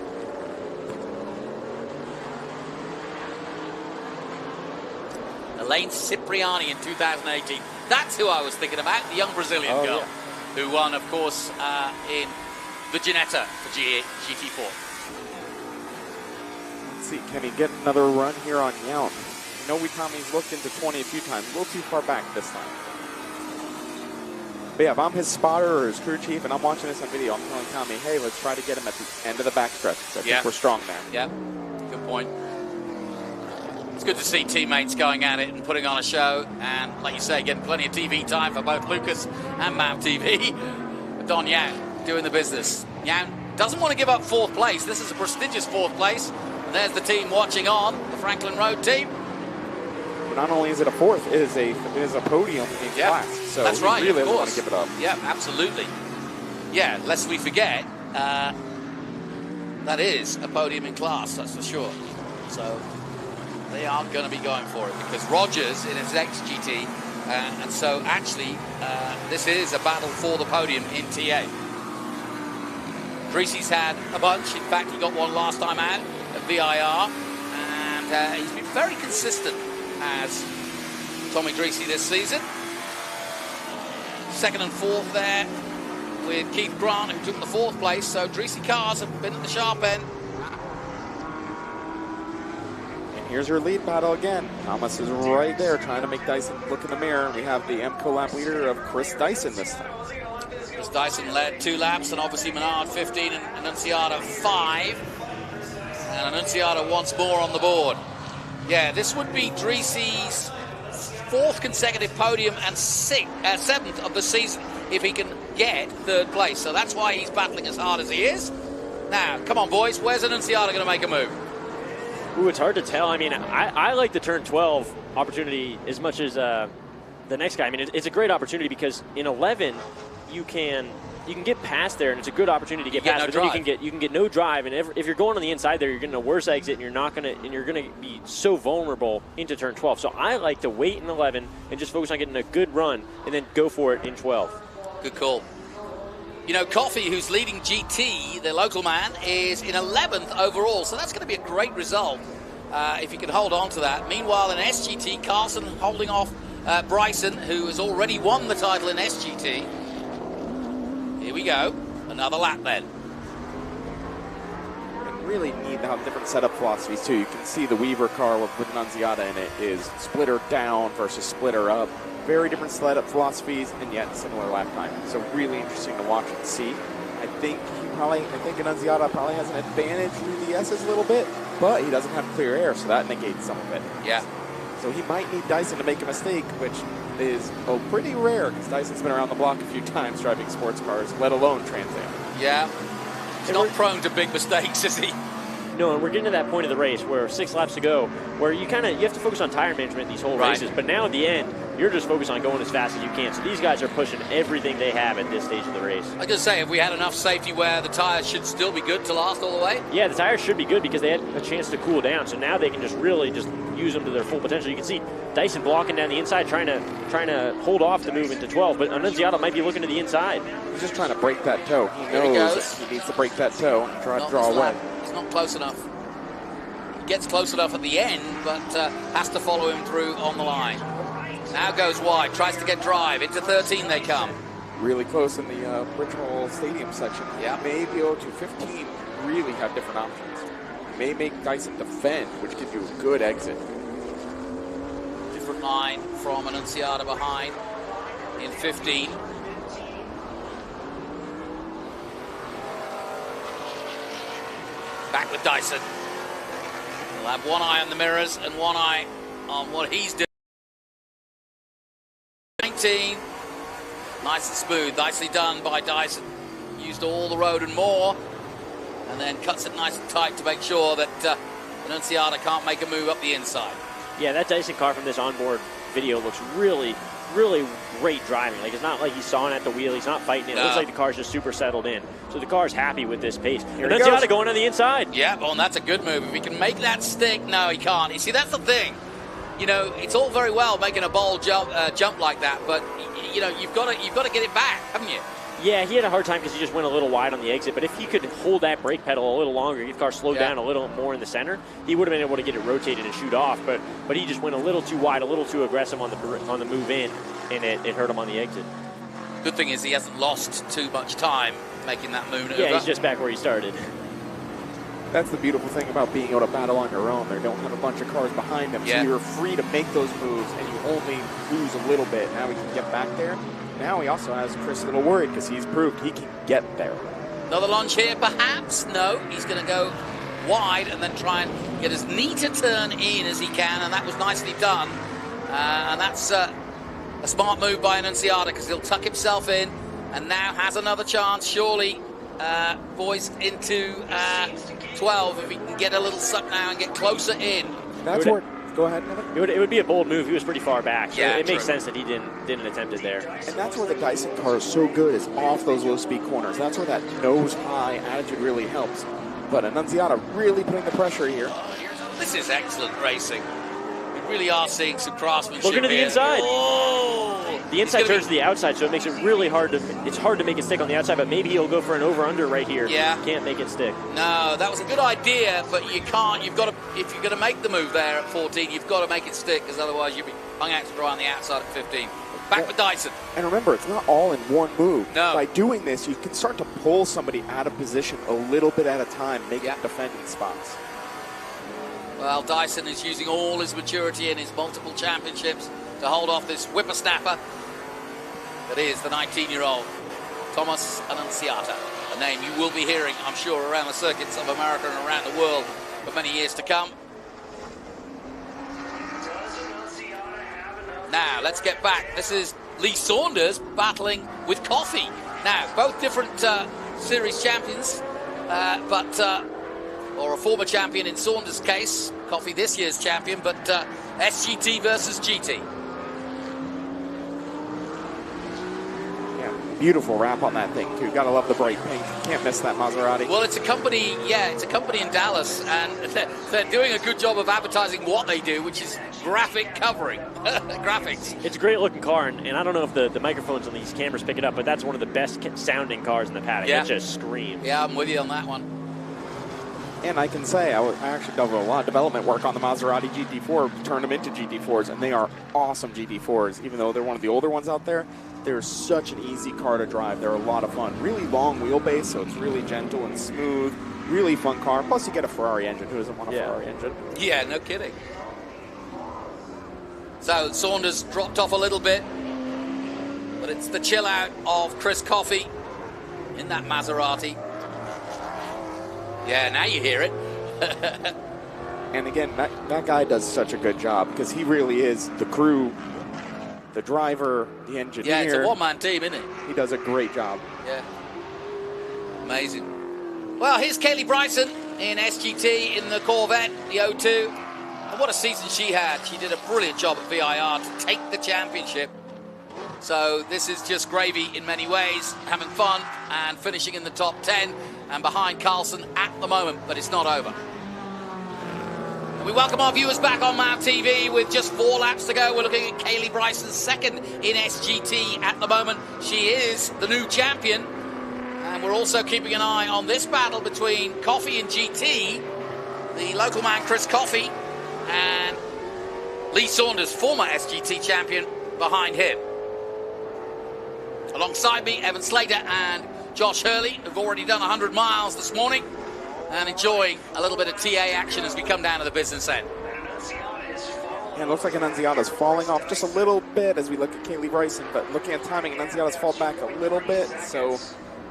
Speaker 16: Elaine Cipriani in 2018. That's who I was thinking about, the young Brazilian girl, who won, of course, in the Ginetta for GT4.
Speaker 17: Let's see, can he get another run here on Yount? I know Tommy's looked into 20 a few times, a little too far back this time. But yeah, if I'm his spotter or his crew chief and I'm watching this on video, I'm telling Tommy, hey, let's try to get him at the end of the backstretch. I think we're strong there.
Speaker 16: Yeah, good point. It's good to see teammates going at it and putting on a show, and like you say, getting plenty of TV time for both Lucas and MAV TV. Don Yount doing the business. Young doesn't want to give up 4th place. This is a prestigious 4th place. And there's the team watching on, the Franklin Road team.
Speaker 17: But not only is it a 4th, it is a podium in class. So
Speaker 16: that's right,
Speaker 17: really
Speaker 16: of
Speaker 17: doesn't
Speaker 16: course.
Speaker 17: want to give it up.
Speaker 16: Yeah, absolutely. Yeah, lest we forget, that is a podium in class, that's for sure. So they are going to be going for it because Rogers in his XGT, and so actually this is a battle for the podium in TA. Creasy's had a bunch. In fact, he got one last time out at VIR, and he's been very consistent as Tommy Dreesy this season. 2nd and 4th there with Keith Grant, who took the 4th place. So Dreesy cars have been at the sharp end.
Speaker 17: And here's your lead battle again. Thomas is right there trying to make Dyson look in the mirror. We have the MCO lap leader of Chris Dyson this time.
Speaker 16: Chris Dyson led 2 laps, and obviously Menard 15 and Annunziata 5. And Annunziata once more on the board. Yeah, this would be Dreesy's 4th consecutive podium and 7th of the season if he can get 3rd place. So that's why he's battling as hard as he is. Now, come on, boys. Where's Annunziata going to make a move?
Speaker 15: Ooh, it's hard to tell. I mean, I like the turn 12 opportunity as much as the next guy. I mean, it's a great opportunity because in 11 you can get past there, and it's a good opportunity to get past. But then you can get no drive, and if you're going on the inside there, you're getting a worse exit, and you're gonna be so vulnerable into turn 12. So I like to wait in 11 and just focus on getting a good run, and then go for it in 12.
Speaker 16: Good call. You know, Coffey, who's leading GT, the local man, is in 11th overall, so that's going to be a great result if he can hold on to that. Meanwhile, in SGT, Carson holding off Bryson, who has already won the title in SGT. Here we go. Another lap then.
Speaker 17: And really need to have different setup philosophies too. You can see the Weaver car with Annunziata in it is splitter down versus splitter up. Very different setup philosophies and yet similar lap time. So really interesting to watch and see. I think Annunziata probably has an advantage through the S's a little bit, but he doesn't have clear air, so that negates some of it.
Speaker 16: Yeah.
Speaker 17: So he might need Dyson to make a mistake, which is pretty rare because Dyson's been around the block a few times driving sports cars, let alone Trans Am.
Speaker 16: Yeah. He's not prone to big mistakes, is he?
Speaker 15: No, and we're getting to that point of the race where 6 laps to go, where you have to focus on tire management these whole races. But now at the end, you're just focused on going as fast as you can. So these guys are pushing everything they have at this stage of the race.
Speaker 16: I was going to say, have we had enough safety where the tires should still be good to last all the way?
Speaker 15: Yeah, the tires should be good because they had a chance to cool down. So now they can just really use them to their full potential. You can see Dyson blocking down the inside, trying to hold off the move into 12. But Annunziata might be looking to the inside.
Speaker 17: He's just trying to break that toe. He knows that he needs to break that toe and try to draw away.
Speaker 16: He's not close enough. He gets close enough at the end, but has to follow him through on the line. Now goes wide, tries to get drive. Into 13 they come.
Speaker 17: Really close in the Bridgehall Stadium section.
Speaker 16: Yeah.
Speaker 17: May be able to 15 really have different options. May make Dyson defend, which gives you a good exit.
Speaker 16: Different line from Annunziata behind in 15. Back with Dyson. He'll have one eye on the mirrors and one eye on what he's doing. 19. Nice and smooth. Nicely done by Dyson. Used all the road and more. And then cuts it nice and tight to make sure that Annunziata can't make a move up the inside.
Speaker 15: Yeah, that Dyson car from this onboard video looks really, really great driving. Like, it's not like he's sawing at the wheel. He's not fighting it. It looks like the car's just super settled in. So the car's happy with this pace. Annunziata going on the inside.
Speaker 16: Yeah, well, and that's a good move. If he can make that stick, no, he can't. You see, that's the thing. You know, it's all very well making a bold jump like that, but you know, you've got to get it back, haven't you?
Speaker 15: Yeah, he had a hard time because he just went a little wide on the exit. But if he could hold that brake pedal a little longer, get the car slowed down a little more in the center, he would have been able to get it rotated and shoot off. But he just went a little too wide, a little too aggressive on the move in, and it hurt him on the exit.
Speaker 16: Good thing is he hasn't lost too much time making that maneuver.
Speaker 15: Yeah, he's just back where he started.
Speaker 17: That's the beautiful thing about being able to battle on your own. They don't have a bunch of cars behind them, so you're free to make those moves, and you only lose a little bit. Now he can get back there. Now he also has Chris a little worried because he's proved he can get there.
Speaker 16: Another launch here, perhaps? No, he's going to go wide and then try and get as neat a turn in as he can, and that was nicely done. And that's a smart move by Annunziata because he'll tuck himself in, and now has another chance, surely, boys, into 12, if he can get a little suck now and get closer in.
Speaker 17: That's where... Go ahead, Nevin.
Speaker 15: It would be a bold move. He was pretty far back, so
Speaker 16: Yeah,
Speaker 15: it makes
Speaker 16: true.
Speaker 15: sense that he didn't attempt it there.
Speaker 17: And that's where the Dyson car is so good, is off those low-speed corners. That's where that nose-high attitude really helps. But Annunziata really putting the pressure here.
Speaker 16: This is excellent racing. We really are seeing some craftsmanship.
Speaker 15: Looking to the
Speaker 16: here.
Speaker 15: inside.
Speaker 16: Oh!
Speaker 15: The inside turns to the outside, so it makes it really hard to. It's hard to make it stick on the outside, but maybe he'll go for an over/under right here.
Speaker 16: Yeah.
Speaker 15: Can't make it stick.
Speaker 16: No, that was a good idea, but you can't. You've got to. If you're going to make the move there at 14, you've got to make it stick, because otherwise you'll be hung out to dry on the outside at 15. Back with Dyson.
Speaker 17: And remember, it's not all in one move.
Speaker 16: No.
Speaker 17: By doing this, you can start to pull somebody out of position a little bit at a time, make it defending spots.
Speaker 16: Well, Dyson is using all his maturity in his multiple championships to hold off this whippersnapper that is the 19-year-old Thomas Annunziata, a name you will be hearing, I'm sure, around the circuits of America and around the world for many years to come. Now, let's get back. This is Lee Saunders battling with Coffey. Now, both different series champions, or a former champion in Saunders' case. Coffey this year's champion, but SGT versus GT.
Speaker 17: Beautiful wrap on that thing, too. Gotta love the bright pink. Can't miss that Maserati.
Speaker 16: Well, it's a company, it's a company in Dallas, and they're doing a good job of advertising what they do, which is graphic covering, graphics.
Speaker 15: It's a great looking car, and I don't know if the microphones on these cameras pick it up, but that's one of the best sounding cars in the paddock.
Speaker 16: Yeah.
Speaker 15: It just screams.
Speaker 16: Yeah, I'm with you on that one.
Speaker 17: And I can say, I actually done a lot of development work on the Maserati GT4, turned them into GT4s, and they are awesome GT4s. Even though they're one of the older ones out there, they're such an easy car to drive. They're a lot of fun. Really long wheelbase, so it's really gentle and smooth. Really fun car. Plus, you get a Ferrari engine. Who doesn't want a Ferrari engine?
Speaker 16: Yeah, no kidding. So Saunders dropped off a little bit, but it's the chill out of Chris Coffey in that Maserati. Yeah, now you hear it.
Speaker 17: And again, that guy does such a good job, because he really is the crew, the driver, the engineer.
Speaker 16: Yeah, it's a one-man team, isn't it?
Speaker 17: He does a great job.
Speaker 16: Yeah. Amazing. Well, here's Kaylee Bryson in SGT in the Corvette, the O2. And what a season she had. She did a brilliant job at VIR to take the championship. So this is just gravy in many ways, having fun and finishing in the top 10 and behind Carlson at the moment, but it's not over. And we welcome our viewers back on MAV TV with just 4 laps to go. We're looking at Kaylee Bryson's second in SGT at the moment. She is the new champion. And we're also keeping an eye on this battle between Coffey and GT, the local man Chris Coffey, and Lee Saunders, former SGT champion, behind him. Alongside me, Evan Slater and Josh Hurley, who've already done 100 miles this morning and enjoying a little bit of TA action as we come down to the business end.
Speaker 17: And it looks like Annunziata's falling off just a little bit as we look at Kaylee Bryson, but looking at timing, Annunziata's fall back a little bit, so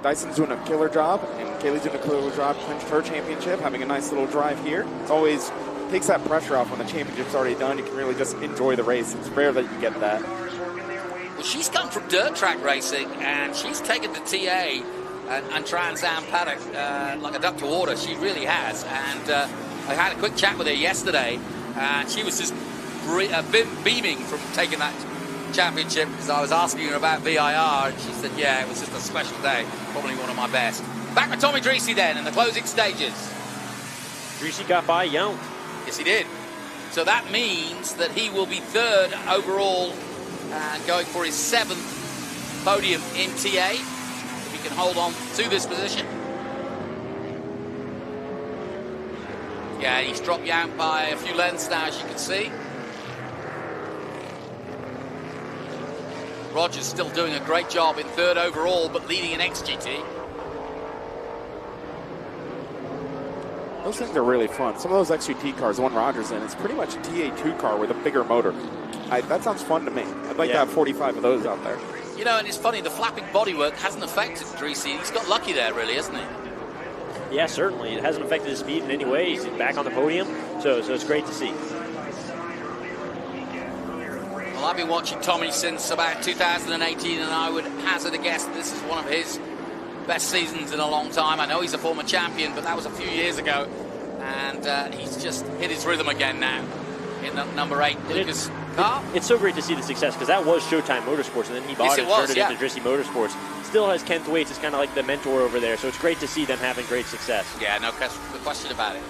Speaker 17: Dyson's doing a killer job, and Kaylee's doing a killer job, clinched her championship, having a nice little drive here. It's always takes that pressure off when the championship's already done. You can really just enjoy the race. It's rare that you get that.
Speaker 16: Well, she's come from dirt track racing, and she's taken the TA and Trans Am paddock like a duck to water. She really has. And I had a quick chat with her yesterday, and she was just beaming from taking that championship, because I was asking her about VIR, and she said, yeah, it was just a special day, probably one of my best. Back with Tommy Dreesy then in the closing stages.
Speaker 15: Dreesy got by Yount.
Speaker 16: Yes, he did. So that means that he will be third overall and going for his 7th podium in TA, if he can hold on to this position. Yeah, he's dropped Yount by a few lengths now, as you can see. Roger's still doing a great job in third overall, but leading in XGT.
Speaker 17: Those things are really fun. Some of those XGT cars, the one Roger's in, it's pretty much a TA2 car with a bigger motor. That sounds fun to me. I'd like to have 45 of those out there.
Speaker 16: You know, and it's funny, the flapping bodywork hasn't affected Dreesy. He's got lucky there, really, hasn't he?
Speaker 15: Yeah, certainly. It hasn't affected his speed in any way. He's back on the podium, so it's great to see.
Speaker 16: Well, I've been watching Tommy since about 2018, and I would hazard a guess that this is one of his best seasons in a long time. I know he's a former champion, but that was a few years ago, and he's just hit his rhythm again now in number 8, Lucas Carr.
Speaker 15: It's so great to see the success, because that was Showtime Motorsports, and then he bought it and turned it into Dristy Motorsports. Still has Kent Waits as kind of like the mentor over there, so it's great to see them having great success.
Speaker 16: Yeah, no question about it.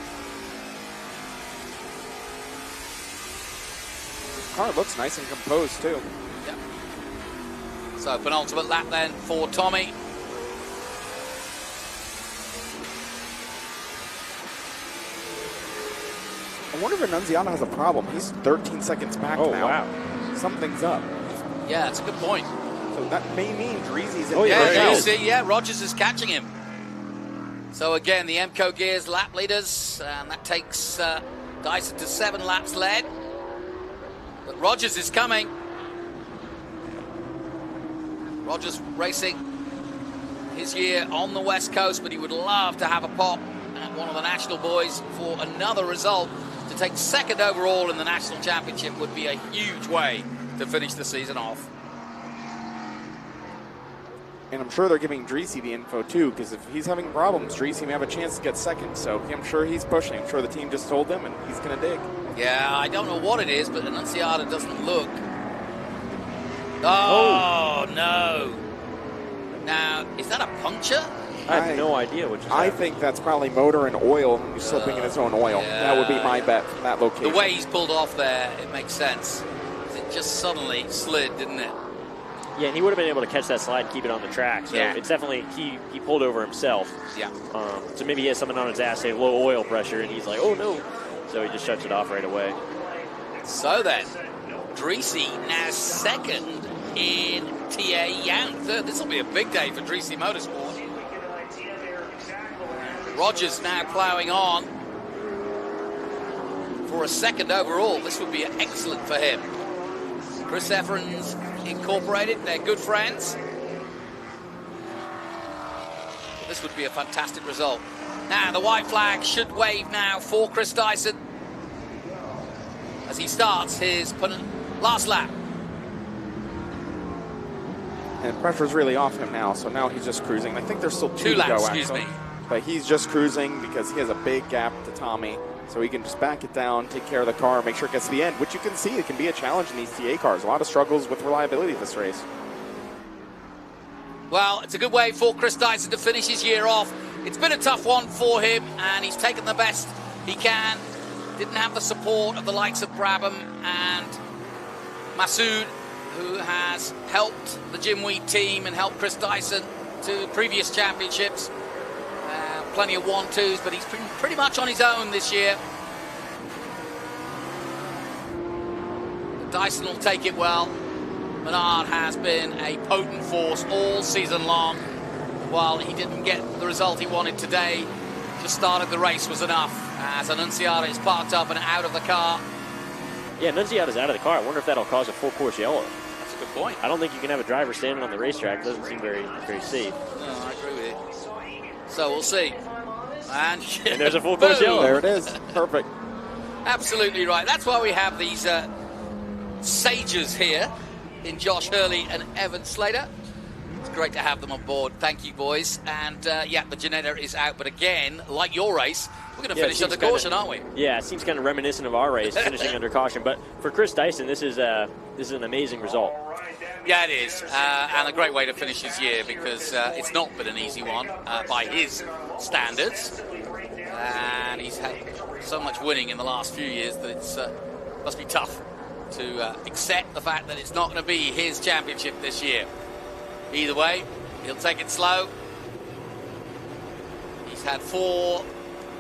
Speaker 17: Car looks nice and composed too.
Speaker 16: Yep. So penultimate lap then for Tommy.
Speaker 17: I wonder if Annunziata has a problem. He's 13 seconds back now.
Speaker 15: Oh, wow.
Speaker 17: Something's up.
Speaker 16: Yeah, that's a good point.
Speaker 17: So that may mean Dreezy's in
Speaker 16: Rogers is catching him. So again, the MCO Gears lap leaders, and that takes Dyson to 7 laps led. But Rogers is coming. Rogers racing his year on the West Coast, but he would love to have a pop at one of the national boys for another result. To take second overall in the national championship would be a huge way to finish the season off.
Speaker 17: And I'm sure they're giving Dreesy the info too, because if he's having problems, Dreesy may have a chance to get second. So I'm sure he's pushing. I'm sure the team just told him, and he's going to dig.
Speaker 16: Yeah, I don't know what it is, but Annunziata doesn't look. Oh, no. Now, is that a puncture?
Speaker 15: I have no idea what
Speaker 17: I think that's probably motor and oil. He's slipping in his own oil.
Speaker 16: Yeah.
Speaker 17: That would be my bet from that location.
Speaker 16: The way he's pulled off there, it makes sense. It just suddenly slid, didn't it?
Speaker 15: Yeah, and he would have been able to catch that slide and keep it on the track. So it's definitely, he pulled over himself.
Speaker 16: Yeah.
Speaker 15: So maybe he has something on his ass, say low oil pressure, and he's like, oh no. So he just shuts it off right away.
Speaker 16: So then, Dreesy now second in TA and third. This will be a big day for Dreesy Motorsport. Rogers now ploughing on for a second overall. This would be excellent for him. Chris Evans Incorporated, they're good friends. This would be a fantastic result. Now the white flag should wave now for Chris Dyson as he starts his last lap.
Speaker 17: And pressure's really off him now, so now he's just cruising. I think there's still 2
Speaker 16: 2 laps,
Speaker 17: to go,
Speaker 16: excuse me.
Speaker 17: But he's just cruising because he has a big gap to Tommy, so he can just back it down, take care of the car, make sure it gets to the end, which you can see it can be a challenge in these TA cars. A lot of struggles with reliability this race.
Speaker 16: Well, it's a good way for Chris Dyson to finish his year off. It's been a tough one for him, and he's taken the best he can. Didn't have the support of the likes of Brabham and Masood, who has helped the Jim Wheat team and helped Chris Dyson to previous championships. Plenty of 1-2s, but he's been pretty much on his own this year. Dyson will take it well. Menard has been a potent force all season long. While he didn't get the result he wanted today, just started the race was enough. As Annunziata is parked up and out of the car.
Speaker 15: Yeah, Annunziata's out of the car. I wonder if that'll cause a full course yellow.
Speaker 16: That's a good point.
Speaker 15: I don't think you can have a driver standing on the racetrack. It doesn't seem very safe.
Speaker 16: No, I agree with you. So we'll see. And
Speaker 15: there's a full course yellow.
Speaker 17: There it is. Perfect.
Speaker 16: Absolutely right. That's why we have these sages here in Josh Hurley and Evan Slater. It's great to have them on board. Thank you, boys. And yeah, the Ginetta is out. But again, like your race, we're going to finish under caution, aren't we?
Speaker 15: Yeah, it seems kind of reminiscent of our race, finishing under caution. But for Chris Dyson, this is an amazing result.
Speaker 16: Yeah, it is. And a great way to finish his year, because it's not been an easy one by his standards. And he's had so much winning in the last few years that it's must be tough to accept the fact that it's not going to be his championship this year. Either way, he'll take it slow. He's had 4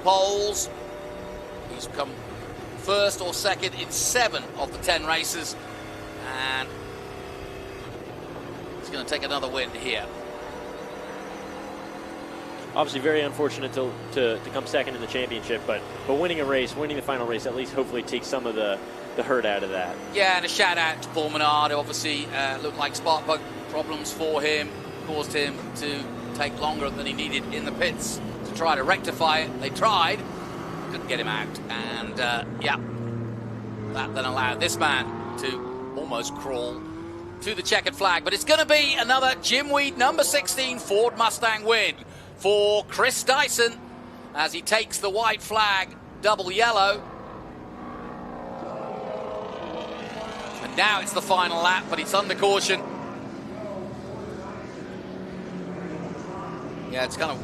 Speaker 16: poles. He's come first or second in 7 of the 10 races. And he's going to take another win here.
Speaker 15: Obviously very unfortunate to come second in the championship, but winning a race, winning the final race, at least hopefully takes some of the hurt out of that.
Speaker 16: Yeah, and a shout out to Paul Menard, who obviously looked like spark plug problems for him, caused him to take longer than he needed in the pits to try to rectify it. They tried, couldn't get him out, and yeah, that then allowed this man to almost crawl to the checkered flag. But it's going to be another Jim Weed number 16 Ford Mustang win for Chris Dyson as he takes the white flag, double yellow. And now it's the final lap, but it's under caution. Yeah, it's kind of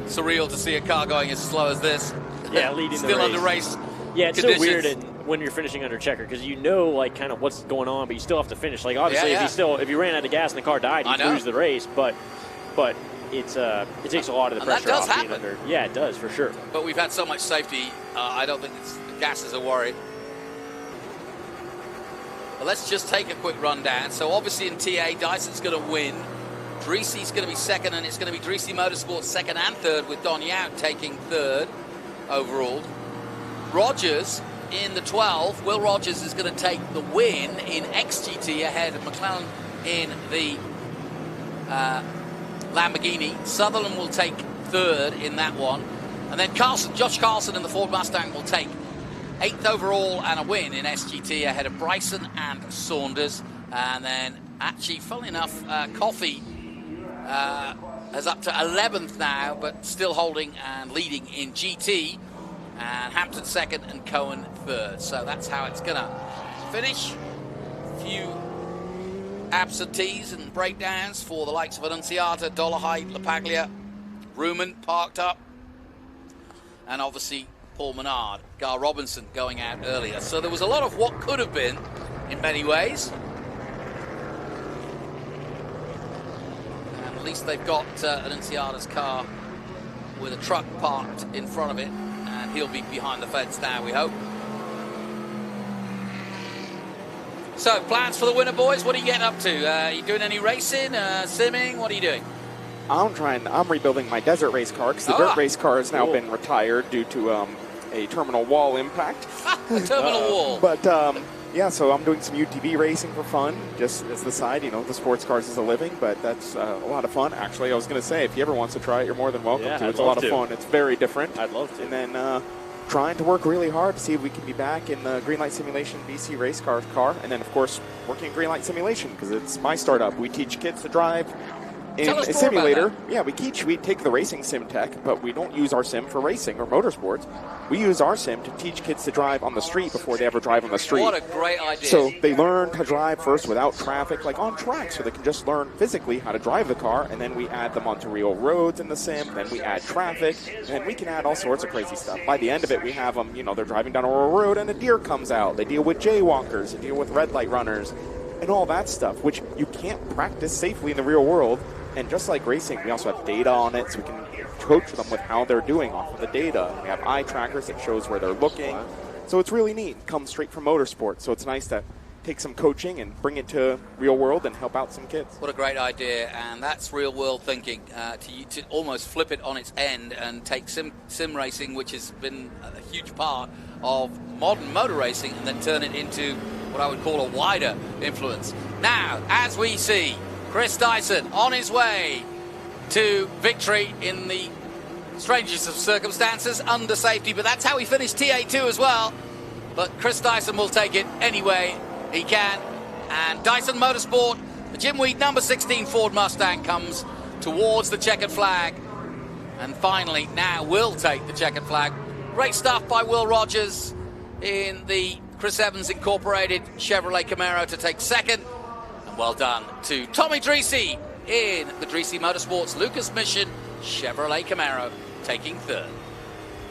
Speaker 16: surreal to see a car going as slow as this.
Speaker 15: Yeah, leading
Speaker 16: Still
Speaker 15: the race.
Speaker 16: under race.
Speaker 15: Yeah, it's
Speaker 16: conditions.
Speaker 15: so weird when you're finishing under checker because you know like kind of what's going on, but you still have to finish. Like obviously, if you ran out of gas and the car died, you'd lose the race. But it's it takes a lot of the pressure off being under. Yeah, it does for sure.
Speaker 16: But we've had so much safety. I don't think the gas is a worry. But let's just take a quick rundown. So obviously in TA, Dyson's going to win. Dreesy's going to be second, and it's going to be Dreesy Motorsports second and third, with Don Yout taking third overall. Rogers in the 12. Will Rogers is going to take the win in XGT ahead of McLaren in the Lamborghini. Sutherland will take third in that one. And then Josh Carlson in the Ford Mustang will take 8th overall and a win in SGT ahead of Bryson and Saunders. And then actually, funnily enough, Coffey is up to 11th now, but still holding and leading in GT. And Hampton second and Cohen third. So that's how it's going to finish. A few absentees and breakdowns for the likes of Annunziata, Dollarhide, LaPaglia, Ruman parked up. And obviously Paul Menard, Gar Robinson going out earlier. So there was a lot of what could have been in many ways. And at least they've got Annunziata's car with a truck parked in front of it. And he'll be behind the fence now, we hope. So, plans for the winter, boys? What are you getting up to? Are you doing any racing, simming? What are you doing?
Speaker 17: I'm rebuilding my desert race car because the dirt race car has now been retired due to a terminal wall impact.
Speaker 16: A terminal wall.
Speaker 17: But yeah, so I'm doing some UTV racing for fun, just as the side. You know, the sports cars is a living, but that's a lot of fun. Actually, I was going to say, if you ever want to try it, you're more than welcome to. It's a lot of fun. It's very different.
Speaker 15: I'd love to.
Speaker 17: And then trying to work really hard to see if we can be back in the Greenlight Simulation BC race car. And then, of course, working in Greenlight Simulation because it's my startup. We teach kids to drive in a simulator. Yeah, we take the racing sim tech, but we don't use our sim for racing or motorsports. We use our sim to teach kids to drive on the street before they ever drive on the street.
Speaker 16: What a great idea.
Speaker 17: So they learn to drive first without traffic, like on track, so they can just learn physically how to drive the car, and then we add them onto real roads in the sim, then we add traffic, and we can add all sorts of crazy stuff. By the end of it, we have them, they're driving down a rural road and a deer comes out. They deal with jaywalkers, they deal with red light runners, and all that stuff, which you can't practice safely in the real world. And just like racing, we also have data on it, so we can coach them with how they're doing off of the data. We have eye trackers that shows where they're looking. So it's really neat. It comes straight from motorsport. So it's nice to take some coaching and bring it to real world and help out some kids.
Speaker 16: What a great idea. And that's real world thinking, to almost flip it on its end and take sim racing, which has been a huge part of modern motor racing, and then turn it into what I would call a wider influence. Now, as we see, Chris Dyson on his way to victory in the strangest of circumstances under safety, but that's how he finished TA2 as well. But Chris Dyson will take it any way he can. And Dyson Motorsport, the Jim Weed number 16 Ford Mustang comes towards the checkered flag. And finally, now will take the checkered flag. Great stuff by Will Rogers in the Chris Evans Incorporated Chevrolet Camaro to take second. And well done to Tommy Dreesy in the Dreesy Motorsports Lucas Mission Chevrolet Camaro taking third.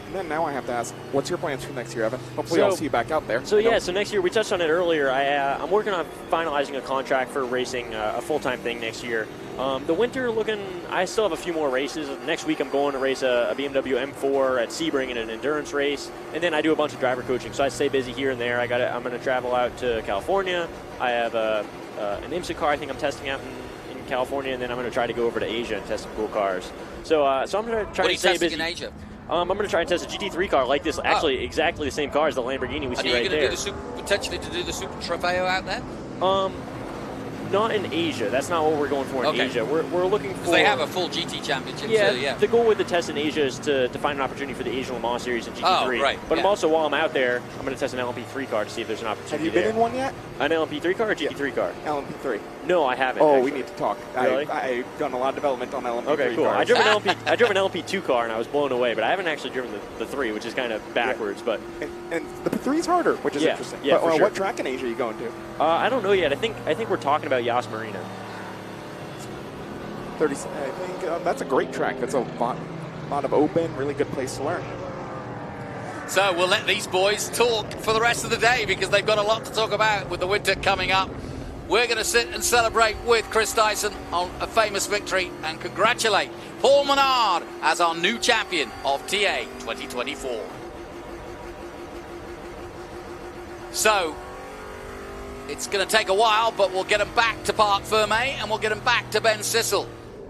Speaker 17: And then now I have to ask, what's your plans for next year, Evan? Hopefully I'll see you back out there.
Speaker 15: So next year, we touched on it earlier, I'm working on finalizing a contract for racing, a full-time thing next year. The winter I still have a few more races. Next week I'm going to race a BMW M4 at Sebring in an endurance race, and then I do a bunch of driver coaching, so I stay busy here and there. I'm going to travel out to California. I have an IMSA car I think I'm testing out in California, and then I'm going to try to go over to Asia and test some cool cars. So I'm going to try to stay busy.
Speaker 16: What are you testing in Asia?
Speaker 15: I'm going to try and test a GT3 car like this, actually exactly the same car as the Lamborghini we see right there.
Speaker 16: Are you going to potentially do the Super Trofeo out there?
Speaker 15: Not in Asia. That's not what we're going for in
Speaker 16: Okay.
Speaker 15: Asia. We're looking for...
Speaker 16: They have a full GT championship.
Speaker 15: Yeah,
Speaker 16: So, yeah.
Speaker 15: the goal with the test in Asia is to find an opportunity for the Asian Le Mans Series in GT3.
Speaker 16: Oh, right,
Speaker 15: But
Speaker 16: yeah.
Speaker 15: I'm also, while I'm out there, I'm going to test an LMP3 car to see if there's an opportunity
Speaker 17: Have you been
Speaker 15: there.
Speaker 17: in one yet?
Speaker 15: An LMP3 car or GT3 car?
Speaker 17: LMP3.
Speaker 15: No, I haven't.
Speaker 17: Oh,
Speaker 15: actually.
Speaker 17: we need to talk.
Speaker 15: Really?
Speaker 17: I've done a lot of development on LMP3
Speaker 15: Okay, cool.
Speaker 17: cars.
Speaker 15: I drove an LMP2 car and I was blown away, but I haven't actually driven the 3, which is kind of backwards. But
Speaker 17: And the 3's harder, which is interesting.
Speaker 15: Yeah,
Speaker 17: but,
Speaker 15: for sure.
Speaker 17: What track in Asia are you going to?
Speaker 15: I don't know yet. I think we're talking about Yas Marina.
Speaker 17: 30. I think that's a great track. That's a lot of open, really good place to learn.
Speaker 16: So we'll let these boys talk for the rest of the day because they've got a lot to talk about with the winter coming up. We're going to sit and celebrate with Chris Dyson on a famous victory and congratulate Paul Menard as our new champion of TA 2024. So it's going to take a while, but we'll get him back to Parc Ferme and we'll get him back to Ben Sissel.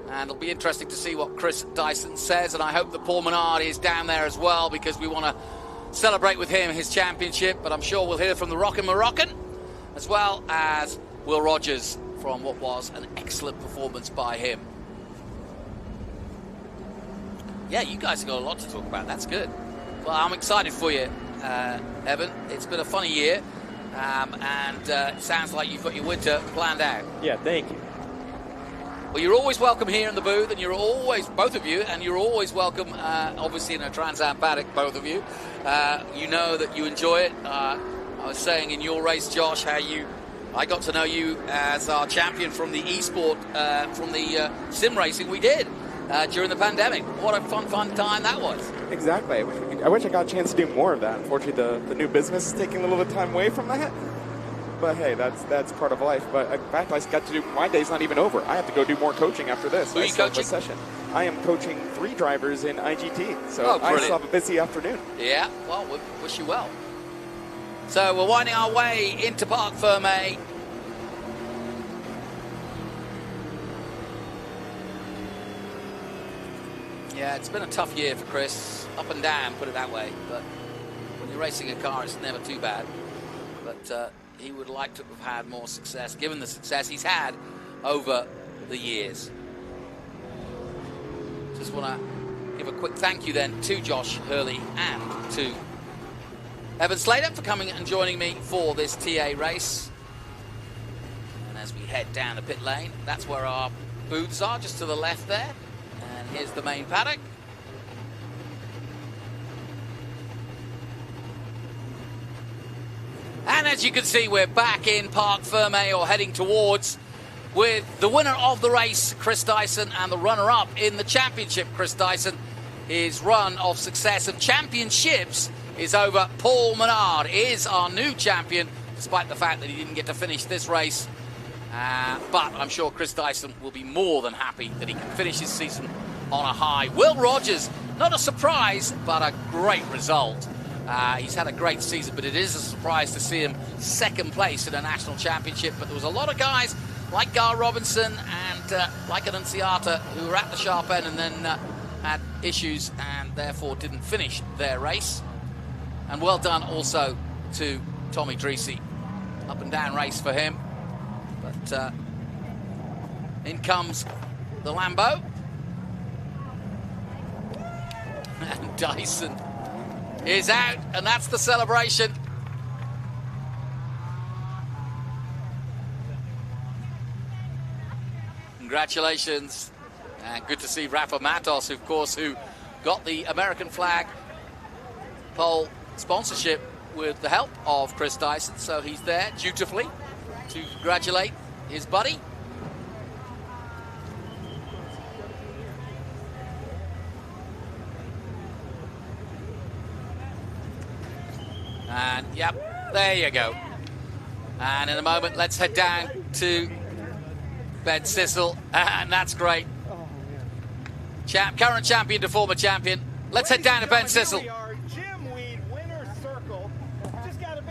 Speaker 16: And it'll be interesting to see what Chris Dyson says, and I hope that Paul Menard is down there as well because we want to celebrate with him his championship. But I'm sure we'll hear from the Rockin' Moroccan as well as Will Rogers from what was an excellent performance by him. Yeah, you guys have got a lot to talk about. That's good. Well, I'm excited for you, Evan. It's been a funny year, and it sounds like you've got your winter planned out.
Speaker 15: Yeah, thank you.
Speaker 16: Well, you're always welcome here in the booth, and you're always, both of you, and you're always welcome, obviously, in a Trans Am paddock, both of you. You know that you enjoy it. I was saying in your race, Josh, how I got to know you as our champion from the e-sport, from the sim racing we did during the pandemic. What a fun time that was.
Speaker 17: Exactly. I wish I got a chance to do more of that. Unfortunately, the new business is taking a little bit of time away from that. But hey, that's part of life. But in fact, I got to do, my day's not even over. I have to go do more coaching after this.
Speaker 16: Who are you coaching?
Speaker 17: Session. I am coaching 3 drivers in IGT. So I still have a busy afternoon.
Speaker 16: Yeah, well, we wish you well. So we're winding our way into Parc Ferme. Yeah, it's been a tough year for Chris. Up and down, put it that way. But when you're racing a car, it's never too bad. But he would like to have had more success, given the success he's had over the years. Just want to give a quick thank you then to Josh Hurley and to Evan Slater for coming and joining me for this TA race. And as we head down the pit lane, that's where our booths are, just to the left there. And here's the main paddock. And as you can see, we're back in Parc Ferme, or heading towards, with the winner of the race, Chris Dyson, and the runner-up in the championship, Chris Dyson. His run of success of championships is over. Paul Menard is our new champion, despite the fact that he didn't get to finish this race. But I'm sure Chris Dyson will be more than happy that he can finish his season on a high. Will Rogers, not a surprise, but a great result. He's had a great season, but it is a surprise to see him second place in a national championship. But there was a lot of guys like Gar Robinson and like Annunziata who were at the sharp end and then had issues and therefore didn't finish their race. And well done also to Tommy Dreesy. Up and down race for him. But in comes the Lambo. And Dyson is out, and that's the celebration. Congratulations, and good to see Rafa Matos, of course, who got the American flag pole sponsorship with the help of Chris Dyson, so he's there dutifully to congratulate his buddy. And yep, there you go. And in a moment, let's head down to Ben Sissel, and that's great. Current champion to former champion. Let's head down to Ben Sissel.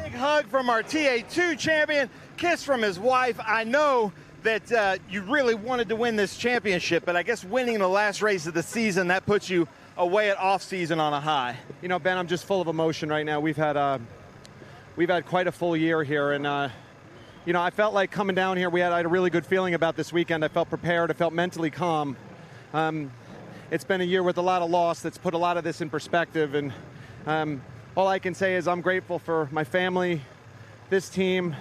Speaker 6: Big hug from our TA2 champion, kiss from his wife. I know that you really wanted to win this championship, but I guess winning the last race of the season, that puts you away at off-season on a high.
Speaker 1: You know, Ben, I'm just full of emotion right now. We've had quite a full year here, and
Speaker 6: you know, I felt like coming down here, I had a really good feeling about this weekend. I felt prepared. I felt mentally calm. It's been a year with a lot of loss that's put a lot of this in perspective. And all I can say is I'm grateful for my family, this team,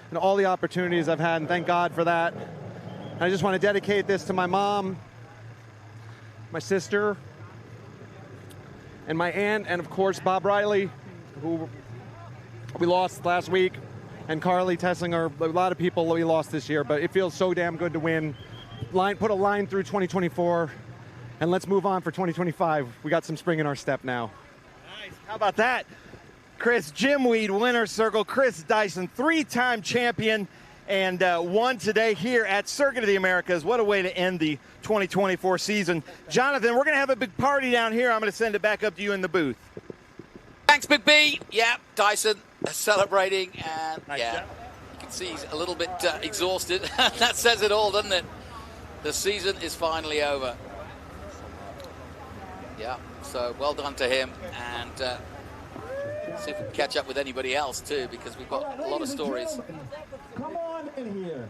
Speaker 6: and all the opportunities I've had, and thank God for that. And I just want to dedicate this to my mom, my sister, and my aunt, and of course Bob Riley, who we lost last week, and Carly Tessinger, a lot of people we lost this year, but it feels so damn good to win. Put a line through 2024, and let's move on for 2025. We got some spring in our step now. Nice. How about that? Chris, Jimweed Winner's Circle, Chris Dyson, 3-time champion, and won today here at Circuit of the Americas. What a way to end the 2024 season. Jonathan, we're going to have a big party down here. I'm going to send it back up to you in the booth.
Speaker 16: Thanks, Big B. Yeah, Dyson celebrating, and yeah, you can see he's a little bit exhausted. That says it all, doesn't it? The season is finally over. Yeah, so well done to him, and see if we can catch up with anybody else too, because we've got a lot of stories.
Speaker 1: Come on in here.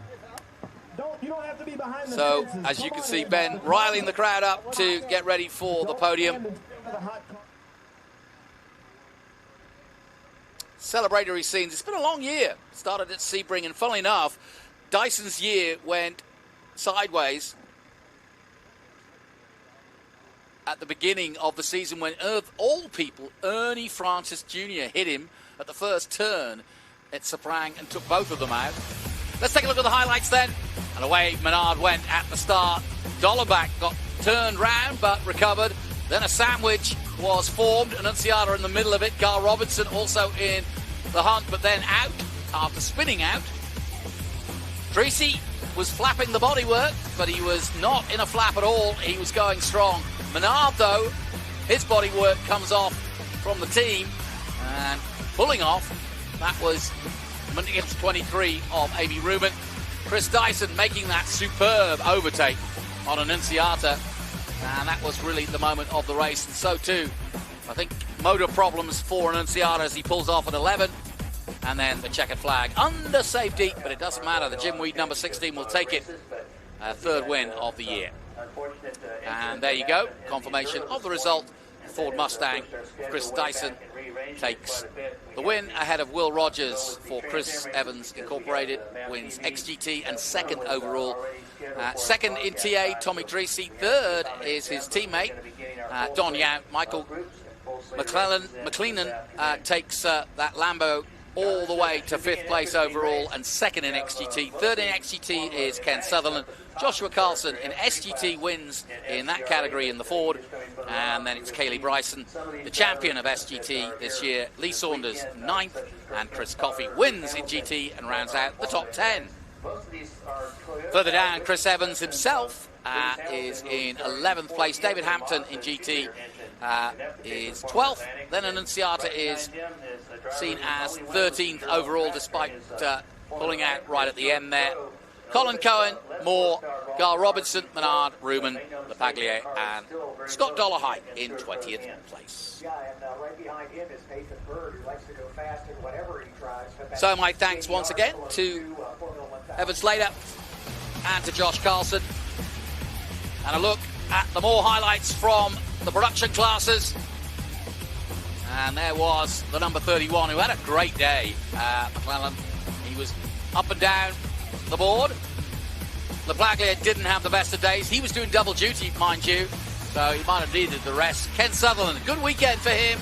Speaker 1: You don't have to be behind the
Speaker 16: So,
Speaker 1: fences.
Speaker 16: as you can see, Ben riling the crowd up to get ready for the podium. Celebratory scenes. It's been a long year. Started at Sebring, and funnily enough, Dyson's year went sideways at the beginning of the season when, of all people, Ernie Francis Jr. hit him at the first turn at Sepang and took both of them out. Let's take a look at the highlights then. And away Menard went at the start. Dollenbach got turned round but recovered. Then a sandwich was formed. Annunziata in the middle of it. Gar Robinson also in the hunt, but then out after spinning out. Tracy was flapping the bodywork, but he was not in a flap at all. He was going strong. Menard, though, his bodywork comes off from the team and pulling off. That was minute 23 of A.B. Rubin. Chris Dyson making that superb overtake on Annunziata, and that was really the moment of the race. And so too, I think, motor problems for Annunziata as he pulls off at 11, and then the checkered flag under safety, but it doesn't matter. The Jimweed number 16 will take it. Third win of the year. And there you go, confirmation of the result. Ford Mustang, Chris Dyson takes the win ahead of Will Rogers for Chris Evans Incorporated, wins XGT and second overall. Second in TA, Tommy Tracy. Third is his teammate, Don Yount. Michael McLennan takes that Lambo all the way to fifth place overall and second in XGT. Third in XGT is Ken Sutherland. Joshua Carlson in SGT wins in that category in the Ford. And then it's Kaylee Bryson, the champion of SGT this year. Lee Saunders, 9th. And Chris Coffey wins in GT and rounds out the top 10. Further down, Chris Evans himself is in 11th place. David Hampton in GT is 12th. Then Annunziata is seen as 13th overall, despite pulling out right at the end there. Colin Cohen, Moore, Gar Robinson, Menard, Rubin, LePaglier, and Scott Dollarhide in 20th place. So my thanks once again to Evan Slater and to Josh Carlson. And a look at the more highlights from the production classes. And there was the number 31 who had a great day, McClellan. He was up and down the board. LePaglier didn't have the best of days. He was doing double duty, mind you, so he might have needed the rest. Ken Sutherland, good weekend for him.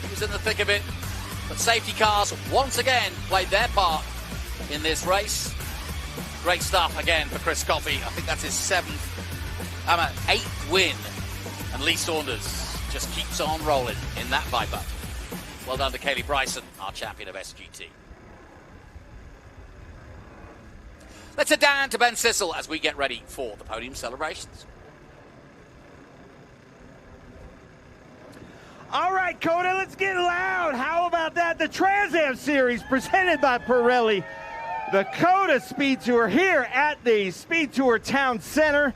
Speaker 16: He was in the thick of it. But safety cars once again played their part in this race. Great stuff again for Chris Coffey. I think that's his 8th win. And Lee Saunders just keeps on rolling in that Viper. Well done to Kaylee Bryson, our champion of SGT. Let's head down to Ben Sissel as we get ready for the podium celebrations.
Speaker 6: All right, COTA, let's get loud. How about that? The Trans Am Series presented by Pirelli. The COTA SpeedTour here at the SpeedTour Town Center.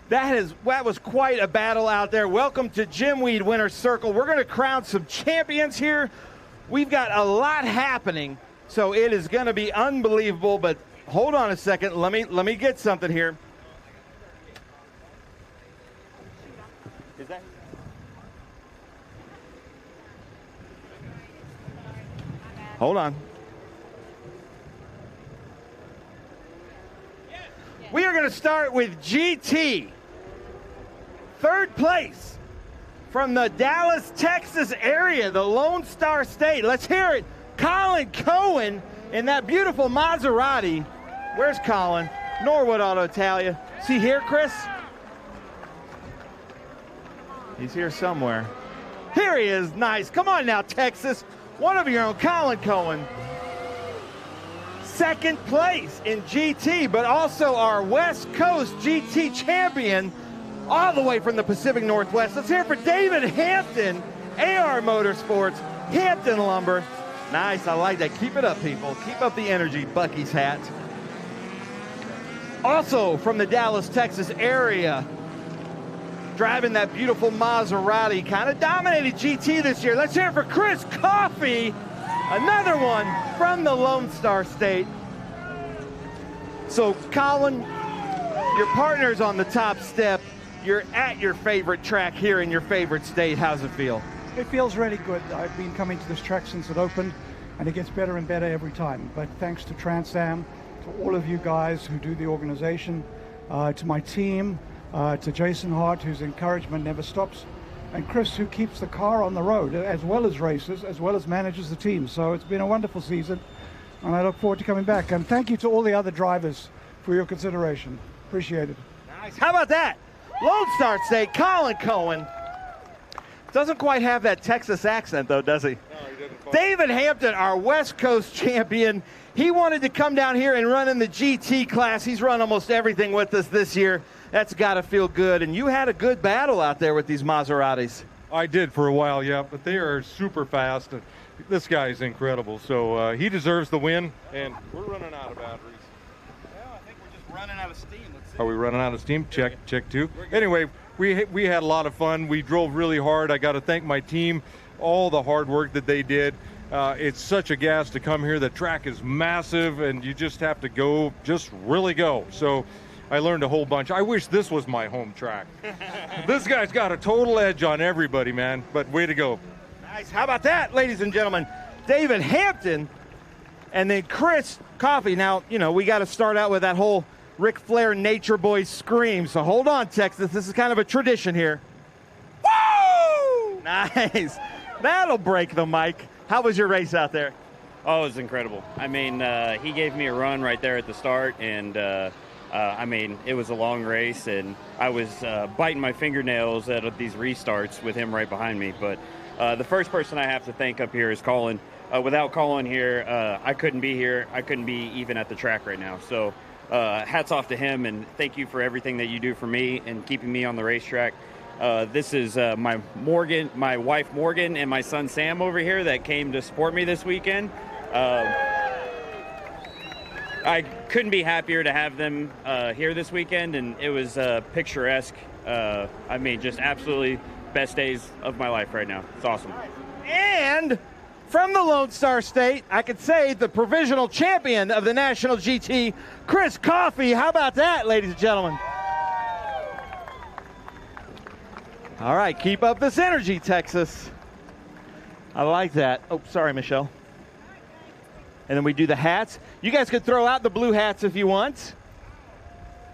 Speaker 6: That was quite a battle out there. Welcome to Jimweed Winner's Circle. We're going to crown some champions here. We've got a lot happening. So it is going to be unbelievable, but hold on a second. Let me get something here. Is that? Hold on. We are going to start with GT. Third place from the Dallas, Texas area, the Lone Star State. Let's hear it. Colin Cohen in that beautiful Maserati. Where's Colin? Norwood Auto Italia. Is he here, Chris? He's here somewhere. Here he is. Nice. Come on now, Texas. One of your own, Colin Cohen. Second place in GT, but also our West Coast GT champion all the way from the Pacific Northwest. Let's hear it for David Hampton, AR Motorsports, Hampton Lumber. Nice, I like that. Keep it up, people. Keep up the energy, Bucky's hat. Also from the Dallas, Texas area, driving that beautiful Maserati, kind of dominated GT this year. Let's hear it for Chris Coffey, another one from the Lone Star State. So, Colin, your partner's on the top step. You're at your favorite track here in your favorite state. How's it feel?
Speaker 14: It feels really good. I've been coming to this track since it opened, and it gets better and better every time. But thanks to Trans Am, to all of you guys who do the organization, to my team, to Jason Hart, whose encouragement never stops, and Chris, who keeps the car on the road, as well as races, as well as manages the team. So it's been a wonderful season, and I look forward to coming back. And thank you to all the other drivers for your consideration. Appreciate it.
Speaker 6: Nice. How about that? Lone Star State, Colin Cohen. Doesn't quite have that Texas accent, though, does he? No, he doesn't. David Hampton, our West Coast champion. He wanted to come down here and run in the GT class. He's run almost everything with us this year. That's got to feel good. And you had a good battle out there with these Maseratis.
Speaker 20: I did for a while, yeah, but they are super fast. And this guy is incredible. So he deserves the win, and we're running out of batteries.
Speaker 6: Well, I think we're just running out of steam.
Speaker 20: Are we running out of steam? Check two. Anyway, we had a lot of fun. We drove really hard. I got to thank my team, all the hard work that they did. It's such a gas to come here. The track is massive, and you just have to go, just really go. So I learned a whole bunch. I wish this was my home track. This guy's got a total edge on everybody, man, but way to go.
Speaker 6: Nice. How about that, ladies and gentlemen? David Hampton and then Chris Coffey. Now, you know, we got to start out with that whole Ric Flair Nature Boy scream. So hold on, Texas. This is kind of a tradition here. Woo! Nice. That'll break the mic. How was your race out there?
Speaker 21: Oh, it was incredible. I mean, he gave me a run right there at the start, and I mean, it was a long race, and I was biting my fingernails at these restarts with him right behind me. But the first person I have to thank up here is Colin. Without Colin here, I couldn't be here. I couldn't be even at the track right now. So hats off to him, and thank you for everything that you do for me and keeping me on the racetrack. This is my wife Morgan, and my son Sam over here that came to support me this weekend. I couldn't be happier to have them here this weekend, and it was picturesque. I mean, just absolutely best days of my life right now. It's awesome.
Speaker 6: And from the Lone Star State, I could say the provisional champion of the National GT, Chris Coffey. How about that, ladies and gentlemen? All right, keep up this energy, Texas. I like that. Oh, sorry, Michelle. And then we do the hats. You guys could throw out the blue hats if you want.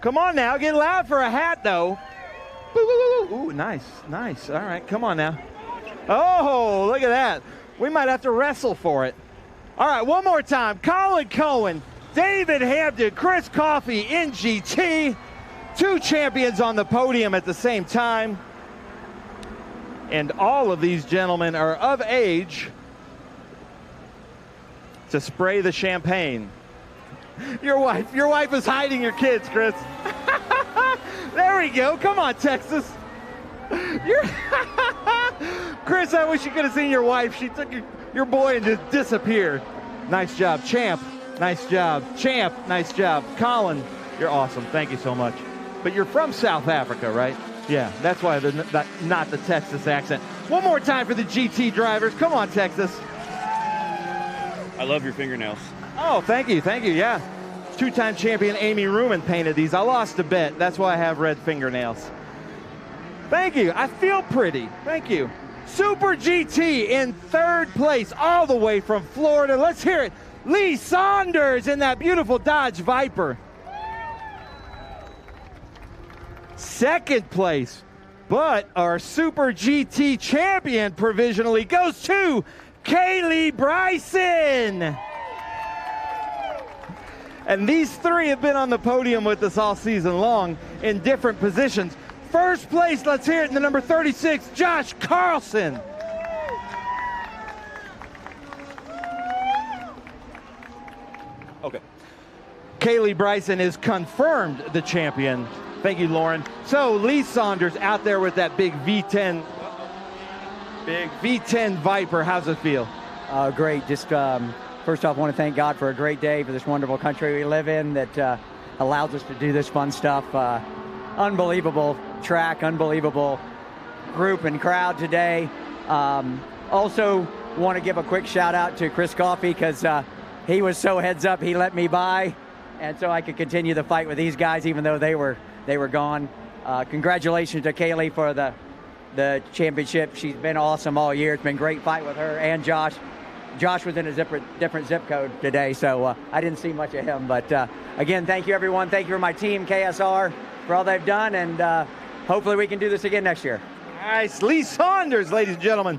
Speaker 6: Come on now, get loud for a hat, though. Ooh, nice, nice. All right, come on now. Oh, look at that. We might have to wrestle for it. All right, one more time. Colin Cohen, David Hampton, Chris Coffey in GT. Two champions on the podium at the same time. And all of these gentlemen are of age to spray the champagne. Your wife is hiding your kids, Chris. There we go. Come on, Texas. Chris, I wish you could have seen your wife. She took your boy and just disappeared. Nice job, champ. Nice job, champ. Nice job. Colin, you're awesome. Thank you so much. But you're from South Africa, right? Yeah, that's why they're not the Texas accent. One more time for the GT drivers. Come on, Texas.
Speaker 21: I love your fingernails.
Speaker 6: Oh, thank you, yeah. Two-time champion Amy Ruman painted these. I lost a bet. That's why I have red fingernails. Thank you. I feel pretty. Thank you. Super GT in third place, all the way from Florida. Let's hear it. Lee Saunders in that beautiful Dodge Viper. Second place, but our Super GT champion provisionally goes to Kaylee Bryson. And these three have been on the podium with us all season long in different positions. First place, let's hear it in the number 36, Josh Carlson. Okay. Kaylee Bryson is confirmed the champion. Thank you, Lauren. So Lee Saunders out there with that big V10 Viper. How's it feel?
Speaker 4: Great. Just first off, I want to thank God for a great day, for this wonderful country we live in that allows us to do this fun stuff. Unbelievable track, unbelievable group and crowd today. Also want to give a quick shout out to Chris Coffey because he was so heads up he let me by, and so I could continue the fight with these guys even though they were gone. Congratulations to Kaylee for the championship. She's been awesome all year. It's been a great fight with her and Josh. Josh was in a different zip code today, so I didn't see much of him. But again, thank you, everyone. Thank you for my team, KSR, for all they've done, and hopefully we can do this again next year.
Speaker 6: Nice. Lee Saunders, ladies and gentlemen.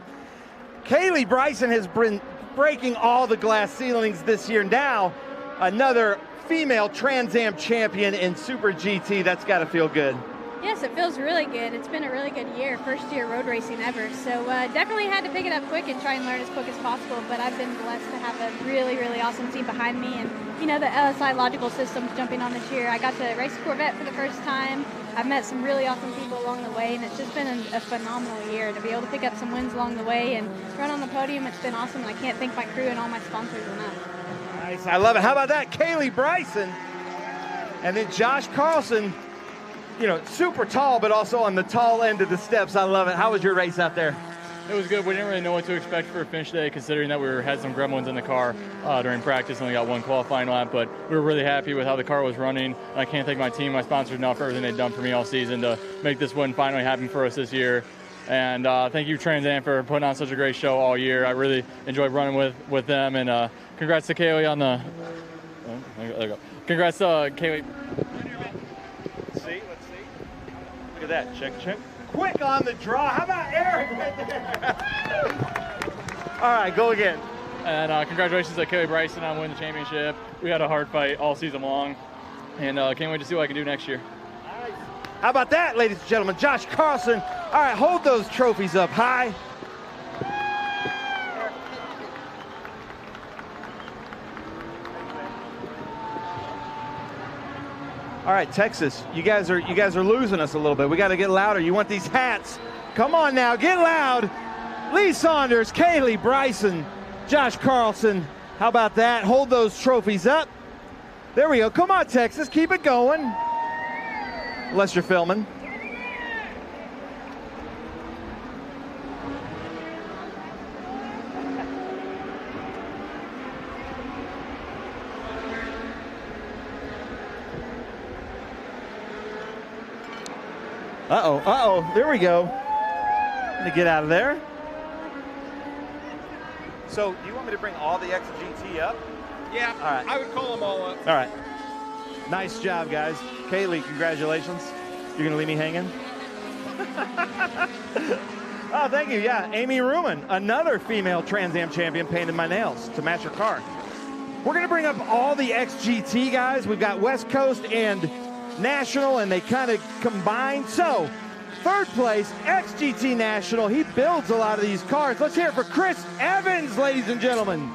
Speaker 6: Kaylee Bryson has been breaking all the glass ceilings this year. Now, another female Trans Am champion in Super GT. That's got to feel good.
Speaker 5: Yes, it feels really good. It's been a really good year, first year road racing ever. So definitely had to pick it up quick and try and learn as quick as possible. But I've been blessed to have a really, really awesome team behind me. And, you know, the LSI Logical Systems jumping on this year. I got to race a Corvette for the first time. I've met some really awesome people along the way, and it's just been a phenomenal year. To be able to pick up some wins along the way and run on the podium, it's been awesome. And I can't thank my crew and all my sponsors enough.
Speaker 6: Nice. I love it. How about that? Kaylee Bryson. And then Josh Carlson. You know, super tall, but also on the tall end of the steps. I love it. How was your race out there?
Speaker 7: It was good. We didn't really know what to expect for a finish day, considering that we had some gremlins in the car during practice. Only got one qualifying lap, but we were really happy with how the car was running. I can't thank my team, my sponsors enough for everything they've done for me all season to make this win finally happen for us this year. And thank you, Trans Am, for putting on such a great show all year. I really enjoyed running with them. And congrats to Kaylee on the. There we go. Congrats to Kaylee.
Speaker 6: Look at that. Check. Quick on the draw. How about Eric right there? All right, go again.
Speaker 7: And congratulations to Kaylee Bryson on winning the championship. We had a hard fight all season long, and can't wait to see what I can do next year.
Speaker 6: Nice. How about that, ladies and gentlemen? Josh Carlson. All right, hold those trophies up high. All right, Texas, you guys are losing us a little bit. We got to get louder. You want these hats? Come on now, get loud. Lee Saunders, Kaylee Bryson, Josh Carlson. How about that? Hold those trophies up. There we go. Come on, Texas, keep it going. Unless you're filming. Uh-oh, there we go. I'm gonna get out of there. So, do you want me to bring all the XGT up?
Speaker 22: Yeah,
Speaker 6: all right.
Speaker 22: I would call them all up.
Speaker 6: All right. Nice job, guys. Kaylee, congratulations. You're gonna leave me hanging? Oh, thank you, yeah. Amy Ruman, another female Trans Am champion, painted my nails to match her car. We're gonna bring up all the XGT guys. We've got West Coast and National, and they kind of combine. So, third place, XGT National. He builds a lot of these cars. Let's hear it for Chris Evans, ladies and gentlemen.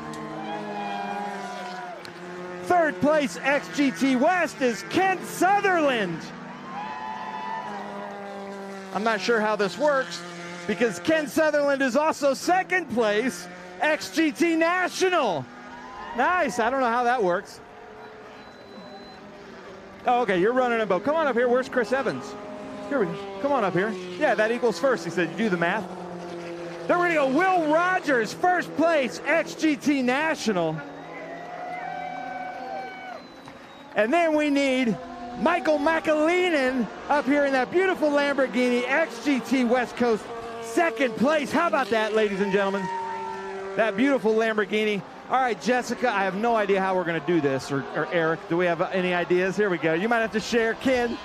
Speaker 6: Third place, XGT West, is Ken Sutherland. I'm not sure how this works because Ken Sutherland is also second place, XGT National. Nice. I don't know how that works. Oh, okay, you're running a boat. Come on up here. Where's Chris Evans? Here we go. Come on up here. Yeah, that equals first. He said, you do the math. Then we're going to go Will Rogers, first place, XGT National. And then we need Michael McAleenan up here in that beautiful Lamborghini XGT West Coast, second place. How about that, ladies and gentlemen? That beautiful Lamborghini. All right, Jessica, I have no idea how we're going to do this, or Eric, do we have any ideas? Here we go. You might have to share, Ken,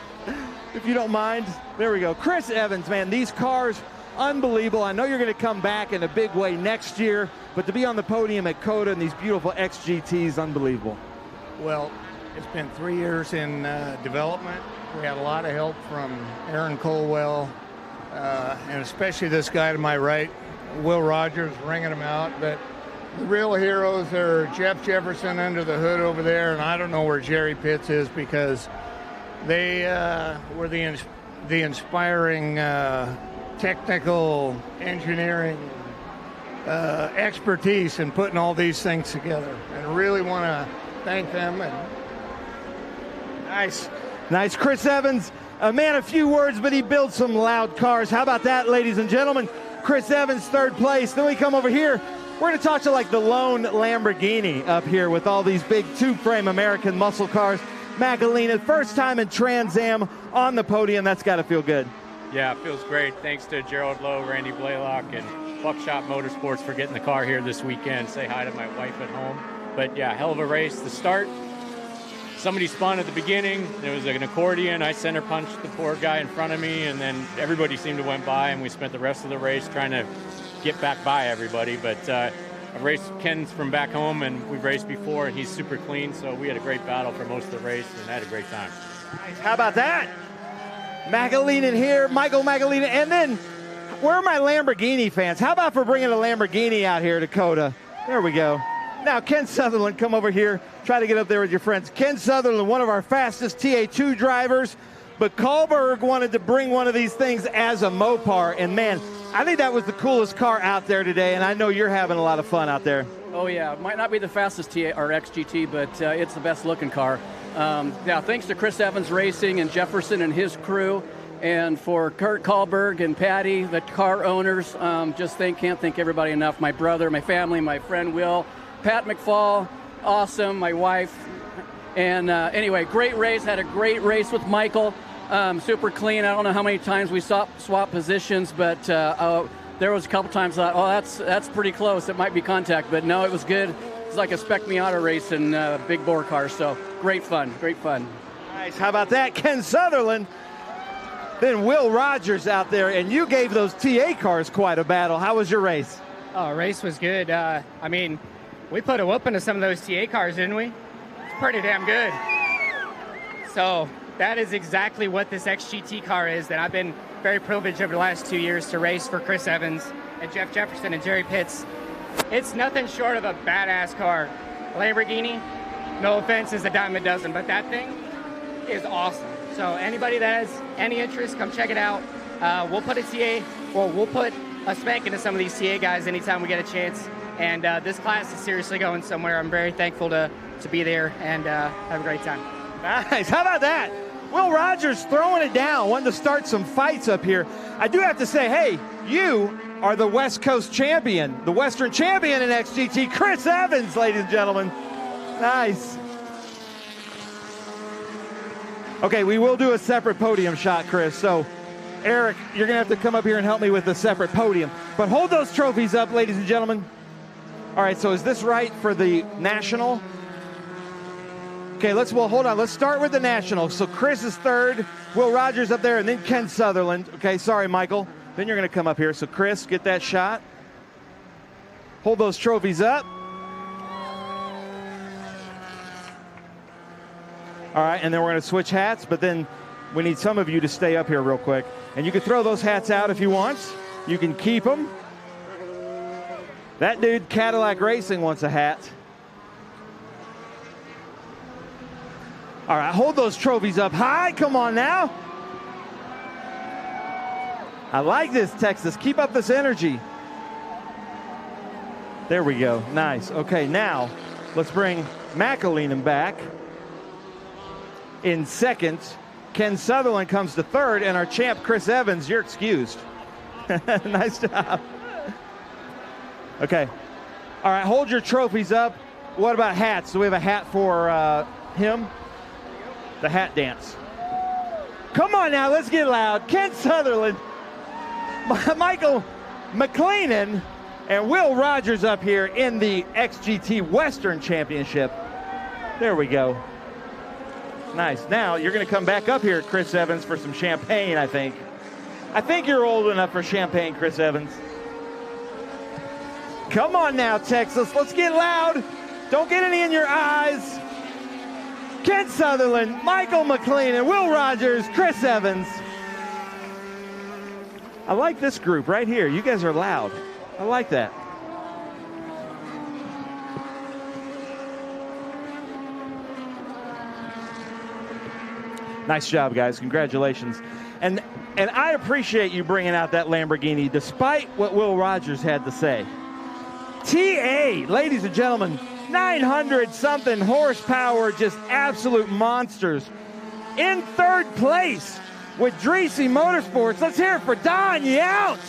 Speaker 6: if you don't mind. There we go. Chris Evans, man, these cars, unbelievable. I know you're going to come back in a big way next year, but to be on the podium at COTA and these beautiful XGTs, unbelievable.
Speaker 11: Well, it's been 3 years in development. We had a lot of help from Aaron Colwell, and especially this guy to my right, Will Rogers, ringing them out. But the real heroes are Jeff Jefferson under the hood over there, and I don't know where Jerry Pitts is, because they were the inspiring technical engineering expertise in putting all these things together. And really want to thank them. And
Speaker 6: Nice. Chris Evans, a man of few words, but he builds some loud cars. How about that, ladies and gentlemen? Chris Evans, third place. Then we come over here. We're going to talk to like the lone Lamborghini up here with all these big two-frame American muscle cars. McAleenan, first time in Trans Am on the podium. That's got to feel good.
Speaker 22: Yeah, it feels great. Thanks to Gerald Lowe, Randy Blaylock, and Buckshot Motorsports for getting the car here this weekend. Say hi to my wife at home. But yeah, hell of a race. The start, somebody spun at the beginning. There was an accordion. I center punched the poor guy in front of me, and then everybody seemed to went by, and we spent the rest of the race trying to get back by everybody. But I've raced Ken's from back home, and we've raced before, and he's super clean, so we had a great battle for most of the race, and had a great time.
Speaker 6: How about that? McAleenan here, Michael McAleenan, and then where are my Lamborghini fans? How about for bringing a Lamborghini out here to COTA? There we go. Now, Ken Sutherland, come over here. Try to get up there with your friends. Ken Sutherland, one of our fastest TA2 drivers, but Kohlberg wanted to bring one of these things as a Mopar, and man, I think that was the coolest car out there today, and I know you're having a lot of fun out there.
Speaker 10: Oh yeah, it might not be the fastest TA or XGT, but it's the best looking car. Yeah, thanks to Chris Evans Racing and Jefferson and his crew, and for Kurt Kohlberg and Patty, the car owners. Can't thank everybody enough. My brother, my family, my friend Will, Pat McFall, awesome, my wife. And anyway, great race. Had a great race with Michael. Super clean. I don't know how many times we swap positions, but there was a couple times I thought, that's pretty close. It might be contact, but no, it was good. It's like a Spec Miata race in big bore car. So great fun.
Speaker 6: Nice. How about that, Ken Sutherland? Then Will Rogers out there, and you gave those TA cars quite a battle. How was your race?
Speaker 23: Oh, race was good. I mean, we put a whooping to some of those TA cars, didn't we? It's pretty damn good. So that is exactly what this XGT car is, that I've been very privileged over the last 2 years to race for Chris Evans and Jeff Jefferson and Jerry Pitts. It's nothing short of a badass car. Lamborghini, no offense, is a dime a dozen, but that thing is awesome. So anybody that has any interest, come check it out. We'll put a spank into some of these TA guys anytime we get a chance. And this class is seriously going somewhere. I'm very thankful to be there and have a great time.
Speaker 6: Nice. How about that? Will Rogers throwing it down, wanting to start some fights up here. I do have to say, hey, you are the West Coast champion, the Western champion in XGT, Chris Evans, ladies and gentlemen. Nice. Okay, we will do a separate podium shot, Chris. So, Eric, you're going to have to come up here and help me with a separate podium. But hold those trophies up, ladies and gentlemen. All right, so is this right for the national? Okay, hold on. Let's start with the national. So Chris is third, Will Rogers up there, and then Ken Sutherland. Okay, sorry, Michael. Then you're going to come up here. So Chris, get that shot. Hold those trophies up. All right, and then we're going to switch hats, but then we need some of you to stay up here real quick. And you can throw those hats out if you want. You can keep them. That dude, Cadillac Racing, wants a hat. All right, hold those trophies up high. Come on now. I like this, Texas. Keep up this energy. There we go. Nice. Okay, now let's bring McAleenan back. In second, Ken Sutherland comes to third, and our champ, Chris Evans, you're excused. Nice job. Okay. All right, hold your trophies up. What about hats? Do we have a hat for him? the hat dance. Come on now, let's get loud. Ken Sutherland, Michael McLean, and Will Rogers up here in the XGT Western Championship. There we go. Nice. Now you're going to come back up here, Chris Evans, for some champagne, I think. I think you're old enough for champagne, Chris Evans. Come on now, Texas. Let's get loud. Don't get any in your eyes. Ken Sutherland, Michael McLean, and Will Rogers, Chris Evans. I like this group right here. You guys are loud. I like that. Nice job, guys. Congratulations. And I appreciate you bringing out that Lamborghini despite what Will Rogers had to say. TA, ladies and gentlemen, 900-something horsepower, just absolute monsters. In third place with Dreesy Motorsports. Let's hear it for Don Yount.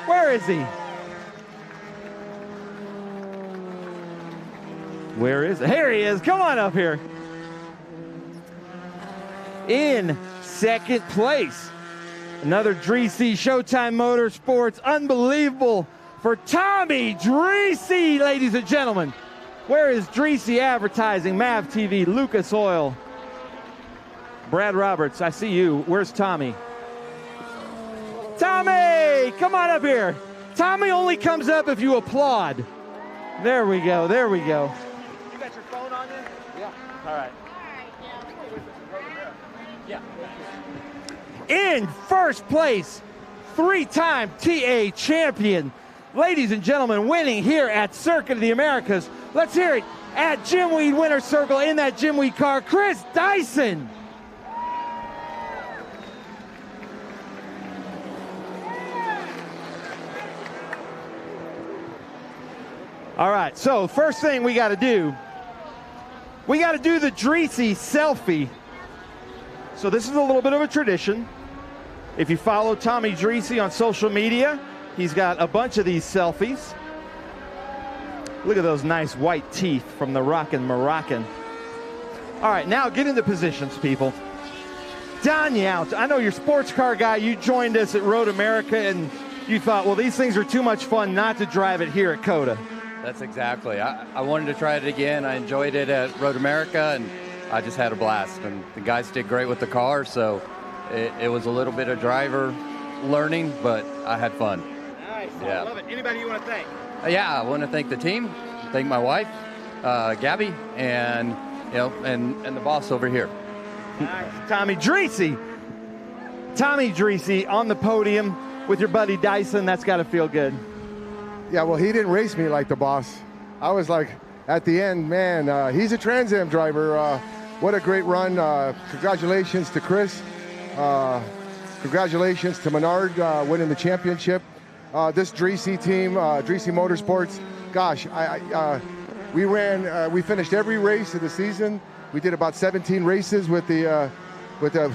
Speaker 6: Where is he? Where is he? Here he is. Come on up here. In second place, another Dreesy Showtime Motorsports. Unbelievable for Tommy Dreesy, ladies and gentlemen. Where is Dreesy Advertising, MAV TV, Lucas Oil? Brad Roberts, I see you. Where's Tommy? Tommy, come on up here. Tommy only comes up if you applaud. There we go, there we go. You got your phone on you? Yeah. All right. In first place, three-time TA champion, ladies and gentlemen, winning here at Circuit of the Americas. Let's hear it at Jim Weed Winner's Circle in that Jim Weed car, Chris Dyson. All right, so first thing we got to do the Dreesy selfie. So this is a little bit of a tradition. If you follow Tommy Dreesy on social media, he's got a bunch of these selfies. Look at those nice white teeth from the rockin' Moroccan. All right, now get into positions, people. Don Yount, I know you're a sports car guy. You joined us at Road America, and you thought, well, these things are too much fun not to drive it here at COTA.
Speaker 3: That's exactly. I wanted to try it again. I enjoyed it at Road America, and I just had a blast. And the guys did great with the car, so it was a little bit of driver learning, but I had fun.
Speaker 6: Nice.
Speaker 3: Yeah.
Speaker 6: I love it. Anybody you want to thank?
Speaker 3: Yeah, I want to thank the team, thank my wife, Gabby, and and the boss over here.
Speaker 6: Nice. Tommy Dreesy. Tommy Dreesy on the podium with your buddy Dyson. That's got to feel good.
Speaker 8: Yeah, well, he didn't race me like the boss. I was like, at the end, man, he's a Trans Am driver. What a great run. Congratulations to Chris. Congratulations to Menard winning the championship. This Dreesy team, Dreesy Motorsports, gosh, we finished every race of the season. We did about 17 races with the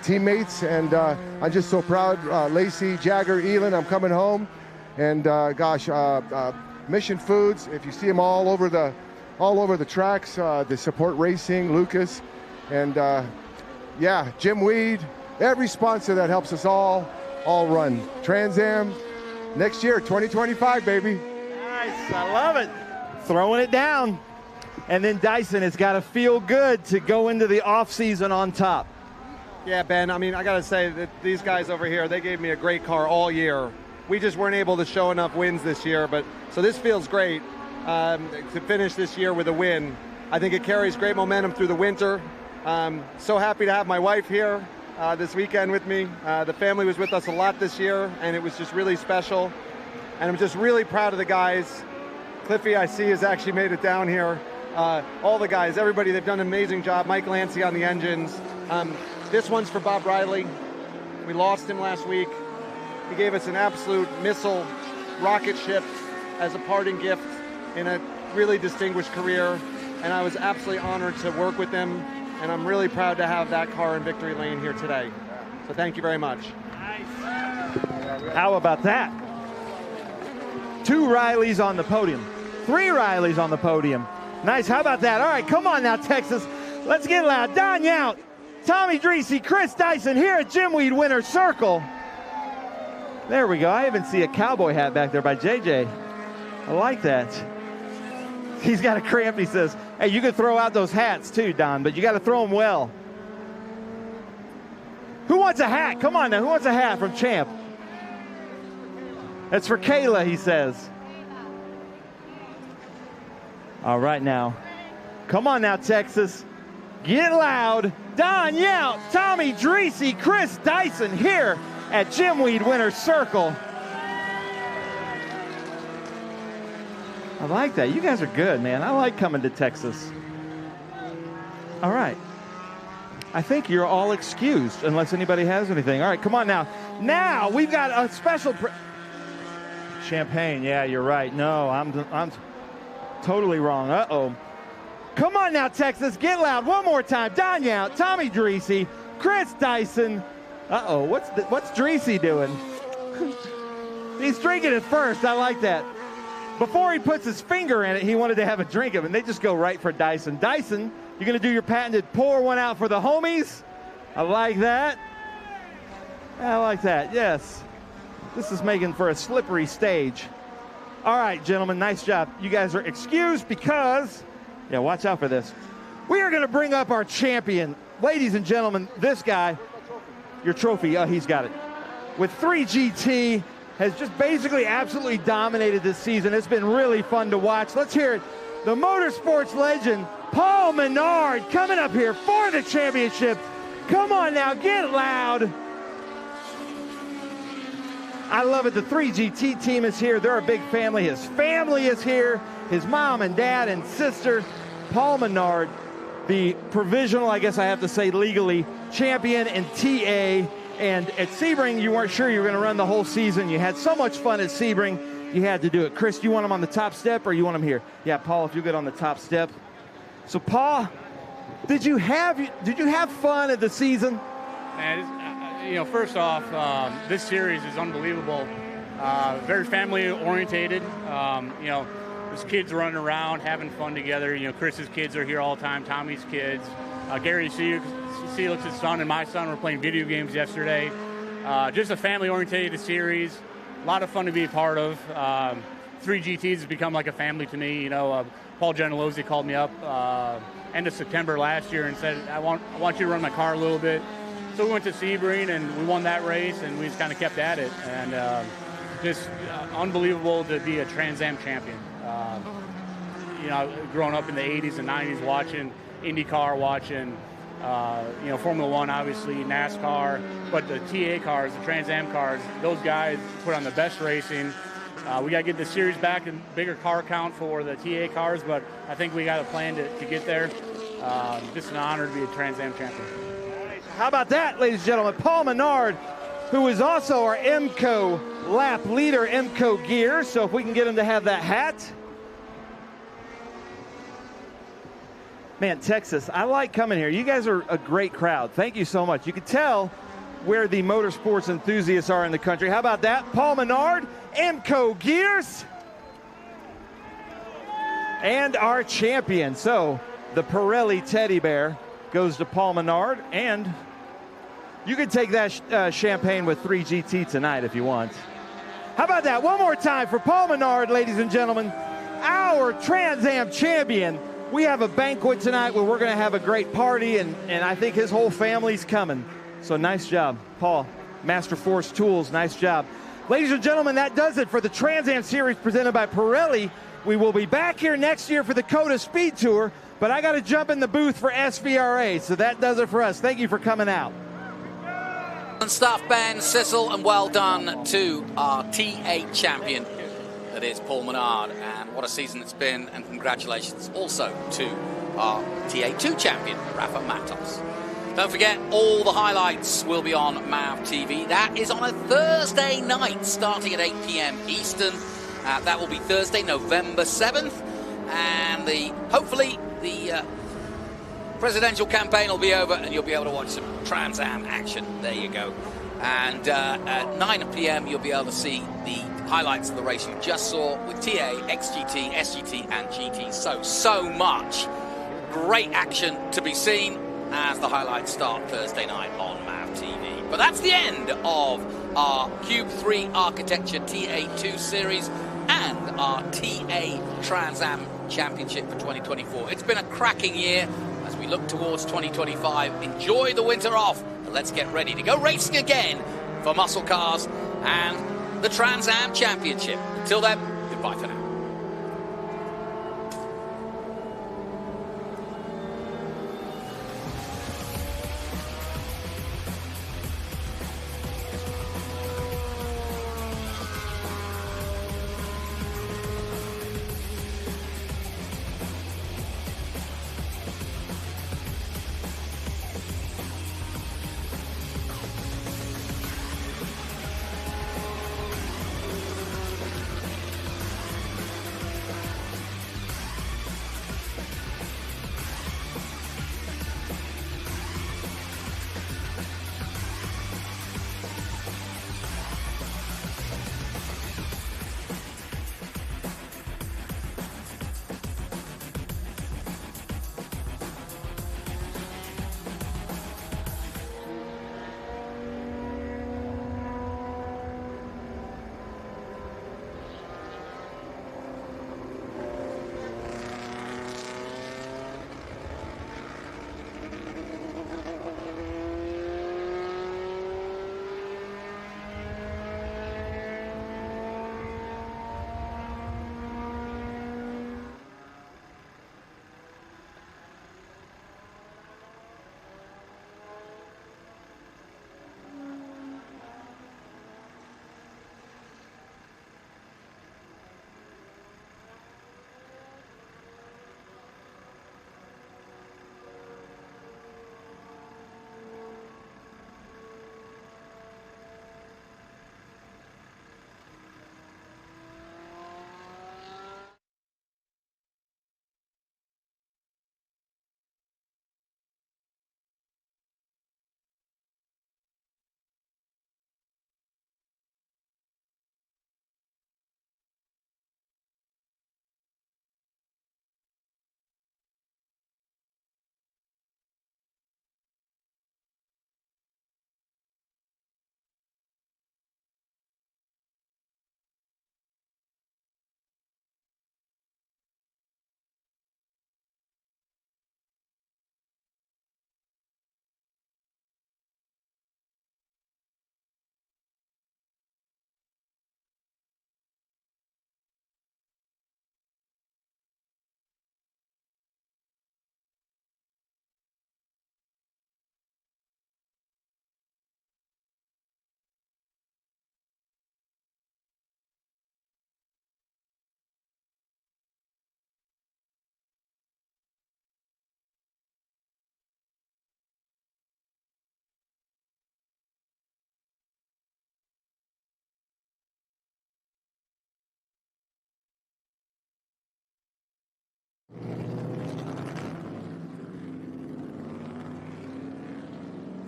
Speaker 8: teammates, and I'm just so proud. Lacey, Jagger, Elin, I'm coming home. And gosh, Mission Foods, if you see them all over the tracks, the Support Racing, Lucas, and yeah, Jim Weed, every sponsor that helps us all run. Trans Am, next year, 2025, baby.
Speaker 6: Nice, I love it. Throwing it down. And then Dyson has got to feel good to go into the off-season on top.
Speaker 12: Yeah, Ben, I mean, I got to say that these guys over here, they gave me a great car all year. We just weren't able to show enough wins this year, but so this feels great to finish this year with a win. I think it carries great momentum through the winter. So happy to have my wife here this weekend with me. The family was with us a lot this year, and it was just really special. And I'm just really proud of the guys. Cliffy, I see, has actually made it down here. All the guys, everybody, they've done an amazing job. Mike Lancy on the engines. This one's for Bob Riley. We lost him last week. He gave us an absolute missile rocket ship as a parting gift in a really distinguished career, and I was absolutely honored to work with him, and I'm really proud to have that car in victory lane here today. So thank you very much.
Speaker 6: How about that? 2 Rileys on the podium. 3 Rileys on the podium. Nice, how about that? All right, come on now, Texas. Let's get loud. Don Yount, Tommy Dreesy, Chris Dyson here at Jimweed Winner's Circle. There we go. I even see a cowboy hat back there by JJ. I like that. He's got a cramp. He says, hey, you can throw out those hats too, Don, but you got to throw them well. Who wants a hat? Come on now. Who wants a hat from Champ? That's for Kayla, he says. All right now. Come on now, Texas. Get loud. Don Yount, Tommy Dreesy, Chris Dyson here at Jimweed Winner's Circle. I like that. You guys are good, man. I like coming to Texas. All right. I think you're all excused unless anybody has anything. All right, come on now. Now we've got a special champagne. Yeah, you're right. No, I'm totally wrong. Uh-oh. Come on now, Texas. Get loud one more time. Don Yount, Tommy Dreesy, Chris Dyson. Uh-oh, what's Dreesy doing? He's drinking it first. I like that. Before he puts his finger in it, he wanted to have a drink of it, and they just go right for Dyson. Dyson, you're going to do your patented pour one out for the homies? I like that. I like that, yes. This is making for a slippery stage. All right, gentlemen, nice job. You guys are excused because, yeah, watch out for this. We are going to bring up our champion. Ladies and gentlemen, this guy, your trophy, he's got it. With 3GT, has just basically absolutely dominated this season. It's been really fun to watch. Let's hear it. The motorsports legend, Paul Menard, coming up here for the championship. Come on now, get loud. I love it. The 3GT team is here. They're a big family. His family is here. His mom and dad and sister. Paul Menard, the provisional, I guess I have to say legally, champion in TA. And at Sebring, you weren't sure you were going to run the whole season. You had so much fun at Sebring, you had to do it. Chris, do you want him on the top step or you want him here? Yeah, Paul, if you get on the top step. So, Paul, did you have fun at the season?
Speaker 22: Man, first off, this series is unbelievable. Very family orientated. There's kids running around, having fun together. Chris's kids are here all the time, Tommy's kids. Gary Seelix's son and my son were playing video games yesterday. Just a family-oriented series. A lot of fun to be a part of. 3GTs has become like a family to me. Paul Gentilozzi called me up end of September last year and said, I want you to run my car a little bit. So we went to Sebring and we won that race and we just kind of kept at it. And just unbelievable to be a Trans Am champion. Growing up in the 80s and 90s watching IndyCar, watching Formula One, obviously, NASCAR, but the TA cars, the Trans Am cars, those guys put on the best racing. We got to get the series back and bigger car count for the TA cars, but I think we got a plan to get there. Just an honor to be a Trans Am champion.
Speaker 6: How about that, ladies and gentlemen? Paul Menard, who is also our MCO lap leader, MCO gear. So if we can get him to have that hat. Man, Texas, I like coming here. You guys are a great crowd. Thank you so much. You can tell where the motorsports enthusiasts are in the country. How about that? Paul Menard, MCO Gears, and our champion. So the Pirelli teddy bear goes to Paul Menard, and you can take that champagne with 3GT tonight if you want. How about that? One more time for Paul Menard, ladies and gentlemen, our Trans Am champion. We have a banquet tonight where we're going to have a great party, and I think his whole family's coming. So nice job, Paul. Master Force Tools, nice job. Ladies and gentlemen, that does it for the Trans Am Series presented by Pirelli. We will be back here next year for the COTA SpeedTour, but I got to jump in the booth for SVRA, so that does it for us. Thank you for coming out.
Speaker 16: And stuff, Ben, Sissel, and well done to our TA champion. That is Paul Menard, and what a season it's been, and congratulations also to our TA2 champion, Rafa Matos. Don't forget, all the highlights will be on MAV TV. That is on a Thursday night, starting at 8 p.m. Eastern. That will be Thursday, November 7th, and hopefully the presidential campaign will be over, and you'll be able to watch some Trans Am action. There you go. And at 9 p.m. you'll be able to see the highlights of the race you just saw with TA, XGT, SGT, and GT. So much great action to be seen. as the highlights start Thursday night on MAV TV. But that's the end of our Cube 3 Architecture TA2 Series and our TA Trans Am Championship for 2024. It's been a cracking year as we look towards 2025. Enjoy the winter off, and let's get ready to go racing again for muscle cars and the Trans Am Championship. Until then, goodbye for now.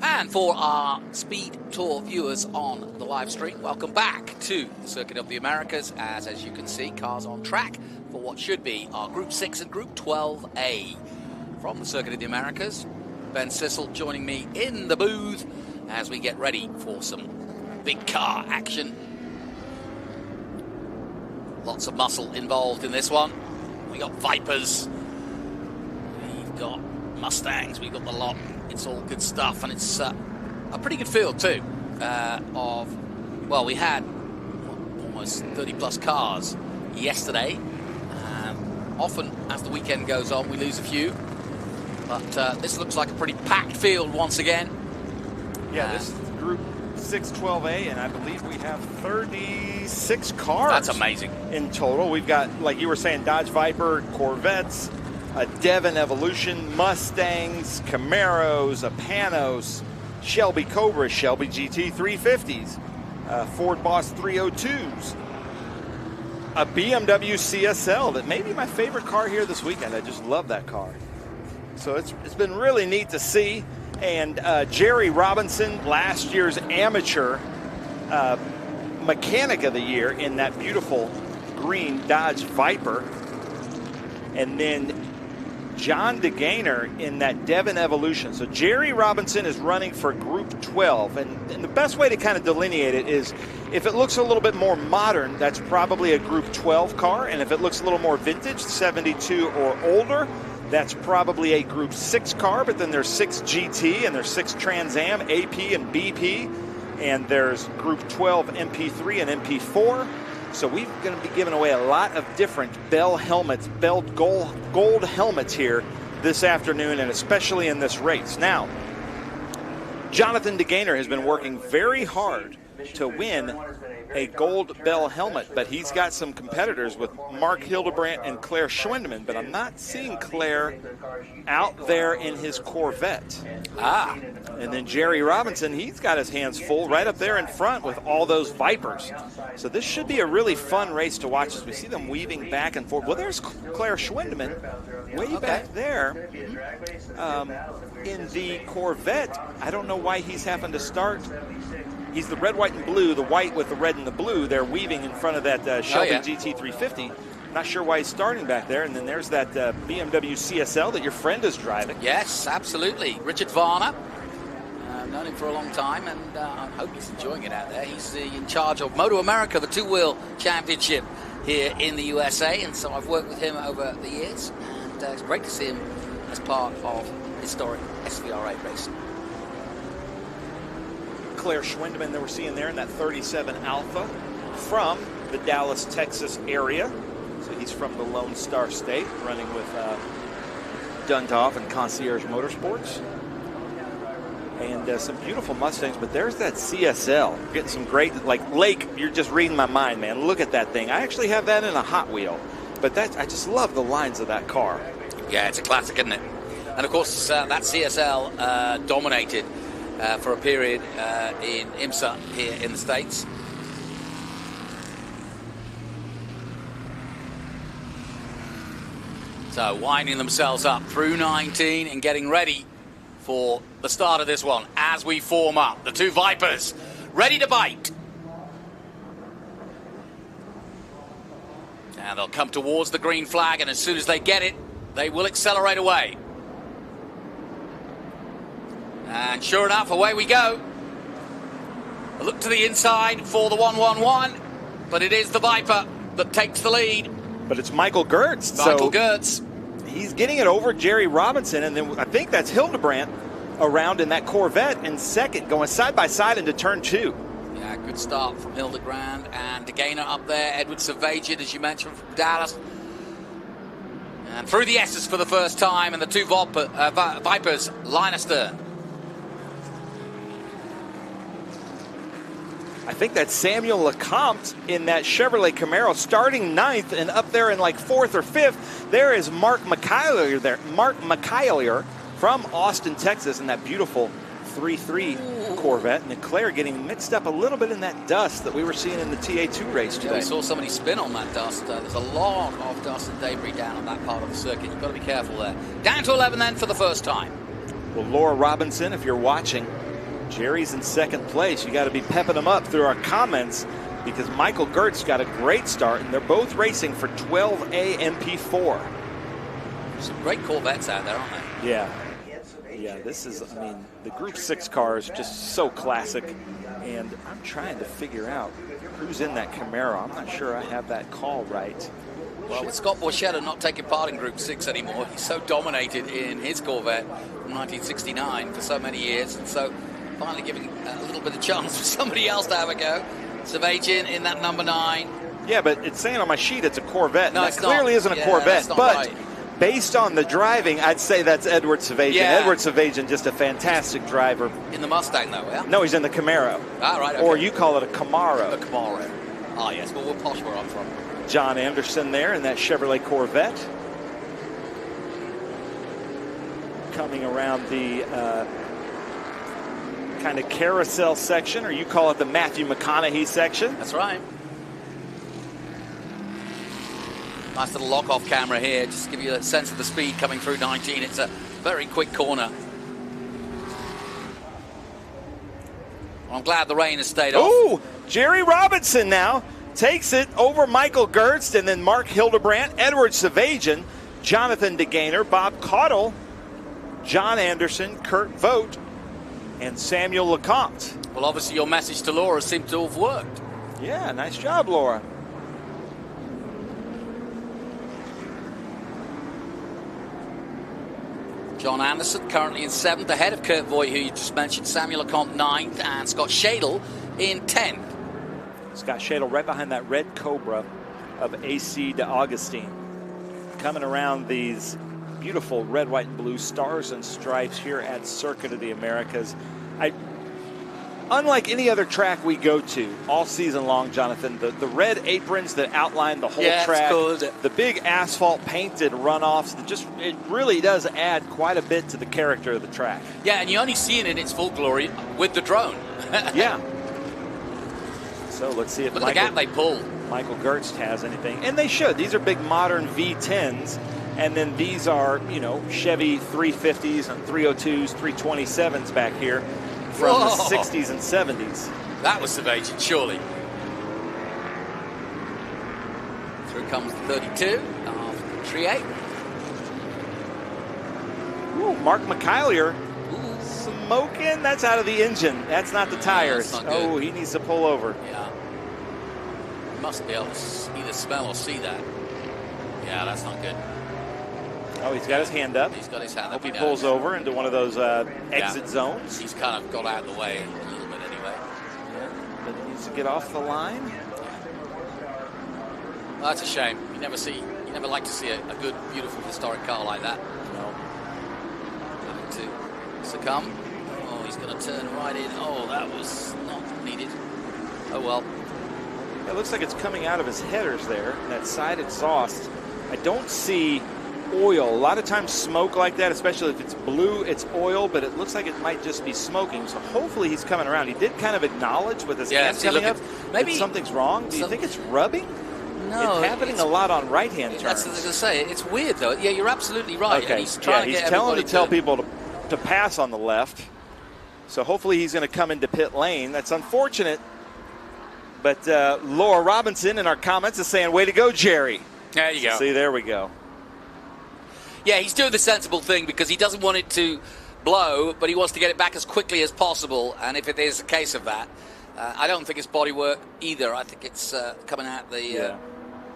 Speaker 16: And for our SpeedTour viewers on the live stream, welcome back to the Circuit of the Americas, as you can see, cars on track for what should be our Group 6 and Group 12A. From the Circuit of the Americas, Ben Sissel joining me in the booth as we get ready for some big car action. Lots of muscle involved in this one. We got Vipers, we've got Mustangs, we've got the lot. It's all good stuff, and it's a pretty good field too. We had almost 30 plus cars yesterday. Often as the weekend goes on, we lose a few, but this looks like a pretty packed field once again.
Speaker 6: Yeah, this is Group 612A, and I believe we have 36 cars.
Speaker 16: That's amazing.
Speaker 6: In total, we've got, like you were saying, Dodge Viper, Corvettes, a Devon Evolution, Mustangs, Camaros, a Panos, Shelby Cobra, Shelby GT 350s, Ford Boss 302s, a BMW CSL that may be my favorite car here this weekend. I just love that car. So it's been really neat to see. And Jerry Robinson, last year's amateur mechanic of the year in that beautiful green Dodge Viper. And then John DeGaynor in that Devon Evolution. So Jerry Robinson is running for Group 12. And the best way to kind of delineate it is if it looks a little bit more modern, that's probably a Group 12 car. And if it looks a little more vintage, 72 or older, that's probably a Group 6 car. But then there's 6 GT and there's 6 Trans Am, AP and BP. And there's Group 12 MP3 and MP4. So we're going to be giving away a lot of different Bell helmets, Bell gold helmets here this afternoon, and especially in this race. Now, Jonathan DeGaynor has been working very hard to win a gold Bell helmet, but he's got some competitors with Mark Hildebrandt and Claire Schwindeman, but I'm not seeing Claire out there in his Corvette. And then Jerry Robinson, he's got his hands full right up there in front with all those Vipers. So this should be a really fun race to watch as we see them weaving back and forth. Well, there's Claire Schwindeman way back there in the Corvette. I don't know why he's having to start. He's the red, white, and blue, the white with the red and the blue. They're weaving in front of that Shelby GT350. Not sure why he's starting back there. And then there's that BMW CSL that your friend is driving.
Speaker 16: Yes, absolutely. Richard Varner. I've known him for a long time, and I hope he's enjoying it out there. He's in charge of Moto America, the two-wheel championship here in the USA, and so I've worked with him over the years, and it's great to see him as part of historic SVRA racing.
Speaker 6: Claire Schwindeman that we're seeing there in that 37 Alpha from the Dallas, Texas area. So he's from the Lone Star State, running with Duntov and Concierge Motorsports. And some beautiful Mustangs, but there's that CSL. We're getting some great, like Lake, you're just reading my mind, man. Look at that thing. I actually have that in a Hot Wheel, but I just love the lines of that car.
Speaker 16: Yeah, it's a classic, isn't it? And of course, that CSL dominated for a period in IMSA here in the States. So winding themselves up through 19 and getting ready for the start of this one as we form up. The two Vipers ready to bite. And they'll come towards the green flag, and as soon as they get it, they will accelerate away. And sure enough, away we go. A look to the inside for the 111, but it is the Viper that takes the lead.
Speaker 6: But it's Michael Gertz.
Speaker 16: Michael Gertz.
Speaker 6: He's getting it over Jerry Robinson, and then I think that's Hildebrandt around in that Corvette in second, going side by side into turn 2.
Speaker 16: Yeah, good start from Hildebrandt and DeGaynor up there. Edward Savagian, as you mentioned, from Dallas. And through the S's for the first time, and the two Vipers line astern.
Speaker 6: I think that's Samuel Lecomte in that Chevrolet Camaro starting 9th, and up there in like 4th or 5th, there is Mark McKaylier there. Mark McKaylier from Austin, Texas, in that beautiful 3.3 Corvette. And Claire getting mixed up a little bit in that dust that we were seeing in the TA2 race today.
Speaker 16: Yeah, I saw somebody spin on that dust. There's a lot of dust and debris down on that part of the circuit. You've got to be careful there. Down to 11 then for the first time.
Speaker 6: Well, Laura Robinson, if you're watching, Jerry's in second place. You got to be pepping them up through our comments, because Michael Gertz got a great start, and they're both racing for 12A MP4.
Speaker 16: Some great Corvettes out there, aren't they?
Speaker 6: Yeah. Yeah, this is, I mean, the Group 6 car is just so classic, and I'm trying to figure out who's in that Camaro. I'm not sure I have that call right.
Speaker 16: Well, with Scott Borchetta not taking part in Group 6 anymore, he's so dominated in his Corvette from 1969 for so many years, and so finally giving a little bit of chance for somebody else to have a go. Savagian in that number 9.
Speaker 6: Yeah, but it's saying on my sheet it's a Corvette.
Speaker 16: No,
Speaker 6: that clearly isn't a Corvette, but
Speaker 16: right.
Speaker 6: Based on the driving, I'd say that's Edward Savagian.
Speaker 16: Yeah.
Speaker 6: Edward Savagian, just a fantastic driver.
Speaker 16: In the Mustang, though, yeah?
Speaker 6: No, he's in the Camaro.
Speaker 16: Ah, right, okay.
Speaker 6: Or you call it a Camaro.
Speaker 16: A Camaro. Ah, yes, well, we're posh where I'm from.
Speaker 6: John Anderson there in that Chevrolet Corvette. Coming around the kind of carousel section, or you call it the Matthew McConaughey section.
Speaker 16: That's right. Nice little lock-off camera here, just to give you a sense of the speed coming through 19. It's a very quick corner. Well, I'm glad the rain has stayed off.
Speaker 6: Oh, Jerry Robinson now takes it over Michael Gertz, and then Mark Hildebrandt, Edward Savagian, Jonathan DeGainer, Bob Caudle, John Anderson, Kurt Vogt, and Samuel Lecomte.
Speaker 16: Well, obviously your message to Laura seemed to have worked.
Speaker 6: Yeah, nice job, Laura.
Speaker 16: John Anderson currently in 7th, ahead of Kurt Voigt, who you just mentioned, Samuel Lecomte 9th, and Scott Shadle in 10th.
Speaker 6: Scott Shadle right behind that red Cobra of AC de Augustine. Coming around these beautiful red, white, and blue stars and stripes here at Circuit of the Americas. Unlike any other track we go to all season long, Jonathan, the red aprons that outline the whole track,
Speaker 16: cool,
Speaker 6: the big asphalt painted runoffs, it really does add quite a bit to the character of the track.
Speaker 16: Yeah, and you only see it in its full glory with the drone.
Speaker 6: Yeah. So let's see if
Speaker 16: Look at the gap they pull.
Speaker 6: Michael Gertz has anything. And they should. These are big modern V10s. And then these are, you know, Chevy 350s and 302s, 327s back here from the 60s and 70s.
Speaker 16: That was Savagin, surely. Through comes the 32 of Trier.
Speaker 6: Ooh, Mark McKylier smoking. That's out of the engine. That's not the tires. Oh, he needs to pull over.
Speaker 16: Yeah. Must be able to either smell or see that. Yeah, that's not good.
Speaker 6: Oh, he's got his hand up.
Speaker 16: He's got his hand up.
Speaker 6: Hope he pulls over into one of those exit zones.
Speaker 16: He's kind of got out of the way a little bit anyway.
Speaker 6: Yeah, but he needs to get off the line.
Speaker 16: Well, that's a shame. You never like to see a good, beautiful, historic car like that.
Speaker 6: No.
Speaker 16: Going to succumb. Oh, he's going to turn right in. Oh, that was not needed. Oh, well.
Speaker 6: It looks like it's coming out of his headers there, that side exhaust. I don't see oil. A lot of times smoke like that, especially if it's blue, it's oil, but it looks like it might just be smoking. So hopefully he's coming around. He did kind of acknowledge with his hand coming up maybe that something's wrong. Do you think it's rubbing?
Speaker 16: No.
Speaker 6: It's happening a lot on right-hand turns.
Speaker 16: That's what I was going to say. It's weird, though. Yeah, you're absolutely right.
Speaker 6: Okay.
Speaker 16: And he's trying to get
Speaker 6: telling to tell people to pass on the left. So hopefully he's going to come into pit lane. That's unfortunate. But Laura Robinson in our comments is saying, way to go, Jerry.
Speaker 16: There you go.
Speaker 6: See, there we go.
Speaker 16: Yeah, he's doing the sensible thing because he doesn't want it to blow, but he wants to get it back as quickly as possible. And if it is a case of that, I don't think it's bodywork either. I think it's coming out the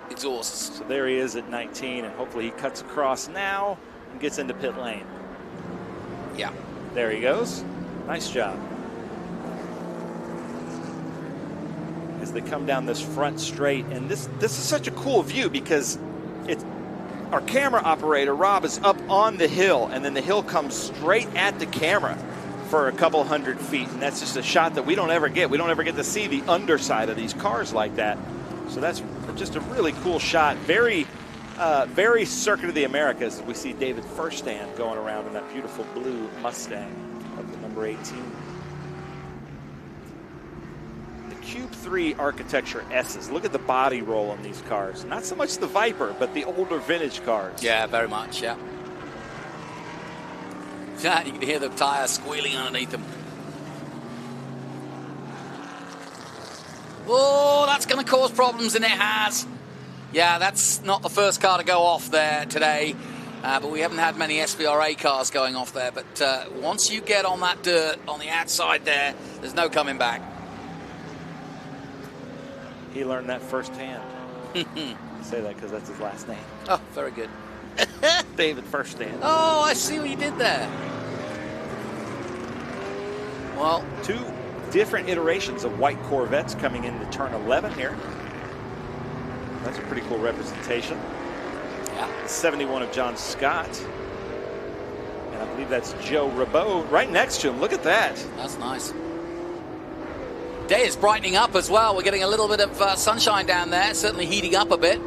Speaker 16: exhausts.
Speaker 6: So there he is at 19, and hopefully he cuts across now and gets into pit lane.
Speaker 16: Yeah.
Speaker 6: There he goes. Nice job. As they come down this front straight, and this is such a cool view because our camera operator Rob is up on the hill, and then the hill comes straight at the camera for a couple hundred feet, and that's just a shot that we don't ever get. We don't ever get to see the underside of these cars like that. So that's just a really cool shot. Very Circuit of the Americas as we see David Furstand going around in that beautiful blue Mustang of the number 18. Cube 3 Architecture S's. Look at the body roll on these cars. Not so much the Viper, but the older vintage cars.
Speaker 16: Yeah, very much, yeah. Yeah, you can hear the tire squealing underneath them. Oh, that's going to cause problems, and it has. Yeah, that's not the first car to go off there today, but we haven't had many SVRA cars going off there. But once you get on that dirt on the outside there, there's no coming back.
Speaker 6: He learned that firsthand. I say that because that's his last name.
Speaker 16: Oh, very good.
Speaker 6: David Furstand.
Speaker 16: Oh, I see what you did there. Well,
Speaker 6: two different iterations of white Corvettes coming into turn 11 here. That's a pretty cool representation.
Speaker 16: Yeah.
Speaker 6: 71 of John Scott. And I believe that's Joe Rabot right next to him. Look at that.
Speaker 16: That's nice. Day is brightening up as well. We're getting a little bit of sunshine down there, certainly heating up a bit.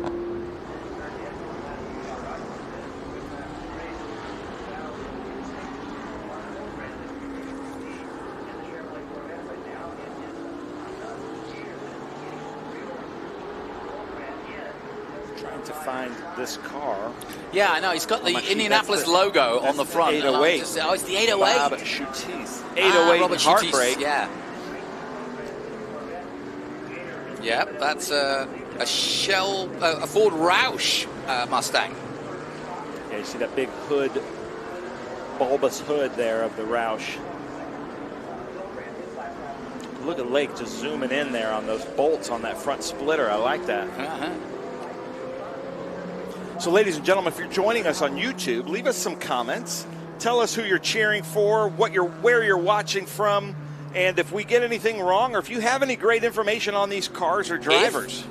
Speaker 6: Trying to find this car.
Speaker 16: Yeah, I know. He's got the Indianapolis logo on the front.
Speaker 6: 808.
Speaker 16: Oh, it's the 808.
Speaker 6: Bob Schuttis. 808
Speaker 16: Robert
Speaker 6: Heartbreak.
Speaker 16: Yeah. Yep, that's a Ford Roush Mustang.
Speaker 6: Okay, you see that big hood, bulbous hood there of the Roush. Look at Lake just zooming in there on those bolts on that front splitter. I like that. So, ladies and gentlemen, if you're joining us on YouTube, leave us some comments. Tell us who you're cheering for, where you're watching from, and if we get anything wrong, or if you have any great information on these cars or drivers.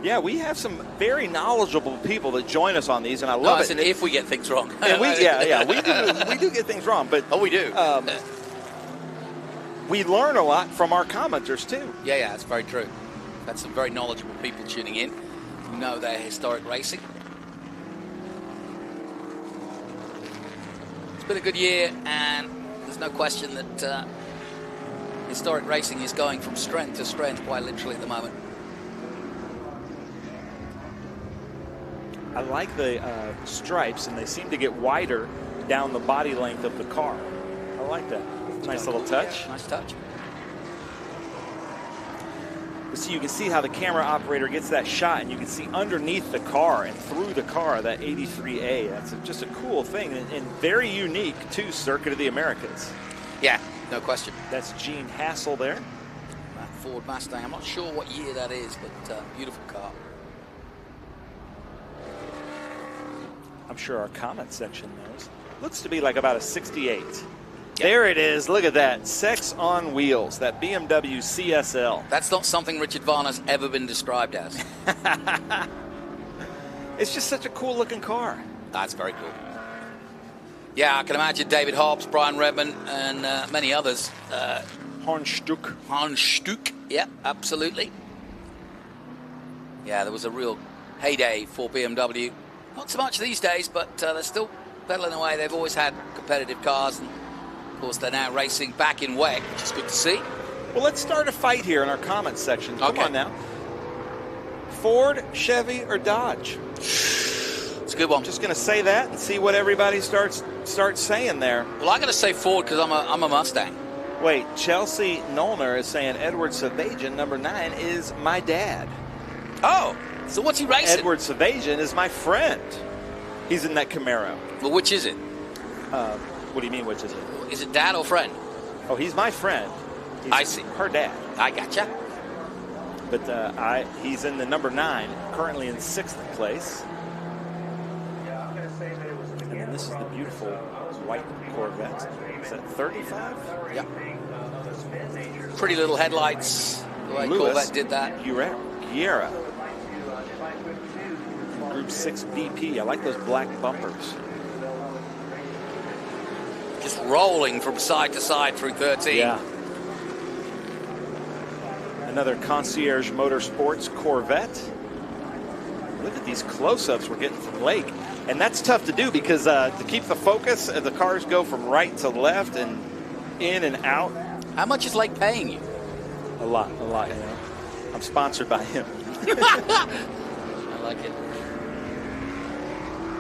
Speaker 6: Yeah, we have some very knowledgeable people that join us on these, and I love it.
Speaker 16: If we get things wrong.
Speaker 6: And we do get things wrong, but
Speaker 16: we do.
Speaker 6: We learn a lot from our commenters too.
Speaker 16: Yeah, that's very true. That's some very knowledgeable people tuning in who know their historic racing. It's been a good year, and there's no question that historic racing is going from strength to strength, quite literally at the moment.
Speaker 6: I like the stripes, and they seem to get wider down the body length of the car. I like that. Nice little touch.
Speaker 16: Nice touch.
Speaker 6: So you can see how the camera operator gets that shot, and you can see underneath the car and through the car that 83A. That's just a cool thing, and very unique to Circuit of the Americas.
Speaker 16: Yeah, no question.
Speaker 6: That's Gene Hassel there.
Speaker 16: That Ford Mustang. I'm not sure what year that is, but beautiful car.
Speaker 6: I'm sure our comment section knows. Looks to be like about a 68. There it is. Look at that. Sex on wheels. That BMW CSL.
Speaker 16: That's not something Richard Varner's ever been described as.
Speaker 6: It's just such a cool looking car.
Speaker 16: That's very cool. Yeah, I can imagine David Hobbs, Brian Redman, and many others. Hornstuck. Yeah, absolutely. Yeah, there was a real heyday for BMW. Not so much these days, but they're still pedaling away. They've always had competitive cars, and of course they're now racing back in WEC, which is good to see.
Speaker 6: Well, let's start a fight here in our comments section. Come on now. Ford, Chevy, or Dodge?
Speaker 16: It's a good one.
Speaker 6: I'm just going to say that and see what everybody starts saying there.
Speaker 16: Well, I'm going to say Ford because I'm a Mustang.
Speaker 6: Wait, Chelsea Nolner is saying Edward Savagian, number 9, is my dad.
Speaker 16: Oh, so what's he racing?
Speaker 6: Edward Savagian is my friend. He's in that Camaro.
Speaker 16: Well, which is it?
Speaker 6: What do you mean, which is it?
Speaker 16: Is it dad or friend?
Speaker 6: Oh, he's my friend.
Speaker 16: I see.
Speaker 6: Her dad.
Speaker 16: I gotcha.
Speaker 6: But he's in the number 9, currently in 6th place. And then this is the beautiful white Corvette. Is that 35?
Speaker 16: Yeah. Pretty little headlights. The way Corvette did that.
Speaker 6: Guerra. Group 6 VP. I like those black bumpers.
Speaker 16: Just rolling from side to side through 13.
Speaker 6: Yeah. Another Concierge Motorsports Corvette. Look at these close-ups we're getting from Lake. And that's tough to do because to keep the focus, the cars go from right to left and in and out.
Speaker 16: How much is Lake paying you?
Speaker 6: A lot, you know. I'm sponsored by him.
Speaker 16: I like it.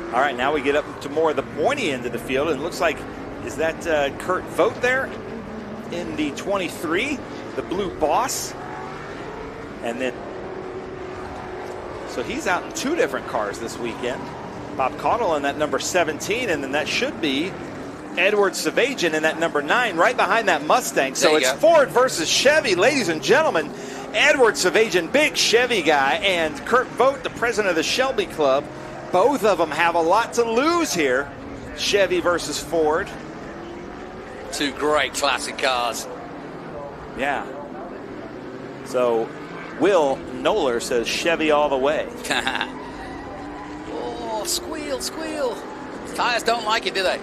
Speaker 6: All right, now we get up to more of the pointy end of the field. And it looks like, is that Kurt Vogt there in the 23, the blue boss? And then, so he's out in 2 different cars this weekend. Bob Caudle in that number 17, and then that should be Edward Savagian in that number 9, right behind that Mustang. So it's Ford versus Chevy, ladies and gentlemen. Edward Savagian, big Chevy guy, and Kurt Vogt, the president of the Shelby Club. Both of them have a lot to lose here. Chevy versus Ford.
Speaker 16: 2 great classic cars.
Speaker 6: Yeah. So Will Noller says Chevy all the way.
Speaker 16: Oh, squeal, squeal. Tires don't like it, do they?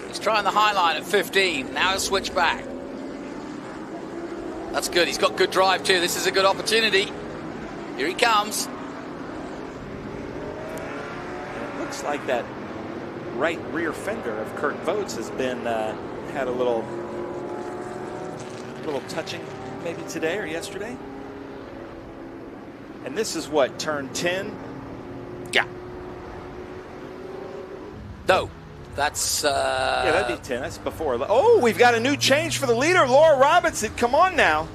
Speaker 16: He's trying the high line at 15. Now he'll switch back. That's good. He's got good drive too. This is a good opportunity. Here he comes.
Speaker 6: It looks like that right rear fender of Kurt Vogt's has been had a little touching maybe today or yesterday. And this is what, turn 10?
Speaker 16: Yeah. No, that's
Speaker 6: yeah, that'd be 10. That's before. Oh, we've got a new change for the leader, Laura Robinson. Come on now.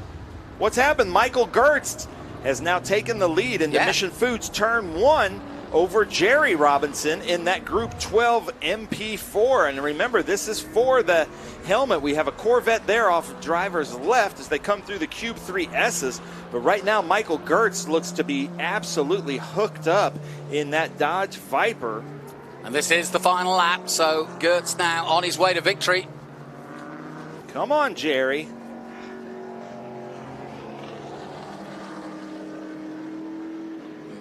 Speaker 6: What's happened? Michael Gertz has now taken the lead in the Mission Foods turn 1. over Jerry Robinson in that Group 12 MP4. And remember, this is for the helmet. We have a Corvette there off driver's left as they come through the Cube 3 S's. But right now, Michael Gertz looks to be absolutely hooked up in that Dodge Viper.
Speaker 16: And this is the final lap, so Gertz now on his way to victory.
Speaker 6: Come on, Jerry.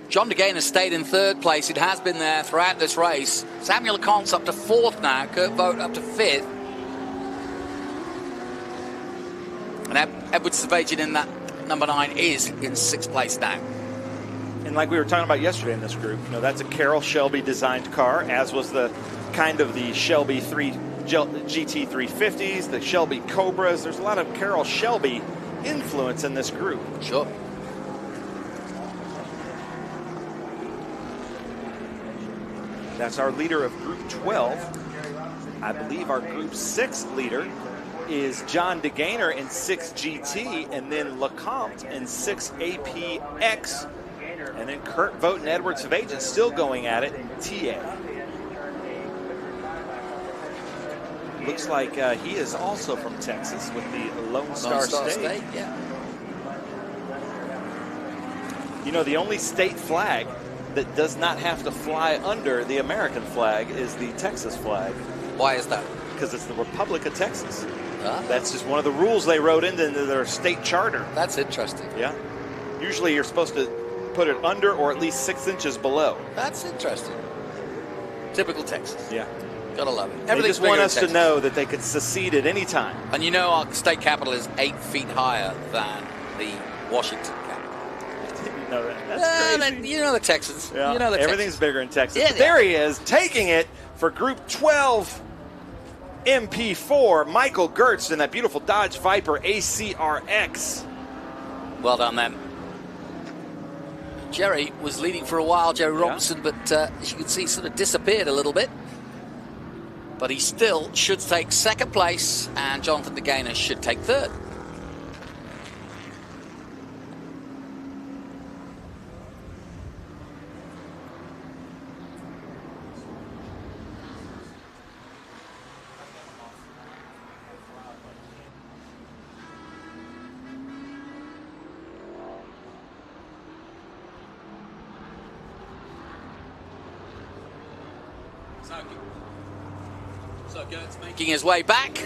Speaker 16: John DeGain has stayed in third place. It has been there throughout this race. Samuel Leconte's up to fourth now. Kurt Vogt up to fifth. And Edward Savagian in that number 9 is in sixth place now.
Speaker 6: And like we were talking about yesterday in this group, you know, that's a Carroll Shelby designed car, as was the kind of the Shelby GT 350s, the Shelby Cobras. There's a lot of Carroll Shelby influence in this group.
Speaker 16: Sure.
Speaker 6: That's our leader of Group 12. I believe our Group 6 leader is John DeGainer in 6 GT, and then LeCompte in 6 APX. And then Kurt Vogt and Edward Savagian still going at it in TA. Looks like he is also from Texas with the Lone Star State.
Speaker 16: Yeah.
Speaker 6: You know, the only state flag that does not have to fly under the American flag is the Texas flag.
Speaker 16: Why is that?
Speaker 6: Because it's the Republic of Texas.
Speaker 16: Ah.
Speaker 6: That's just one of the rules they wrote into their state charter.
Speaker 16: That's interesting.
Speaker 6: Yeah. Usually you're supposed to put it under or at least 6 inches below.
Speaker 16: That's interesting. Typical Texas.
Speaker 6: Yeah.
Speaker 16: Gotta love it.
Speaker 6: They just want us to know that they could secede at any time.
Speaker 16: And you know our state capital is 8 feet higher than the Washington capital.
Speaker 6: No, that's crazy.
Speaker 16: You know the Texans.
Speaker 6: Yeah.
Speaker 16: You know the
Speaker 6: Everything's bigger in Texas.
Speaker 16: Yeah,
Speaker 6: But there he is, taking it for Group 12 MP4. Michael Gertz in that beautiful Dodge Viper ACRX.
Speaker 16: Well done, then. Jerry was leading for a while, Jerry Robinson, but as you can see, sort of disappeared a little bit. But he still should take second place, and Jonathan DeGainer should take third. So Gertz making his way back.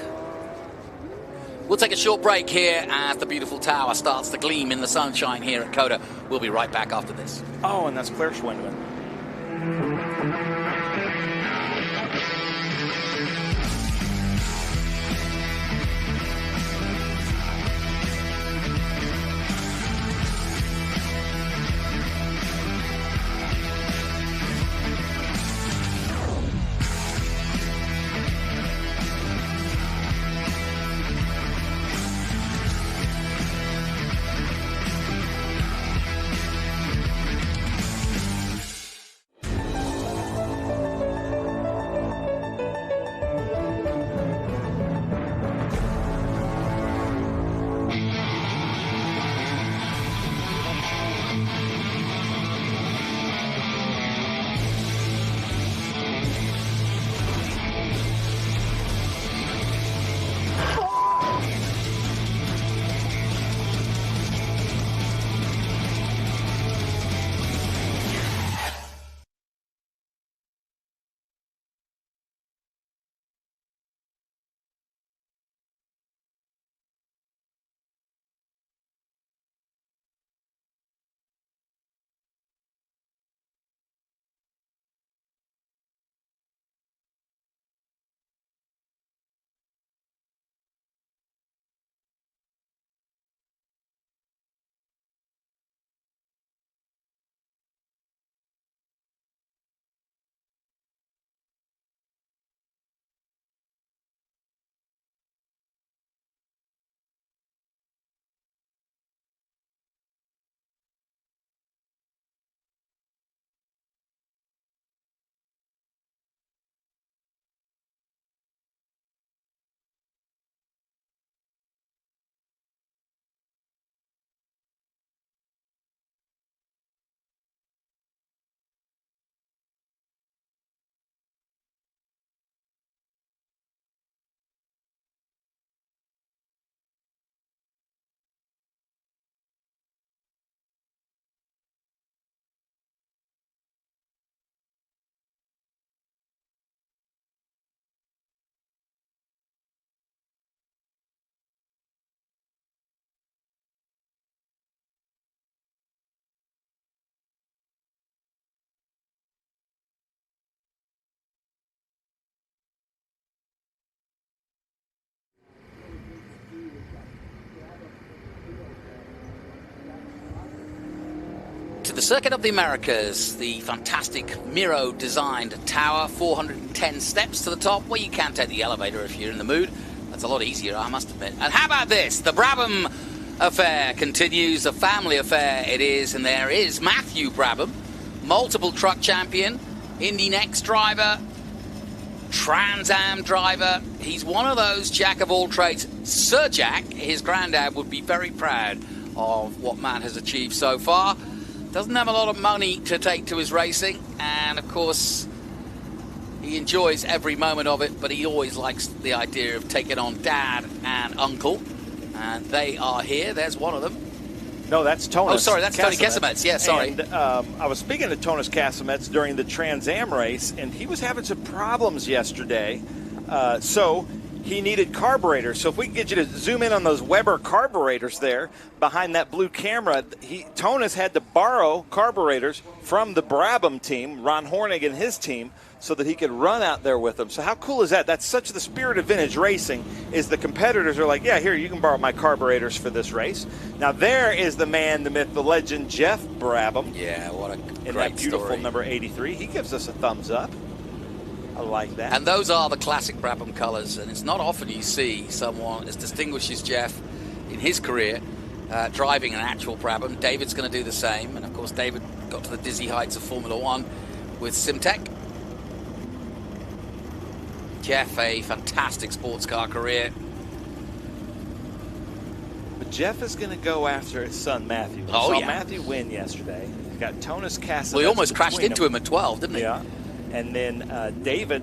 Speaker 16: We'll take a short break here as the beautiful tower starts to gleam in the sunshine here at COTA. We'll be right back after this.
Speaker 6: Oh, and that's Claire Schwindman.
Speaker 16: the Circuit of the Americas, the fantastic Miro-designed tower, 410 steps to the top, where you can take the elevator if you're in the mood. That's a lot easier, I must admit. And how about this? The Brabham affair continues, a family affair it is, and there is Matthew Brabham, multiple truck champion, Indy Next driver, Trans Am driver. He's one of those jack of all trades. Sir Jack, his granddad, would be very proud of what Matt has achieved so far. Doesn't have a lot of money to take to his racing, and of course he enjoys every moment of it, but he always likes the idea of taking on dad and uncle, and they are here. There's one of them.
Speaker 6: No, that's Tonis.
Speaker 16: Oh, sorry, that's Tony Kesemets. Yeah, sorry.
Speaker 6: And, I was speaking to Tonis Kesemets during the Trans Am race, and he was having some problems yesterday. So he needed carburetors. So if we can get you to zoom in on those Weber carburetors there behind that blue camera, Tonis had to borrow carburetors from the Brabham team, Ron Hornig and his team, so that he could run out there with them. So how cool is that? That's such the spirit of vintage racing, is the competitors are like, yeah, here, you can borrow my carburetors for this race. Now there is the man, the myth, the legend, Jeff Brabham.
Speaker 16: Yeah, what a great
Speaker 6: in that beautiful
Speaker 16: story.
Speaker 6: number 83. He gives us a thumbs up. I like that.
Speaker 16: And those are the classic Brabham colors, and it's not often you see someone as distinguished as Jeff in his career driving an actual Brabham. David's going to do the same, and of course David got to the dizzy heights of Formula One with Simtech. Jeff, a fantastic sports car career.
Speaker 6: But Jeff is going to go after his son Matthew. We saw Matthew win yesterday. He's got Tonis Kesemets.
Speaker 16: Well, he almost crashed into him at 12, didn't he?
Speaker 6: Yeah. And then David,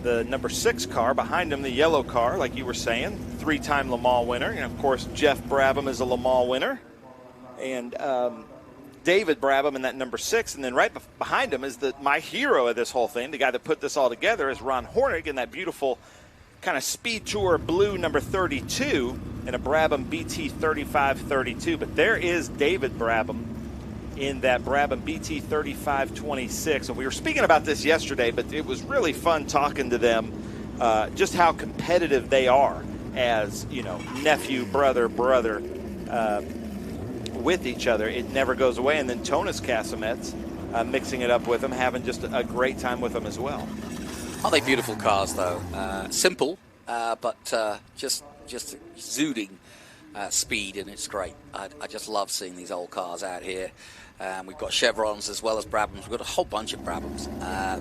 Speaker 6: the number 6 car, behind him the yellow car, like you were saying, 3-time Le Mans winner. And, of course, Jeff Brabham is a Le Mans winner. And David Brabham in that number 6. And then right behind him is my hero of this whole thing, the guy that put this all together, is Ron Hornig in that beautiful kind of SpeedTour blue number 32 in a Brabham BT 3532. But there is David Brabham in that Brabham BT 3526. And we were speaking about this yesterday, but it was really fun talking to them, just how competitive they are as, nephew, brother, with each other. It never goes away. And then Tonis Kesemets mixing it up with them, having just a great time with them as well.
Speaker 16: Are they beautiful cars, though? Simple, but just exuding speed, and it's great. I just love seeing these old cars out here. We've got Chevrons as well as Brabhams. We've got a whole bunch of Brabhams.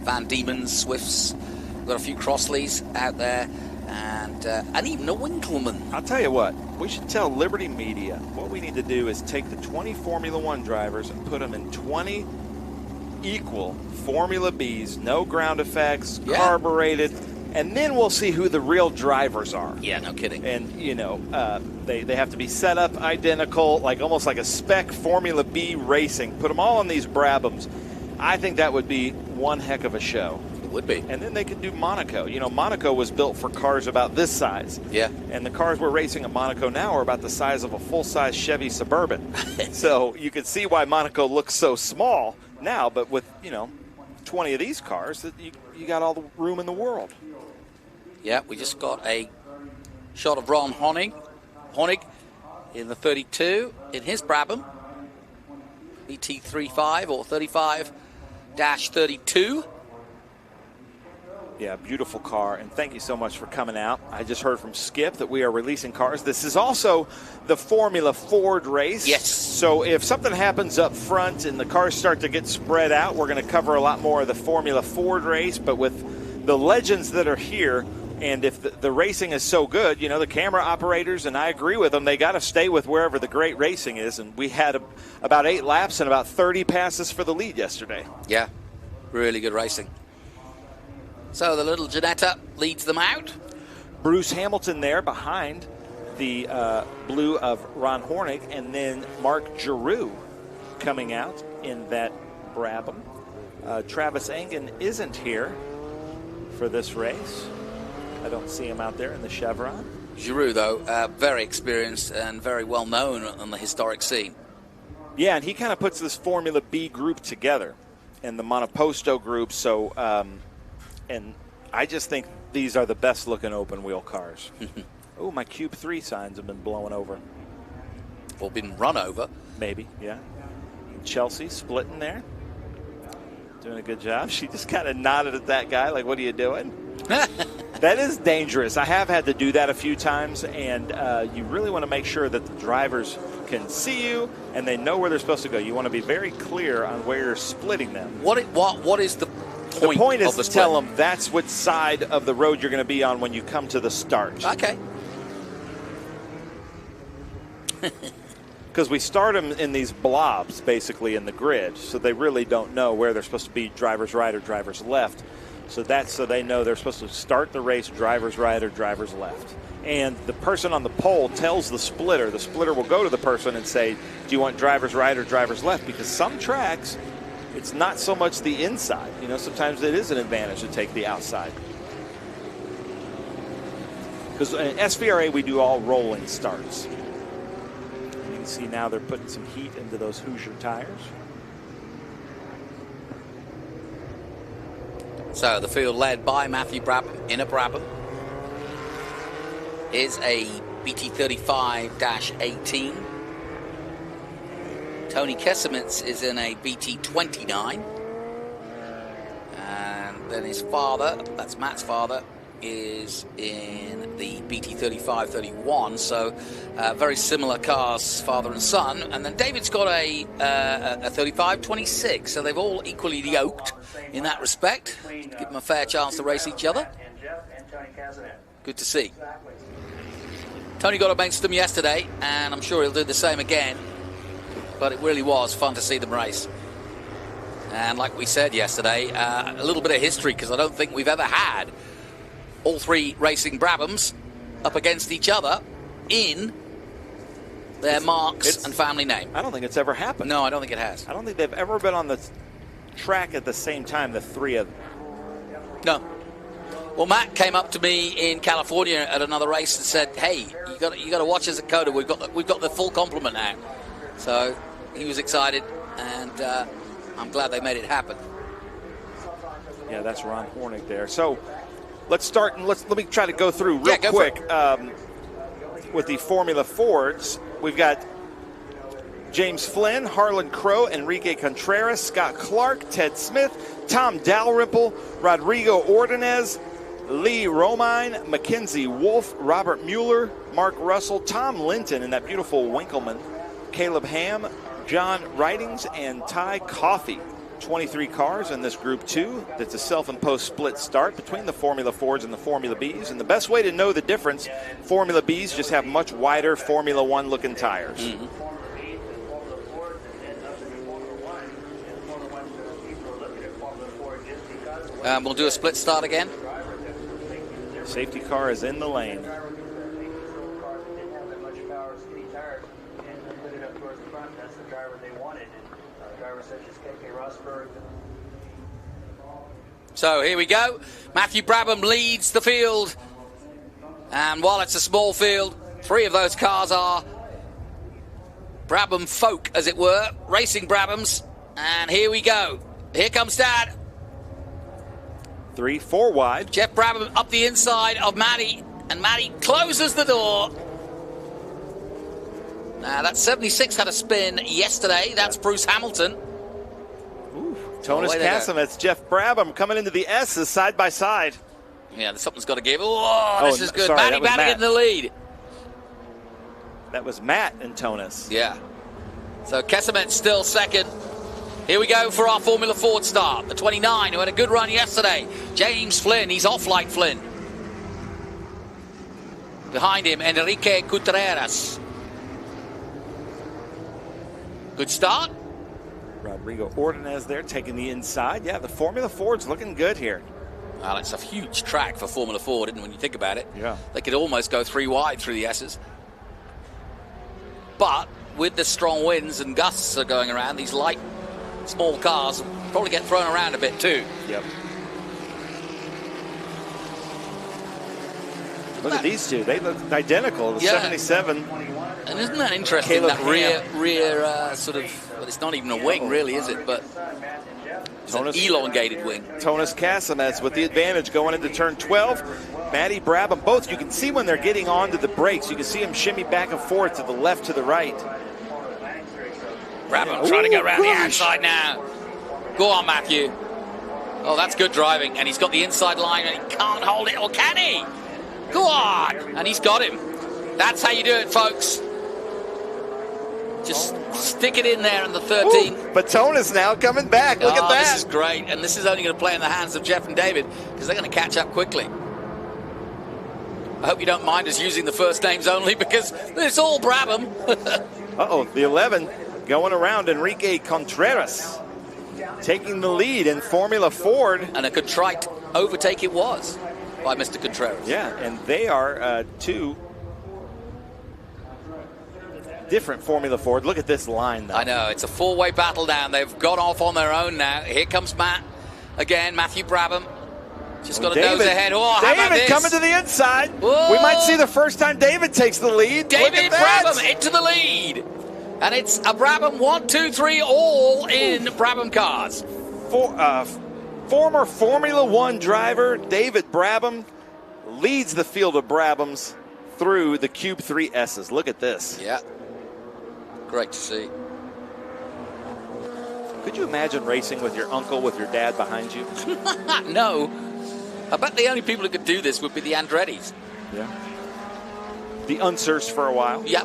Speaker 16: Van Diemen's, Swifts. We've got a few Crossleys out there, and even a Winkleman.
Speaker 6: I'll tell you what, we should tell Liberty Media what we need to do is take the 20 Formula One drivers and put them in 20 equal Formula Bs, no ground effects, carbureted, and then we'll see who the real drivers are.
Speaker 16: Yeah, no kidding.
Speaker 6: And, they have to be set up identical, like almost like a spec Formula B racing. Put them all on these Brabhams. I think that would be one heck of a show.
Speaker 16: It would be.
Speaker 6: And then they could do Monaco. Monaco was built for cars about this size.
Speaker 16: Yeah.
Speaker 6: And the cars we're racing at Monaco now are about the size of a full-size Chevy Suburban. So you can see why Monaco looks so small now, but with, 20 of these cars, you got all the room in the world.
Speaker 16: Yeah, we just got a shot of Ron Hornig in the 32 in his Brabham. ET35 or 35-32.
Speaker 6: Yeah, beautiful car, and thank you so much for coming out. I just heard from Skip that we are releasing cars. This is also the Formula Ford race.
Speaker 16: Yes.
Speaker 6: So if something happens up front and the cars start to get spread out, we're going to cover a lot more of the Formula Ford race. But with the legends that are here, and if the racing is so good, the camera operators, and I agree with them, they got to stay with wherever the great racing is. And we had about 8 laps and about 30 passes for the lead yesterday.
Speaker 16: Yeah, really good racing. So the little Ginetta leads them out.
Speaker 6: Bruce Hamilton there behind the blue of Ron Hornig, and then Mark Giroux coming out in that Brabham. Travis Engen isn't here for this race. I don't see him out there in the Chevron.
Speaker 16: Giroux, though, very experienced and very well known on the historic scene.
Speaker 6: Yeah, and he kind of puts this Formula B group together in the Monoposto group. So, and I just think these are the best looking open wheel cars. Oh, my Cube 3 signs have been blown over.
Speaker 16: Or been run over.
Speaker 6: Maybe, yeah. Chelsea splitting there. Doing a good job. She just kind of nodded at that guy like, what are you doing? That is dangerous. I have had to do that a few times, and you really want to make sure that the drivers can see you and they know where they're supposed to go. You want to be very clear on where you're splitting them.
Speaker 16: What is the point?
Speaker 6: The point is
Speaker 16: of the
Speaker 6: to tell them that's which side of the road you're going to be on when you come to the start.
Speaker 16: Okay.
Speaker 6: Because we start them in these blobs, basically, in the grid, so they really don't know where they're supposed to be, driver's right or driver's left. So that's so they know they're supposed to start the race driver's right or driver's left. And the person on the pole tells the splitter. The splitter will go to the person and say, do you want driver's right or driver's left? Because some tracks, it's not so much the inside. You know, sometimes it is an advantage to take the outside. Because in SVRA, we do all rolling starts. You can see now they're putting some heat into those Hoosier tires.
Speaker 16: So the field led by Matthew Brabham in a Brabham is a BT35-18. Tony Kesemitz is in a BT29. And then his father, that's Matt's father, is in the BT35-31. So very similar cars, father and son. And then David's got a 35-26. So they've all equally yoked in that respect. Give them a fair chance to race each other. Good to see. Tony got against them yesterday, and I'm sure he'll do the same again. But it really was fun to see them race. And like we said yesterday, a little bit of history, because I don't think we've ever had all three racing Brabhams up against each other in their marks and family name.
Speaker 6: I don't think it's ever happened.
Speaker 16: No, I don't think it has.
Speaker 6: I don't think they've ever been on the track at the same time, the three of them.
Speaker 16: No. Well, Matt came up to me in California at another race and said, "Hey, you got to watch us at COTA. We've got the full complement now." So he was excited, and I'm glad they made it happen.
Speaker 6: Yeah, that's Ron Hornick there. So let's start and let me try to go through real quick with the Formula Fords. We've got James Flynn, Harlan Crow, Enrique Contreras, Scott Clark, Ted Smith, Tom Dalrymple, Rodrigo Ordonez, Lee Romine, Mackenzie Wolf, Robert Mueller, Mark Russell, Tom Linton, and that beautiful Winkleman, Caleb Ham, John Ridings, and Ty Coffey. 23 cars in this Group 2. That's a self-imposed split start between the Formula Fords and the Formula Bs. And the best way to know the difference, Formula Bs just have much wider Formula 1 looking tires.
Speaker 16: Mm-hmm. We'll do a split start again.
Speaker 6: Safety car is in the lane.
Speaker 16: So here we go. Matthew Brabham leads the field. And while it's a small field, three of those cars are Brabham folk, as it were, racing Brabhams. And here we go. Here comes Dad.
Speaker 6: 3-4 wide.
Speaker 16: Jeff Brabham up the inside of Matty, and Matty closes the door. Now that 76 had a spin yesterday. That's Bruce Hamilton.
Speaker 6: Tonis Casimets, Jeff Brabham coming into the S's side by side.
Speaker 16: Yeah, something's got to give. Oh, this is good.
Speaker 6: Sorry,
Speaker 16: Matty Matty in the lead.
Speaker 6: That was Matt and Tonis.
Speaker 16: Yeah. So Casimets still second. Here we go for our Formula Ford start. The 29, who had a good run yesterday. James Flynn, he's off like Flynn. Behind him, Enrique Contreras. Good start.
Speaker 6: Rodrigo Ordonez there taking the inside. Yeah, the Formula Ford's looking good here.
Speaker 16: Well, it's a huge track for Formula Ford, isn't it, when you think about it?
Speaker 6: Yeah.
Speaker 16: They could almost go three wide through the S's. But with the strong winds and gusts that are going around, these light, small cars will probably get thrown around a bit too.
Speaker 6: Yep. Look at these two. They look identical. The 77.
Speaker 16: And isn't that interesting?
Speaker 6: Caleb
Speaker 16: that rear sort of, well, it's not even a wing, really, is it? But it's an elongated wing.
Speaker 6: Tonis Casimets with the advantage going into turn 12. Matty Brabham, both you can see when they're getting onto the brakes. You can see them shimmy back and forth to the left, to the right.
Speaker 16: Brabham trying to go around the outside now. Go on, Matthew. Oh, that's good driving. And he's got the inside line and he can't hold it, or can he? Go on. And he's got him. That's how you do it, folks. Just stick it in there in the 13.
Speaker 6: Batonis now coming back. Look at that.
Speaker 16: This is great. And this is only going to play in the hands of Jeff and David because they're going to catch up quickly. I hope you don't mind us using the first names only because it's all Brabham.
Speaker 6: Uh-oh, the 11 going around Enrique Contreras, taking the lead in Formula Ford.
Speaker 16: And a contrite overtake it was by Mr. Contreras.
Speaker 6: Yeah, and they are two different Formula Ford. Look at this line, though.
Speaker 16: I know, it's a four-way battle now. They've gone off on their own now. Here comes Matt again, Matthew Brabham. Just got a nose ahead. Oh, how about
Speaker 6: David
Speaker 16: this?
Speaker 6: coming to the inside.
Speaker 16: Whoa.
Speaker 6: We might see the first time David takes the lead.
Speaker 16: David Brabham into the lead. And it's a Brabham 1, 2, 3, all in Brabham cars.
Speaker 6: Former Formula One driver David Brabham leads the field of Brabhams through the Cube 3Ss. Look at this.
Speaker 16: Yeah. Great to see.
Speaker 6: Could you imagine racing with your uncle, with your dad behind you?
Speaker 16: No. I bet the only people who could do this would be the Andrettis.
Speaker 6: Yeah. The Unsers for a while.
Speaker 16: Yeah.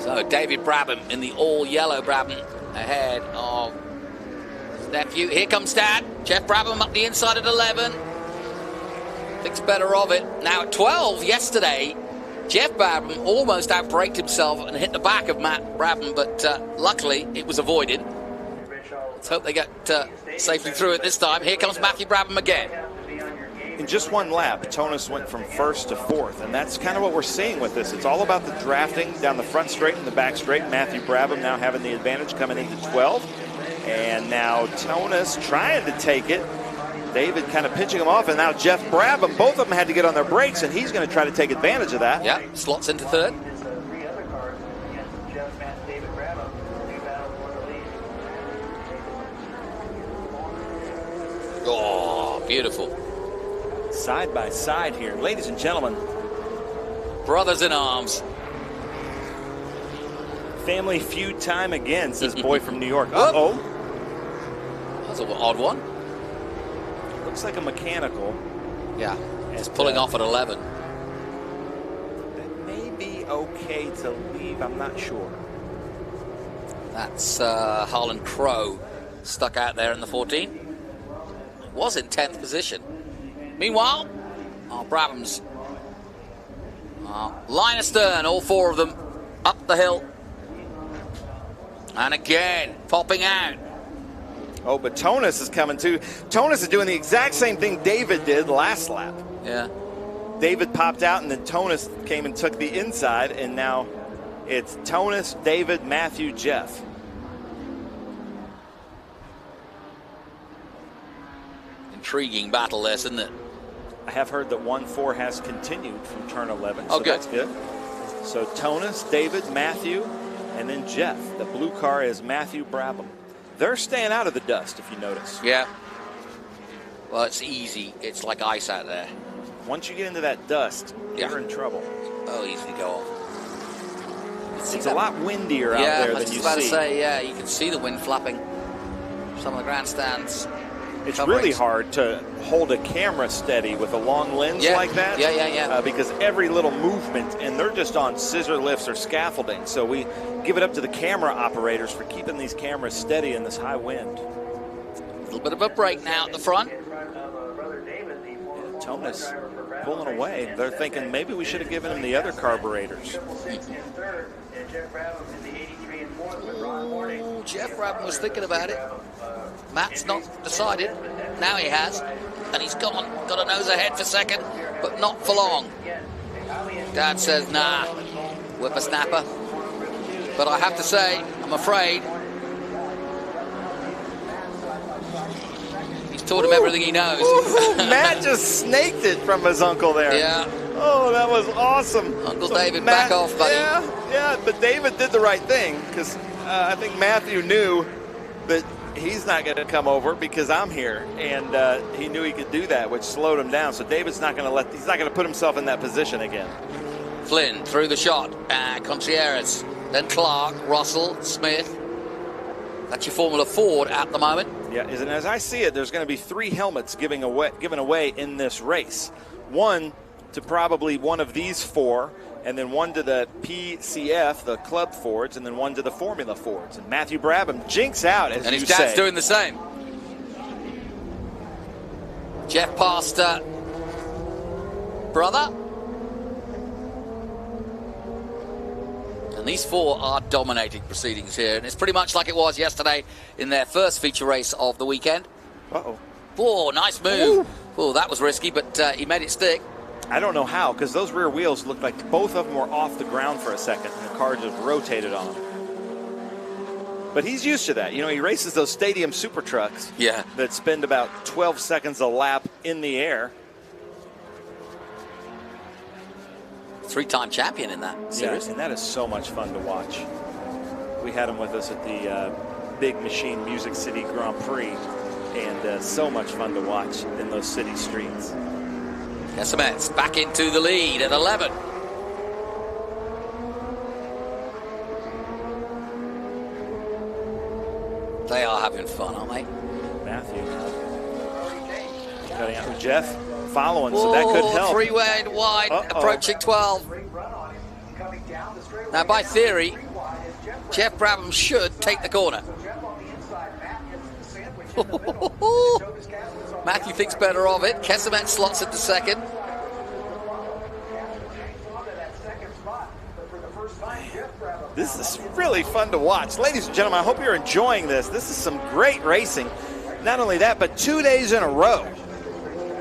Speaker 16: So David Brabham in the all-yellow Brabham ahead of his nephew. Here comes Dad. Jeff Brabham up the inside at 11. Thinks better of it. Now at 12 yesterday, Jeff Brabham almost outbraked himself and hit the back of Matt Brabham, but luckily it was avoided. Let's hope they get safely through it this time. Here comes Matthew Brabham again.
Speaker 6: In just one lap, Batonis went from first to fourth, and that's kind of what we're seeing with this. It's all about the drafting down the front straight and the back straight. Matthew Brabham now having the advantage coming into 12. And now Tonis trying to take it. David kind of pinching him off, and now Jeff Brabham, both of them had to get on their brakes, and he's going to try to take advantage of that.
Speaker 16: Yeah, slots into third. Oh, beautiful.
Speaker 6: Side by side here. Ladies and gentlemen.
Speaker 16: Brothers in arms.
Speaker 6: Family feud time again, says boy from New York. Uh-oh.
Speaker 16: That's an odd one.
Speaker 6: Looks like a mechanical.
Speaker 16: Yeah, it's pulling off at 11.
Speaker 6: That may be okay to leave, I'm not sure.
Speaker 16: That's Harlan Crow stuck out there in the 14. Was in 10th position. Meanwhile, Brabham's line astern, all four of them up the hill. And again, popping out.
Speaker 6: Oh, but Tonis is coming too. Tonis is doing the exact same thing David did last lap.
Speaker 16: Yeah.
Speaker 6: David popped out, and then Tonis came and took the inside, and now it's Tonis, David, Matthew, Jeff.
Speaker 16: Intriguing battle this, isn't it?
Speaker 6: I have heard that 1-4 has continued from turn 11,
Speaker 16: so
Speaker 6: that's good. So Tonis, David, Matthew, and then Jeff. The blue car is Matthew Brabham. They're staying out of the dust, if you notice.
Speaker 16: Yeah. Well, it's easy. It's like ice out there.
Speaker 6: Once you get into that dust, you're in trouble.
Speaker 16: Oh, easy to go off.
Speaker 6: It's a lot windier out there than you see.
Speaker 16: I was about to say, yeah, you can see the wind flapping. Some of the grandstands.
Speaker 6: It's really hard to hold a camera steady with a long lens like that.
Speaker 16: Yeah.
Speaker 6: Because every little movement, and they're just on scissor lifts or scaffolding. So we give it up to the camera operators for keeping these cameras steady in this high wind.
Speaker 16: A little bit of a break now at the front.
Speaker 6: Tonis pulling away. They're thinking maybe we should have given him the other carburetors.
Speaker 16: Ooh, Jeff Brabham was thinking about it. Matt's not decided. Now he has. And he's got a nose ahead for second, but not for long. Dad says, nah, whippersnapper. But I have to say, I'm afraid he's taught him everything he knows.
Speaker 6: Matt just snaked it from his uncle there.
Speaker 16: Yeah.
Speaker 6: Oh, that was awesome.
Speaker 16: Uncle David, back off, buddy.
Speaker 6: Yeah, but David did the right thing because I think Matthew knew that he's not going to come over because I'm here, and he knew he could do that, which slowed him down. So David's not going to he's not going to put himself in that position again.
Speaker 16: Flynn through the shot, Contreras, then Clark, Russell, Smith. That's your Formula Ford at the moment.
Speaker 6: Yeah, and as I see it, there's going to be 3 helmets given away in this race. One to probably one of these 4, and then one to the PCF, the Club Fords, and then one to the Formula Fords. And Matthew Brabham jinks out, as you say.
Speaker 16: And his dad's doing the same. Jeff Pastor, brother. And these 4 are dominating proceedings here. And it's pretty much like it was yesterday in their first feature race of the weekend.
Speaker 6: Uh-oh.
Speaker 16: Oh, nice move. Oh, that was risky, but he made it stick.
Speaker 6: I don't know how, because those rear wheels looked like both of them were off the ground for a second, and the car just rotated on him. But he's used to that. You know, he races those stadium super trucks that spend about 12 seconds a lap in the air.
Speaker 16: 3-time champion in that series.
Speaker 6: Yeah, and that is so much fun to watch. We had him with us at the Big Machine Music City Grand Prix, and so much fun to watch in those city streets.
Speaker 16: Kesemets back into the lead at 11. They are having fun, aren't they?
Speaker 6: Matthew cutting out with Jeff following, so that could help.
Speaker 16: 3 wide, approaching 12. Now, by theory, Jeff Brabham should take the corner. Matthew thinks better of it. Kesemets slots into second.
Speaker 6: This is really fun to watch. Ladies and gentlemen, I hope you're enjoying this. This is some great racing. Not only that, but 2 days in a row.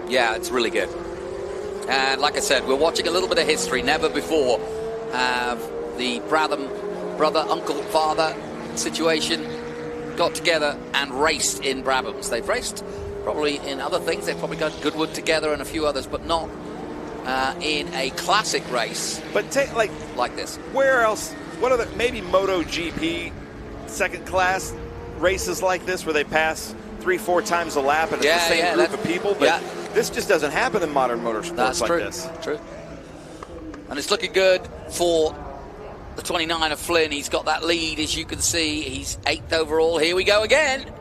Speaker 16: Yeah, it's really good. And like I said, we're watching a little bit of history. Never before have the Brabham brother, uncle, father situation got together and raced in Brabhams. They've raced probably in other things. They've probably got Goodwood together and a few others, but not in a classic race.
Speaker 6: But
Speaker 16: like this.
Speaker 6: Where else? What other? Maybe MotoGP second class races like this where they pass 3-4 times a lap and it's the same group of people. But this just doesn't happen in modern motorsports like this.
Speaker 16: True. And it's looking good for the 29 of Flynn. He's got that lead, as you can see. He's 8th overall. Here we go again.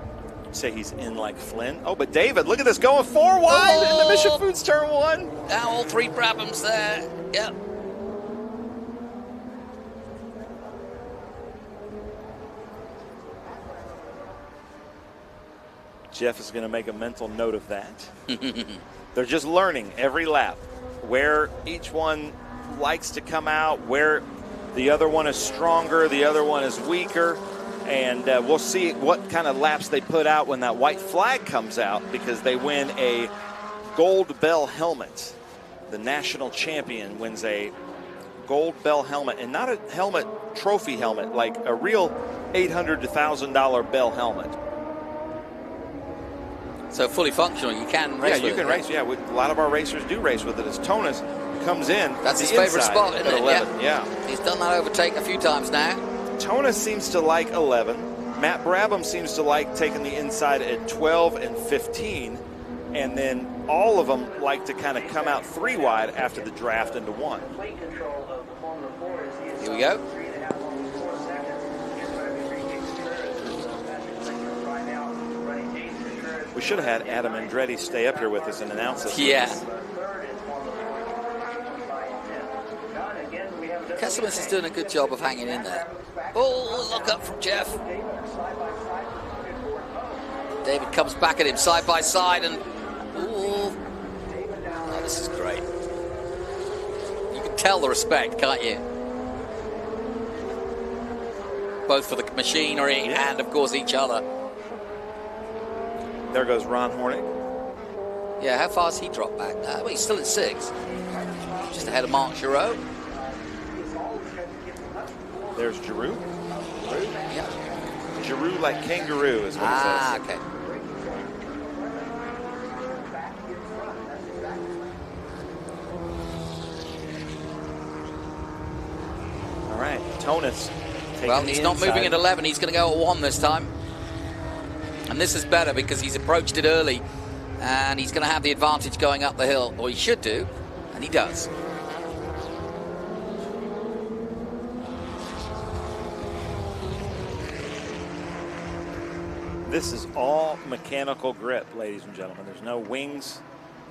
Speaker 6: Say he's in like Flynn. Oh, but David, look at this, going 4 wide in the Mission Foods turn 1.
Speaker 16: Now all 3 Brabhams there. Yep.
Speaker 6: Jeff is going to make a mental note of that. They're just learning every lap where each one likes to come out, where the other one is stronger, the other one is weaker. And we'll see what kind of laps they put out when that white flag comes out, because they win a gold bell helmet. The national champion wins a gold bell helmet, and not a helmet, trophy helmet, like a real $800 to $1,000 bell helmet.
Speaker 16: So fully functional, you can race with it.
Speaker 6: Yeah, you can race. Yeah, a lot of our racers do race with it. As Tonis comes in,
Speaker 16: that's his favorite spot, isn't it?
Speaker 6: 11. Yeah.
Speaker 16: He's done that overtake a few times now.
Speaker 6: Tonis seems to like 11. Matt Brabham seems to like taking the inside at 12 and 15. And then all of them like to kind of come out 3 wide after the draft into 1.
Speaker 16: Here we go.
Speaker 6: We should have had Adam Andretti stay up here with us and announce this.
Speaker 16: Yeah. Kesemets is doing a good job of hanging in there. Oh, look up from Jeff. David comes back at him side by side, and oh, this is great. You can tell the respect, can't you? Both for the machinery and, of course, each other.
Speaker 6: There goes Ron Hornick.
Speaker 16: Yeah, how far has he dropped back now? Well, he's still at 6. Just ahead of Mark Giroux.
Speaker 6: There's Giroux.
Speaker 16: Yeah.
Speaker 6: Giroux like kangaroo is what it says.
Speaker 16: Okay.
Speaker 6: All right, Tonis.
Speaker 16: Well, he's not moving at 11. He's going to go at 1 this time. And this is better because he's approached it early, and he's going to have the advantage going up the hill, or he should do, and he does.
Speaker 6: This is all mechanical grip, ladies and gentlemen. There's no wings,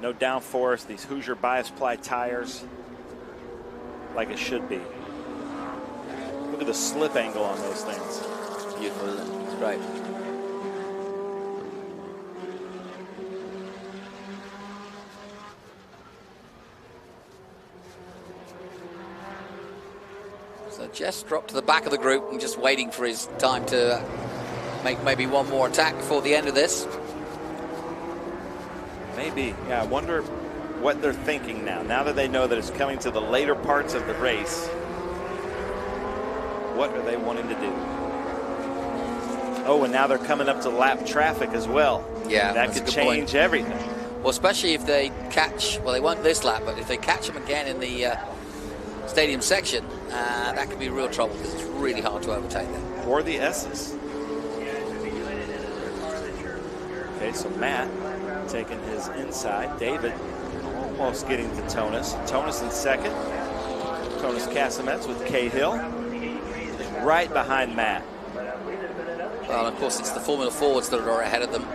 Speaker 6: no downforce. These Hoosier bias ply tires, like it should be. Look at the slip angle on those things.
Speaker 16: Beautiful, isn't it? It's great. So Jeff's dropped to the back of the group and just waiting for his time to make maybe one more attack before the end of this.
Speaker 6: Maybe. Yeah, I wonder what they're thinking now. Now that they know that it's coming to the later parts of the race, what are they wanting to do? Oh, and now they're coming up to lap traffic as well.
Speaker 16: Yeah,
Speaker 6: that could change everything.
Speaker 16: Well, especially if they catch, well, they won't this lap, but if they catch them again in the stadium section, that could be real trouble because it's really hard to overtake them.
Speaker 6: Or the S's. Okay, so Matt taking his inside. David almost getting to Tonis. Tonis in second. Tonis Casamets with Cahill. Right behind Matt.
Speaker 16: Well, of course, it's the Formula Fords that are ahead of them.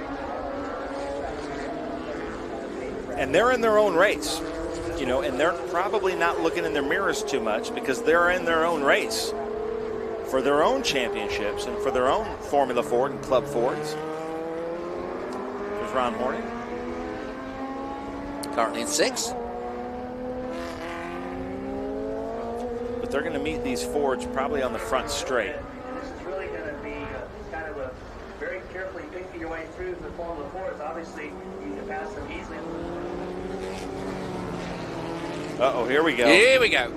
Speaker 6: And they're in their own race, you know, and they're probably not looking in their mirrors too much because they're in their own race for their own championships and for their own Formula Ford and Club Fords. There's Ron Horning.
Speaker 16: Currently in 6th.
Speaker 6: But they're going to meet these Fords probably on the front straight.
Speaker 2: This is really going to be kind of a very carefully picking your way through the Formula Fords. Obviously, you can pass them easily.
Speaker 6: Uh-oh, here we go.
Speaker 16: Here we go.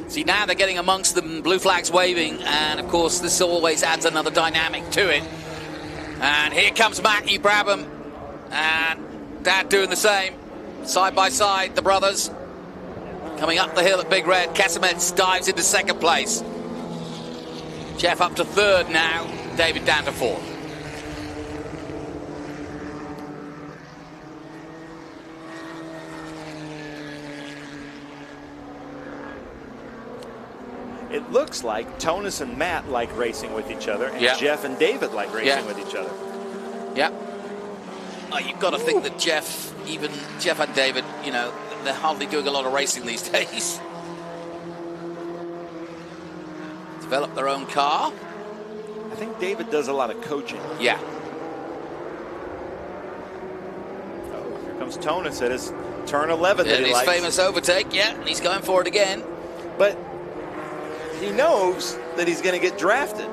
Speaker 16: See, now they're getting amongst them, blue flags waving, and of course this always adds another dynamic to it. And here comes Matthew Brabham and Dad doing the same. Side by side, the brothers coming up the hill at Big Red. Casamets dives into 2nd place. Jeff up to 3rd now. David down to 4th.
Speaker 6: It looks like Tonis and Matt like racing with each other, and
Speaker 16: Yeah.
Speaker 6: Jeff and David like racing with each other.
Speaker 16: Yeah. Oh, you've got to think that Jeff and David, you know, they're hardly doing a lot of racing these days. Develop their own car.
Speaker 6: I think David does a lot of coaching.
Speaker 16: Yeah.
Speaker 6: Oh, here comes Tonis at his turn 11 that he
Speaker 16: His
Speaker 6: likes.
Speaker 16: famous overtake, yeah, and he's going for it again.
Speaker 6: But he knows that he's going to get drafted.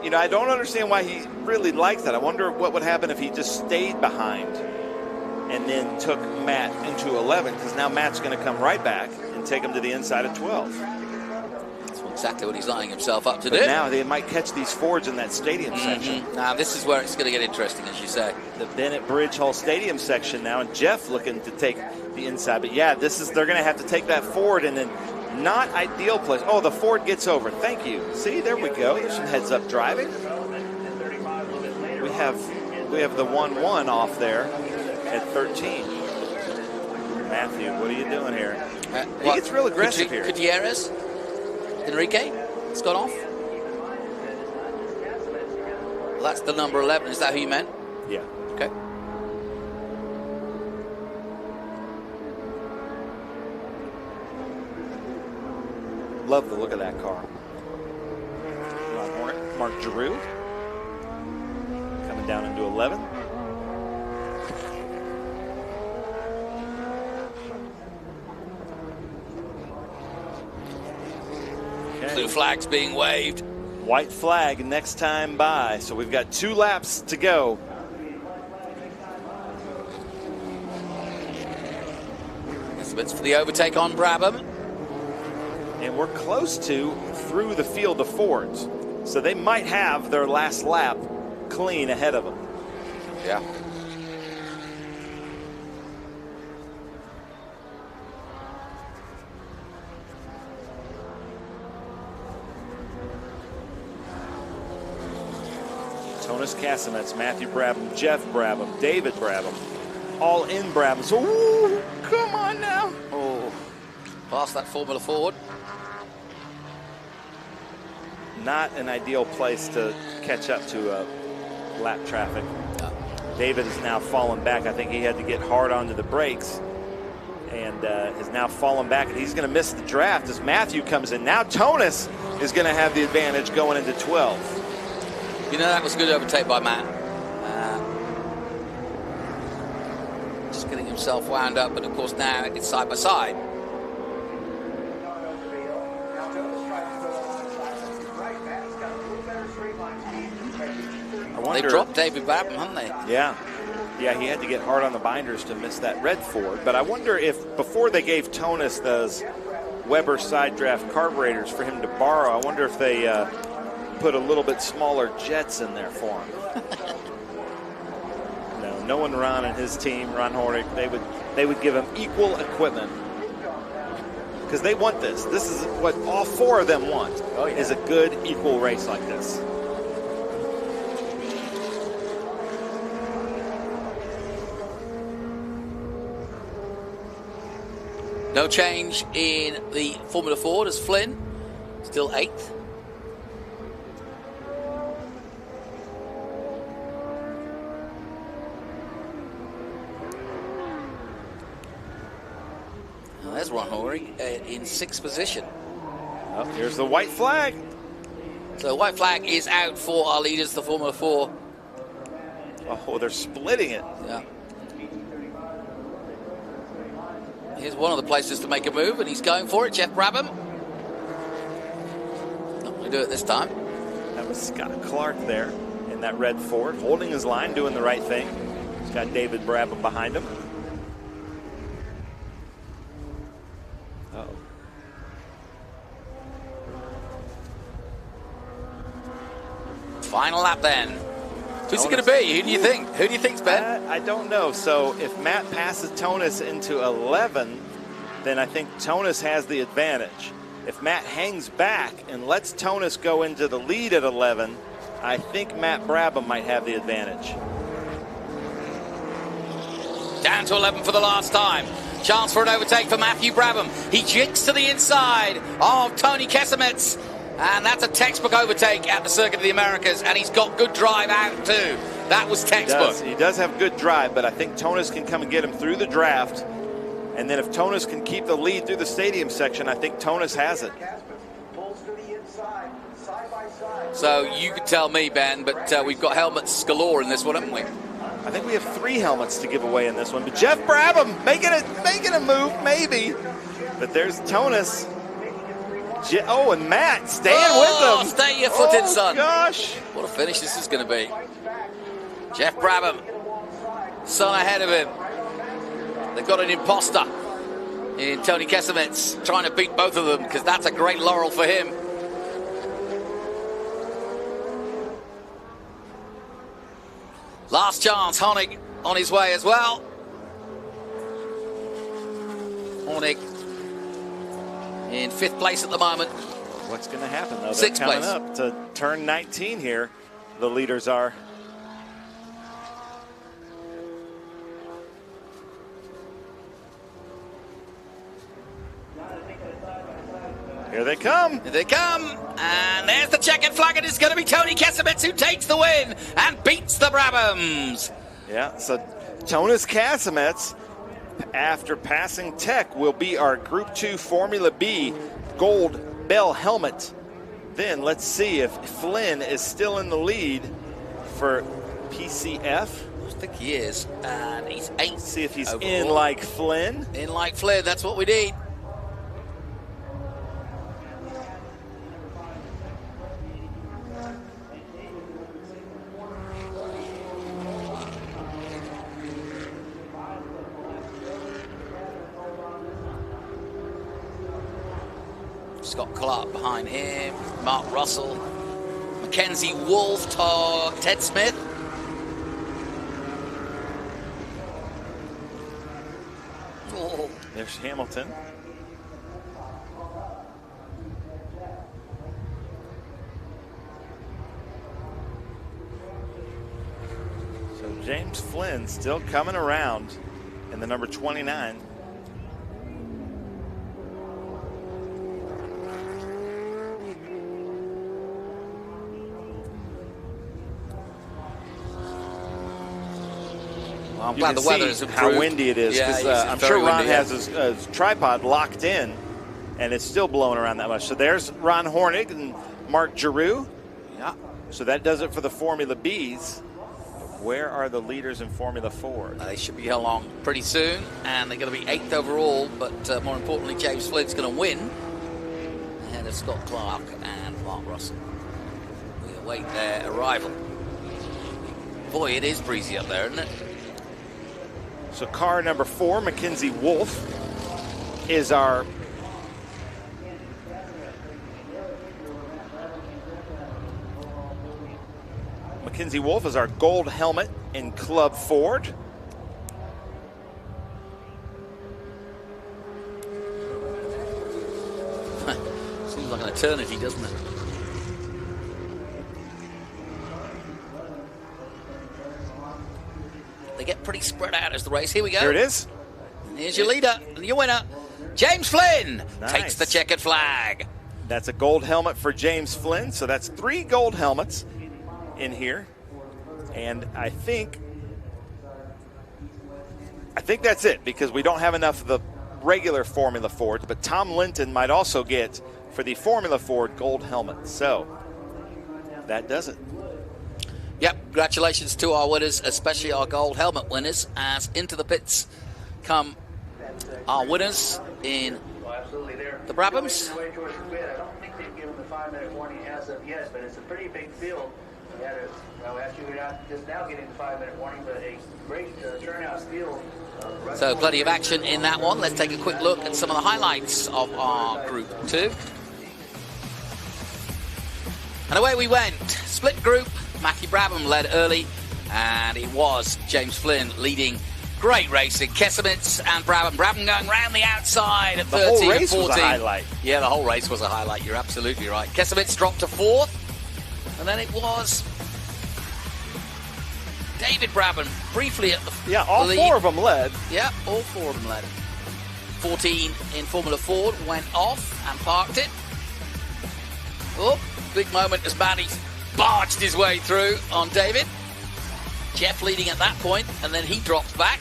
Speaker 6: You know, I don't understand why he really likes that. I wonder what would happen if he just stayed behind and then took Matt into 11, because now Matt's going to come right back and take him to the inside of 12.
Speaker 16: That's exactly what he's lining himself up to
Speaker 6: But
Speaker 16: do.
Speaker 6: now they might catch these Fords in that stadium section.
Speaker 16: Now this is where it's going to get interesting, as you say.
Speaker 6: The Bennett Bridge Hall Stadium section now, and Jeff looking to take the inside. But yeah, they're going to have to take that Ford, and then not ideal place. Oh, the Ford gets over. Thank you. See, there we go. There's some heads-up driving. We have the 1-1 off there at 13. Matthew, what are you doing here? He gets real aggressive here.
Speaker 16: Gutierrez? Enrique? It's gone off? Well, that's the number 11. Is that who you meant?
Speaker 6: Yeah.
Speaker 16: Okay.
Speaker 6: Love the look of that car. Mark Giroux coming down into 11. Okay.
Speaker 16: Blue flags being waved.
Speaker 6: White flag next time by. So we've got 2 laps to go.
Speaker 16: It's for the overtake on Brabham.
Speaker 6: And we're close to through the field of Fords. So they might have their last lap clean ahead of them.
Speaker 16: Yeah.
Speaker 6: Tonis Casemets, Matthew Brabham, Jeff Brabham, David Brabham, all in Brabham. So, ooh, come on now.
Speaker 16: Oh, past that Formula Ford.
Speaker 6: Not an ideal place to catch up to lap traffic. David is now fallen back. I think he had to get hard onto the brakes and has now fallen back, and he's going to miss the draft as Matthew comes in. Now Tonis is going to have the advantage going into 12.
Speaker 16: You know, that was good overtake by Matt. Just getting himself wound up, but of course now it's side by side. They dropped David Brabham, haven't they?
Speaker 6: Yeah. Yeah, he had to get hard on the binders to miss that red Ford. But I wonder if, before they gave Tonis those Weber side draft carburetors for him to borrow, I wonder if they put a little bit smaller jets in there for him. No, knowing Ron and his team, Ron Hornick, they would give him equal equipment. Because they want this. This is what all four of them want, is a good, equal race like this.
Speaker 16: No change in the Formula Ford as Flynn still 8th. Now there's Ron Horry in 6th position.
Speaker 6: Oh, here's the white flag.
Speaker 16: So the white flag is out for our leaders, the Formula 4.
Speaker 6: Oh, they're splitting it.
Speaker 16: Yeah. Here's one of the places to make a move, and he's going for it, Jeff Brabham. Not going to do it this time.
Speaker 6: That was Scott Clark there in that red Ford, holding his line, doing the right thing. He's got David Brabham behind him. Uh-oh.
Speaker 16: Final lap then. Who's it going to be? Who do you think? Who do you think's Ben?
Speaker 6: I don't know. So if Matt passes Tonis into 11, then I think Tonis has the advantage. If Matt hangs back and lets Tonis go into the lead at 11, I think Matt Brabham might have the advantage.
Speaker 16: Down to 11 for the last time. Chance for an overtake for Matthew Brabham. He jigs to the inside of Tony Casemets. And that's a textbook overtake at the Circuit of the Americas, and he's got good drive out too. That was textbook.
Speaker 6: He does have good drive, but I think Tonis can come and get him through the draft. And then if Tonis can keep the lead through the stadium section, I think Tonis has it.
Speaker 16: So you could tell me, Ben, but we've got helmets galore in this one, haven't we?
Speaker 6: I think we have 3 helmets to give away in this one. But Jeff Brabham making a move, maybe. But there's Tonis. Oh, and Matt staying with him.
Speaker 16: Stay your footed, son.
Speaker 6: Gosh.
Speaker 16: What a finish this is going to be. Jeff Brabham, son ahead of him. They've got an imposter in Tony Casemets, trying to beat both of them, because that's a great laurel for him. Last chance, Honig on his way as well. Honig in 5th place at the moment.
Speaker 6: What's going to happen, though?
Speaker 16: 6th
Speaker 6: They're coming
Speaker 16: place.
Speaker 6: up to turn 19 here. The leaders are. Here they come.
Speaker 16: Here they come. And there's the checkered flag, and it's going to be Tony Casemets who takes the win and beats the Brabhams.
Speaker 6: Yeah, so Tonis Casemets, after passing Tech, will be our Group 2 Formula B gold bell helmet. Then let's see if Flynn is still in the lead for PCF.
Speaker 16: I think he is. And he's 8th.
Speaker 6: See if he's
Speaker 16: overall.
Speaker 6: in like Flynn.
Speaker 16: In like Flynn, that's what we need. Scott Clark behind him, Mark Russell, Mackenzie Wolf, Ted Smith.
Speaker 6: Oh. There's Hamilton. James Flynn still coming around in the number 29.
Speaker 16: Well, I'm
Speaker 6: You
Speaker 16: glad
Speaker 6: can
Speaker 16: the weather
Speaker 6: see
Speaker 16: has improved.
Speaker 6: how windy it is,
Speaker 16: Yeah,
Speaker 6: because
Speaker 16: it's
Speaker 6: I'm
Speaker 16: very
Speaker 6: sure Ron
Speaker 16: windy,
Speaker 6: has his tripod locked in, and it's still blowing around that much. So there's Ron Hornig and Mark Giroux.
Speaker 16: Yeah.
Speaker 6: So that does it for the Formula Bs. Where are the leaders in Formula Ford?
Speaker 16: They should be along pretty soon, and they're going to be 8th overall, but more importantly, James Flynn's going to win ahead of Scott Clark and Mark Russell. We await their arrival. Boy, it is breezy up there, isn't it?
Speaker 6: So car number 4, Mackenzie Wolf, is our gold helmet in Club Ford.
Speaker 16: Seems like an eternity, doesn't it? They get pretty spread out as the race. Here we go.
Speaker 6: Here it is.
Speaker 16: And here's your leader and your winner. James Flynn
Speaker 6: Nice.
Speaker 16: takes the checkered flag.
Speaker 6: That's a gold helmet for James Flynn. So that's 3 gold helmets in here. And I think that's it, because we don't have enough of the regular Formula Fords, but Tom Linton might also get for the Formula Ford gold helmet. So that does it.
Speaker 16: Yep, congratulations to our winners, especially our gold helmet winners, as into the pits come our winners in the Brabhams.
Speaker 2: I don't think they've given the 5-minute warning as of yet, but it's a pretty big field. Actually, we're not just now getting the 5-minute warning, but a great turnout field.
Speaker 16: So plenty of action in that one. Let's take a quick look at some of the highlights of our Group 2. And away we went. Split group. Matthew Brabham led early, and it was James Flynn leading. Great racing. Kesemitz and Brabham. Brabham going round the outside at 13
Speaker 6: The whole race
Speaker 16: and 14.
Speaker 6: was a highlight.
Speaker 16: Yeah, the whole race was a highlight. You're absolutely right. Kesemitz dropped to 4th, and then it was David Brabham briefly at the
Speaker 6: all
Speaker 16: lead.
Speaker 6: 4 of them led.
Speaker 16: Yeah, all 4 of them led. 14 in Formula Ford went off and parked it. Oh, big moment as Matty barged his way through on David. Jeff leading at that point, and then he dropped back.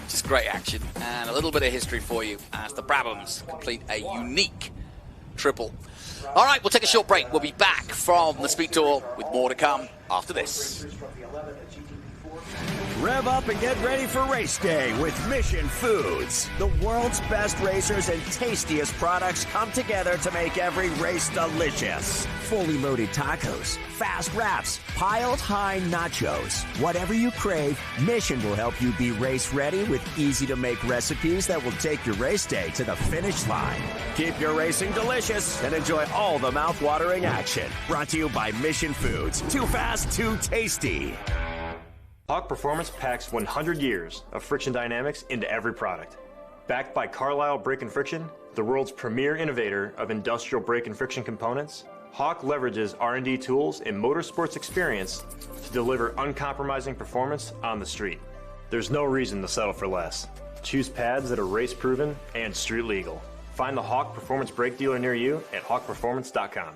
Speaker 16: Just great action, and a little bit of history for you as the Brabhams complete a unique triple. All right, we'll take a short break. We'll be back from the Speed Tour with more to come after this.
Speaker 9: Rev up and get ready for race day with Mission Foods. The world's best racers and tastiest products come together to make every race delicious. Fully loaded tacos, fast wraps, piled high nachos. Whatever you crave, Mission will help you be race ready with easy to make recipes that will take your race day to the finish line. Keep your racing delicious and enjoy all the mouth-watering action. Brought to you by Mission Foods. Too fast, too tasty.
Speaker 13: Hawk Performance packs 100 years of friction dynamics into every product. Backed by Carlisle Brake and Friction, the world's premier innovator of industrial brake and friction components, Hawk leverages R&D tools and motorsports experience to deliver uncompromising performance on the street. There's no reason to settle for less. Choose pads that are race-proven and street legal. Find the Hawk Performance brake dealer near you at hawkperformance.com.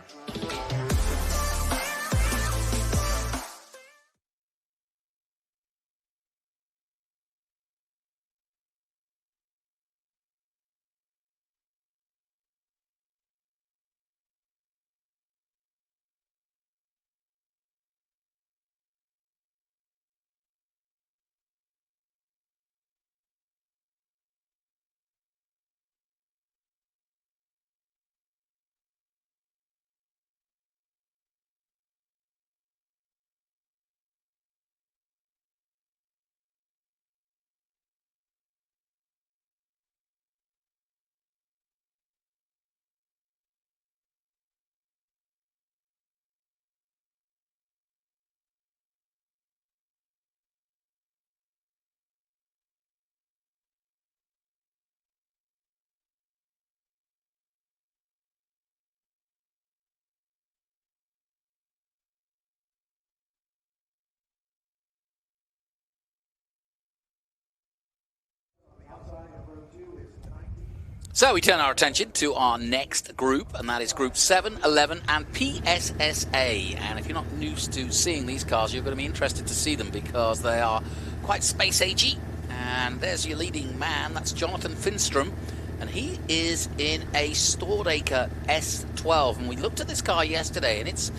Speaker 16: So we turn our attention to our next group, and that is Group 7, 11, and PSSA. And if you're not used to seeing these cars, you're going to be interested to see them because they are quite space-agey. And there's your leading man, that's Jonathan Finstrom, and he is in a Stordacre S12. And we looked at this car yesterday, and it's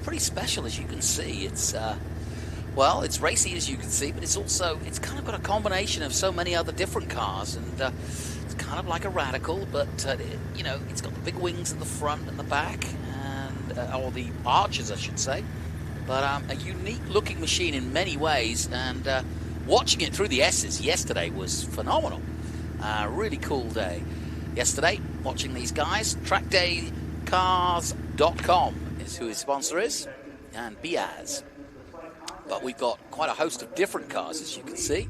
Speaker 16: pretty special, as you can see. It's well, it's racy, as you can see, but it's kind of got a combination of so many other different cars, and it's kind of like a Radical, but you know, it's got the big wings in the front and the back, and or the arches, I should say. But a unique-looking machine in many ways, and watching it through the S's yesterday was phenomenal. Really cool day yesterday watching these guys. TrackDayCars.com is who his sponsor is, and Biaz. But we've got quite a host of different cars, as you can see.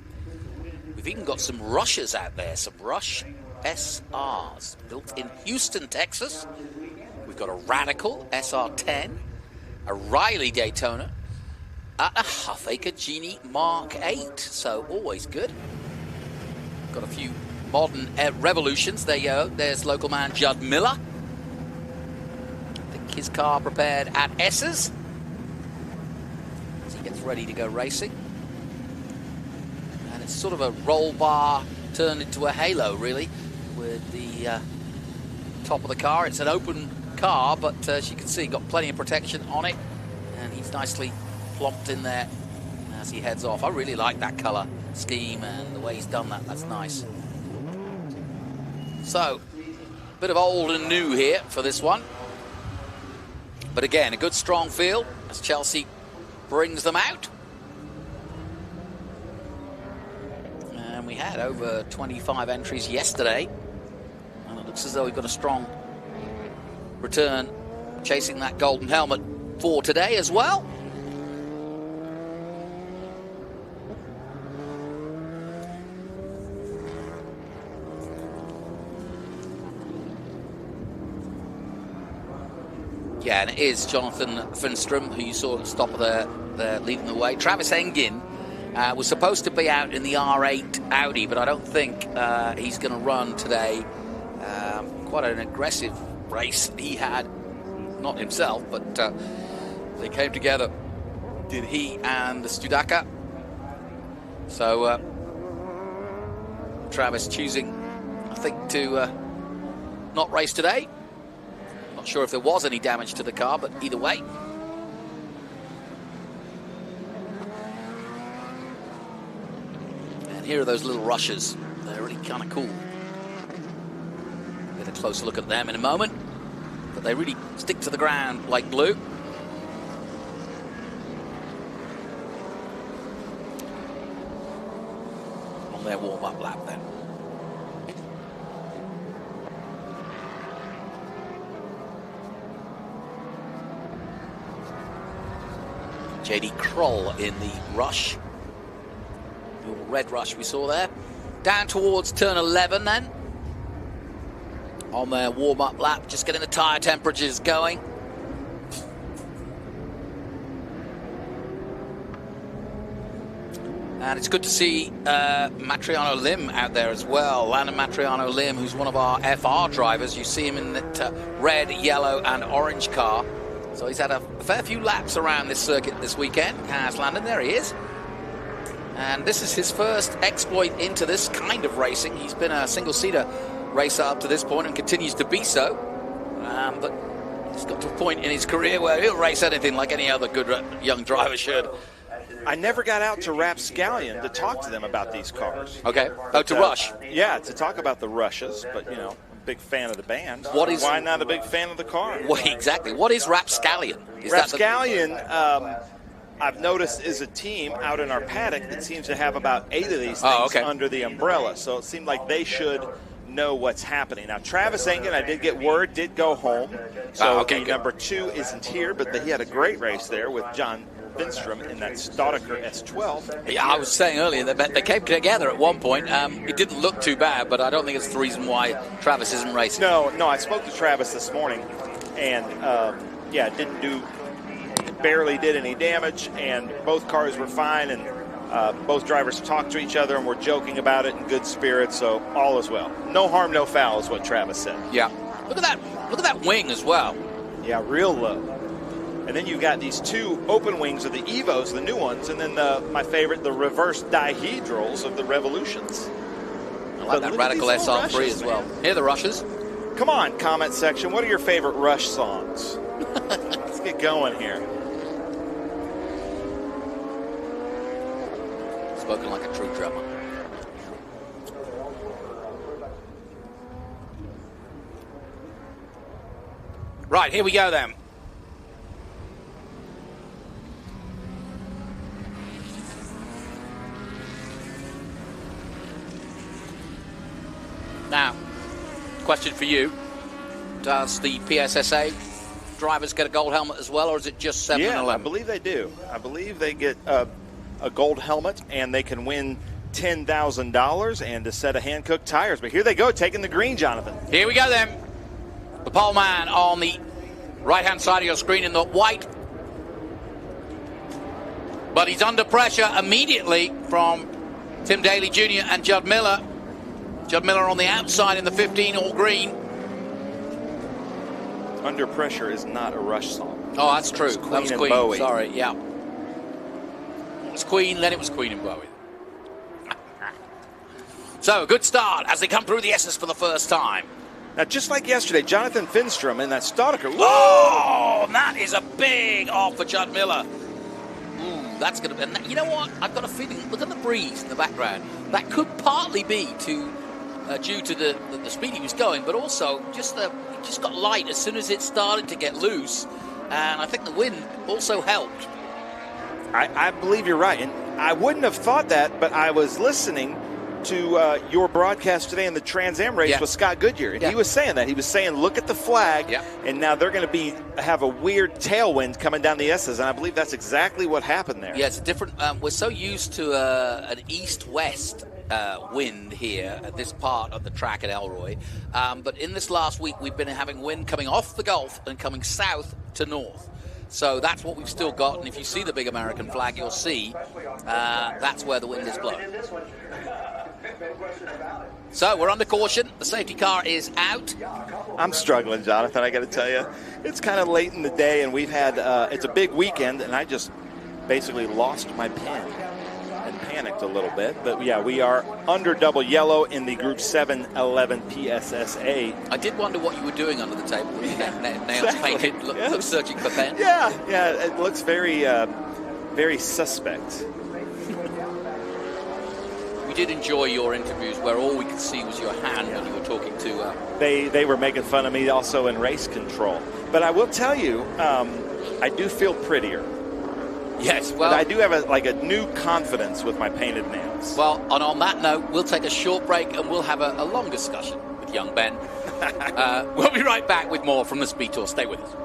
Speaker 16: We've even got some Rushes out there, some Rush SRs built in Houston, Texas. We've got a Radical SR10, a Riley Daytona, and a Huffaker Genie Mark 8. So always good. Got a few modern Revolutions. There you go. There's local man Judd Miller. I think his car prepared at S's. Gets ready to go racing, and it's sort of a roll bar turned into a halo, really, with the top of the car. It's an open car, but as you can see, got plenty of protection on it, and he's nicely plopped in there as he heads off. I really like that color scheme and the way he's done that. That's nice. So, a bit of old and new here for this one, but again, a good strong field as Chelsea brings them out. And we had over 25 entries yesterday, and it looks as though we've got a strong return chasing that golden helmet for today as well. Yeah, and it is Jonathan Finstrom, who you saw at the top of there leading the way. Travis Engin was supposed to be out in the R8 Audi, but I don't think he's going to run today. Quite an aggressive race he had, not himself, but they came together, did he and the Studaka. So Travis choosing, I think, to not race today. Not sure if there was any damage to the car, but either way. And here are those little Rushes. They're really kind of cool. Get a closer look at them in a moment. But they really stick to the ground like glue. On their warm-up lap then. J.D. Kroll in the Rush. The red Rush we saw there. Down towards turn 11 then. On their warm-up lap, just getting the tyre temperatures going. And it's good to see Matriano Lim out there as well. Landon Matriano Lim, who's one of our FR drivers. You see him in that red, yellow, and orange car. So he's had a fair few laps around this circuit this weekend. Has Landon, there he is. And this is his first exploit into this kind of racing. He's been a single-seater racer up to this point and continues to be so. But he's got to a point in his career where he'll race anything like any other good young driver should.
Speaker 6: I never got out to Rapscallion to talk to them about these cars.
Speaker 16: Okay. Oh, to Rush.
Speaker 6: Yeah, to talk about the Rushes, but, you know, big fan of the band.
Speaker 16: Why
Speaker 6: not a big fan of the car?
Speaker 16: Well, exactly. What is Rapscallion?
Speaker 6: Rapscallion, I've noticed, is a team out in our paddock that seems to have about 8 of these things under the umbrella. So it seemed like they should know what's happening. Now, Travis Engen, I did get word, did go home. So number 2 isn't here, but he had a great race there with John Finstrom in that Staudacher S12.
Speaker 16: Yeah, I was saying earlier that they came together at one point. It didn't look too bad, but I don't think it's the reason why Travis isn't racing.
Speaker 6: No, I spoke to Travis this morning, and barely did any damage, and both cars were fine, and
Speaker 15: Both drivers talked to each other and were joking about it in good spirits, so all is well. No harm, no foul is what Travis said.
Speaker 16: Yeah. Look at that. Look at that wing as well.
Speaker 15: Yeah, real low. And then you've got these two open wings of the Evos, the new ones, and then my favorite, the reverse dihedrals of the Revolutions.
Speaker 16: I like that Radical SR3 as well. Here are the rushes.
Speaker 15: Come on, comment section. What are your favorite Rush songs? Let's get going here.
Speaker 16: Spoken like a true drummer. Right, here we go then. Now, question for you. Does the PSSA drivers get a gold helmet as well, or is it just 7 and 11?
Speaker 15: Yeah, I believe they do. I believe they get a gold helmet, and they can win $10,000 and a set of hand-cooked tires. But here they go, taking the green, Jonathan.
Speaker 16: Here we go then. The pole man on the right-hand side of your screen in the white. But he's under pressure immediately from Tim Daly Jr. and Judd Miller. Judd Miller on the outside in the 15, all green.
Speaker 15: Under Pressure is not a Rush song.
Speaker 16: Oh, that's true. That was Queen.
Speaker 15: Bowie.
Speaker 16: Sorry, yeah. It was Queen, then it was Queen and Bowie. So, a good start as they come through the S's for the first time.
Speaker 15: Now, just like yesterday, Jonathan Finstrom in that Staudiker.
Speaker 16: Oh, that is a big off for Judd Miller. Ooh, that's going to be... You know what? I've got a feeling... Look at the breeze in the background. That could partly be due to the speed he was going, but also it just got light as soon as it started to get loose. And I think the wind also helped.
Speaker 15: I believe you're right. And I wouldn't have thought that, but I was listening to your broadcast today in the Trans Am race with Scott Goodyear, and he was saying that. He was saying, look at the flag, and now they're going to have a weird tailwind coming down the S's, and I believe that's exactly what happened there.
Speaker 16: Yeah, it's a different... we're so used to an east-west wind here at this part of the track at Elroy, but in this last week, we've been having wind coming off the Gulf and coming south to north. So that's what we've still got, and if you see the big American flag, you'll see that's where the wind is blowing. So we're under caution. The safety car is out.
Speaker 15: I'm struggling, Jonathan, I got to tell you. It's kind of late in the day, and we've had, it's a big weekend, and I just basically lost my pen and panicked a little bit. But yeah, we are under double yellow in the Group 711 PSSA.
Speaker 16: I did wonder what you were doing under the table with your nails painted, look searching for pen.
Speaker 15: Yeah, it looks very, very suspect.
Speaker 16: We did enjoy your interviews where all we could see was your hand when you were talking to...
Speaker 15: They were making fun of me also in race control. But I will tell you, I do feel prettier.
Speaker 16: Yes, well...
Speaker 15: But I do have a new confidence with my painted nails.
Speaker 16: Well, and on that note, we'll take a short break and we'll have a long discussion with young Ben. We'll be right back with more from the SpeedTour. Stay with us.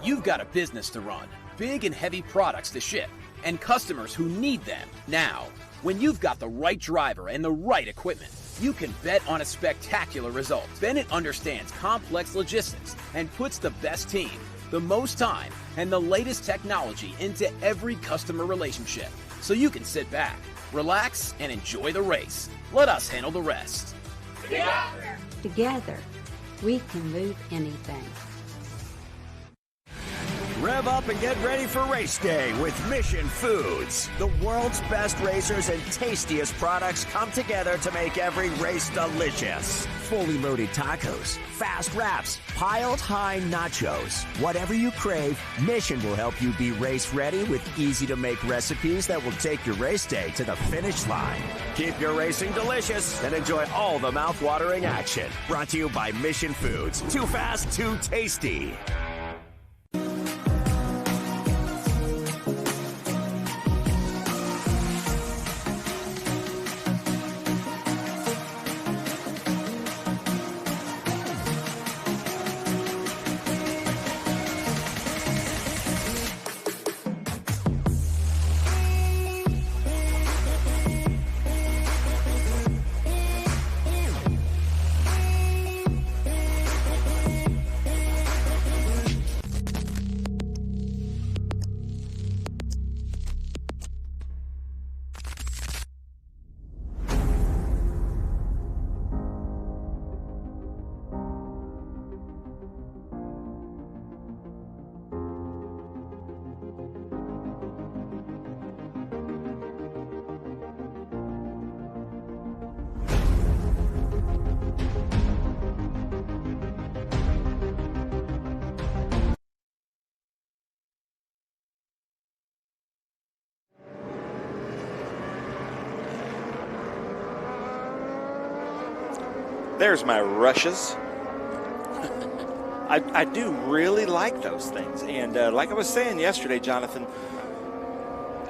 Speaker 18: You've got a business to run, big and heavy products to ship, and customers who need them now. When you've got the right driver and the right equipment, you can bet on a spectacular result. Bennett understands complex logistics and puts the best team, the most time, and the latest technology into every customer relationship. So you can sit back, relax, and enjoy the race. Let us handle the rest.
Speaker 19: Together, we can move anything.
Speaker 9: Rev up and get ready for race day with Mission Foods. The world's best racers and tastiest products come together to make every race delicious. Fully loaded tacos, fast wraps, piled high nachos. Whatever you crave, Mission will help you be race ready with easy to make recipes that will take your race day to the finish line. Keep your racing delicious and enjoy all the mouth-watering action. Brought to you by Mission Foods. Too fast, too tasty.
Speaker 15: There's my rushes. I do really like those things. And like I was saying yesterday, Jonathan,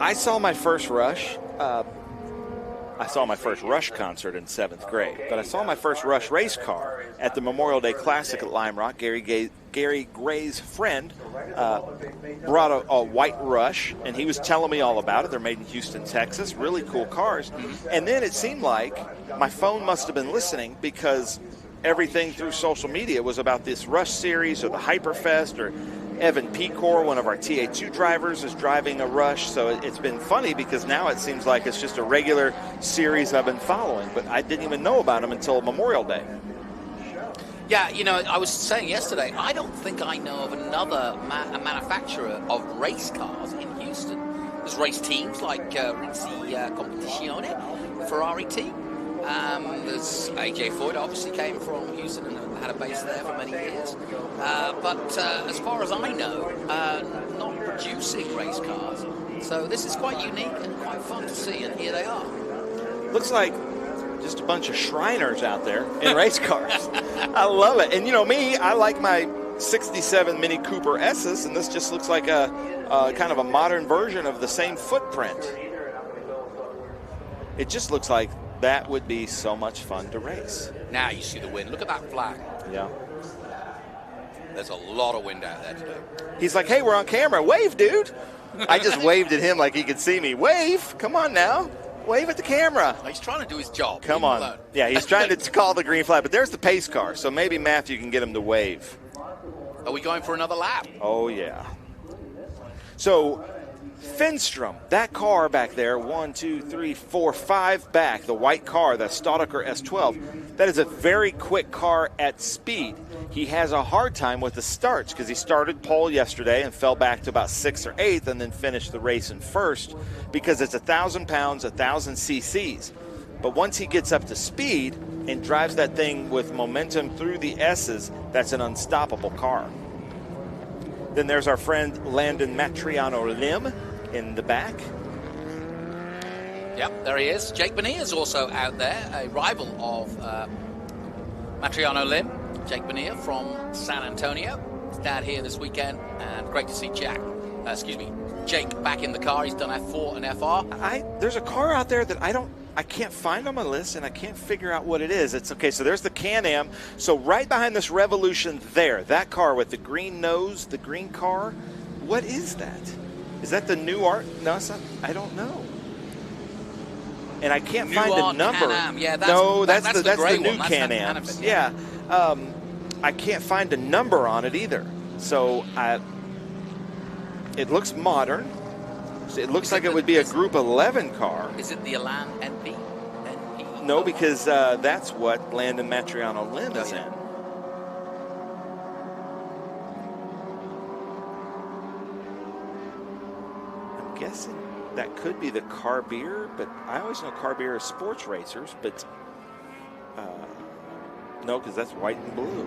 Speaker 15: I saw my first Rush. I saw my first Rush concert in 7th grade, but I saw my first Rush race car at the Memorial Day Classic at Lime Rock. Gary Gray's friend brought a white Rush, and he was telling me all about it. They're made in Houston, Texas. Really cool cars. And then it seemed like my phone must have been listening, because everything through social media was about this Rush series or the Hyperfest, or Evan Pecor, one of our TA2 drivers, is driving a Rush. So it's been funny, because now it seems like it's just a regular series I've been following, but I didn't even know about them until Memorial Day.
Speaker 16: Yeah, you know, I was saying yesterday, I don't think I know of another manufacturer of race cars in Houston. There's race teams like Rizzi Competizione, Ferrari team. There's AJ Foyt, obviously came from Houston and had a base there for many years. But as far as I know, not producing race cars. So this is quite unique and quite fun to see, and here they are.
Speaker 15: Looks like just a bunch of Shriners out there in race cars. I love it. And you know me, I like my 67 Mini Cooper S's, and this just looks like a kind of a modern version of the same footprint. It just looks like that would be so much fun to race.
Speaker 16: Now you see the wind. Look at that flag.
Speaker 15: Yeah.
Speaker 16: There's a lot of wind out there today.
Speaker 15: He's like, hey, we're on camera. Wave, dude. I just waved at him like he could see me. Wave. Come on now. Wave at the camera.
Speaker 16: He's trying to do his job.
Speaker 15: Come on. Yeah, he's trying to call the green flag, but there's the pace car, so maybe Matthew can get him to wave.
Speaker 16: Are we going for another lap?
Speaker 15: Oh, yeah. So, Finstrom, that car back there, 1, 2, 3, 4, 5 back, the white car, that Staudacher S12, that is a very quick car at speed. He has a hard time with the starts because he started pole yesterday and fell back to about 6th or 8th and then finished the race in first because it's 1,000 pounds, 1,000 cc's. But once he gets up to speed and drives that thing with momentum through the S's, that's an unstoppable car. Then there's our friend Landon Matriano Lim in the back.
Speaker 16: Yep, there he is. Jake Bonilla is also out there, a rival of Matriano Lim. Jake Bonilla from San Antonio. His dad here this weekend, and great to see Jake back in the car. He's done F4 and FR.
Speaker 15: There's a car out there that I can't find on my list, and I can't figure out what it is. It's okay, so there's the Can-Am. So right behind this Revolution there, that car with the green nose, the green car, what is that? Is that the new art? No, it's not, I don't know. And I can't find the number.
Speaker 16: Can-Am. Yeah,
Speaker 15: that's the new
Speaker 16: one.
Speaker 15: Can-Am. Yeah. I can't find a number on it either. So it looks modern. It looks like it would be a Group 11 car.
Speaker 16: Is it the Elan NP?
Speaker 15: No, because that's what Landon Matriano Lim is in. I'm guessing that could be the Carbier, but I always know Carbier is sports racers, but no, because that's white and blue.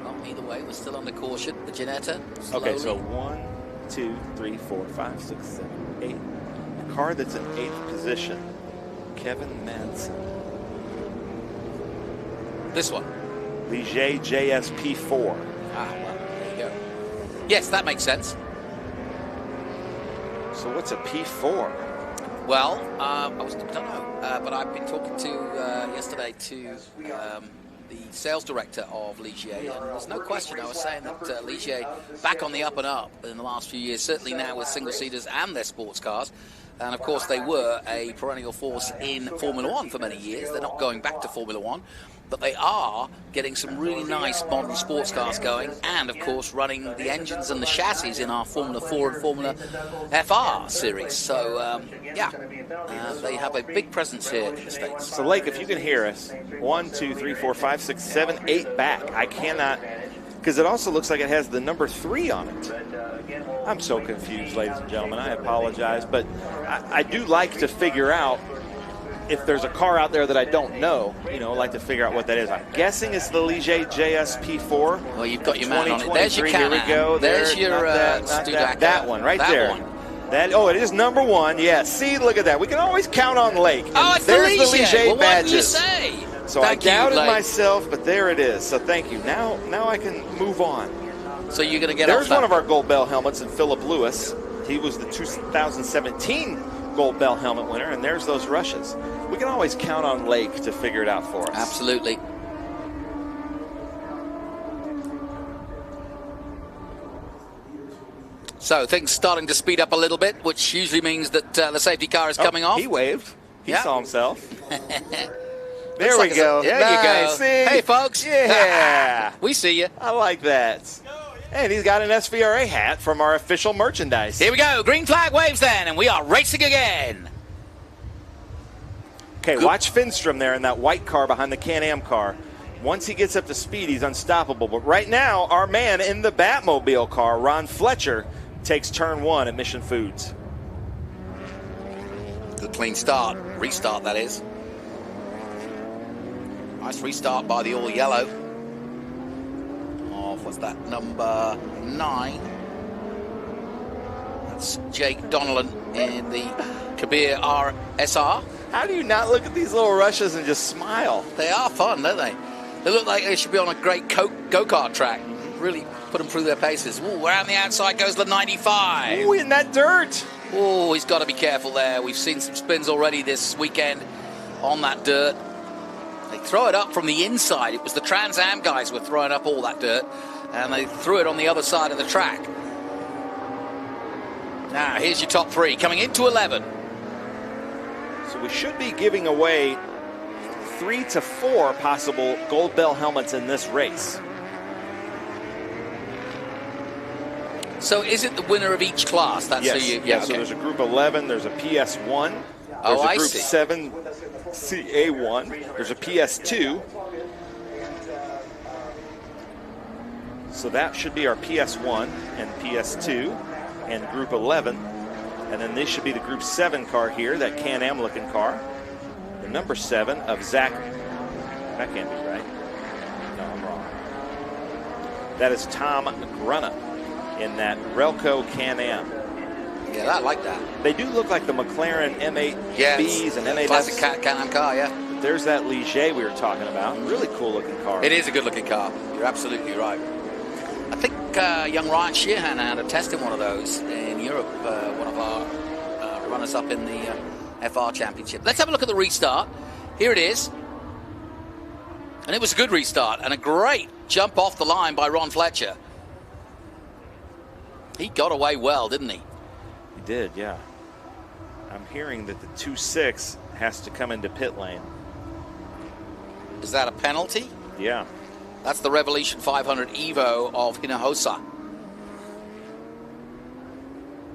Speaker 16: Well, either way, we're still under caution. The Ginetta.
Speaker 15: Okay, so 1, 2, 3, 4, 5, 6, 7, 8. The car that's in 8th position, Kevin Madsen.
Speaker 16: This one.
Speaker 15: Ligier JSP4.
Speaker 16: Ah, well, there you go. Yes, that makes sense.
Speaker 15: So what's a P4?
Speaker 16: Well, I don't know, but I've been talking to yesterday to the sales director of Ligier, and there's no question. I was saying that Ligier back on the up and up in the last few years, certainly now with single-seaters and their sports cars. And, of course, they were a perennial force in Formula One for many years. They're not going back to Formula One, but they are getting some really nice modern sports cars going and, of course, running the engines and the chassis in our Formula 4 and Formula FR series. So, they have a big presence here in the States.
Speaker 15: So, Lake, if you can hear us, 1, 2, 3, 4, 5, 6, 7, 8 back. I cannot, because it also looks like it has the number 3 on it. I'm so confused, ladies and gentlemen. I apologize, but I do like to figure out if there's a car out there that I don't know, I like to figure out what that is. I'm guessing it's the Ligier JSP4.
Speaker 16: Well, you've got your man on it. There's your
Speaker 15: Can-Am. Here we go.
Speaker 16: There's your
Speaker 15: that one right there. It is number 1. Yeah, see, look at that. We can always count on Lake.
Speaker 16: Oh, it's
Speaker 15: there's
Speaker 16: the Ligier. Well,
Speaker 15: badges.
Speaker 16: what did you say?
Speaker 15: So
Speaker 16: Thank
Speaker 15: I doubted
Speaker 16: you, Lake.
Speaker 15: myself, but there it is. So thank you. Now I can move on.
Speaker 16: So you're going to get
Speaker 15: There's
Speaker 16: off that.
Speaker 15: one of our Gold Bell helmets in Philip Lewis. He was the 2017 Gold Bell helmet winner, and there's those rushes. We can always count on Lake to figure it out for us.
Speaker 16: Absolutely. So things starting to speed up a little bit, which usually means that the safety car is coming off.
Speaker 15: He waved. He saw himself.
Speaker 16: There
Speaker 15: we go.
Speaker 16: There
Speaker 15: nice.
Speaker 16: you go.
Speaker 15: See?
Speaker 16: Hey, folks.
Speaker 15: Yeah.
Speaker 16: We see you.
Speaker 15: I like that. And he's got an SVRA hat from our official merchandise.
Speaker 16: Here we go. Green flag waves then, and we are racing again.
Speaker 15: Okay, watch Finstrom there in that white car behind the Can-Am car. Once he gets up to speed, he's unstoppable. But right now, our man in the Batmobile car, Ron Fletcher, takes turn 1 at Mission Foods.
Speaker 16: Good clean start. Restart, that is. Nice restart by the all yellow. Oh, what's that? Number 9. That's Jake Donnellan in the Kabir RSR.
Speaker 15: How do you not look at these little rushes and just smile?
Speaker 16: They are fun, don't they? They look like they should be on a great go-kart track. Really put them through their paces. Ooh, around the outside goes the 95.
Speaker 15: Ooh, in that dirt.
Speaker 16: Oh, he's got to be careful there. We've seen some spins already this weekend on that dirt. They throw it up from the inside. It was the Trans Am guys were throwing up all that dirt, and they threw it on the other side of the track. Now, here's your top 3 coming into 11.
Speaker 15: So we should be giving away 3 to 4 possible Gold Bell helmets in this race.
Speaker 16: So is it the winner of each class? That's
Speaker 15: yes.
Speaker 16: who you,
Speaker 15: So there's a group 11, there's a PS1, there's a group 7 CA1, there's a PS2. So that should be our PS1 and PS2 and group 11. And then this should be the group 7 car here, that Can-Am looking car. The number 7 of Zach. That can't be right. No, I'm wrong. That is Tom Grunna in that Relco Can-Am.
Speaker 16: Yeah, I like that.
Speaker 15: They do look like the McLaren M8Bs and M8Fs.
Speaker 16: Classic Can-Am car, yeah.
Speaker 15: But there's that Ligier we were talking about. Really cool looking car.
Speaker 16: It is a good looking car. You're absolutely right. I think young Ryan Sheehan had a test in one of those in Europe, one of our runners-up in the FR Championship. Let's have a look at the restart. Here it is. And it was a good restart and a great jump off the line by Ron Fletcher. He got away well, didn't he?
Speaker 15: He did, yeah. I'm hearing that the 2.6 has to come into pit lane.
Speaker 16: Is that a penalty?
Speaker 15: Yeah.
Speaker 16: That's the Revolution 500 Evo of Hinojosa.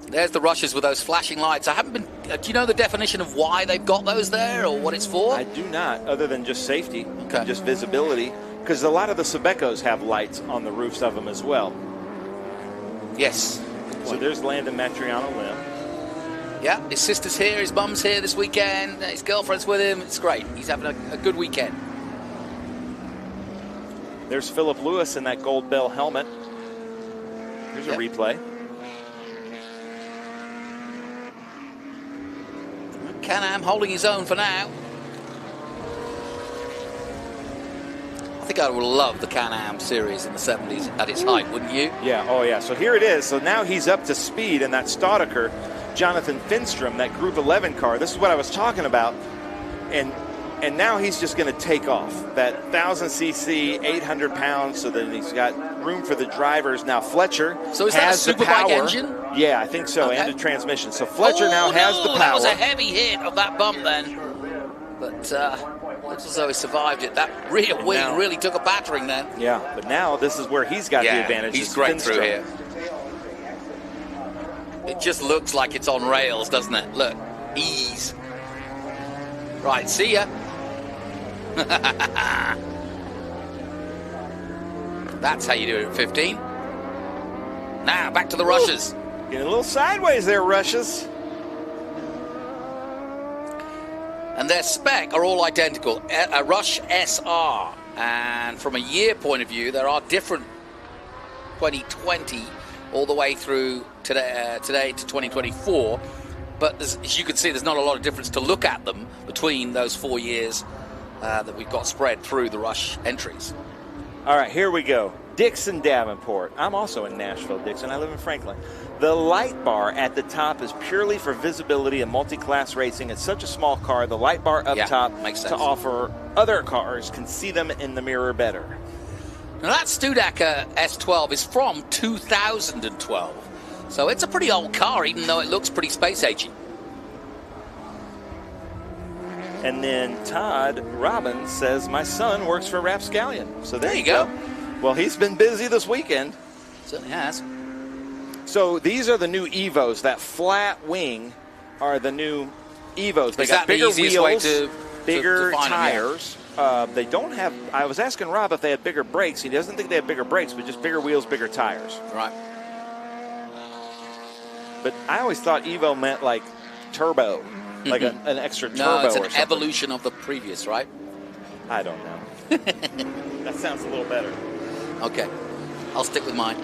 Speaker 16: There's the rushes with those flashing lights. I haven't been... do you know the definition of why they've got those there or what it's for?
Speaker 15: I do not, other than just safety, just visibility. Because a lot of the Sabecos have lights on the roofs of them as well.
Speaker 16: Yes.
Speaker 15: So there's Landon Matriano Lim.
Speaker 16: Yeah, his sister's here, his mum's here this weekend, his girlfriend's with him. It's great. He's having a good weekend.
Speaker 15: There's Philip Lewis in that Gold Bell helmet. Here's a replay.
Speaker 16: Can-Am holding his own for now. I think I would love the Can-Am series in the 70s at its height, wouldn't you?
Speaker 15: Yeah, oh yeah. So here it is. So now he's up to speed in that Staudacher. Jonathan Finstrom, that Group 11 car. This is what I was talking about. And now he's just going to take off. That 1,000cc, 800 pounds, so then he's got room for the drivers. Now Fletcher
Speaker 16: so is that a Superbike engine?
Speaker 15: Yeah, I think so, and a transmission. So Fletcher now has the power.
Speaker 16: That was a heavy hit of that bump then. But looks as though he survived it. That rear wing really took a battering then.
Speaker 15: Yeah, but now this is where he's got the advantage.
Speaker 16: He's great through here. It just looks like it's on rails, doesn't it? Look, ease. Right, see ya. That's how you do it at 15. Now, back to the rushes.
Speaker 15: Getting a little sideways there, rushes.
Speaker 16: And their spec are all identical. A Rush SR. And from a year point of view, there are different 2020 all the way through today to 2024. But as you can see, there's not a lot of difference to look at them between those 4 years that we've got spread through the Rush entries.
Speaker 15: All right, here we go. Dixon Davenport. I'm also in Nashville, Dixon. I live in Franklin. The light bar at the top is purely for visibility and multi-class racing. It's such a small car. The light bar up top
Speaker 16: makes sense.
Speaker 15: to offer other cars can see them in the mirror better.
Speaker 16: Now that Studecker S12 is from 2012. So it's a pretty old car, even though it looks pretty space-agey.
Speaker 15: And then Todd Robbins says, my son works for Rapscallion. So there you go. Well, he's been busy this weekend.
Speaker 16: Certainly has.
Speaker 15: So these are the new Evos. That flat wing are the new Evos. They got bigger wheels, bigger tires. They don't have, I was asking Rob if they had bigger brakes. He doesn't think they have bigger brakes, but just bigger wheels, bigger tires.
Speaker 16: Right.
Speaker 15: But I always thought Evo meant like turbo, like an extra turbo or something.
Speaker 16: No, it's an evolution of the previous, right?
Speaker 15: I don't know. That sounds a little better.
Speaker 16: Okay, I'll stick with mine.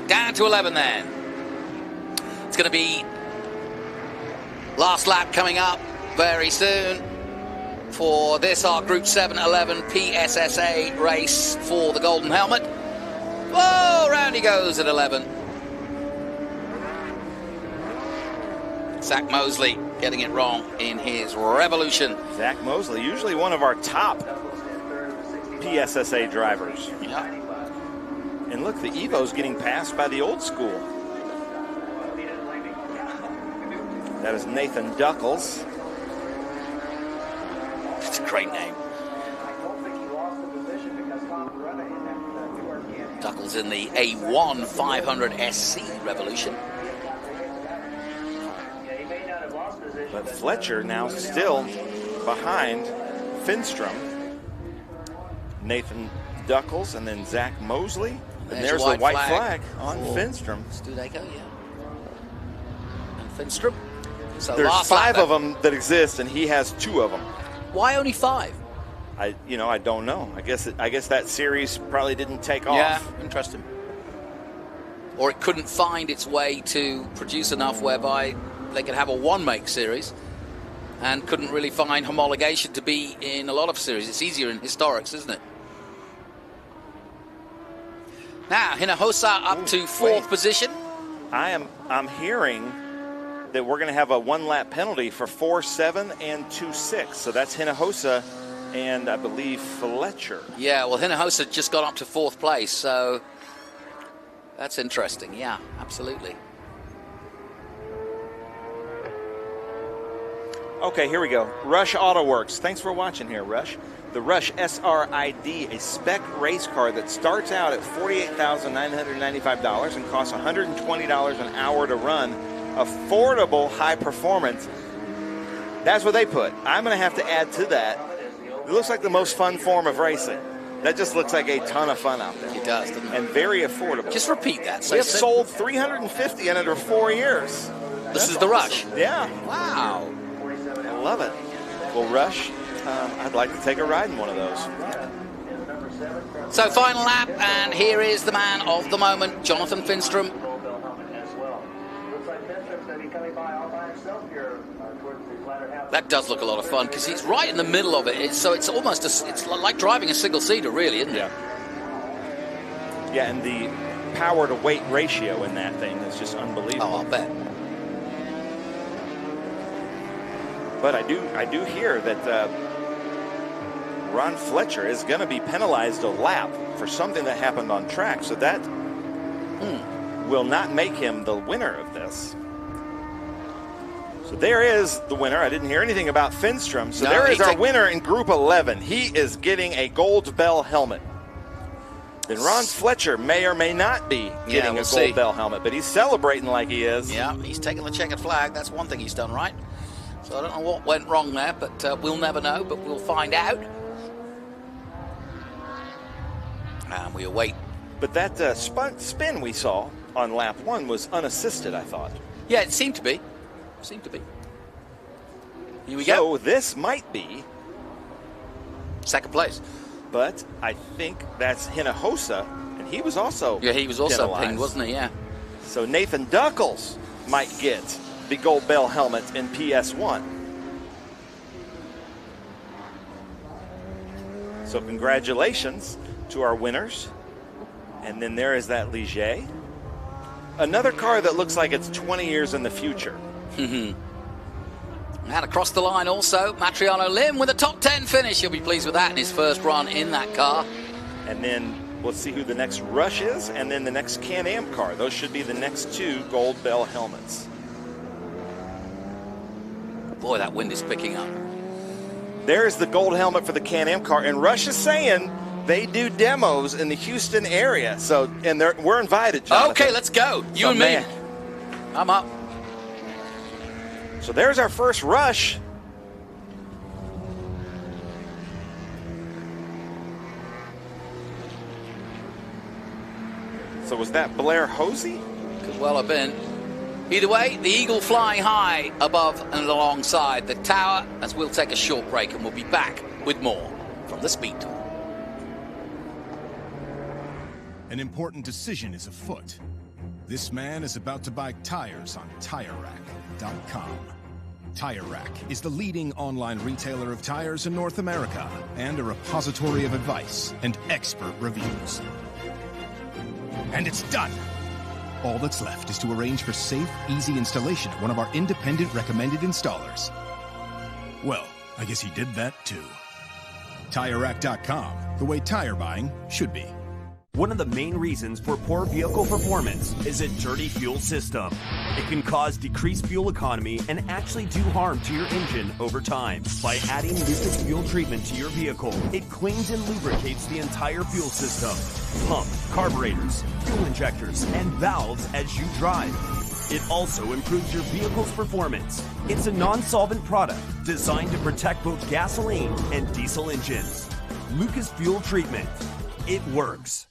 Speaker 16: Down to 11 then. It's going to be last lap coming up very soon for this, our Group 7-11 PSSA race for the Golden Helmet. Whoa, round he goes at 11. Zach Mosley getting it wrong in his Revolution.
Speaker 15: Zach Mosley, usually one of our top PSSA drivers.
Speaker 16: Yeah.
Speaker 15: And look, the Evo's getting passed by the old school. That is Nathan Duckles.
Speaker 16: It's a great name. Duckles in the A1 500 SC Revolution.
Speaker 15: But Fletcher now still behind Finstrom. Nathan Duckles and then Zach Mosley. And there's the white flag on Finstrom.
Speaker 16: Studecker, yeah. And Finstrom. So
Speaker 15: there's
Speaker 16: last
Speaker 15: 5
Speaker 16: lap,
Speaker 15: of them that exist, and he has 2 of them.
Speaker 16: Why only 5?
Speaker 15: I don't know. I guess that series probably didn't take off.
Speaker 16: Yeah, interesting. Or it couldn't find its way to produce enough whereby they could have a one-make series and couldn't really find homologation to be in a lot of series. It's easier in historics, isn't it? Now, Hinojosa up to 4th position.
Speaker 15: I'm hearing that we're going to have a 1-lap penalty for 4.7 and 2.6. So that's Hinojosa and I believe Fletcher.
Speaker 16: Yeah, well, Hinojosa just got up to 4th place, so that's interesting. Yeah, absolutely.
Speaker 15: Okay, here we go. Rush Auto Works. Thanks for watching here, Rush. The Rush SRID, a spec race car that starts out at $48,995 and costs $120 an hour to run. Affordable, high performance. That's what they put. I'm going to have to add to that. It looks like the most fun form of racing. That just looks like a ton of fun out there.
Speaker 16: It does, doesn't it?
Speaker 15: And very affordable.
Speaker 16: Just repeat that.
Speaker 15: We have sold 350 in under 4 years.
Speaker 16: This is the Rush?
Speaker 15: Yeah.
Speaker 16: Wow.
Speaker 15: I love it. Well, Rush, I'd like to take a ride in one of those.
Speaker 16: So final lap, and here is the man of the moment, Jonathan Finstrom. That does look a lot of fun because he's right in the middle of it. So it's almost it's like driving a single-seater, really, isn't it?
Speaker 15: Yeah, and the power to weight ratio in that thing is just unbelievable.
Speaker 16: Oh, I'll bet.
Speaker 15: But I do hear that Ron Fletcher is going to be penalized a lap for something that happened on track. So that will not make him the winner of this. So there is the winner. I didn't hear anything about Finstrom. So there is our winner in Group 11. He is getting a Gold Bell helmet. Then Ron Fletcher may or may not be getting a Gold Bell helmet, but he's celebrating like he is.
Speaker 16: Yeah, he's taking the checkered flag. That's one thing he's done right. So I don't know what went wrong there, but we'll never know, but we'll find out. And we await.
Speaker 15: But that spin we saw on lap 1 was unassisted, I thought.
Speaker 16: Yeah, it seemed to be. Here we go.
Speaker 15: So this might be
Speaker 16: second place.
Speaker 15: But I think that's Hinojosa, and he was also
Speaker 16: he was also
Speaker 15: penalized.
Speaker 16: pinged, wasn't he? Yeah.
Speaker 15: So Nathan Duckles might get the gold bell helmet in PS1. So congratulations to our winners. And then there is that Ligier. Another car that looks like it's 20 years in the future.
Speaker 16: And across the line also, Matriano Lim with a top 10 finish. He'll be pleased with that in his first run in that car.
Speaker 15: And then we'll see who the next Rush is, and then the next Can-Am car. Those should be the next two gold bell helmets.
Speaker 16: Boy, that wind is picking up.
Speaker 15: There's the gold helmet for the Can-Am car, and Rush is saying they do demos in the Houston area. So, and we're invited, Jonathan.
Speaker 16: Okay, let's go. You and me. I'm up.
Speaker 15: So there's our first Rush. So was that Blair Hosey?
Speaker 16: Could well have been. Either way, the Eagle flying high above and alongside the tower, as we'll take a short break and we'll be back with more from the Speed Tour.
Speaker 1: An important decision is afoot. This man is about to buy tires on TireRack.com. Tire Rack is the leading online retailer of tires in North America and a repository of advice and expert reviews. And it's done! All that's left is to arrange for safe, easy installation at one of our independent recommended installers. Well, I guess he did that too. TireRack.com, the way tire buying should be.
Speaker 14: One of the main reasons for poor vehicle performance is a dirty fuel system. It can cause decreased fuel economy and actually do harm to your engine over time. By adding Lucas Fuel Treatment to your vehicle, it cleans and lubricates the entire fuel system. Pump, carburetors, fuel injectors, and valves as you drive. It also improves your vehicle's performance. It's a non-solvent product designed to protect both gasoline and diesel engines. Lucas Fuel Treatment. It works.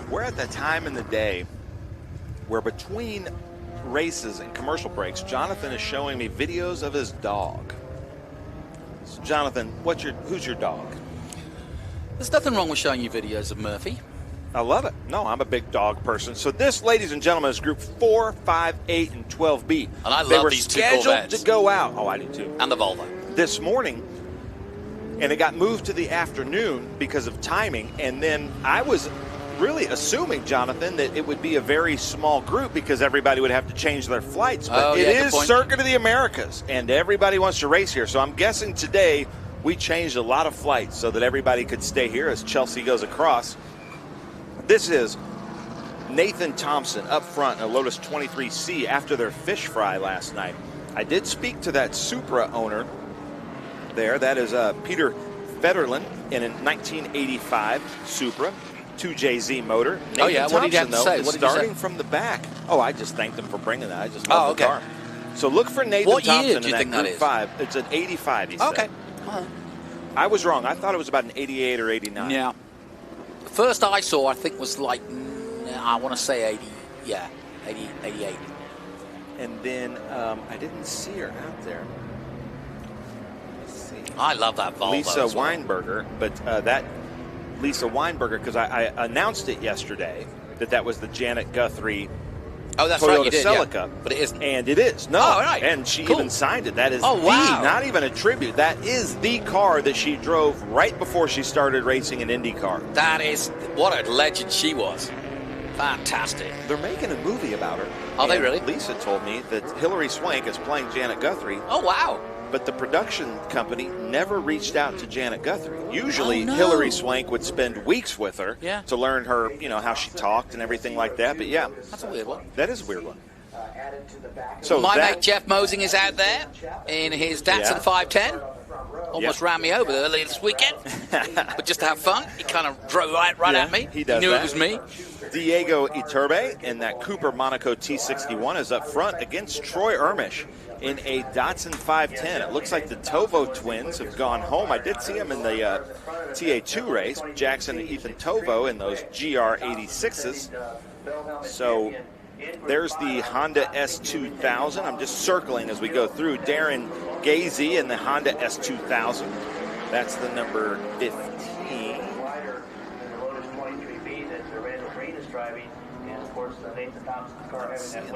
Speaker 15: we're at that time in the day where between races and commercial breaks, Jonathan is showing me videos of his dog. So Jonathan, who's your dog?
Speaker 16: There's nothing wrong with showing you videos of Murphy.
Speaker 15: I love it. No, I'm a big dog person. So this, ladies and gentlemen, is Group 4, 5, 8, and 12B.
Speaker 16: And I
Speaker 15: they
Speaker 16: love
Speaker 15: were
Speaker 16: these two
Speaker 15: scheduled
Speaker 16: Corvettes.
Speaker 15: to go out. Oh, I do too.
Speaker 16: And the Volvo.
Speaker 15: This morning, and it got moved to the afternoon because of timing. And then I was really assuming, Jonathan, that it would be a very small group because everybody would have to change their flights. But it is Circuit of the Americas, and everybody wants to race here. So I'm guessing today we changed a lot of flights so that everybody could stay here as Chelsea goes across. This is Nathan Thompson up front in a Lotus 23C after their fish fry last night. I did speak to that Supra owner there. That is Peter Federlin in a 1985 Supra 2JZ motor. Nathan
Speaker 16: What did you have to
Speaker 15: Thompson,
Speaker 16: say?
Speaker 15: though,
Speaker 16: What did you
Speaker 15: starting
Speaker 16: say?
Speaker 15: from the back. Oh, I just thanked him for bringing that. I just love the car. So look for Nathan
Speaker 16: What year
Speaker 15: Thompson
Speaker 16: do you
Speaker 15: in
Speaker 16: think
Speaker 15: that
Speaker 16: that
Speaker 15: Group
Speaker 16: is?
Speaker 15: 5. It's an 85, he said.
Speaker 16: Okay.
Speaker 15: I was wrong. I thought it was about an 88 or 89.
Speaker 16: Yeah. The first I saw, I think, was like, I want to say 80. Yeah, 80, 88.
Speaker 15: And then I didn't see her out there. Let's see.
Speaker 16: I love that Volvo.
Speaker 15: Lisa
Speaker 16: as well.
Speaker 15: Weinberger, but that Lisa Weinberger, because I announced it yesterday that was the Janet Guthrie
Speaker 16: Oh, that's
Speaker 15: Toyota
Speaker 16: right, you did,
Speaker 15: Celica.
Speaker 16: yeah. But it isn't.
Speaker 15: And it is. No.
Speaker 16: Oh, right.
Speaker 15: And she
Speaker 16: Cool.
Speaker 15: even signed it. That is
Speaker 16: wow.
Speaker 15: not even a tribute. That is the car that she drove right before she started racing in IndyCar.
Speaker 16: That is, what a legend she was. Fantastic.
Speaker 15: They're making a movie about her.
Speaker 16: Are they
Speaker 15: And
Speaker 16: really?
Speaker 15: Lisa told me that Hilary Swank is playing Janet Guthrie.
Speaker 16: Oh, wow.
Speaker 15: But the production company never reached out to Janet Guthrie. Usually,
Speaker 16: Oh, no.
Speaker 15: Hilary Swank would spend weeks with her
Speaker 16: Yeah.
Speaker 15: to learn her, how she talked and everything like that. But yeah,
Speaker 16: That's a weird one.
Speaker 15: that is a weird one.
Speaker 16: So my mate Jeff Mosing is out there in his Datsun 510. Almost ran me over earlier this weekend. But just to have fun, he kind of drove right at me.
Speaker 15: He does
Speaker 16: knew
Speaker 15: that.
Speaker 16: it was me.
Speaker 15: Diego Iturbe in that Cooper Monaco T61 is up front against Troy Ermish in a Datsun 510. It looks like the Tovo twins have gone home. I did see them in the TA2 race, Jackson and Ethan Tovo in those GR86s. So there's the Honda S2000. I'm just circling as we go through. Darren Gazy in the Honda S2000. That's the number 15.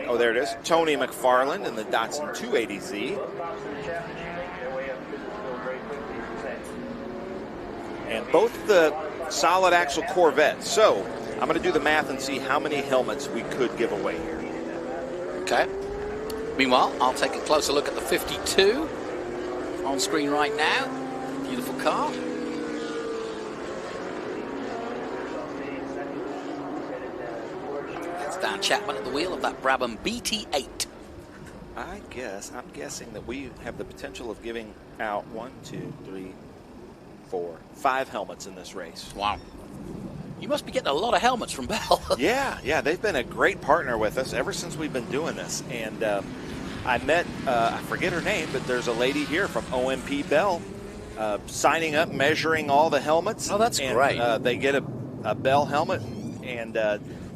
Speaker 15: Oh, there it is. Tony McFarland in the Datsun 280Z. And both the solid axle Corvettes. So I'm going to do the math and see how many helmets we could give away here.
Speaker 16: Okay. Meanwhile, I'll take a closer look at the 52 on screen right now. Beautiful car. That's Dan Chapman at the wheel of that Brabham BT8.
Speaker 15: I'm guessing that we have the potential of giving out 1, 2, 3, 4, 5 helmets in this race.
Speaker 16: Wow. You must be getting a lot of helmets from Bell.
Speaker 15: Yeah, they've been a great partner with us ever since we've been doing this. And I met, I forget her name, but there's a lady here from OMP Bell signing up, measuring all the helmets.
Speaker 16: Oh, that's great.
Speaker 15: They get a Bell helmet. And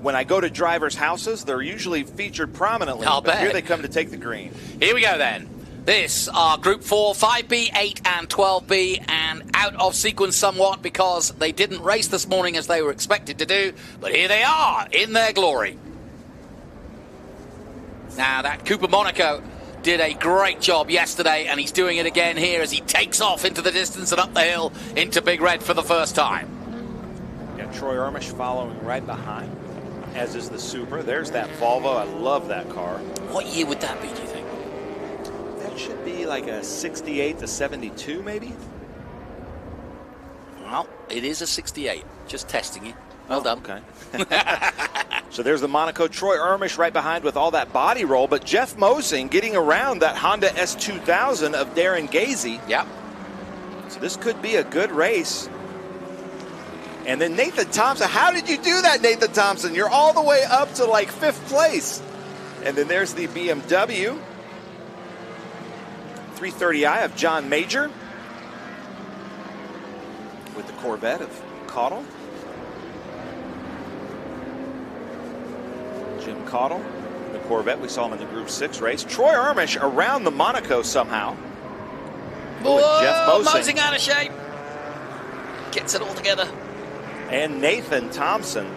Speaker 15: when I go to drivers' houses, they're usually featured prominently.
Speaker 16: I'll
Speaker 15: but
Speaker 16: bet.
Speaker 15: Here they come to take the green.
Speaker 16: Here we go then. This are Group 4, 5B, 8 and 12B, and out of sequence somewhat because they didn't race this morning as they were expected to do, but here they are in their glory. Now that Cooper Monaco did a great job yesterday, and he's doing it again here as he takes off into the distance and up the hill into Big Red for the first time.
Speaker 15: Yeah, Troy Ermish following right behind, as is the Supra. There's that Volvo. I love that car.
Speaker 16: What year would that be, do you think?
Speaker 15: That should be like a 68 to 72, maybe.
Speaker 16: Well, it is a 68. Just testing you. Well done.
Speaker 15: Okay. So there's the Monaco. Troy Ermish right behind with all that body roll, but Jeff Mosing getting around that Honda S2000 of Darren Gazy.
Speaker 16: Yep.
Speaker 15: So this could be a good race. And then Nathan Thompson. How did you do that, Nathan Thompson? You're all the way up to like 5th place. And then there's the BMW 330i of John Major with the Corvette of Caudle. Jim Caudle, the Corvette. We saw him in the Group 6 race. Troy Ermish around the Monaco somehow.
Speaker 16: Whoa,
Speaker 15: Jeff
Speaker 16: Mosing out of shape. Gets it all together.
Speaker 15: And Nathan Thompson.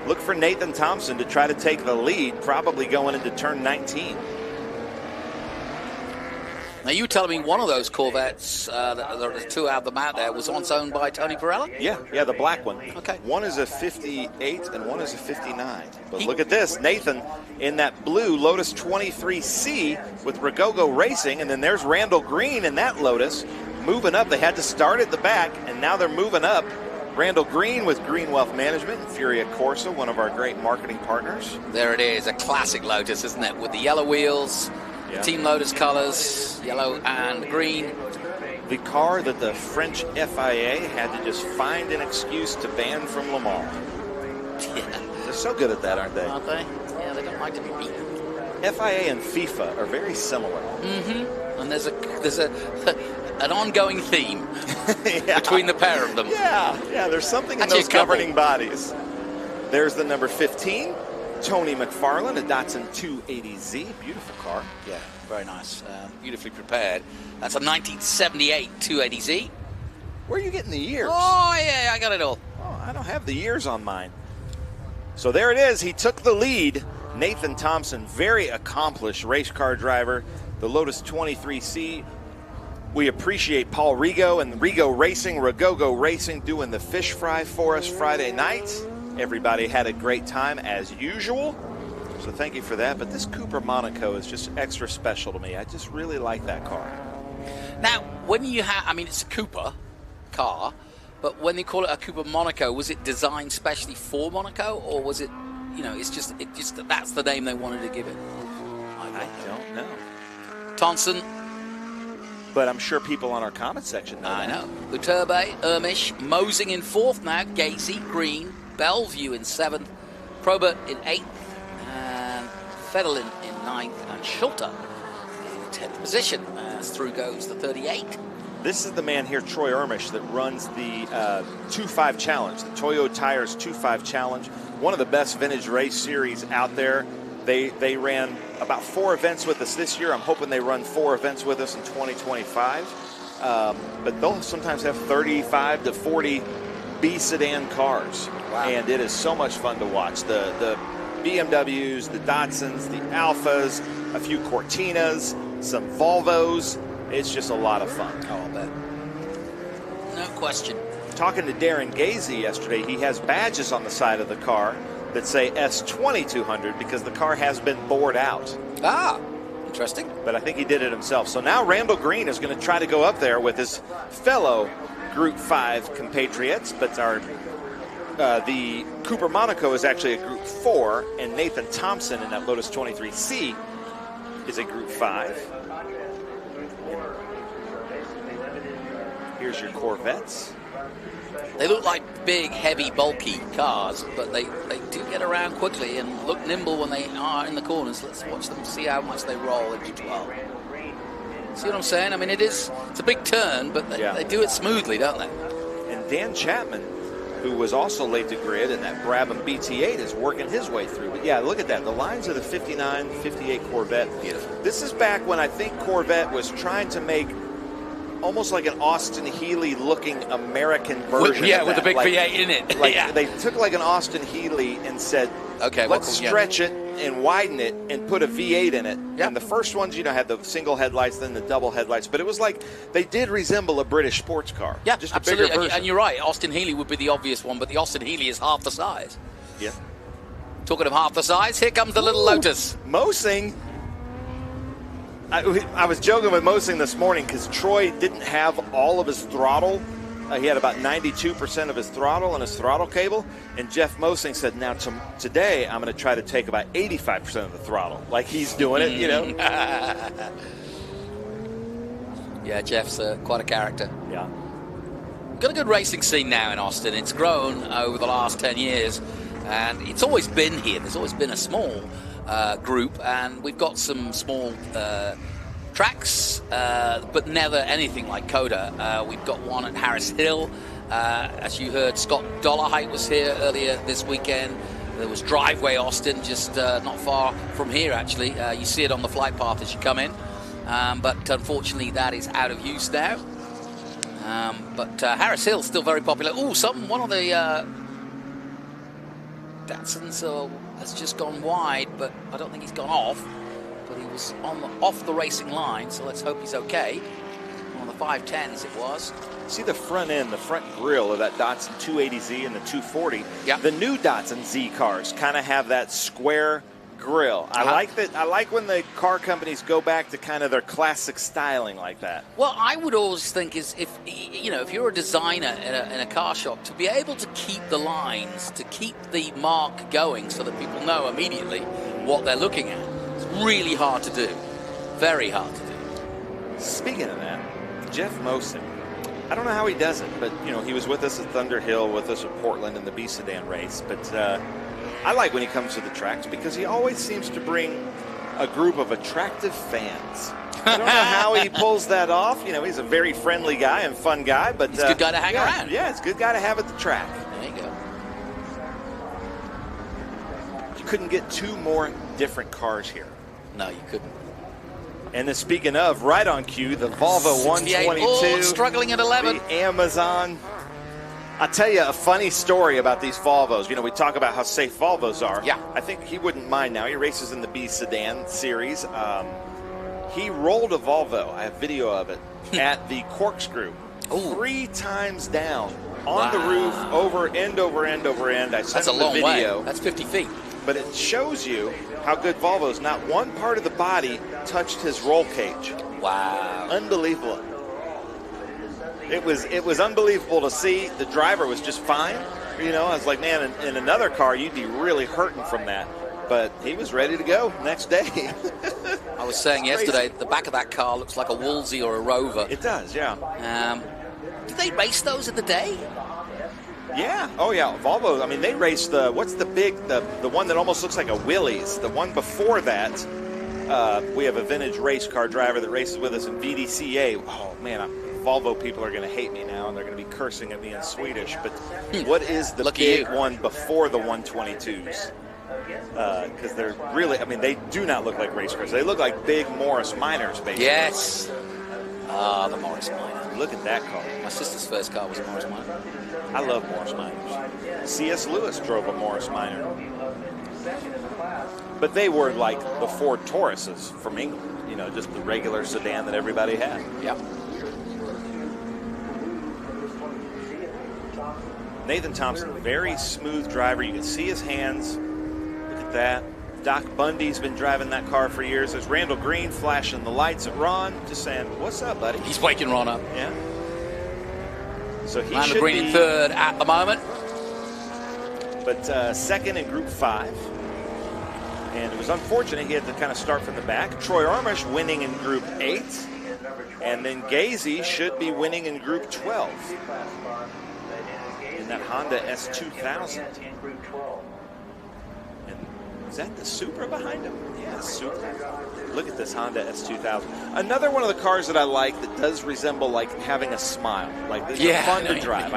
Speaker 15: Look for Nathan Thompson to try to take the lead, probably going into turn 19.
Speaker 16: Now, you were telling me one of those Corvettes, the two out of them out there, was once owned by Tony Perella?
Speaker 15: Yeah, the black one.
Speaker 16: Okay.
Speaker 15: One is a 58 and one is a 59. But look at this, Nathan in that blue Lotus 23C with Ragogo Racing, and then there's Randall Green in that Lotus moving up. They had to start at the back, and now they're moving up. Randall Green with Green Wealth Management, Furia Corsa, one of our great marketing partners.
Speaker 16: There it is, a classic Lotus, isn't it? With the yellow wheels,
Speaker 15: yeah.
Speaker 16: Team Lotus colors, yellow and green.
Speaker 15: The car that the French FIA had to just find an excuse to ban from Le Mans.
Speaker 16: Yeah.
Speaker 15: They're so good at that, aren't they?
Speaker 16: Aren't they? Yeah, they don't like to be beaten.
Speaker 15: FIA and FIFA are very similar.
Speaker 16: Mm-hmm. And there's an ongoing theme
Speaker 15: yeah.
Speaker 16: between the pair of them.
Speaker 15: Yeah, there's something in those governing bodies. There's the number 15, Tony McFarlane, a Datsun 280Z. Beautiful car.
Speaker 16: Yeah, very nice. Beautifully prepared. That's a 1978 280Z.
Speaker 15: Where are you getting the years?
Speaker 16: Oh, yeah, I got it all.
Speaker 15: Oh, I don't have the years on mine. So there it is. He took the lead. Nathan Thompson, very accomplished race car driver. The Lotus 23C. We appreciate Paul Rigo and Rigo Racing, Ragogo Racing, doing the fish fry for us Friday night. Everybody had a great time as usual. So thank you for that. But this Cooper Monaco is just extra special to me. I just really like that car.
Speaker 16: Now, when you have, I mean, it's a Cooper car, but when they call it a Cooper Monaco, was it designed specially for Monaco, or was it, you know, it's just that's the name they wanted to give it?
Speaker 15: I don't know.
Speaker 16: Thompson.
Speaker 15: But I'm sure people on our comment section know.
Speaker 16: I know. Uturbe, Ermish, Mosing in 4th now, Gacy, Green, Bellevue in 7th, Probert in 8th, and Fedel in 9th, and Schulte in 10th position. As through goes the 38.
Speaker 15: This is the man here, Troy Ermish, that runs the 2.5 Challenge, the Toyo Tires 2.5 Challenge, one of the best vintage race series out there. They ran about 4 events with us this year. I'm hoping they run 4 events with us in 2025. But they'll sometimes have 35 to 40 B sedan cars.
Speaker 16: Wow.
Speaker 15: And it is so much fun to watch. The BMWs, the Datsuns, the Alphas, a few Cortinas, some Volvos. It's just a lot of fun.
Speaker 16: Oh, I'll bet. No question.
Speaker 15: Talking to Darren Gazy yesterday, he has badges on the side of the car that say S2200 because the car has been bored out.
Speaker 16: Ah, interesting.
Speaker 15: But I think he did it himself. So now Randall Green is going to try to go up there with his fellow Group 5 compatriots, but the Cooper Monaco is actually a Group 4, and Nathan Thompson in that Lotus 23C is a Group 5. Here's your Corvettes.
Speaker 16: They look like big, heavy, bulky cars, but they do get around quickly and look nimble when they are in the corners. Let's watch them, see how much they roll into 12. See what I'm saying? I mean, it's a big turn, but they do it smoothly, don't they?
Speaker 15: And Dan Chapman, who was also late to grid in that Brabham BT8, is working his way through. But yeah, look at that. The lines of the 59, 58 Corvette.
Speaker 16: Beautiful.
Speaker 15: This is back when I think Corvette was trying to make almost like an Austin Healey looking American version of that.
Speaker 16: With the big V8 in it.
Speaker 15: Like they took like an Austin Healey and said,
Speaker 16: okay,
Speaker 15: let's stretch it and widen it and put a V8 in it. Yep. And the first ones, had the single headlights, then the double headlights. But it was like they did resemble a British sports car.
Speaker 16: Yeah,
Speaker 15: just
Speaker 16: absolutely.
Speaker 15: A bigger version.
Speaker 16: And you're right. Austin Healey would be the obvious one, but the Austin Healey is half the size.
Speaker 15: Yeah.
Speaker 16: Talking of half the size, here comes the little Lotus.
Speaker 15: Mosing. I was joking with Mosing this morning because Troy didn't have all of his throttle. He had about 92% of his throttle and his throttle cable. And Jeff Mosing said, now today I'm going to try to take about 85% of the throttle. Like he's doing it,
Speaker 16: Yeah, Jeff's quite a character.
Speaker 15: Yeah.
Speaker 16: Got a good racing scene now in Austin. It's grown over the last 10 years. And it's always been here. There's always been a small group, and we've got some small tracks, but never anything like COTA. We've got one at Harris Hill. As you heard, Scott Dollarheight was here earlier this weekend. There was Driveway Austin, just not far from here, actually. You see it on the flight path as you come in. But unfortunately, that is out of use now. But Harris Hill's still very popular. Oh, one of the Datsuns has just gone wide, but I don't think he's gone off. But he was off the racing line, so let's hope he's okay. One of the 510s it was.
Speaker 15: See the front end, the front grille of that Datsun 280Z and the 240. Yeah. The new Datsun Z cars kind of have that square grille. I like that. I like when the car companies go back to kind of their classic styling like that.
Speaker 16: Well, I would always think is if you're a designer in a car shop, to be able to keep the lines, to keep the mark going so that people know immediately what they're looking at, it's really hard to do. Very hard to do.
Speaker 15: Speaking of that, Jeff Mosen, I don't know how he does it, but he was with us at Thunder Hill, with us at Portland in the B sedan race. But I like when he comes to the tracks because he always seems to bring a group of attractive fans. I don't know how he pulls that off. He's a very friendly guy and fun guy, but
Speaker 16: he's a good guy to hang around.
Speaker 15: Yeah, it's a good guy to have at the track.
Speaker 16: There you go.
Speaker 15: You couldn't get two more different cars here.
Speaker 16: No, you couldn't.
Speaker 15: And then speaking of, right on cue, the Volvo 122.
Speaker 16: Oh, struggling at 11.
Speaker 15: The Amazon. I'll tell you a funny story about these Volvos. We talk about how safe Volvos are.
Speaker 16: Yeah.
Speaker 15: I think he wouldn't mind now. He races in the B Sedan Series. He rolled a Volvo. I have video of it at the Corkscrew. 3 times down on the roof, over end over end over end. I sent him the video.
Speaker 16: Way. That's 50 feet.
Speaker 15: But it shows you how good Volvo's. Not one part of the body touched his roll cage.
Speaker 16: Wow.
Speaker 15: Unbelievable. It was unbelievable to see. The driver was just fine. I was like, man, in another car, you'd be really hurting from that. But he was ready to go next day.
Speaker 16: I was saying yesterday, the back of that car looks like a Woolsey or a Rover.
Speaker 15: It does, yeah.
Speaker 16: Did they race those in the day?
Speaker 15: Yeah. Oh, yeah. Volvo, they raced the one that almost looks like a Willys. The one before that, we have a vintage race car driver that races with us in VDCA. Oh, man, Volvo people are going to hate me now, and they're going to be cursing at me in Swedish. But what is the big one before the 122s? Because they're really, they do not look like race cars. They look like big Morris Minors, basically.
Speaker 16: Yes. The Morris Minor.
Speaker 15: Look at that car.
Speaker 16: My sister's first car was a Morris Minor.
Speaker 15: I love Morris Minors. C.S. Lewis drove a Morris Minor. But they were like the Ford Tauruses from England. Just the regular sedan that everybody had.
Speaker 16: Yep.
Speaker 15: Nathan Thompson, very smooth driver. You can see his hands. Look at that. Doc Bundy's been driving that car for years. There's Randall Green flashing the lights at Ron, just saying, "What's up, buddy?"
Speaker 16: He's waking Ron up.
Speaker 15: Yeah. So he
Speaker 16: Randall
Speaker 15: should
Speaker 16: Green
Speaker 15: be
Speaker 16: in third at the moment.
Speaker 15: But second in Group 5. And it was unfortunate he had to kind of start from the back. Troy Armish winning in Group 8. And then Gazy should be winning in Group 12. In that Honda S2000. And is that the Supra behind him? Yeah, Supra. Look at this Honda S2000. Another one of the cars that I like that does resemble like having a smile. Like they're fun to drive.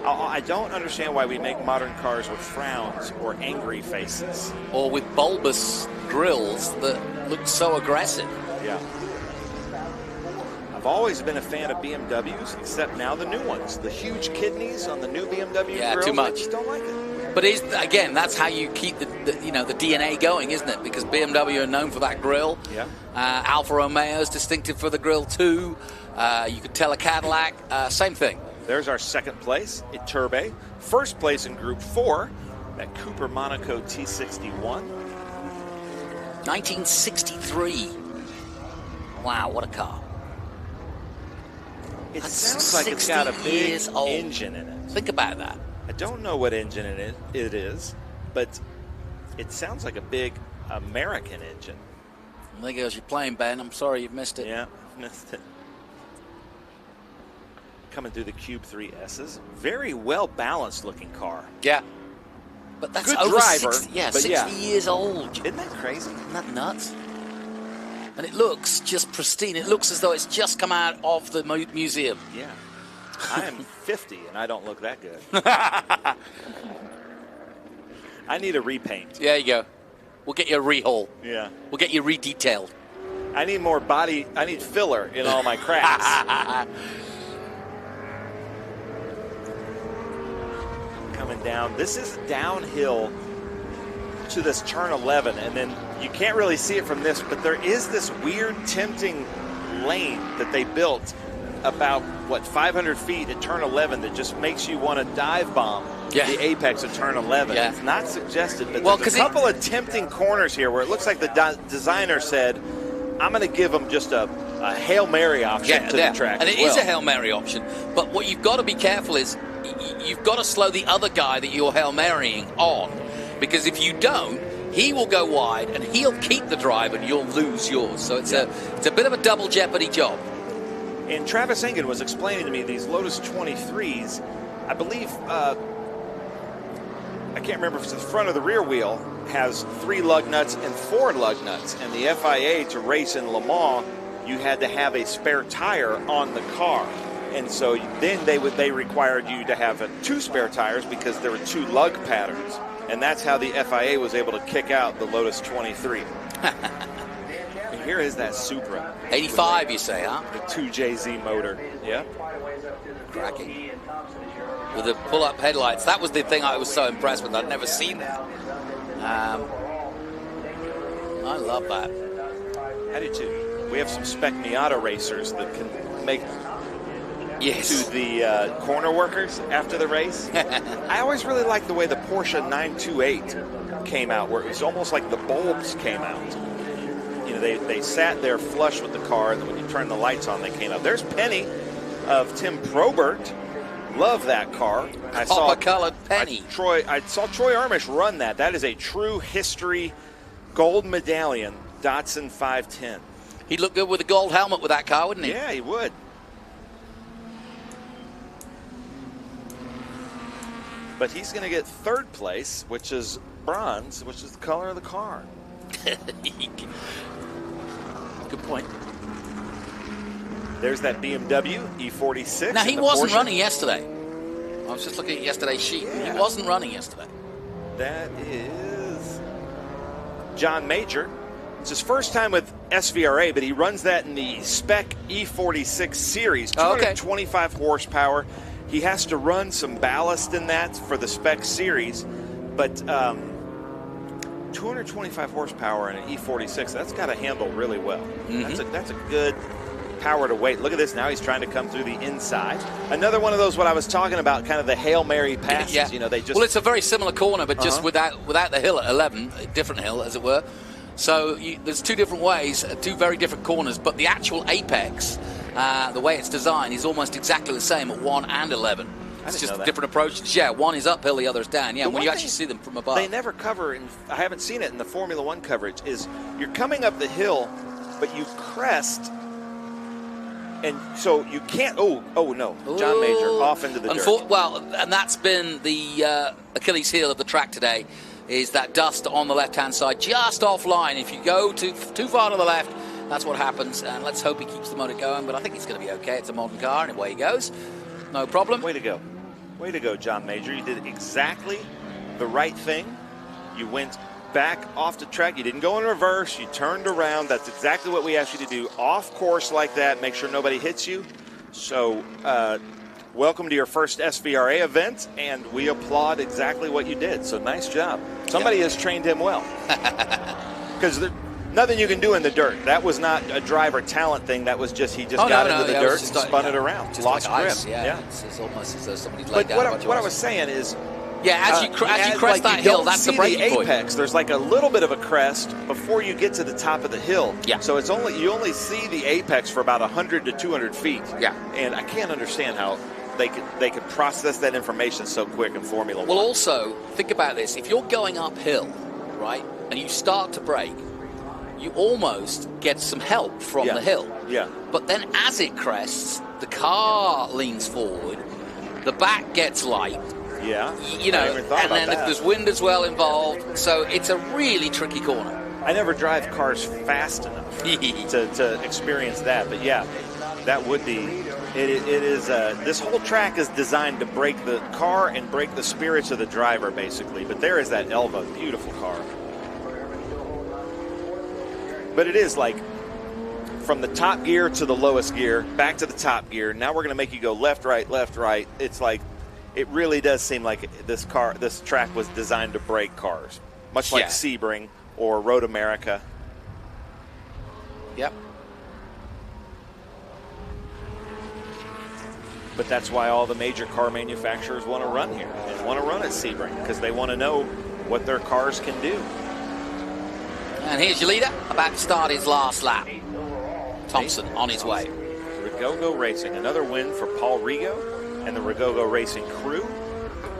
Speaker 15: I don't understand why we make modern cars with frowns or angry faces.
Speaker 16: Or with bulbous grills that look so aggressive.
Speaker 15: Yeah. I've always been a fan of BMWs, except now the new ones. The huge kidneys on the new BMW grills,
Speaker 16: too much.
Speaker 15: I just don't like it.
Speaker 16: But again, that's how you keep the DNA going, isn't it? Because BMW are known for that grill.
Speaker 15: Yeah.
Speaker 16: Alfa Romeo is distinctive for the grill too. You could tell a Cadillac, same thing.
Speaker 15: There's our second place, Iturbe. First place in Group 4, that Cooper Monaco T61.
Speaker 16: 1963. Wow, what a car.
Speaker 15: It sounds like it's got a big engine in it.
Speaker 16: Think about that.
Speaker 15: I don't know what engine it is, but it sounds like a big American engine.
Speaker 16: There goes your plane, Ben. I'm sorry you've missed it.
Speaker 15: Yeah, missed it. Coming through the Cube 3S's. Very well-balanced looking car.
Speaker 16: Yeah. But that's
Speaker 15: good
Speaker 16: over
Speaker 15: driver.
Speaker 16: 60 years old.
Speaker 15: Isn't that crazy?
Speaker 16: Isn't that nuts? And it looks just pristine. It looks as though it's just come out of the museum.
Speaker 15: Yeah. I am 50 and I don't look that good. I need a repaint.
Speaker 16: There you go. We'll get you a rehaul.
Speaker 15: Yeah.
Speaker 16: We'll get you redetailed.
Speaker 15: I need more body. I need filler in all my cracks. Coming down. This is downhill to this turn 11, and then you can't really see it from this, but there is this weird, tempting lane that they built about, 500 feet at turn 11 that just makes you want to dive bomb the apex of turn 11.
Speaker 16: Yeah.
Speaker 15: It's not suggested, but there's a couple of tempting corners here where it looks like the designer said, I'm going to give them just a Hail Mary option to the track.
Speaker 16: And it is a Hail Mary option, but what you've got to be careful is you've got to slow the other guy that you're Hail Marying on, because if you don't, he will go wide and he'll keep the drive and you'll lose yours. So it's a bit of a double jeopardy job.
Speaker 15: And Travis Engen was explaining to me these Lotus 23s, I believe, I can't remember if it's the front or the rear wheel, has 3 lug nuts and 4 lug nuts. And the FIA, to race in Le Mans, you had to have a spare tire on the car. And so then they required you to have 2 spare tires because there were 2 lug patterns. And that's how the FIA was able to kick out the Lotus 23. And here is that Supra.
Speaker 16: 85, you say, huh?
Speaker 15: The 2JZ motor. Yeah.
Speaker 16: Cracking. With the pull-up headlights. That was the thing I was so impressed with. I'd never seen that. I love that.
Speaker 15: I do too. We have some Spec Miata racers that can make to the corner workers after the race. I always really liked the way the Porsche 928 came out, where it was almost like the bulbs came out. You know, they sat there flush with the car, and then when you turn the lights on, they came out. There's Penny of Tim Probert. Love that car. I saw
Speaker 16: colored Penny.
Speaker 15: I saw Troy Armish run that. That is a true history gold medallion Datsun 510.
Speaker 16: He'd look good with a gold helmet with that car, wouldn't he?
Speaker 15: Yeah, he would. But he's going to get 3rd place, which is bronze, which is the color of the car.
Speaker 16: Good point.
Speaker 15: There's that BMW E46.
Speaker 16: Now, he wasn't running yesterday. I was just looking at yesterday's sheet. Yeah. He wasn't running yesterday.
Speaker 15: That is John Major. It's his first time with SVRA, but he runs that in the Spec E46 Series. 225 horsepower. He has to run some ballast in that for the Spec Series, but 225 horsepower in an E46, that's got to handle really well. Mm-hmm. That's a good power to weight. Look at this. Now he's trying to come through the inside. Another one of those, what I was talking about, kind of the Hail Mary passes.
Speaker 16: Yeah.
Speaker 15: You know, they just...
Speaker 16: Well, it's a very similar corner, but just without the hill at 11, a different hill, as it were. So there's 2 different ways, 2 very different corners, but the actual apex, the way it's designed, is almost exactly the same at 1 and 11. It's just different approaches. Yeah, one is uphill, the other is down. Yeah, when you actually see them from above.
Speaker 15: They never cover, and I haven't seen it in the Formula One coverage, is you're coming up the hill, but you crest, and so you can't, oh no, John Major off into the dirt.
Speaker 16: Well, and that's been the Achilles heel of the track today, is that dust on the left-hand side, just offline. If you go too far to the left, that's what happens, and let's hope he keeps the motor going, but I think it's going to be okay. It's a modern car, and away he goes. No problem.
Speaker 15: Way to go. Way to go, John Major. You did exactly the right thing. You went back off the track. You didn't go in reverse. You turned around. That's exactly what we asked you to do. Off course like that. Make sure nobody hits you. So welcome to your first SVRA event, and we applaud exactly what you did. So nice job. Somebody has trained him well. Because nothing you can do in the dirt. That was not a driver talent thing. That was just, he got into the dirt and spun it around. Lost grip.
Speaker 16: Ice, yeah. It's almost as though somebody's laid down.
Speaker 15: But what I was saying is,
Speaker 16: as you crest that hill, that's the breaking point.
Speaker 15: Apex. There's like a little bit of a crest before you get to the top of the hill.
Speaker 16: Yeah.
Speaker 15: So it's you only see the apex for about 100 to 200 feet.
Speaker 16: Yeah.
Speaker 15: And I can't understand how they could process that information so quick in Formula One.
Speaker 16: Well, also think about this: if you're going uphill, right, and you start to brake, you almost get some help from the hill.
Speaker 15: Yeah.
Speaker 16: But then as it crests, the car leans forward, the back gets light.
Speaker 15: Yeah.
Speaker 16: You know, and then if there's wind as well involved, so it's a really tricky corner.
Speaker 15: I never drive cars fast enough to experience that, but yeah, that would be It is. This whole track is designed to break the car and break the spirits of the driver, basically. But there is that Elva, beautiful car. But it is like from the top gear to the lowest gear, back to the top gear. Now we're going to make you go left, right, left, right. It's like, it really does seem like this track was designed to break cars, much like Sebring or Road America.
Speaker 16: Yep.
Speaker 15: But that's why all the major car manufacturers want to run here and want to run at Sebring, because they want to know what their cars can do.
Speaker 16: And here's your leader, about to start his last lap. Thompson on his way.
Speaker 15: Rigogo Racing, another win for Paul Rigo and the Rigogo Racing crew.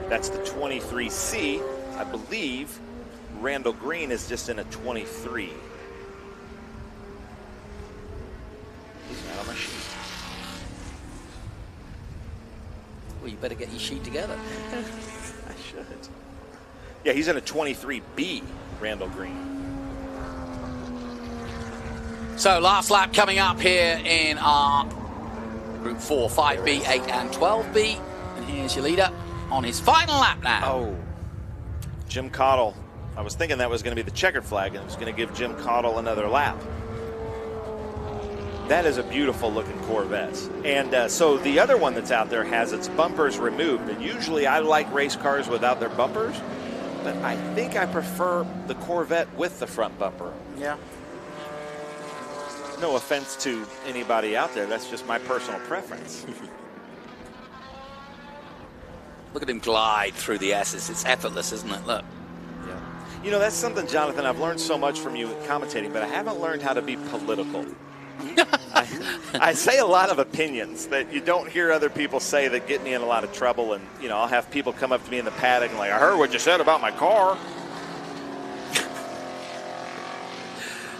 Speaker 15: That's the 23C. I believe Randall Green is just in a 23. He's not on my sheet.
Speaker 16: Well, you better get your sheet together.
Speaker 15: I should. Yeah, he's in a 23B, Randall Green.
Speaker 16: So last lap coming up here in our Group 4, 5B, 8 and 12B. And here's your leader on his final lap now.
Speaker 15: Oh, Jim Cottle. I was thinking that was going to be the checkered flag, and it was going to give Jim Cottle another lap. That is a beautiful looking Corvette. And so the other one that's out there has its bumpers removed. And usually I like race cars without their bumpers, but I think I prefer the Corvette with the front bumper.
Speaker 16: Yeah.
Speaker 15: No offense to anybody out there. That's just my personal preference.
Speaker 16: Look at him glide through the S's. It's effortless, isn't it? Look.
Speaker 15: Yeah. You know, that's something, Jonathan, I've learned so much from you commentating, but I haven't learned how to be political. I say a lot of opinions that you don't hear other people say that get me in a lot of trouble. And, you know, I'll have people come up to me in the paddock and like, I heard what you said about my car.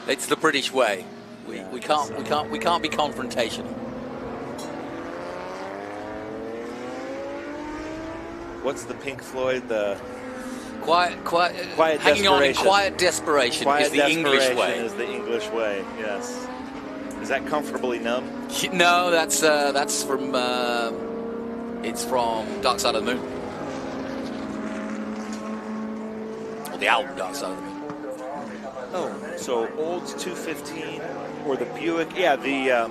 Speaker 16: It's the British way. We can't be confrontational.
Speaker 15: What's the Pink Floyd? The
Speaker 16: quiet hanging on in quiet desperation is the English way.
Speaker 15: Is the English way. Yes. Is that Comfortably Numb?
Speaker 16: No, that's from it's from Dark Side of the Moon. Or the album Dark Side of the Moon.
Speaker 15: Oh, so Olds 215 or the Buick, yeah, the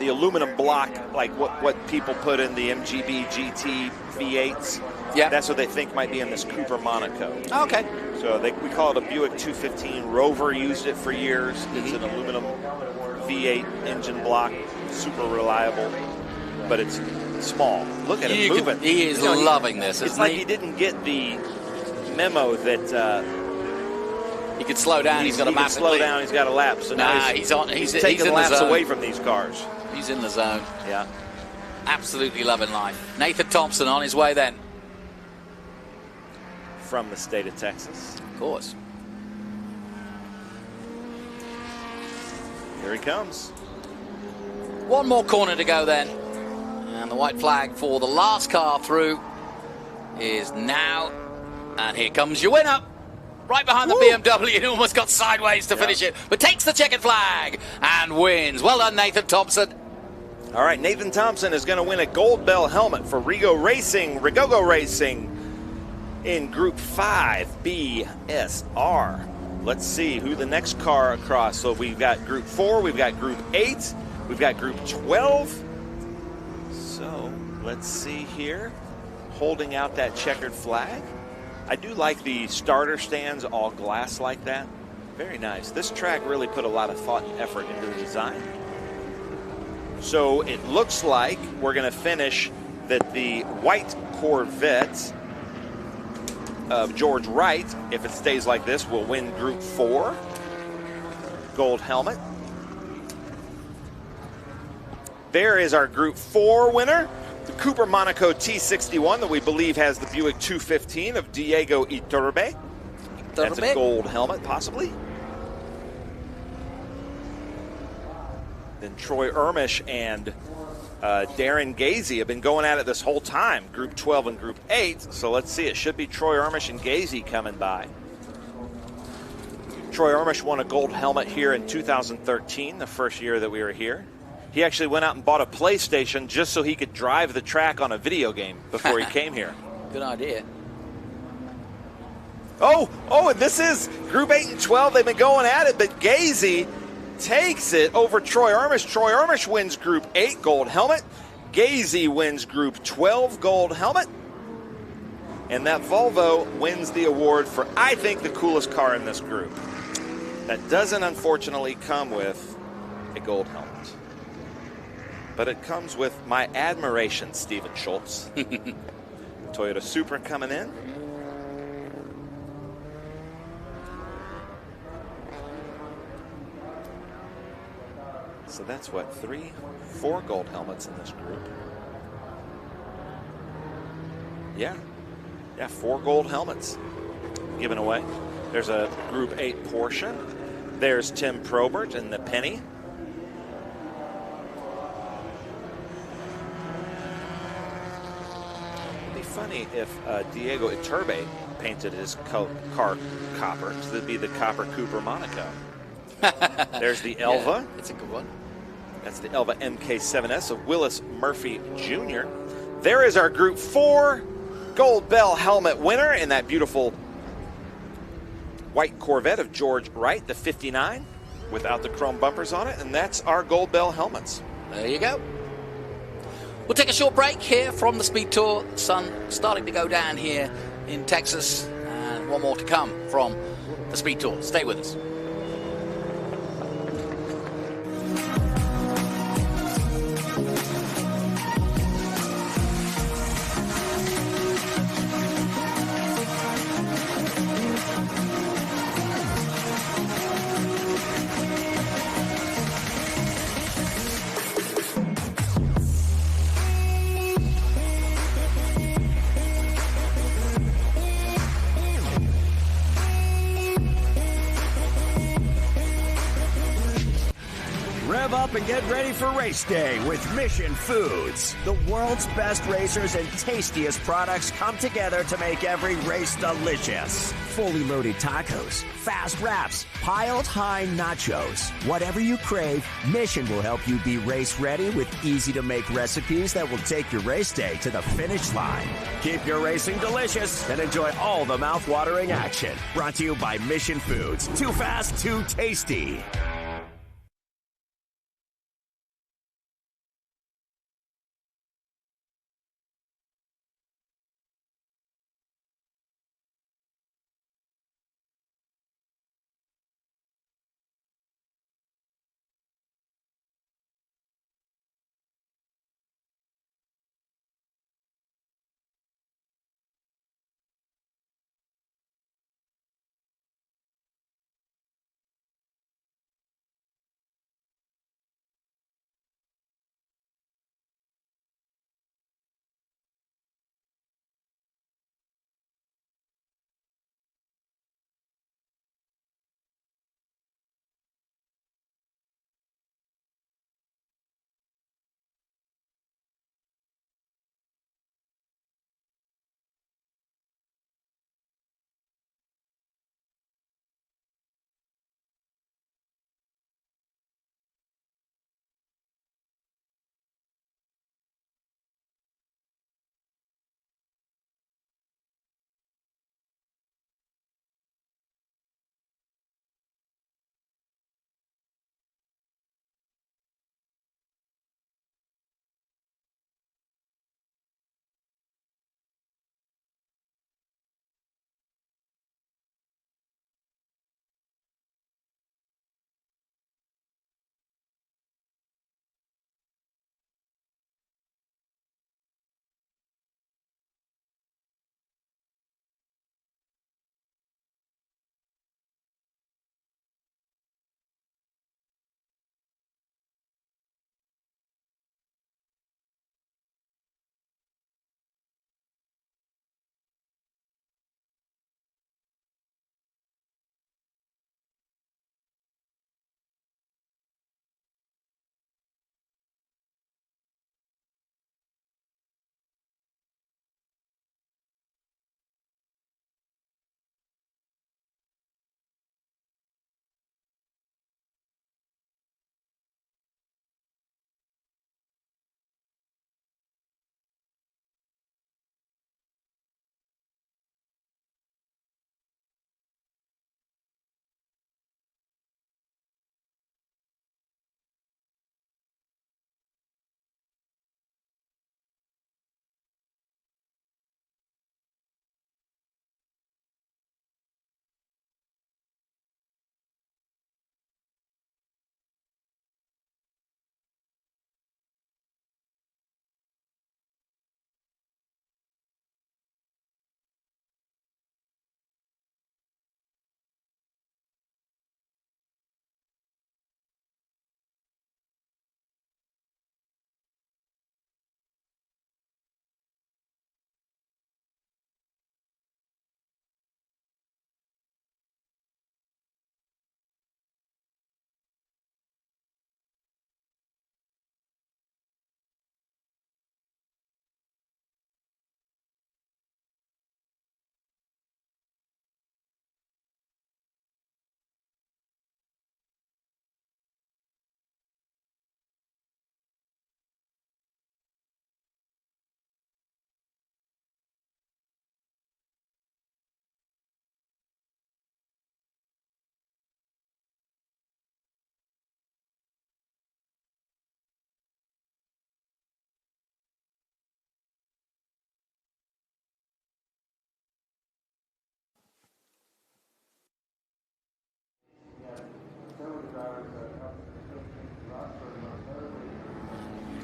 Speaker 15: aluminum block, like what people put in the MGB GT V8s.
Speaker 16: Yeah,
Speaker 15: that's what they think might be in this Cooper Monaco.
Speaker 16: Okay.
Speaker 15: So we call it a Buick 215. Rover used it for years. It's an aluminum V8 engine block, super reliable, but it's small. Look at it moving.
Speaker 16: He is loving this.
Speaker 15: It's like he didn't get the memo that
Speaker 16: he could slow down. He's got a massive
Speaker 15: slow down. He's got a lap. So now he's taking laps away from these cars.
Speaker 16: He's in the zone.
Speaker 15: Yeah,
Speaker 16: absolutely loving life. Nathan Thompson on his way then.
Speaker 15: From the state of Texas,
Speaker 16: of course.
Speaker 15: Here he comes.
Speaker 16: One more corner to go then. And the white flag for the last car through is now. And here comes your winner. Right behind the BMW. He almost got sideways to finish it. But takes the checkered flag and wins. Well done, Nathan Thompson.
Speaker 15: All right, Nathan Thompson is going to win a gold bell helmet for Rigogo Racing in Group 5 BSR. Let's see who the next car across. So we've got Group 4, we've got Group 8, we've got Group 12. So let's see here. Holding out that checkered flag. I do like the starter stands all glass like that. Very nice. This track really put a lot of thought and effort into the design. So it looks like we're going to finish that the white Corvette of George Wright, if it stays like this, will win Group 4. Gold helmet. There is our Group 4 winner, the Cooper Monaco T61 that we believe has the Buick 215 of Diego Iturbe. That's a gold helmet, possibly. Then Troy Ermish and Darren Gazy have been going at it this whole time, Group 12 and Group 8. So let's see, it should be Troy Ermish and Gazy coming by. Troy Ermish won a gold helmet here in 2013, the first year that we were here. He actually went out and bought a PlayStation just so he could drive the track on a video game before he came here.
Speaker 16: Good idea.
Speaker 15: Oh, and this is Group 8 and 12. They've been going at it, but Gazy takes it over Troy Armish. Troy Armish wins Group 8 gold helmet. Gazy wins Group 12 gold helmet. And that Volvo wins the award for, I think, the coolest car in this group. That doesn't, unfortunately, come with a gold helmet. But it comes with my admiration, Steven Schultz. Toyota Supra coming in. So that's what, 4 gold helmets in this group. Yeah, 4 gold helmets given away. There's a Group 8 Porsche. There's Tim Probert in the Penny. It'd be funny if Diego Iturbe painted his car copper. So it'd be the Copper Cooper Monaco. There's the Elva.
Speaker 16: Yeah, that's a good one.
Speaker 15: That's the Elva MK7S of Willis Murphy Jr. There is our Group 4 Gold Bell helmet winner in that beautiful white Corvette of George Wright, the 59, without the chrome bumpers on it. And that's our Gold Bell helmets.
Speaker 16: There you go. We'll take a short break here from the Speed Tour. Sun starting to go down here in Texas. And one more to come from the Speed Tour. Stay with us.
Speaker 9: Rev up and get ready for race day with Mission Foods. The world's best racers and tastiest products come together to make every race delicious. Fully loaded tacos, fast wraps, piled high nachos. Whatever you crave, Mission will help you be race ready with easy to make recipes that will take your race day to the finish line. Keep your racing delicious and enjoy all the mouth-watering action. Brought to you by Mission Foods. Too fast, too tasty.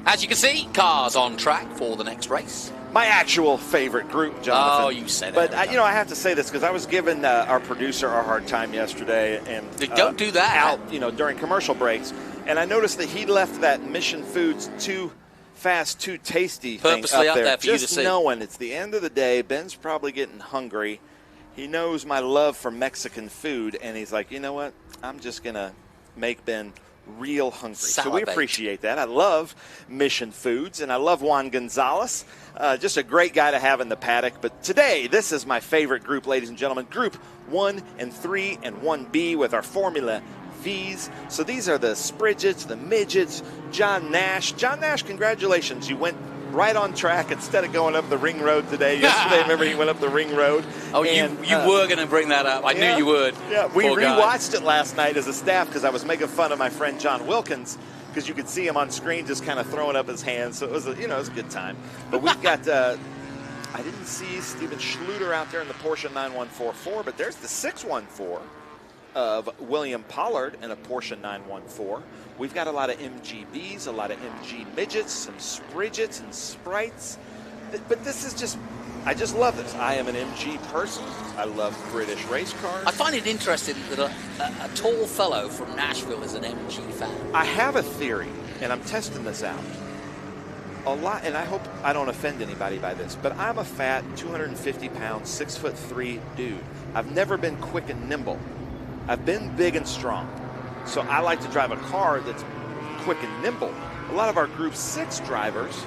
Speaker 16: As you can see, cars on track for the next race.
Speaker 15: My actual favorite group, Jonathan.
Speaker 16: Oh, you said
Speaker 15: that.
Speaker 16: But,
Speaker 15: But, I have to say this because I was giving our producer a hard time yesterday. And
Speaker 16: don't do that.
Speaker 15: Out, during commercial breaks. And I noticed that he left that Mission Foods Too Fast, Too Tasty thing
Speaker 16: purposely
Speaker 15: up there
Speaker 16: for you to
Speaker 15: just
Speaker 16: see.
Speaker 15: knowing it's the end of the day. Ben's probably getting hungry. He knows my love for Mexican food. And he's like, you know what? I'm just going to make Ben real hungry. So we
Speaker 16: Salivate.
Speaker 15: appreciate that. I love Mission Foods, and I love Juan Gonzalez. Just a great guy to have in the paddock. But today, this is my favorite group, ladies and gentlemen. Group 1 and 3 and 1B with our Formula Vs. So these are the Spridgets, the Midgets, John Nash. John Nash, congratulations. You went right on track instead of going up the ring road today. Yesterday, remember, he went up the ring road.
Speaker 16: Oh,
Speaker 15: and,
Speaker 16: you were going to bring that up. I knew you would.
Speaker 15: Yeah, we
Speaker 16: Poor guy.
Speaker 15: rewatched it last night as a staff because I was making fun of my friend John Wilkins because you could see him on screen just kind of throwing up his hands. So it was, it was a good time. But we've got, I didn't see Steven Schluter out there in the Porsche 9144, but there's the 614 of William Pollard in a Porsche 914. We've got a lot of MGBs, a lot of MG midgets, some Spridgets and Sprites. But this is just, I just love this. I am an MG person. I love British race cars.
Speaker 16: I find it interesting that a tall fellow from Nashville is an MG fan.
Speaker 15: I have a theory, and I'm testing this out. A lot, and I hope I don't offend anybody by this, but I'm a fat, 250-pound, 6'3" dude. I've never been quick and nimble. I've been big and strong. So I like to drive a car that's quick and nimble. A lot of our Group 6 drivers,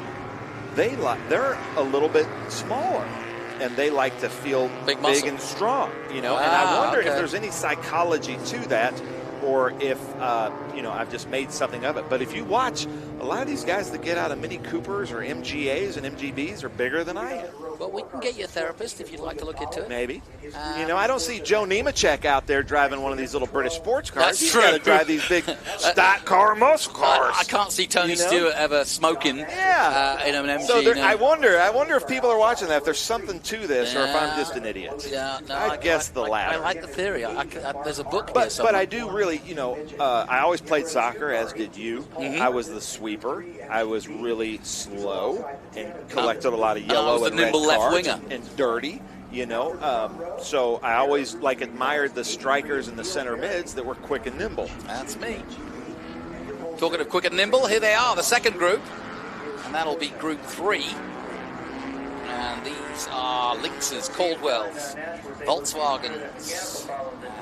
Speaker 15: they're a little bit smaller, and they like to feel big and strong, and I wonder if there's any psychology to that, or if, I've just made something of it. But if you watch, a lot of these guys that get out of Mini Coopers or MGAs and MGBs are bigger than I am.
Speaker 16: Well, we can get you a therapist if you'd like to look into it.
Speaker 15: Maybe. I don't see Joe Nemechek out there driving one of these little British sports cars.
Speaker 16: That's
Speaker 15: He's
Speaker 16: true.
Speaker 15: got to drive these big stock car muscle cars.
Speaker 16: I can't see Tony Stewart ever smoking in an MG.
Speaker 15: So I wonder if people are watching that, if there's something to this, or if I'm just an idiot.
Speaker 16: Yeah, no,
Speaker 15: I guess the latter.
Speaker 16: I like the theory. There's a book here
Speaker 15: But
Speaker 16: somewhere.
Speaker 15: I do really, I always played soccer, as did you.
Speaker 16: Mm-hmm.
Speaker 15: I was the sweeper. I was really slow and collected a lot of
Speaker 16: I
Speaker 15: yellow
Speaker 16: was
Speaker 15: and
Speaker 16: the
Speaker 15: red
Speaker 16: nimble left
Speaker 15: cards
Speaker 16: winger.
Speaker 15: and dirty. So I always admired the strikers and the center mids that were quick and nimble.
Speaker 16: That's me. Talking of quick and nimble, here they are, the second group. And that'll be Group 3. And these are Lynxes, Caldwells, Volkswagens,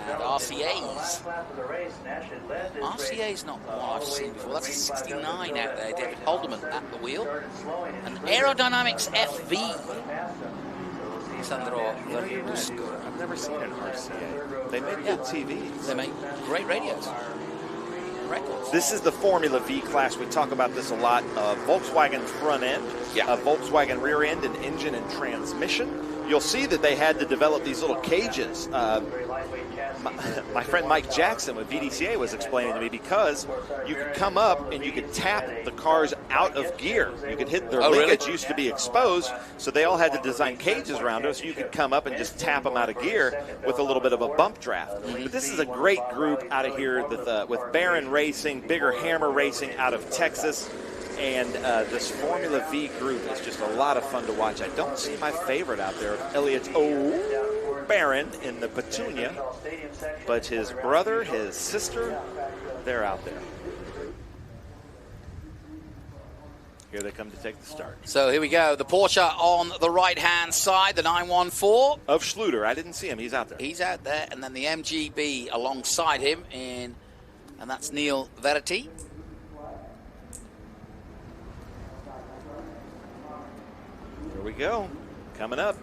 Speaker 16: and RCAs. RCA's not one I've seen before. That's a 69 out there. David Haldeman at the wheel. And Aerodynamics FV. Sandro Verduzco.
Speaker 15: I've never seen an RCA. They make good TVs.
Speaker 16: They make great radios. Records.
Speaker 15: This is the Formula V class. We talk about this a lot. Volkswagen front end, Volkswagen rear end, and engine and transmission. You'll see that they had to develop these little cages. My friend Mike Jackson with VDCA was explaining to me, because you could come up and you could tap the cars out of gear. You could hit their linkage used to be exposed, so they all had to design cages around it so you could come up and just tap them out of gear with a little bit of a bump draft. But this is a great group out of here with Barron Racing, Bigger Hammer Racing out of Texas. And this Formula V group is just a lot of fun to watch. I don't see my favorite out there, Elliot Barron in the Petunia, but his brother, his sister, they're out there. Here they come to take the start.
Speaker 16: So here we go. The Porsche on the right-hand side, the 914.
Speaker 15: Of Schluter. I didn't see him. He's out there.
Speaker 16: He's out there. And then the MGB alongside him, and that's Neil Verity.
Speaker 15: Here we go. Coming up.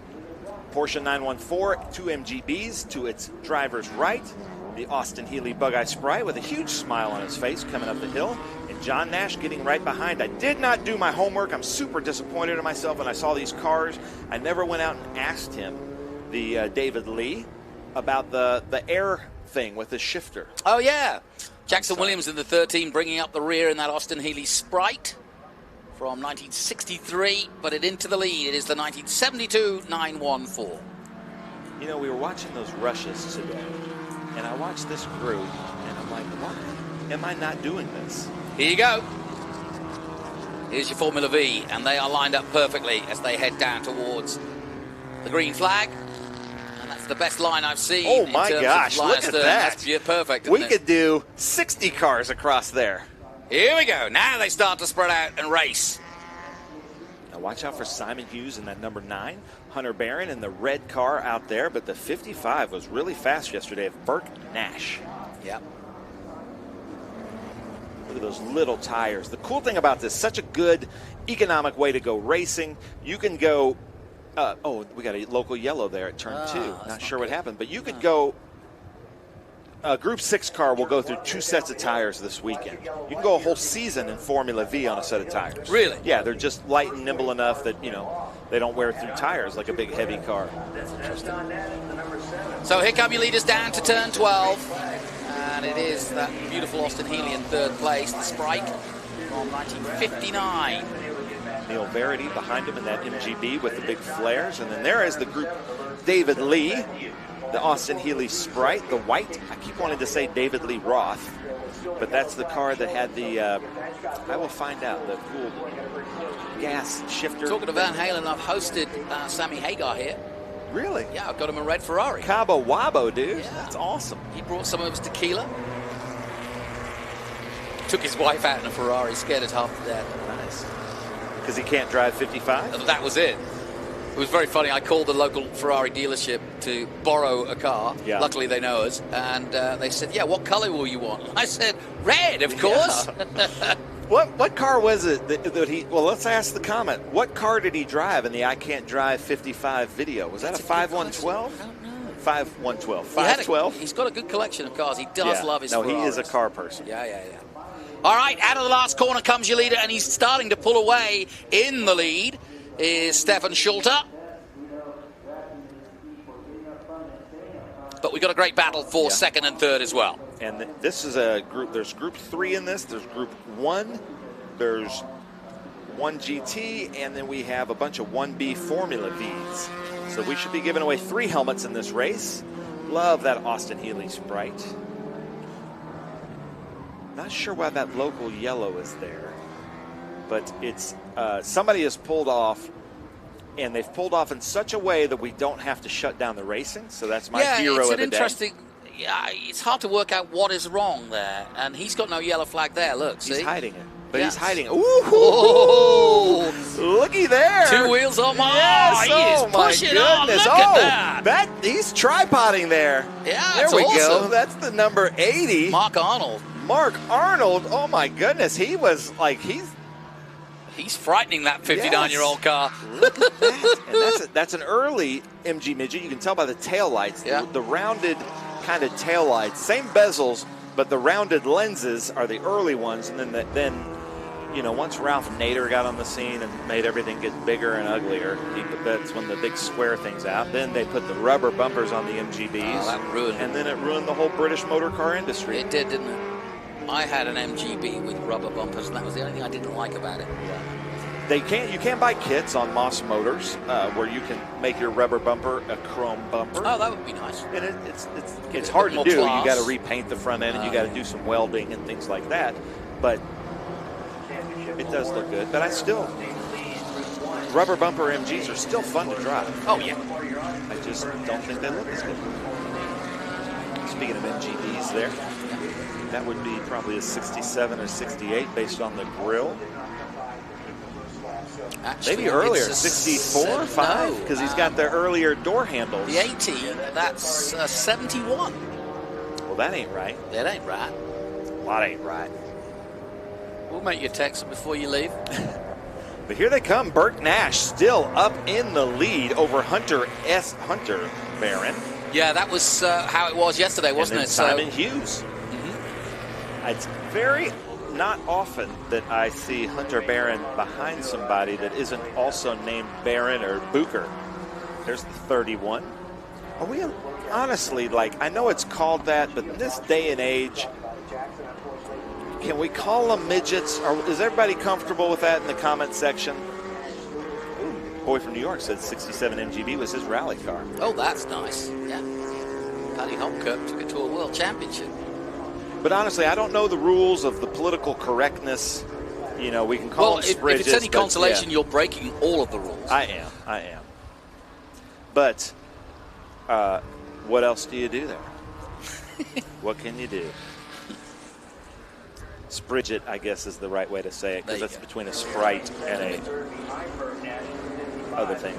Speaker 15: Porsche 914, 2 MGBs to its driver's right. The Austin Healey Bug-Eye Sprite with a huge smile on his face coming up the hill. And John Nash getting right behind. I did not do my homework. I'm super disappointed in myself when I saw these cars. I never went out and asked him, the David Lee, about the air thing with the shifter.
Speaker 16: Oh, yeah. Jackson Williams in the 13 bringing up the rear in that Austin Healey Sprite from 1963, but it into the lead. It is the 1972 914.
Speaker 15: We were watching those rushes today, and I watched this group, and I'm like, why am I not doing this?
Speaker 16: Here you go. Here's your Formula V, and they are lined up perfectly as they head down towards the green flag. And that's the best line I've seen.
Speaker 15: Oh my gosh, look at that.
Speaker 16: That's perfect.
Speaker 15: We could do 60 cars across there.
Speaker 16: Here we go. Now they start to spread out and race.
Speaker 15: Now watch out for Simon Hughes in that number 9. Hunter Barron in the red car out there, but the 55 was really fast yesterday of Burke Nash.
Speaker 16: Yep.
Speaker 15: Look at those little tires. The cool thing about this, such a good economic way to go racing. You can go, oh, we got a local yellow there at turn 2. Not sure what happened, but you could go, a Group 6 car will go through 2 sets of tires this weekend. You can go a whole season in Formula V on a set of tires.
Speaker 16: Really?
Speaker 15: Yeah, they're just light and nimble enough that, you know, they don't wear through tires like a big heavy car.
Speaker 16: So here come your leaders down to turn 12. And it is that beautiful Austin Healey in 3rd place, the Sprite from 1959.
Speaker 15: Neil Verity behind him in that MGB with the big flares. And then there is the group David Lee, the Austin Healey Sprite, the white. I keep wanting to say David Lee Roth, but that's the car that had the, I will find out, the cool gas shifter.
Speaker 16: Talking to Van Halen, I've hosted Sammy Hagar here.
Speaker 15: Really?
Speaker 16: Yeah, I've got him a red Ferrari.
Speaker 15: Cabo Wabo, dude.
Speaker 16: Yeah.
Speaker 15: That's awesome.
Speaker 16: He brought some of his tequila. Took his wife out in a Ferrari, scared us half to death.
Speaker 15: Nice. Because he can't drive 55?
Speaker 16: That was it. It was very funny. I called the local Ferrari dealership to borrow a car.
Speaker 15: Yeah.
Speaker 16: Luckily, they know us. And they said, yeah, what color will you want? I said, red, of course.
Speaker 15: Yeah. What car was it that he, well, let's ask the comment. What car did he drive in the I Can't Drive 55 video? Was that a 5112? I don't know. 5112. 512?
Speaker 16: He's got a good collection of cars. He does love his Ferraris.
Speaker 15: No, he is a car person.
Speaker 16: Yeah. All right, out of the last corner comes your leader, and he's starting to pull away. In the lead is Stefan Schulte. But we've got a great battle for 2nd and 3rd as well.
Speaker 15: And this is a group, there's group 3 in this, there's group 1, there's 1 GT, and then we have a bunch of 1B Formula Vs. So we should be giving away 3 helmets in this race. Love that Austin Healey Sprite. Not sure why that local yellow is there, but it's, somebody has pulled off, and they've pulled off in such a way that we don't have to shut down the racing. So that's my hero of the day.
Speaker 16: Interesting. Yeah, it's hard to work out what is wrong there, and he's got no yellow flag there. Look, see?
Speaker 15: He's hiding it, but he's hiding it. Ooh, looky there!
Speaker 16: 2 wheels on my.
Speaker 15: Yes,
Speaker 16: he is pushing on. Look at that!
Speaker 15: He's tripoding there.
Speaker 16: Yeah,
Speaker 15: there we go.
Speaker 16: awesome.
Speaker 15: That's the number 80.
Speaker 16: Mark Arnold.
Speaker 15: Mark Arnold. Oh my goodness, he was like
Speaker 16: He's frightening that 59-year-old car.
Speaker 15: Look at that. And that's an early MG midget. You can tell by the tail lights, the rounded kind of tail lights, same bezels, but the rounded lenses are the early ones. And then you know, once Ralph Nader got on the scene and made everything get bigger and uglier, that's when the big square thing's out. Then they put the rubber bumpers on the MGBs.
Speaker 16: Oh, that ruined it.
Speaker 15: And then it ruined the whole British motor car industry.
Speaker 16: It did, didn't it? I had an MGB with rubber bumpers, and that was the only thing I didn't like about it.
Speaker 15: You can buy kits on Moss Motors where you can make your rubber bumper a chrome bumper.
Speaker 16: Oh, that would be nice.
Speaker 15: And it's hard to do.
Speaker 16: Class.
Speaker 15: You got to repaint the front end, and you got to do some welding and things like that. But it does look good. But rubber bumper MGs are still fun to drive.
Speaker 16: Oh yeah.
Speaker 15: I just don't think they look as good. Speaking of MGBs, there, that would be probably a 67 or 68 based on the grille.
Speaker 16: Actually,
Speaker 15: maybe earlier, 64, 5, because he's got the earlier door handles.
Speaker 16: The 80, that's 71.
Speaker 15: Well, that ain't right.
Speaker 16: That ain't right.
Speaker 15: Well, that ain't right.
Speaker 16: We'll make you a text before you leave.
Speaker 15: But here they come. Burke Nash still up in the lead over Hunter Barron.
Speaker 16: Yeah, that was how it was yesterday, wasn't
Speaker 15: and
Speaker 16: it?
Speaker 15: Simon Hughes. It's very not often that I see Hunter Barron behind somebody that isn't also named Barron or Booker. There's the 31. Are we honestly, like, I know it's called that, but in this day and age, can we call them midgets? Or is everybody comfortable with that in the comment section? Ooh, boy from New York said 67 MGB was his rally car.
Speaker 16: Oh, that's nice. Yeah. Paddy Hopkirk took it to a world championship.
Speaker 15: But honestly, I don't know the rules of the political correctness You know, we can call them spridges.
Speaker 16: If it's any consolation, you're breaking all of the rules.
Speaker 15: I am. But what else do you do there? What can you do? Spridget, I guess, is the right way to say it, because that's between a Sprite and a other thing.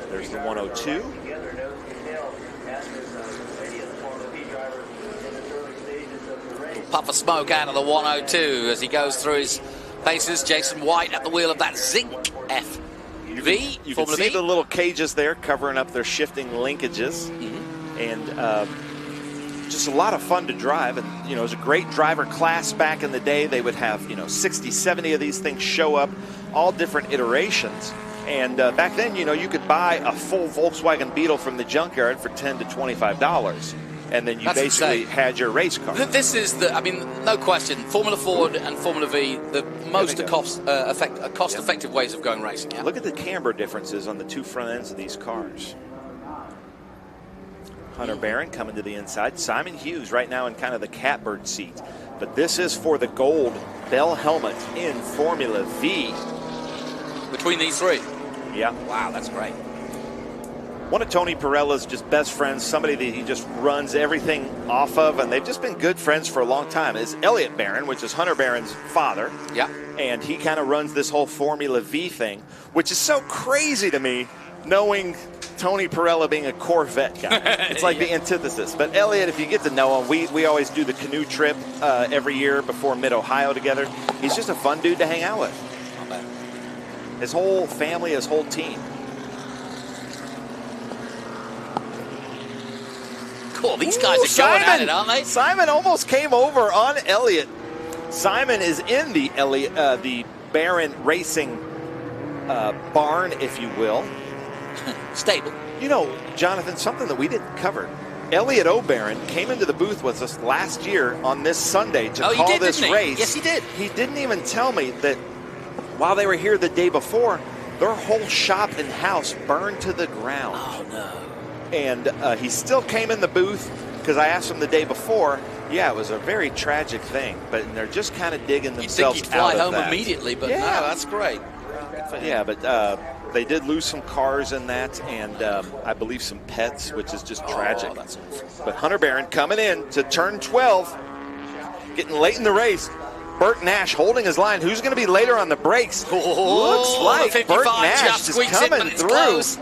Speaker 15: There's the 102.
Speaker 16: Puff of smoke out of the 102 as he goes through his paces. Jason White at the wheel of that Zinc FV.
Speaker 15: You can see the little cages there covering up their shifting linkages. And just a lot of fun to drive. And, you know, it was a great driver class back in the day. They would have, 60, 70 of these things show up, all different iterations. And back then, you could buy a full Volkswagen Beetle from the junkyard for $10 to $25. And then you basically had your race car.
Speaker 16: This is no question, Formula Ford and Formula V, the most cost-effective ways of going racing. Yeah?
Speaker 15: Look at the camber differences on the two front ends of these cars. Hunter Barron coming to the inside. Simon Hughes right now in kind of the catbird seat. But this is for the gold bell helmet in Formula V.
Speaker 16: Between these three?
Speaker 15: Yeah.
Speaker 16: Wow, that's great.
Speaker 15: One of Tony Perella's just best friends, somebody that he just runs everything off of, and they've just been good friends for a long time, is Elliot Barron, which is Hunter Barron's father.
Speaker 16: Yeah.
Speaker 15: And he kind of runs this whole Formula V thing, which is so crazy to me, knowing Tony Perella being a Corvette guy. It's like the antithesis. But Elliot, if you get to know him, we always do the canoe trip every year before Mid-Ohio together. He's just a fun dude to hang out with. His whole family, his whole team.
Speaker 16: Cool, these guys are going at it, aren't they?
Speaker 15: Simon almost came over on Elliot. Simon is in the Barron Racing barn, if you will.
Speaker 16: Stable.
Speaker 15: Jonathan, something that we didn't cover. Elliot O'Barron came into the booth with us last year on this Sunday to call this race.
Speaker 16: Yes, he did.
Speaker 15: He didn't even tell me that while they were here the day before, their whole shop and house burned to the ground.
Speaker 16: Oh, no.
Speaker 15: And he still came in the booth because I asked him the day before. Yeah, it was a very tragic thing, but they're just kind of digging themselves
Speaker 16: You'd think he'd fly
Speaker 15: out of
Speaker 16: home immediately, but no, that's great.
Speaker 15: Yeah, but they did lose some cars in that, and I believe some pets, which is just tragic. But Hunter Barron coming in to turn 12, getting late in the race. Burt Nash holding his line. Who's going to be later on the brakes? Looks like Burt Nash is coming through.
Speaker 16: Close.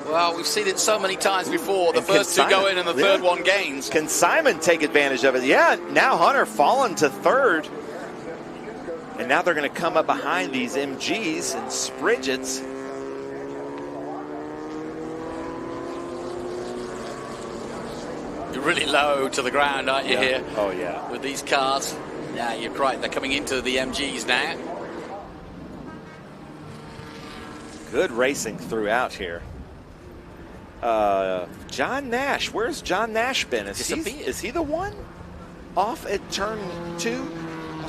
Speaker 16: Well, we've seen it so many times before. The first two go in and the third one gains.
Speaker 15: Can Simon take advantage of it? Yeah, now Hunter falling to third. And now they're going to come up behind these MGs and Spridgets.
Speaker 16: You're really low to the ground, aren't you, here?
Speaker 15: Oh, yeah.
Speaker 16: With these cars. Yeah, you're right. They're coming into the MGs now.
Speaker 15: Good racing throughout here. John Nash. Where's John Nash been? Is he the one off at turn 2?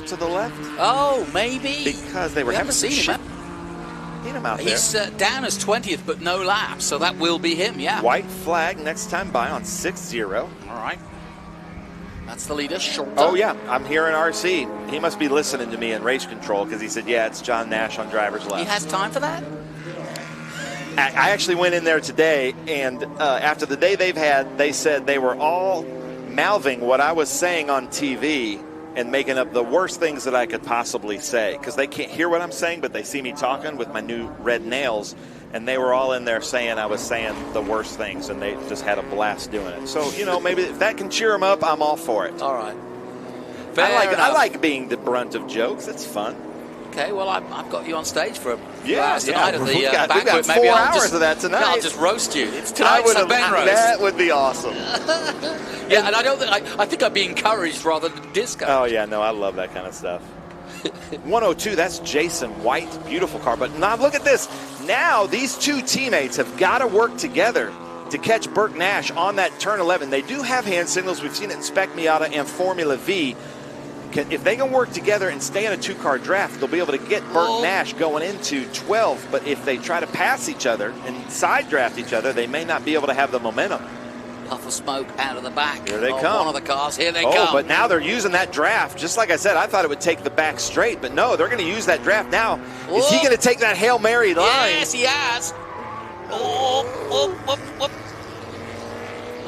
Speaker 15: To the left?
Speaker 16: Oh, maybe.
Speaker 15: Because they were having
Speaker 16: seen him.
Speaker 15: Seen him out there.
Speaker 16: He's down as 20th, but no laps, so that will be him, yeah.
Speaker 15: White flag next time by on 6-0.
Speaker 16: All right. That's the leader, Shorter.
Speaker 15: Oh, yeah. I'm here in RC. He must be listening to me in race control because he said, yeah, it's John Nash on driver's left.
Speaker 16: He has time for that?
Speaker 15: I actually went in there today, and after the day they've had, they said they were all mouthing what I was saying on TV and making up the worst things that I could possibly say because they can't hear what I'm saying, but they see me talking with my new red nails, and they were all in there saying I was saying the worst things, and they just had a blast doing it. So, maybe if that can cheer them up, I'm all for it.
Speaker 16: All right.
Speaker 15: I like being the brunt of jokes. It's fun.
Speaker 16: Okay, well, I've got you on stage for a
Speaker 15: tonight
Speaker 16: at the
Speaker 15: we've
Speaker 16: banquet.
Speaker 15: got 4
Speaker 16: Maybe
Speaker 15: hours of that tonight.
Speaker 16: I'll just roast you. It's tonight's a Ben roast.
Speaker 15: That would be awesome.
Speaker 16: Yeah, and I think I'd be encouraged rather than discouraged.
Speaker 15: Oh, yeah, no, I love that kind of stuff. 102, that's Jason White. Beautiful car. But now look at this. Now these two teammates have got to work together to catch Burt Nash on that turn 11. They do have hand signals. We've seen it in Spec Miata and Formula V. If they can work together and stay in a 2-car draft, they'll be able to get Burt Nash going into 12. But if they try to pass each other and side draft each other, they may not be able to have the momentum.
Speaker 16: Puff of smoke out of the back.
Speaker 15: Here they come.
Speaker 16: One of the cars. Here they
Speaker 15: come.
Speaker 16: come.
Speaker 15: But now they're using that draft. Just like I said, I thought it would take the back straight, but no, they're going to use that draft now. Is he going to take that Hail Mary line?
Speaker 16: Yes, he has.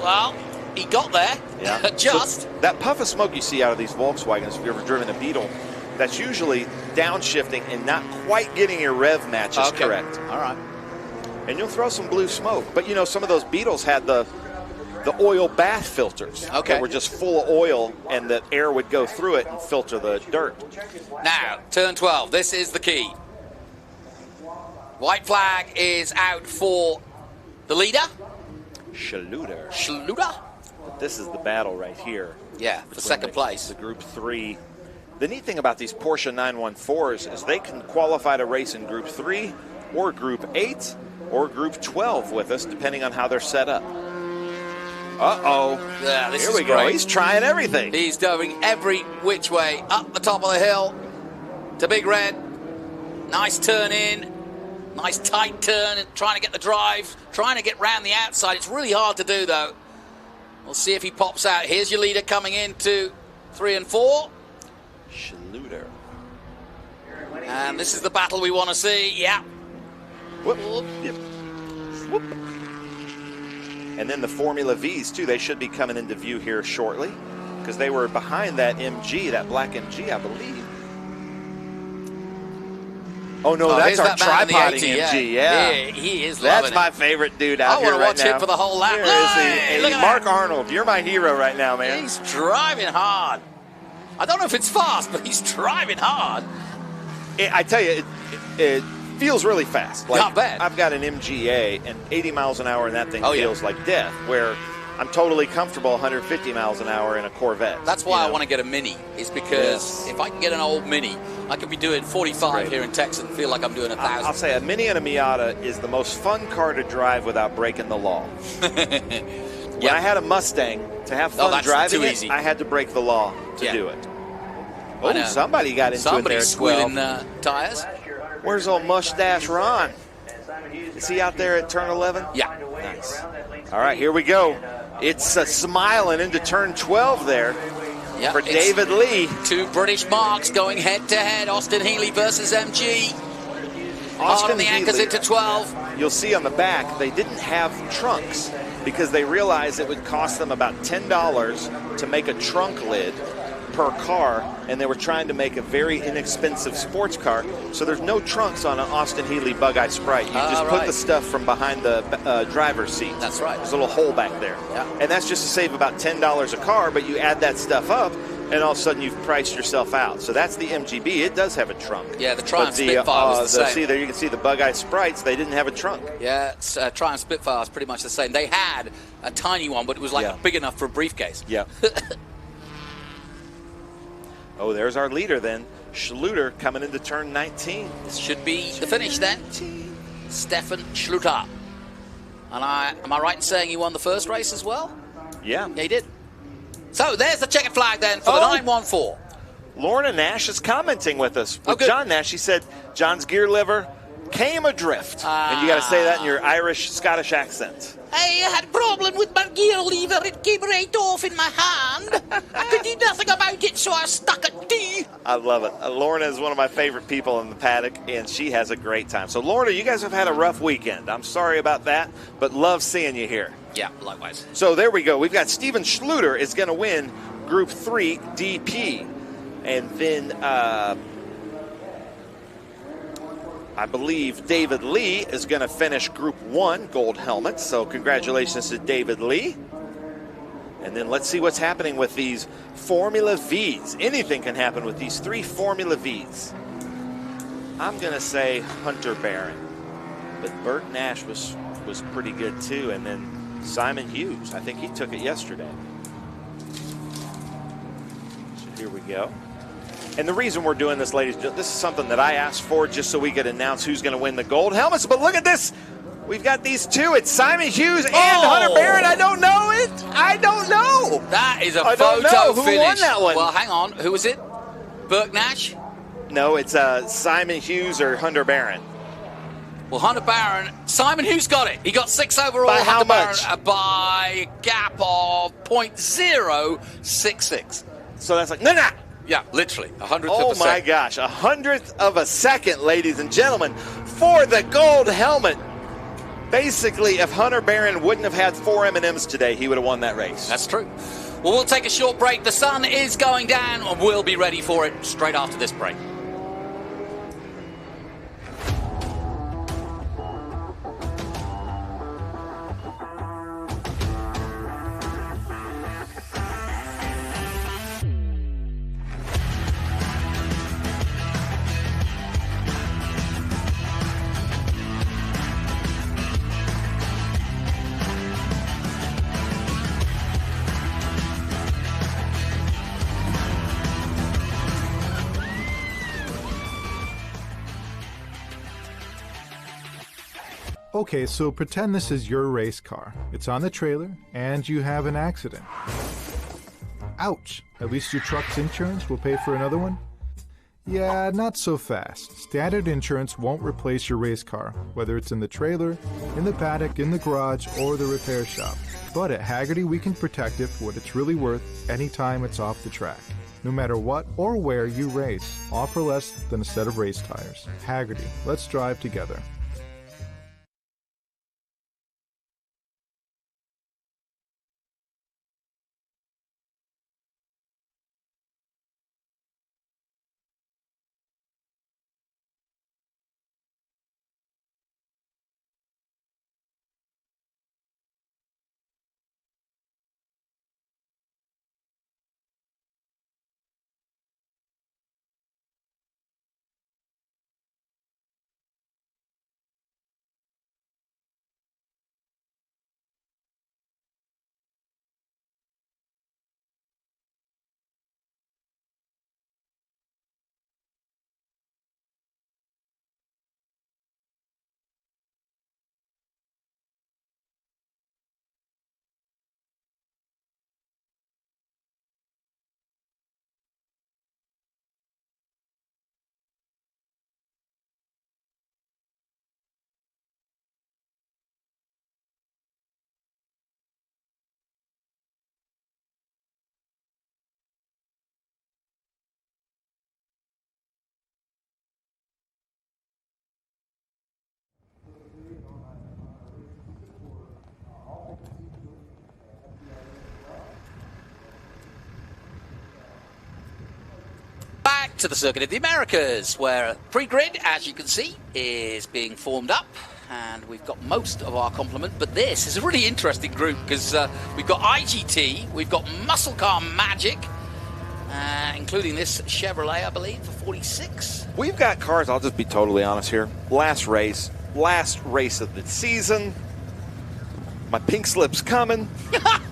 Speaker 16: Well, he got there.
Speaker 15: Yeah.
Speaker 16: Just.
Speaker 15: So that puff of smoke you see out of these Volkswagens, if you've ever driven a Beetle, that's usually downshifting and not quite getting your rev matches correct.
Speaker 16: All right.
Speaker 15: And you'll throw some blue smoke. But, you know, some of those Beetles had the oil bath filters that were just full of oil, and the air would go through it and filter the dirt.
Speaker 16: Now, turn 12. This is the key. White flag is out for the leader.
Speaker 15: Schluter. But this is the battle right here.
Speaker 16: Yeah, for second place.
Speaker 15: The Group 3. The neat thing about these Porsche 914s is they can qualify to race in Group 3 or Group 8 or Group 12 with us, depending on how they're set up. Uh-oh.
Speaker 16: Yeah, this
Speaker 15: Here
Speaker 16: is
Speaker 15: we go.
Speaker 16: great.
Speaker 15: He's trying everything.
Speaker 16: He's going every which way. Up the top of the hill to Big Red. Nice turn in. Nice tight turn. And trying to get the drive. Trying to get round the outside. It's really hard to do, though. We'll see if he pops out. Here's your leader coming into 3 and 4.
Speaker 15: Schluter.
Speaker 16: And this is the battle we want to see. Yeah.
Speaker 15: Whoop. Yep. Whoop. And then the Formula Vs, too, they should be coming into view here shortly because they were behind that MG, that black MG, I believe. Oh, no, that's our tripoding MG, yeah.
Speaker 16: He is
Speaker 15: That's
Speaker 16: loving
Speaker 15: my
Speaker 16: it.
Speaker 15: favorite dude out here right now.
Speaker 16: I want to watch him for the whole lap.
Speaker 15: Here
Speaker 16: Hey,
Speaker 15: is
Speaker 16: look at
Speaker 15: Mark
Speaker 16: that.
Speaker 15: Arnold, you're my hero right now, man.
Speaker 16: He's driving hard. I don't know if it's fast, but he's driving hard.
Speaker 15: I tell you, it feels really fast. Like,
Speaker 16: Not bad.
Speaker 15: I've got an MGA, and 80 miles an hour in that thing feels like death, where I'm totally comfortable 150 miles an hour in a Corvette.
Speaker 16: That's why I want to get a Mini, is because if I can get an old Mini, I could be doing 45 here in Texas and feel like I'm doing 1,000.
Speaker 15: I'll say a Mini and a Miata is the most fun car to drive without breaking the law. When I had a Mustang, to have fun driving
Speaker 16: too
Speaker 15: it,
Speaker 16: easy.
Speaker 15: I had to break the law to do it.
Speaker 16: I know.
Speaker 15: Oh, somebody got into it there.
Speaker 16: Somebody's squealing tires.
Speaker 15: Where's old Mustache Ron? Is he out there at turn 11?
Speaker 16: Yeah.
Speaker 15: Nice. All right, here we go. It's smiling into turn 12 there for David Lee.
Speaker 16: Two British marks going head-to-head. Austin Healey versus MG. Hard on the anchors into 12.
Speaker 15: You'll see on the back, they didn't have trunks because they realized it would cost them about $10 to make a trunk lid per car, and they were trying to make a very inexpensive sports car. So there's no trunks on an Austin Healey Bug-Eye Sprite. You just put the stuff from behind the driver's seat.
Speaker 16: That's right.
Speaker 15: There's a little hole back there.
Speaker 16: Yeah.
Speaker 15: And that's just to save about $10 a car, but you add that stuff up, and all of a sudden you've priced yourself out. So that's the MGB. It does have a trunk.
Speaker 16: Yeah, the Triumph Spitfire was the same.
Speaker 15: See there, you can see the Bug-Eye Sprites. They didn't have a trunk.
Speaker 16: Yeah, Triumph Spitfire is pretty much the same. They had a tiny one, but it was like big enough for a briefcase.
Speaker 15: Yeah. Oh, there's our leader then. Schluter coming into turn 19.
Speaker 16: This should be the finish then. Stefan Schluter. And am I right in saying he won the first race as well?
Speaker 15: Yeah.
Speaker 16: Yeah, he did. So there's the checkered flag then for the 914.
Speaker 15: Lorna Nash is commenting with us. With
Speaker 16: good.
Speaker 15: John Nash, he said, John's gear lever came adrift. And you got to say that in your Irish-Scottish accent.
Speaker 16: I had a problem with my gear lever. It came right off in my hand. I could do nothing about it, so I stuck a D.
Speaker 15: I love it. Lorna is one of my favorite people in the paddock, and she has a great time. So, Lorna, you guys have had a rough weekend. I'm sorry about that, but love seeing you here.
Speaker 16: Yeah, likewise.
Speaker 15: So there we go. We've got Steven Schluter is going to win Group 3 DP. And then I believe David Lee is going to finish Group 1 gold helmet. So congratulations to David Lee. And then let's see what's happening with these Formula Vs. Anything can happen with these 3 Formula Vs. I'm going to say Hunter Barron. But Bert Nash was pretty good too. And then Simon Hughes, I think he took it yesterday. So here we go. And the reason we're doing this, ladies, this is something that I asked for just so we could announce who's going to win the gold helmets. But look at this. We've got these two. It's Simon Hughes and Hunter Barron. I don't know it. I don't know.
Speaker 16: That is a
Speaker 15: I
Speaker 16: photo
Speaker 15: don't know. Who
Speaker 16: finish.
Speaker 15: won that one?
Speaker 16: Well, hang on. Who was it? Burke Nash?
Speaker 15: No, it's Simon Hughes or Hunter Barron.
Speaker 16: Well, Hunter Barron, Simon Hughes got it. He got 6 overall.
Speaker 15: By how
Speaker 16: Hunter
Speaker 15: much?
Speaker 16: Barron, by a gap of 0.066.
Speaker 15: So that's like, nah.
Speaker 16: Yeah, literally, 100th of a
Speaker 15: Oh, my
Speaker 16: second.
Speaker 15: gosh, 100th of a second, ladies and gentlemen, for the gold helmet. Basically, if Hunter Barron wouldn't have had 4 M&Ms today, he would have won that race.
Speaker 16: That's true. Well, we'll take a short break. The sun is going down, and we'll be ready for it straight after this break.
Speaker 17: Okay, so pretend this is your race car. It's on the trailer, and you have an accident. Ouch! At least your truck's insurance will pay for another one? Yeah, not so fast. Standard insurance won't replace your race car, whether it's in the trailer, in the paddock, in the garage, or the repair shop. But at Hagerty, we can protect it for what it's really worth anytime it's off the track. No matter what or where you race, offer less than a set of race tires. Hagerty, let's drive together.
Speaker 16: Back to the Circuit of the Americas, where pre-grid, as you can see, is being formed up. And we've got most of our complement, but this is a really interesting group because we've got IGT, we've got Muscle Car Magic, including this Chevrolet, I believe, for 46.
Speaker 15: We've got cars, I'll just be totally honest here. Last race of the season. My pink slip's coming.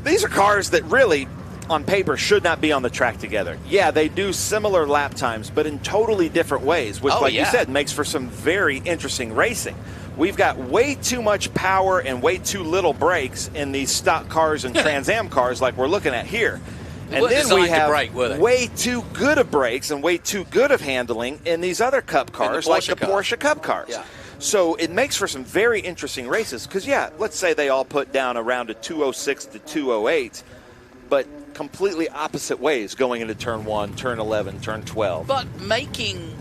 Speaker 15: These are cars that really, on paper, should not be on the track together. Yeah, they do similar lap times, but in totally different ways, which, you said, makes for some very interesting racing. We've got way too much power and way too little brakes in these stock cars and Trans Am cars like we're looking at here. And then we have way too good of brakes and way too good of handling in these other Cup cars like the Porsche Cup cars. Yeah. So it makes for some very interesting races because, let's say they all put down around a 206 to 208, but completely opposite ways going into turn 1, turn 11, turn 12.
Speaker 16: But making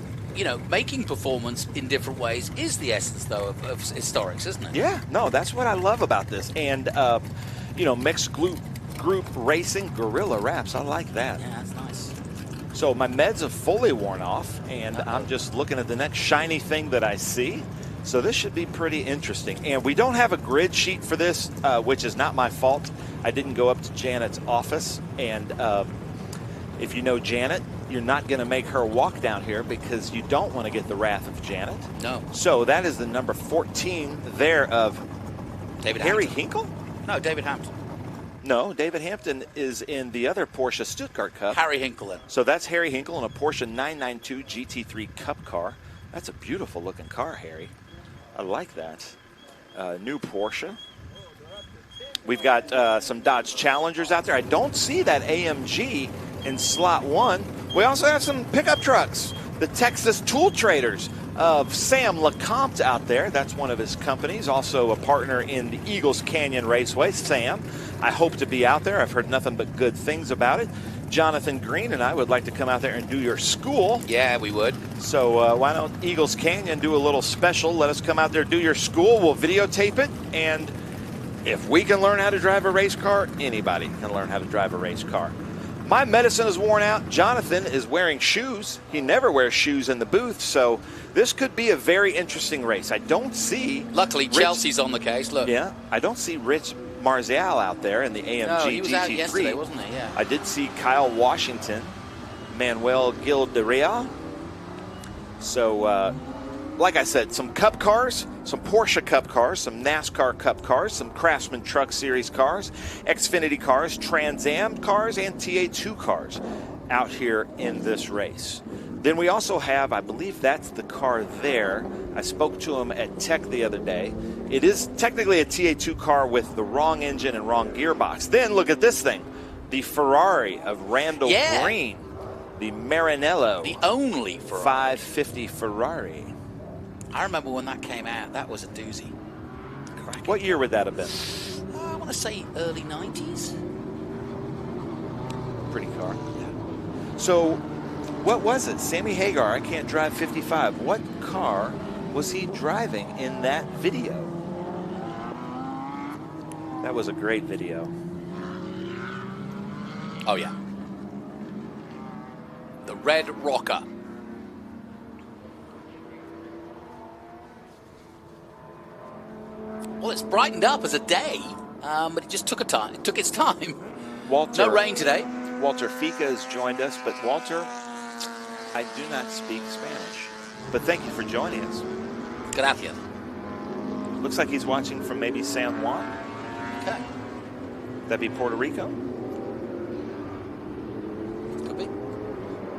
Speaker 16: performance in different ways is the essence, though, of historics, isn't it?
Speaker 15: Yeah, no, that's what I love about this. And, mixed group racing, guerrilla wraps, I like that.
Speaker 16: Yeah, that's nice.
Speaker 15: So my meds have fully worn off, and I'm just looking at the next shiny thing that I see. So this should be pretty interesting. And we don't have a grid sheet for this, which is not my fault. I didn't go up to Janet's office, and if you know Janet, you're not going to make her walk down here because you don't want to get the wrath of Janet.
Speaker 16: No.
Speaker 15: So that is the number 14 there of
Speaker 16: David
Speaker 15: Harry
Speaker 16: Hampton.
Speaker 15: Hinkle?
Speaker 16: No, David Hampton.
Speaker 15: No, David Hampton is in the other Porsche Stuttgart Cup.
Speaker 16: Harry Hinkle then.
Speaker 15: So that's Harry Hinkle in a Porsche 992 GT3 Cup car. That's a beautiful looking car, Harry. I like that. New Porsche. We've got some Dodge Challengers out there. I don't see that AMG in slot 1. We also have some pickup trucks. The Texas Tool Traders. of Sam LeCompte out there. That's one of his companies, also a partner in the Eagles Canyon Raceway. Sam, I hope to be out there. I've heard nothing but good things about it. Jonathan Green and I would like to come out there and do your school.
Speaker 16: Yeah, we would.
Speaker 15: So why don't Eagles Canyon do a little special? Let us come out there, do your school. We'll videotape it. And if we can learn how to drive a race car, anybody can learn how to drive a race car. My medicine is worn out. Jonathan is wearing shoes. He never wears shoes in the booth. So this could be a very interesting race. I don't see...
Speaker 16: Luckily, Chelsea's on the case. Look.
Speaker 15: Yeah, I don't see Rich Marzial out there in the AMG
Speaker 16: no, he was
Speaker 15: GT3.
Speaker 16: out yesterday, wasn't he? Yeah.
Speaker 15: I did see Kyle Washington, Manuel Gilderea. So, like I said, some Cup cars, some Porsche Cup cars, some NASCAR Cup cars, some Craftsman Truck Series cars, Xfinity cars, Trans Am cars, and TA2 cars out here in this race. Then we also have, I believe that's the car there. I spoke to him at Tech the other day. It is technically a TA2 car with the wrong engine and wrong gearbox. Then look at this thing, the Ferrari of Randall Green, the Maranello.
Speaker 16: The only Ferrari.
Speaker 15: 550 Ferrari.
Speaker 16: I remember when that came out. That was a doozy. Cracking.
Speaker 15: What year would that have been?
Speaker 16: I want to say early 90s.
Speaker 15: Pretty car. Yeah. So, what was it? Sammy Hagar, I can't drive 55. What car was he driving in that video? That was a great video.
Speaker 16: Oh, yeah. The Red Rocker. Well, it's brightened up as a day, but it just took its time.
Speaker 15: Walter,
Speaker 16: no rain today.
Speaker 15: Walter Fica has joined us, but Walter, I do not speak Spanish. But thank you for joining us.
Speaker 16: Gracias.
Speaker 15: Looks like he's watching from maybe San Juan.
Speaker 16: Okay.
Speaker 15: That'd be Puerto Rico.
Speaker 16: Could be.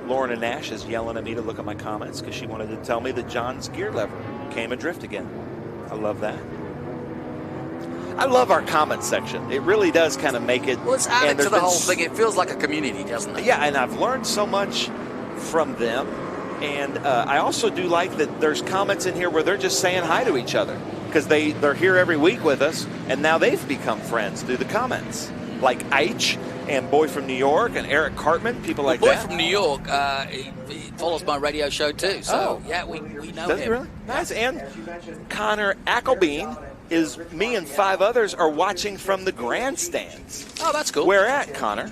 Speaker 15: Lauren and Nash is yelling at me to look at my comments because she wanted to tell me that John's gear lever came adrift again. I love that. I love our comment section. It really does kind of make it.
Speaker 16: Well, it's added to the whole thing. It feels like a community, doesn't it?
Speaker 15: Yeah, and I've learned so much from them. And I also do like that there's comments in here where they're just saying hi to each other because they're here every week with us, and now they've become friends through the comments. Like Eich and Boy from New York and Eric Cartman, people like that.
Speaker 16: Boy from New York, he follows my radio show too. So, yeah, we know
Speaker 15: Does
Speaker 16: him.
Speaker 15: he really? Nice. And Connor Ackelbein is me and 5 others are watching from the grandstands.
Speaker 16: Oh, that's cool.
Speaker 15: Where at, Connor?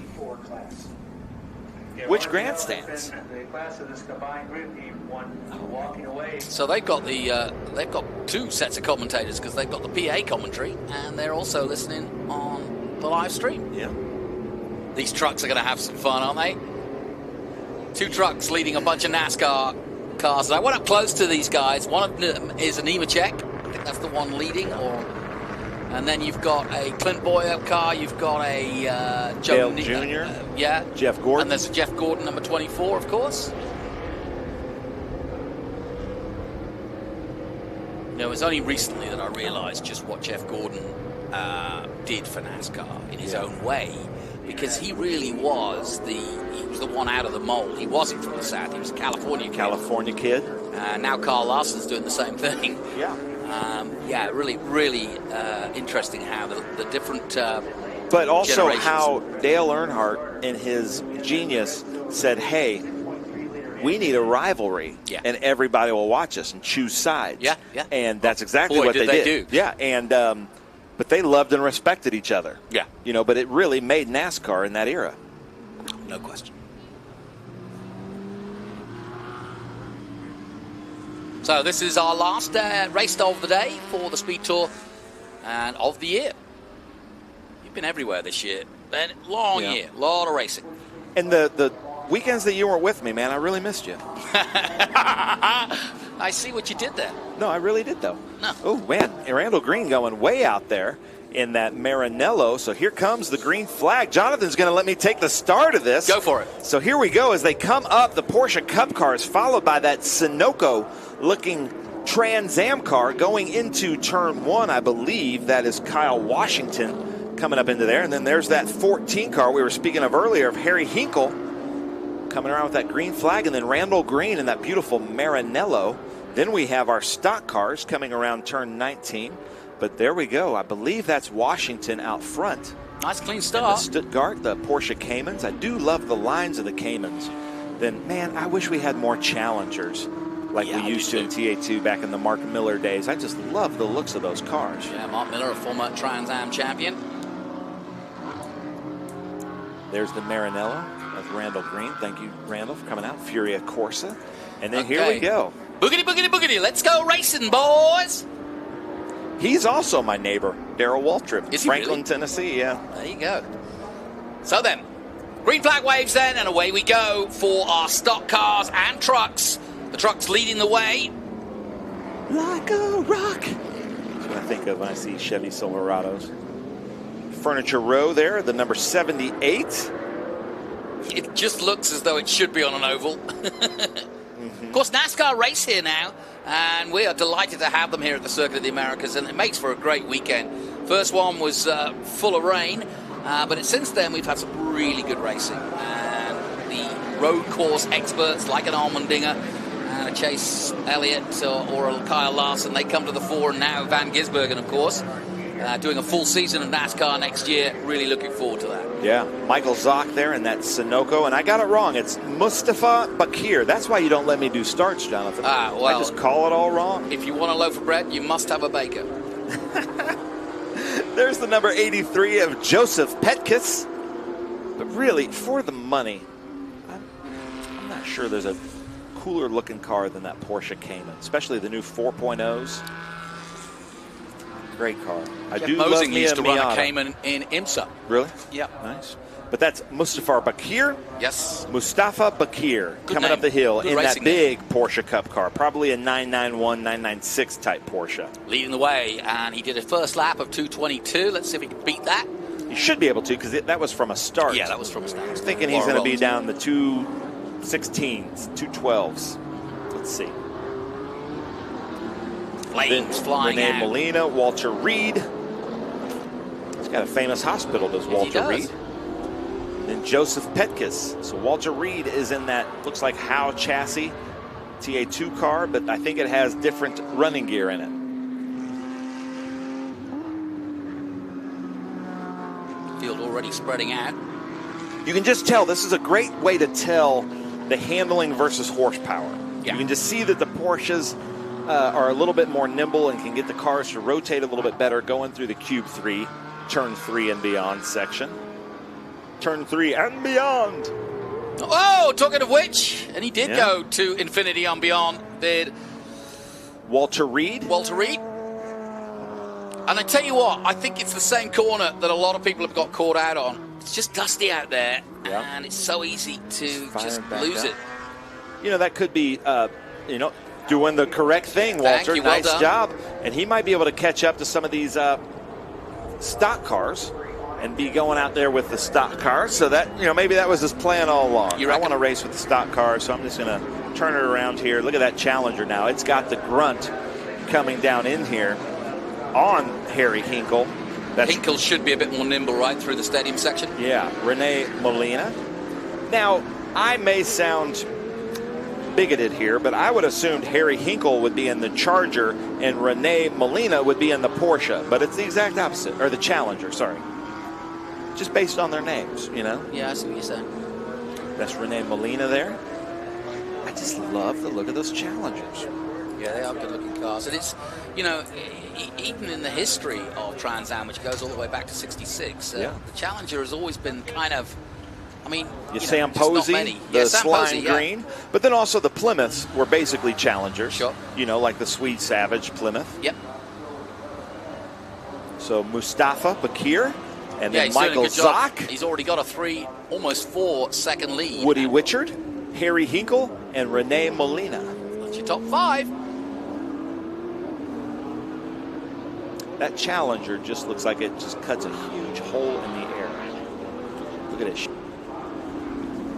Speaker 15: Which grandstands?
Speaker 16: So they've got they've got 2 sets of commentators because they've got the PA commentary and they're also listening on the live stream.
Speaker 15: Yeah.
Speaker 16: These trucks are going to have some fun, aren't they? 2 trucks leading a bunch of NASCAR cars. And I went up close to these guys. One of them is a Nemechek. I think that's the one leading. And then you've got a Clint Boyer car. You've got a
Speaker 15: Dale Jr.
Speaker 16: Yeah.
Speaker 15: Jeff Gordon.
Speaker 16: And there's a Jeff Gordon, number 24, of course. You know, it was only recently that I realized just what Jeff Gordon did for NASCAR in his own way, because he really was he was the one out of the mold. He wasn't from the South. He was a California kid. Now Carl Larson's doing the same thing.
Speaker 15: Yeah.
Speaker 16: Really, really interesting how the different
Speaker 15: but also
Speaker 16: generations.
Speaker 15: how Dale Earnhardt in his genius said, hey, we need a rivalry, and everybody will watch us and choose sides.
Speaker 16: Yeah.
Speaker 15: And that's exactly
Speaker 16: Boy,
Speaker 15: what
Speaker 16: did
Speaker 15: they
Speaker 16: do.
Speaker 15: Yeah, and but they loved and respected each other.
Speaker 16: Yeah.
Speaker 15: You know, but it really made NASCAR in that era.
Speaker 16: No question. So this is our last race of the day for the Speed Tour and of the year. You've been everywhere this year. Been long year, a lot of racing.
Speaker 15: And the weekends that you weren't with me, man, I really missed you.
Speaker 16: I see what you did there.
Speaker 15: No, I really did, though.
Speaker 16: No.
Speaker 15: Oh, man, Randall Green going way out there in that Maranello. So here comes the green flag. Jonathan's going to let me take the start of this.
Speaker 16: Go for it.
Speaker 15: So here we go as they come up the Porsche Cup cars, followed by that Sunoco-looking Trans Am car going into turn 1, I believe. That is Kyle Washington coming up into there. And then there's that 14 car we were speaking of earlier of Harry Hinkle coming around with that green flag. And then Randall Green in that beautiful Maranello Then we have our stock cars coming around turn 19. But there we go. I believe that's Washington out front.
Speaker 16: Nice clean
Speaker 15: And
Speaker 16: start.
Speaker 15: the Stuttgart, the Porsche Caymans. I do love the lines of the Caymans. Then, man, I wish we had more Challengers like we used to in TA2 back in the Mark Miller days. I just love the looks of those cars.
Speaker 16: Yeah, Mark Miller, a former Trans Am champion.
Speaker 15: There's the Maranello of Randall Green. Thank you, Randall, for coming out. Furia Corsa. And then here we go.
Speaker 16: Boogity, boogity, boogity. Let's go racing, boys.
Speaker 15: He's also my neighbor, Darrell Waltrip.
Speaker 16: Is he
Speaker 15: Franklin,
Speaker 16: really?
Speaker 15: Tennessee, yeah.
Speaker 16: There you go. So then, green flag waves then, and away we go for our stock cars and trucks. The trucks leading the way.
Speaker 15: Like a rock. That's what I think of when I see Chevy Silverados. Furniture Row there, the number 78.
Speaker 16: It just looks as though it should be on an oval. Of course, NASCAR race here now, and we are delighted to have them here at the Circuit of the Americas, and it makes for a great weekend. First one was full of rain, but since then we've had some really good racing. And the road course experts like an Allmendinger and a Chase Elliott or a Kyle Larson, they come to the fore, and now Van Gisbergen, of course, doing a full season of NASCAR next year. Really looking forward to that.
Speaker 15: Yeah, Michael Zock there in that Sunoco, and I got it wrong. It's Mustafa Bakir. That's why you don't let me do starts, Jonathan.
Speaker 16: Well,
Speaker 15: I just call it all wrong.
Speaker 16: If you want a loaf of bread, you must have a baker.
Speaker 15: There's the number 83 of Joseph Petkus. But really, for the money, I'm not sure there's a cooler looking car than that Porsche Cayman, especially the new 4.0s. Great car. I do love
Speaker 16: Mosing used to run a
Speaker 15: Miata.
Speaker 16: Cayman in IMSA.
Speaker 15: Really?
Speaker 16: Yep.
Speaker 15: Nice. But that's Mustafa Bakir.
Speaker 16: Yes.
Speaker 15: Mustafa Bakir
Speaker 16: Good
Speaker 15: coming
Speaker 16: name.
Speaker 15: up the hill
Speaker 16: Good
Speaker 15: in that
Speaker 16: racing
Speaker 15: big Porsche Cup car. Probably a 991, 996 type Porsche.
Speaker 16: Leading the way, and he did a first lap of 2:22. Let's see if he can beat that.
Speaker 15: He should be able to because that was from a start.
Speaker 16: Yeah, that was from a start.
Speaker 15: I was thinking he's going to be down the 216s, 212s. Let's see.
Speaker 16: Flames flying
Speaker 15: Renee
Speaker 16: out.
Speaker 15: Molina, Walter Reed. He's got a famous hospital, does Walter Reed. Then Joseph Petkus. So Walter Reed is in that, looks like Howe chassis TA2 car, but I think it has different running gear in it.
Speaker 16: Field already spreading out.
Speaker 15: You can just tell, this is a great way to tell the handling versus horsepower.
Speaker 16: Yeah.
Speaker 15: You can just see that the Porsches are a little bit more nimble and can get the cars to rotate a little bit better going through the Cube 3, Turn 3 and beyond section. Turn 3 and beyond.
Speaker 16: Oh, talking of which, and he did go to infinity and beyond, did
Speaker 15: Walter Reed.
Speaker 16: Walter Reed. And I tell you what, I think it's the same corner that a lot of people have got caught out on. It's just dusty out there, and it's so easy to just lose it.
Speaker 15: You know, that could be, doing the correct thing, Walter.
Speaker 16: you, well
Speaker 15: nice
Speaker 16: done.
Speaker 15: job. And he might be able to catch up to some of these stock cars and be going out there with the stock cars. So that, maybe that was his plan all along. I want to race with the stock cars, so I'm just going to turn it around here. Look at that Challenger now. It's got the grunt coming down in here on Harry Hinkle.
Speaker 16: Hinkle should be a bit more nimble right through the stadium section.
Speaker 15: Yeah, Renee Molina. Now, I may sound bigoted here, but I would assumed Harry Hinkle would be in the Charger and Renee Molina would be in the Porsche, but it's the exact opposite, or the Challenger, sorry. Just based on their names,
Speaker 16: Yeah, I see what you're saying.
Speaker 15: That's Renee Molina there. I just love the look of those Challengers.
Speaker 16: Yeah, they are good-looking cars. And it's, even in the history of Trans Am, which goes all the way back to '66, the Challenger has always been kind of,
Speaker 15: Sam
Speaker 16: just not
Speaker 15: Posey,
Speaker 16: many.
Speaker 15: the
Speaker 16: Sam
Speaker 15: slime
Speaker 16: Posey, yeah.
Speaker 15: green, but then also the Plymouths were basically Challengers.
Speaker 16: Sure.
Speaker 15: Like the Swede Savage Plymouth.
Speaker 16: Yep.
Speaker 15: So Mustafa Bakir, and then
Speaker 16: he's doing a
Speaker 15: Michael
Speaker 16: good job.
Speaker 15: Zock.
Speaker 16: He's already got a almost 4 second lead.
Speaker 15: Woody Witchard, Harry Hinkle, and Renee Molina.
Speaker 16: That's your top 5.
Speaker 15: That Challenger just looks like it just cuts a huge hole in the air. Look at it.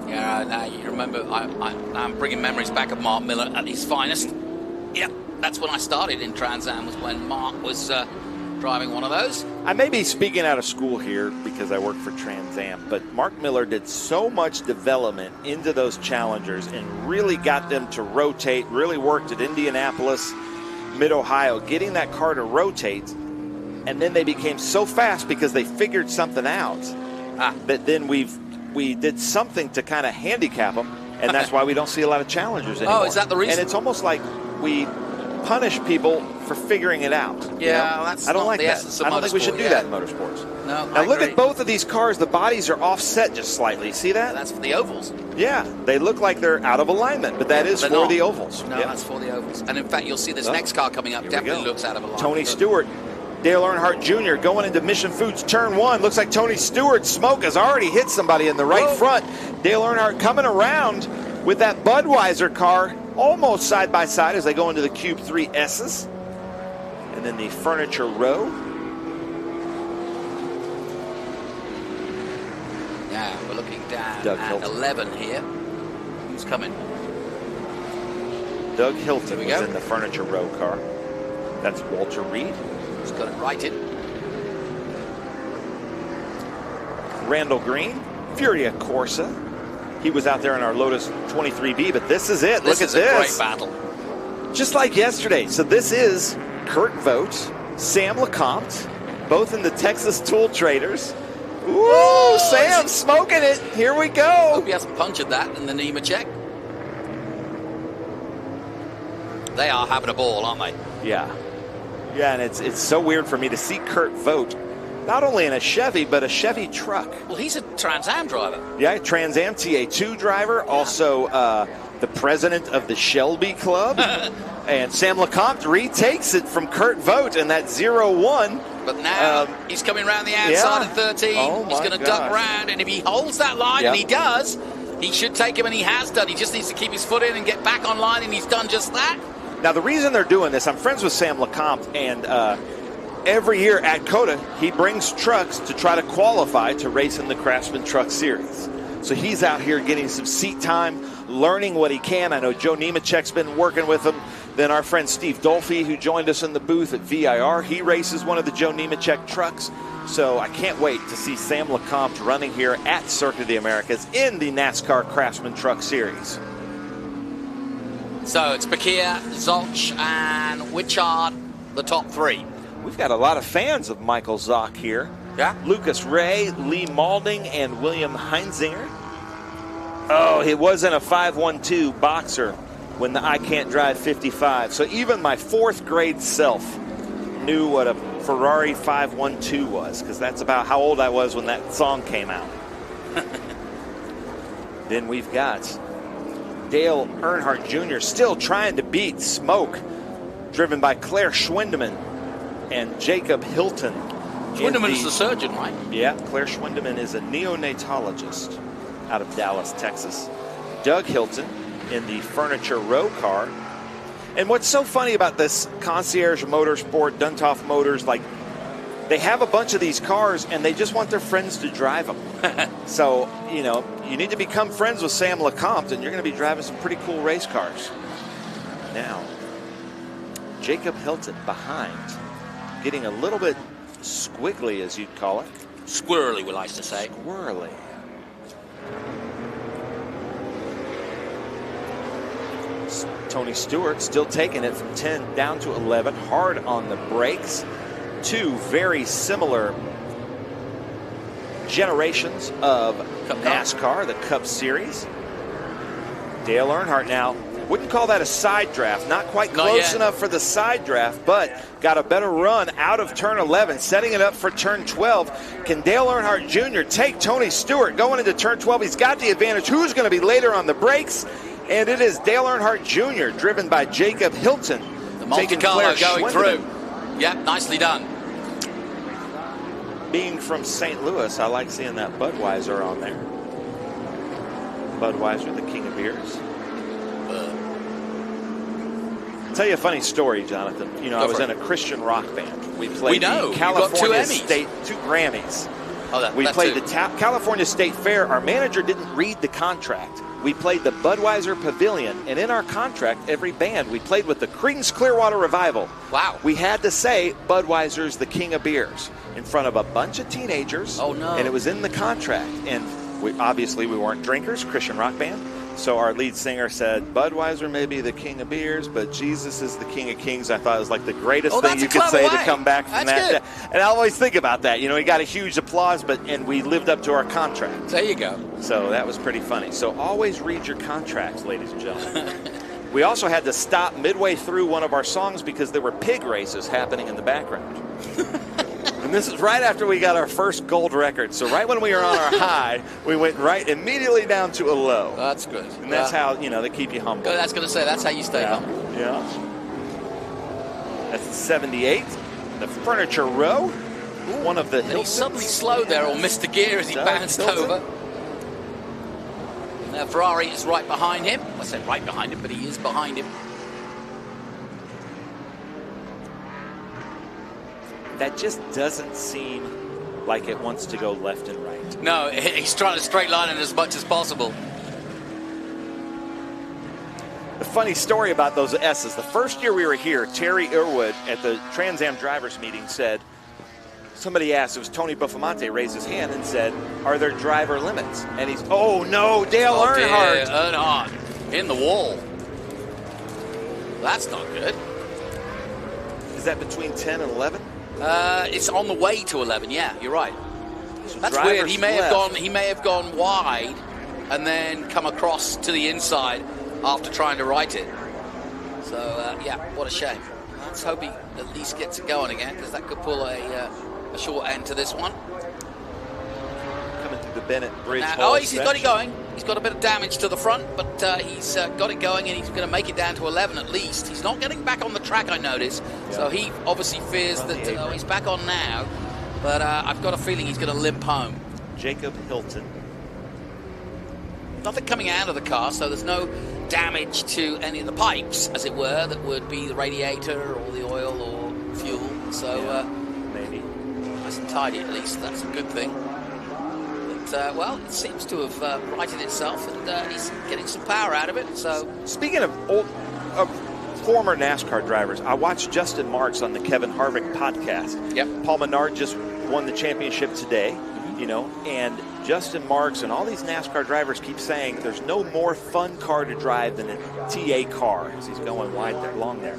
Speaker 16: Yeah, now you remember, I'm bringing memories back of Mark Miller at his finest. Yeah, that's when I started in Trans Am, was when Mark was driving one of those.
Speaker 15: I may be speaking out of school here because I work for Trans Am, but Mark Miller did so much development into those Challengers and really got them to rotate, really worked at Indianapolis, Mid-Ohio, getting that car to rotate, and then they became so fast because they figured something out that then we did something to kind of handicap them, and that's why we don't see a lot of Challengers anymore.
Speaker 16: Oh, is that the reason?
Speaker 15: And it's almost like we punish people for figuring it out.
Speaker 16: Yeah, well, that's
Speaker 15: I don't
Speaker 16: not
Speaker 15: like
Speaker 16: the
Speaker 15: that.
Speaker 16: essence of
Speaker 15: I don't think we should
Speaker 16: motorsport,
Speaker 15: do that in motorsports.
Speaker 16: No,
Speaker 15: now look at both of these cars. The bodies are offset just slightly. See that?
Speaker 16: That's for the ovals.
Speaker 15: Yeah, they look like they're out of alignment, but that is for
Speaker 16: not.
Speaker 15: the ovals.
Speaker 16: No, that's for the ovals. And in fact, you'll see this next car coming up definitely looks out of alignment.
Speaker 15: Tony Stewart, Dale Earnhardt Jr. going into Mission Foods turn 1. Looks like Tony Stewart's smoke has already hit somebody in the right front. Dale Earnhardt coming around with that Budweiser car almost side by side as they go into the Cube 3 S's. And then the Furniture Row.
Speaker 16: Yeah, we're looking down
Speaker 15: Doug
Speaker 16: at
Speaker 15: Hilton.
Speaker 16: 11 here. Who's coming?
Speaker 15: Doug Hilton
Speaker 16: we
Speaker 15: was
Speaker 16: go.
Speaker 15: in the Furniture Row car. That's Walter Reed.
Speaker 16: He's got it righted.
Speaker 15: Randall Green, Furia Corsa. He was out there in our Lotus 23B, but this is it. Look at this.
Speaker 16: This is a great battle.
Speaker 15: Just like yesterday. So this is Kurt Vogt, Sam LeCompte, both in the Texas Tool Traders. Ooh, Sam smoking it. Here we go.
Speaker 16: Hope he hasn't punctured that in the NEMA check. They are having a ball, aren't they?
Speaker 15: Yeah. Yeah, and it's so weird for me to see Kurt Vogt not only in a Chevy, but a Chevy truck.
Speaker 16: Well, he's a Trans Am driver.
Speaker 15: Yeah, Trans Am TA2 driver, also the president of the Shelby Club. And Sam LeCompte retakes it from Kurt Vogt in that 0-1.
Speaker 16: But now he's coming around the outside at 13.
Speaker 15: Oh,
Speaker 16: he's going to duck round, and if he holds that line, and he does, he should take him, and he has done. He just needs to keep his foot in and get back on line, and he's done just that.
Speaker 15: Now, the reason they're doing this, I'm friends with Sam LeCompte, and every year at COTA, he brings trucks to try to qualify to race in the Craftsman Truck Series. So he's out here getting some seat time, learning what he can. I know Joe Nemechek's been working with him. Then our friend Steve Dolphy, who joined us in the booth at VIR, he races one of the Joe Nemechek trucks. So I can't wait to see Sam LeCompte running here at Circuit of the Americas in the NASCAR Craftsman Truck Series.
Speaker 16: So it's Bakir, Zolch, and Wichard, the top 3.
Speaker 15: We've got a lot of fans of Michael Zock here.
Speaker 16: Yeah.
Speaker 15: Lucas Ray, Lee Malding, and William Heinzinger. Oh, it wasn't a 512 boxer when the I Can't Drive 55. So even my 4th grade self knew what a Ferrari 512 was, because that's about how old I was when that song came out. Then we've got Dale Earnhardt Jr. still trying to beat Smoke, driven by Claire Schwindeman and Jacob Hilton.
Speaker 16: Schwindeman's the surgeon, right?
Speaker 15: Yeah, Claire Schwindeman is a neonatologist out of Dallas, Texas. Doug Hilton in the Furniture Row car. And what's so funny about this Concierge Motorsport, Duntov Motors, like, they have a bunch of these cars and they just want their friends to drive them. So, you know, you need to become friends with Sam LeCompte and you're going to be driving some pretty cool race cars. Now, Jacob Hilton behind, getting a little bit squiggly, as you'd call it.
Speaker 16: Squirrely, we like to say.
Speaker 15: Squirrely. Tony Stewart still taking it from 10 down to 11, hard on the brakes. 2 very similar generations of NASCAR, the Cup Series. Dale Earnhardt now, wouldn't call that a side draft, not quite close enough for the side draft, but got a better run out of turn 11, setting it up for turn 12. Can Dale Earnhardt Jr. take Tony Stewart going into turn 12? He's got the advantage. Who's going to be later on the brakes? And it is Dale Earnhardt Jr., driven by Jacob Hilton.
Speaker 16: The Monte Carlo going through. Yep, nicely done.
Speaker 15: Being from St. Louis, I like seeing that Budweiser on there. Budweiser, the king of beers. I'll tell you a funny story, Jonathan. You know, I was in a Christian rock band. We played the California State, 2 Grammys. We played the California State Fair. Our manager didn't read the contract. We played the Budweiser Pavilion, and in our contract, every band, we played with the Creedence Clearwater Revival.
Speaker 16: Wow.
Speaker 15: We had to say Budweiser's the king of beers in front of a bunch of teenagers.
Speaker 16: Oh, no.
Speaker 15: And it was in the contract. And we weren't drinkers, Christian rock band. So our lead singer said, Budweiser may be the king of beers, but Jesus is the king of kings. I thought it was like the greatest thing you could say to come back from that. And I always think about that. You know, he got a huge applause, and we lived up to our contract.
Speaker 16: There you go.
Speaker 15: So that was pretty funny. So always read your contracts, ladies and gentlemen. We also had to stop midway through one of our songs because there were pig races happening in the background. And this is right after we got our first gold record. So right when we were on our high, we went right immediately down to a low.
Speaker 16: That's good.
Speaker 15: And that's how, they keep you humble.
Speaker 16: That's going to say, that's how you stay humble.
Speaker 15: Yeah. That's the 78, the Furniture Row. One of the
Speaker 16: He suddenly slowed there or missed the gear as he bounced over. Now Ferrari is right behind him. I said right behind him, but he is behind him.
Speaker 15: That just doesn't seem like it wants to go left and right.
Speaker 16: No, he's trying to straight line it as much as possible.
Speaker 15: The funny story about those S's, the first year we were here, Terry Irwood at the Trans Am drivers meeting said, somebody asked, it was Tony Buffamonte, raised his hand and said, are there driver limits? And he's, oh no, Dale Earnhardt.
Speaker 16: Earnhardt in the wall. That's not good.
Speaker 15: Is that between 10 and 11?
Speaker 16: It's on the way to 11. Yeah, you're right.
Speaker 15: So
Speaker 16: that's weird. He may have gone wide and then come across to the inside after trying to right it. So yeah, what a shame. Let's hope he at least gets it going again, because that could pull a short end to this one.
Speaker 15: Coming through the Bennett Bridge.
Speaker 16: He's got it going. He's got a bit of damage to the front, but he's got it going, and he's going to make it down to 11 at least. He's not getting back on the track, I notice. Yeah. So he obviously fears that he's back on now, but I've got a feeling he's going to limp home.
Speaker 15: Jacob Hilton.
Speaker 16: Nothing coming out of the car, so there's no damage to any of the pipes, as it were, that would be the radiator or the oil or fuel. So
Speaker 15: maybe
Speaker 16: nice and tidy at least. That's a good thing. But well, it seems to have righted itself, and he's getting some power out of it. So
Speaker 15: speaking of former NASCAR drivers, I watched Justin Marks on the Kevin Harvick podcast.
Speaker 16: Yep.
Speaker 15: Paul Menard just won the championship today. And Justin Marks and all these NASCAR drivers keep saying there's no more fun car to drive than a TA car, as he's going wide there, long there.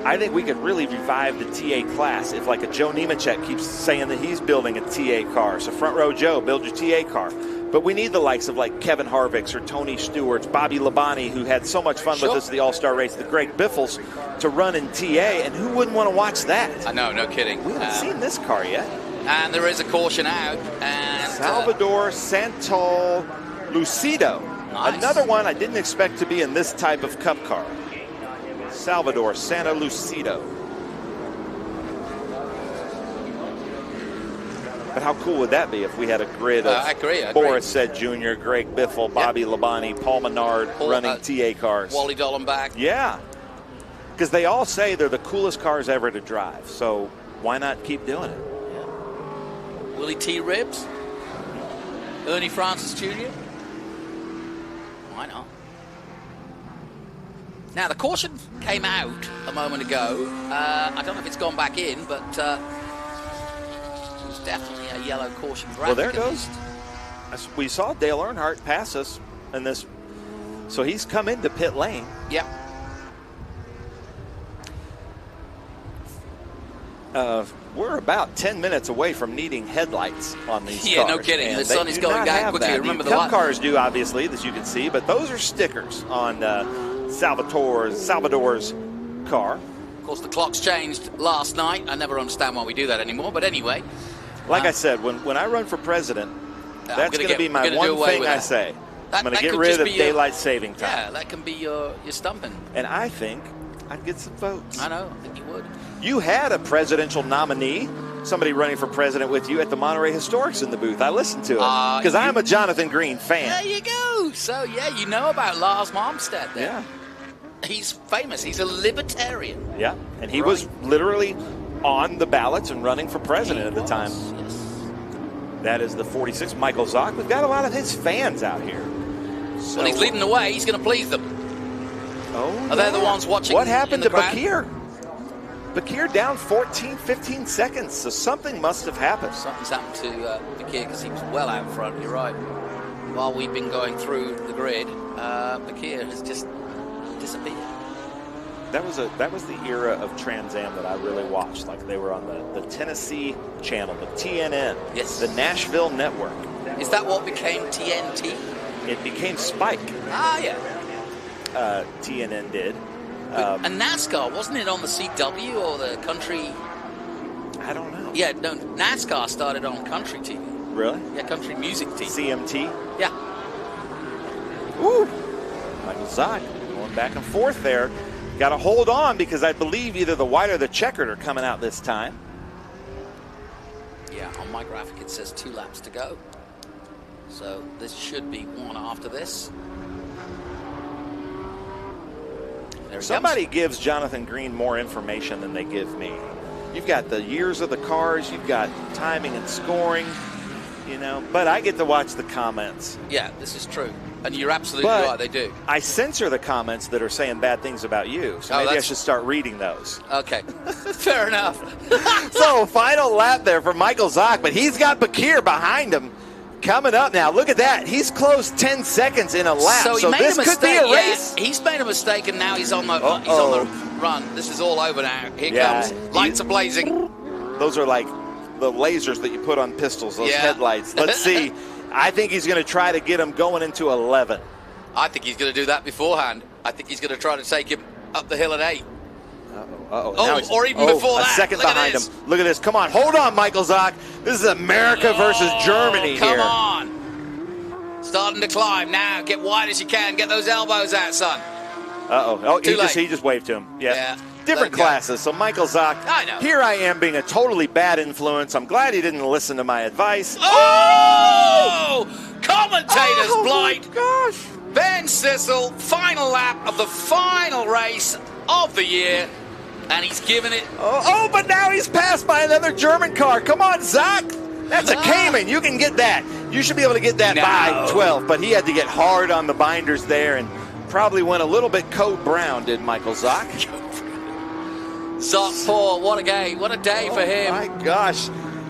Speaker 15: I think we could really revive the TA class if, like, a Joe Nemechek keeps saying that he's building a TA car. So Front Row Joe, build your TA car. But we need the likes of, like, Kevin Harvick's or Tony Stewart's, Bobby Labonte, who had so much fun with us at the All-Star race, the Greg Biffles, to run in TA, and who wouldn't want to watch that?
Speaker 16: I know, no kidding.
Speaker 15: We haven't seen this car yet.
Speaker 16: And there is a caution out. And
Speaker 15: Salvador Santo Lucido.
Speaker 16: Nice.
Speaker 15: Another one I didn't expect to be in this type of Cup car. Salvador Santo Lucido. But how cool would that be if we had a grid of
Speaker 16: I agree.
Speaker 15: Boris Said Jr., Greg Biffle, Bobby Labonte, Paul Menard running TA cars.
Speaker 16: Wally Dollenbach.
Speaker 15: Yeah. Because they all say they're the coolest cars ever to drive. So why not keep doing it?
Speaker 16: Willie T. Ribbs, Ernie Francis Jr. Why not? Now, the caution came out a moment ago. I don't know if it's gone back in, but it was definitely a yellow caution.
Speaker 15: Well, there it goes. We saw Dale Earnhardt pass us in this. So he's come into pit lane.
Speaker 16: Yep.
Speaker 15: We're about 10 minutes away from needing headlights on these cars.
Speaker 16: Yeah, no kidding. The sun is going down quickly. Remember the
Speaker 15: Cup cars do, obviously, as you can see, but those are stickers on Salvador's car.
Speaker 16: Of course, the clock's changed last night. I never understand why we do that anymore, but anyway.
Speaker 15: Like I said, when I run for president, that's going to be my one thing I say. I'm going to get rid of daylight saving time.
Speaker 16: Yeah, that can be your stumping.
Speaker 15: And I think I'd get some votes.
Speaker 16: I know, I think you would.
Speaker 15: You had a presidential nominee, somebody running for president with you at the Monterey Historics in the booth. I listened to it because I'm a Jonathan Green fan.
Speaker 16: There you go. So, yeah, you know about Lars Malmsted there.
Speaker 15: Yeah.
Speaker 16: He's famous. He's a libertarian.
Speaker 15: Yeah, and he was literally on the ballots and running for president at the time.
Speaker 16: Yes.
Speaker 15: That is the 46, Michael Zock. We've got a lot of his fans out here. So,
Speaker 16: well, he's leading the way. He's going to please them.
Speaker 15: Oh,
Speaker 16: Are they the ones watching?
Speaker 15: What happened to
Speaker 16: crowd?
Speaker 15: Bakir? Bakir down 14, 15 seconds, so something must have happened.
Speaker 16: Something's happened to Bakir because he was well out front. You're right. While we've been going through the grid, Bakir has just disappeared.
Speaker 15: That was the era of Trans Am that I really watched. Like they were on the Tennessee channel, the TNN,
Speaker 16: yes,
Speaker 15: the Nashville network.
Speaker 16: Is that what became TNT?
Speaker 15: It became Spike.
Speaker 16: Ah, yeah.
Speaker 15: TNN did.
Speaker 16: And NASCAR, wasn't it on the CW or the country?
Speaker 15: I don't know.
Speaker 16: Yeah, no, NASCAR started on country TV.
Speaker 15: Really?
Speaker 16: Yeah, country music TV.
Speaker 15: CMT?
Speaker 16: Yeah.
Speaker 15: Ooh. Michael Zock going back and forth there. Got to hold on because I believe either the white or the checkered are coming out this time.
Speaker 16: Yeah, on my graphic it says 2 laps to go. So this should be one after this.
Speaker 15: Somebody gives Jonathan Green more information than they give me. You've got the years of the cars, you've got timing and scoring, you know, but I get to watch the comments.
Speaker 16: Yeah, this is true. And you're absolutely right, they do.
Speaker 15: I censor the comments that are saying bad things about you, so maybe I should start reading those.
Speaker 16: Okay, fair enough.
Speaker 15: So, final lap there for Michael Zock, but he's got Bakir behind him. Coming up now, look at that. He's close 10 seconds in a lap, so this could be a race.
Speaker 16: Yeah, he's made a mistake, and now he's on the run. This is all over now. Here comes. Lights are blazing.
Speaker 15: Those are like the lasers that you put on pistols, those headlights. Let's see. I think he's going to try to get him going into 11.
Speaker 16: I think he's going to do that beforehand. I think he's going to try to take him up the hill at 8. Or even before that.
Speaker 15: A second behind him. Look at this. Come on. Hold on, Michael Zock. This is America versus Germany here.
Speaker 16: Come on. Starting to climb now. Get wide as you can. Get those elbows out, son.
Speaker 15: Oh, he just waved to him. Yeah. Different classes. So Michael Zock,
Speaker 16: I know.
Speaker 15: Here I am being a totally bad influence. I'm glad he didn't listen to my advice.
Speaker 16: Oh! Commentators blight.
Speaker 15: Gosh.
Speaker 16: Ben Sissel, final lap of the final race of the year. And he's given it.
Speaker 15: But now he's passed by another German car. Come on, Zock. That's a Cayman. You can get that. You should be able to get that by 12. But he had to get hard on the binders there and probably went a little bit code brown, did Michael Zock.
Speaker 16: Zock Paul, what a game. What a day for him.
Speaker 15: My gosh.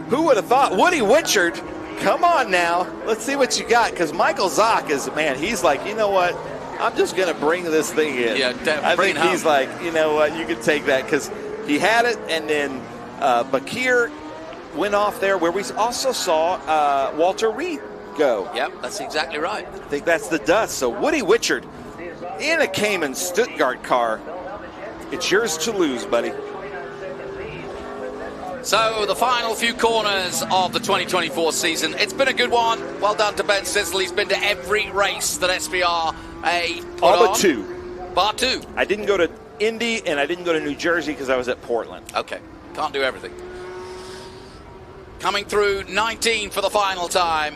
Speaker 15: Who would have thought? Woody Witchard, come on now. Let's see what you got. Because Michael Zock is, man, he's like, you know what? I'm just going to bring this thing in.
Speaker 16: Yeah,
Speaker 15: I think he's like, you know what, you can take that because he had it, and then Bakir went off there where we also saw Walter Reed go.
Speaker 16: Yep, that's exactly right.
Speaker 15: I think that's the dust. So Woody Witchard in a Cayman Stuttgart car. It's yours to lose, buddy.
Speaker 16: So the final few corners of the 2024 season. It's been a good one. Well done to Ben Sissel. He's been to every race that SVRA put
Speaker 15: all but
Speaker 16: on.
Speaker 15: 2.
Speaker 16: Bar 2.
Speaker 15: I didn't go to Indy and I didn't go to New Jersey because I was at Portland.
Speaker 16: Okay, can't do everything. Coming through 19 for the final time.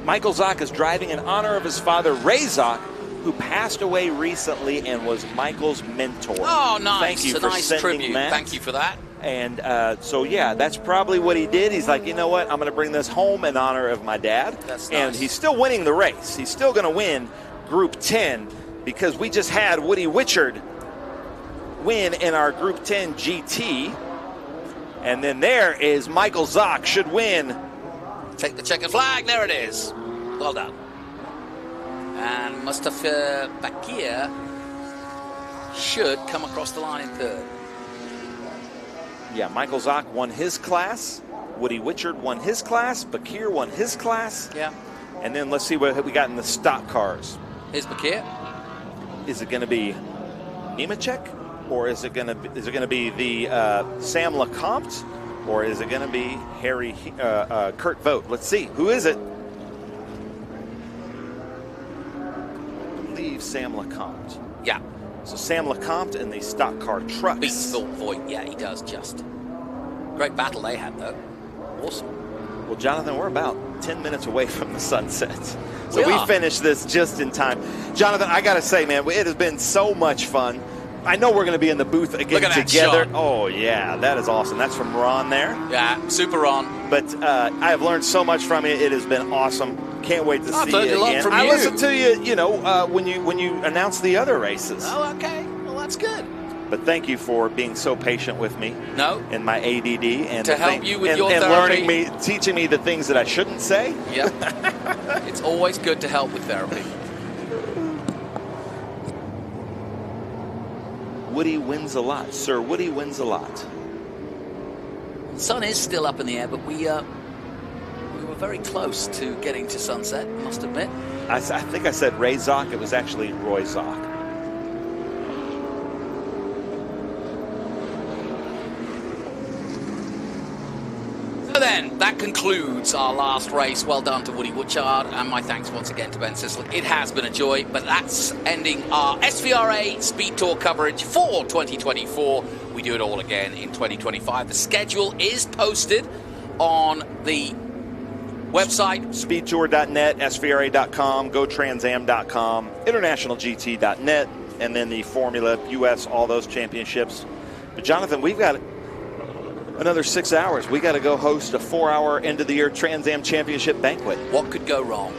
Speaker 15: Michael Zock is driving in honor of his father, Ray Zock, who passed away recently and was Michael's mentor.
Speaker 16: Oh, nice.
Speaker 15: Thank you for
Speaker 16: nice
Speaker 15: sending
Speaker 16: tribute.
Speaker 15: that.
Speaker 16: Thank you for that.
Speaker 15: And so, yeah, that's probably what he did. He's like, you know what? I'm going to bring this home in honor of my dad.
Speaker 16: That's nice.
Speaker 15: And he's still winning the race. He's still going to win Group 10 because we just had Woody Witchard win in our Group 10 GT. And then there is Michael Zock should win.
Speaker 16: Take the checkered flag. There it is. Well done. And Mustafa Bakir should come across the line in third.
Speaker 15: Yeah, Michael Zock won his class. Woody Witchard won his class. Bakir won his class.
Speaker 16: Yeah.
Speaker 15: And then let's see what we got in the stock cars.
Speaker 16: Here's Bakir.
Speaker 15: Is it going to be Nemechek, or is it going to be the Sam LeCompte, or is it going to be Kurt Vogt? Let's see. Who is it? I believe Sam LeCompte.
Speaker 16: Yeah.
Speaker 15: So Sam LeCompte in the stock car trucks.
Speaker 16: Beats Voigt. Yeah, he does just. Great battle they had, though. Awesome.
Speaker 15: Well, Jonathan, we're about 10 minutes away from the sunset. So we finished this just in time. Jonathan, I got to say, man, it has been so much fun. I know we're going to be in the booth again
Speaker 16: Look at
Speaker 15: together.
Speaker 16: that shot.
Speaker 15: Oh, yeah, that is awesome. That's from Ron there.
Speaker 16: Yeah, super Ron.
Speaker 15: But I have learned so much from you. It has been awesome. Can't wait to see
Speaker 16: learned
Speaker 15: you
Speaker 16: a lot
Speaker 15: again.
Speaker 16: from
Speaker 15: I
Speaker 16: you.
Speaker 15: listened to you, when you announced the other races.
Speaker 16: Oh, okay. Well, that's good.
Speaker 15: But thank you for being so patient with me.
Speaker 16: No.
Speaker 15: In my ADD and
Speaker 16: To help you with
Speaker 15: and,
Speaker 16: your
Speaker 15: and
Speaker 16: therapy.
Speaker 15: teaching me the things that I shouldn't say.
Speaker 16: Yep. It's always good to help with therapy.
Speaker 15: Woody wins a lot, Sir. Woody wins a lot.
Speaker 16: The sun is still up in the air, but we were very close to getting to sunset, I must admit.
Speaker 15: I think I said Ray Zock. It was actually Roy Zock.
Speaker 16: So then, that concludes our last race. Well done to Woody Wutchard, and my thanks once again to Ben Sisler. It has been a joy, but that's ending our SVRA Speed Tour coverage for 2024. We do it all again in 2025. The schedule is posted on the website.
Speaker 15: SpeedTour.net, SVRA.com, GoTransAm.com, InternationalGT.net, and then the Formula US, all those championships. But Jonathan, we've got another 6 hours. We got to go host a 4-hour end-of-the-year Trans Am Championship banquet.
Speaker 16: What could go wrong?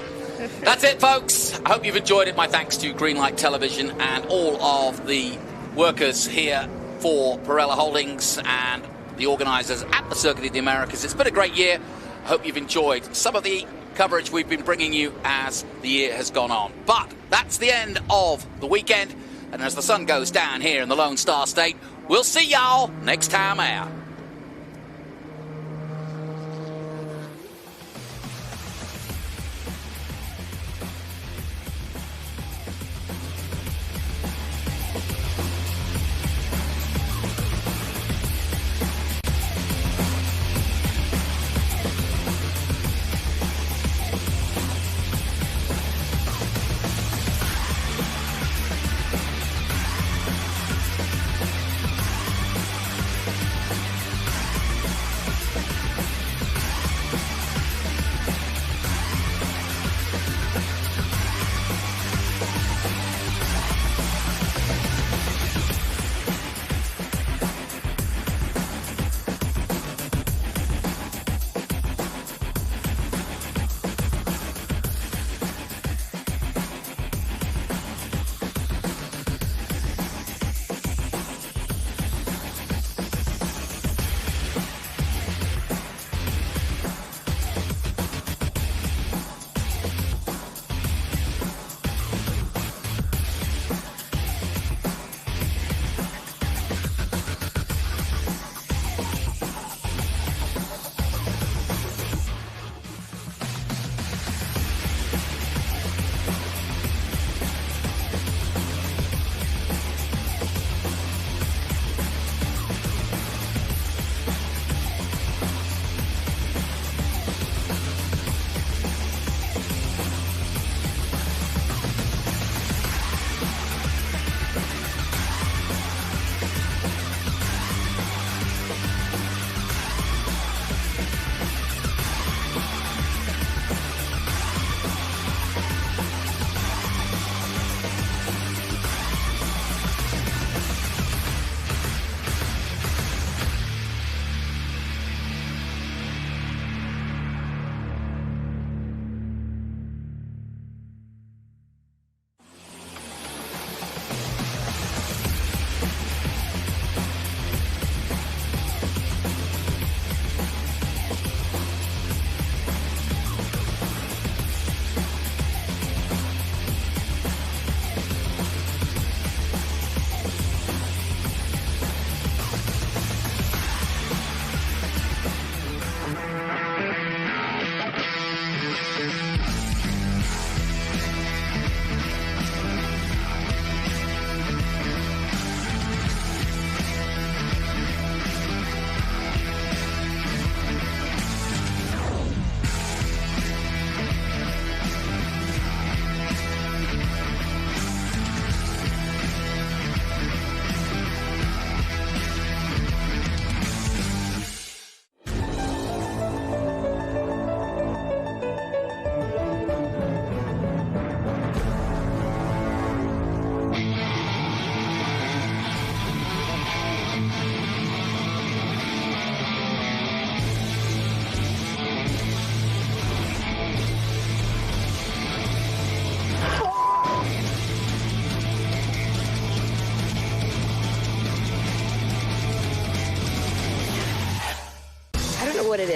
Speaker 16: That's it, folks. I hope you've enjoyed it. My thanks to Greenlight Television and all of the workers here for Pirella Holdings and the organizers at the Circuit of the Americas. It's been a great year. I hope you've enjoyed some of the coverage we've been bringing you as the year has gone on. But that's the end of the weekend. And as the sun goes down here in the Lone Star State, we'll see y'all next time out.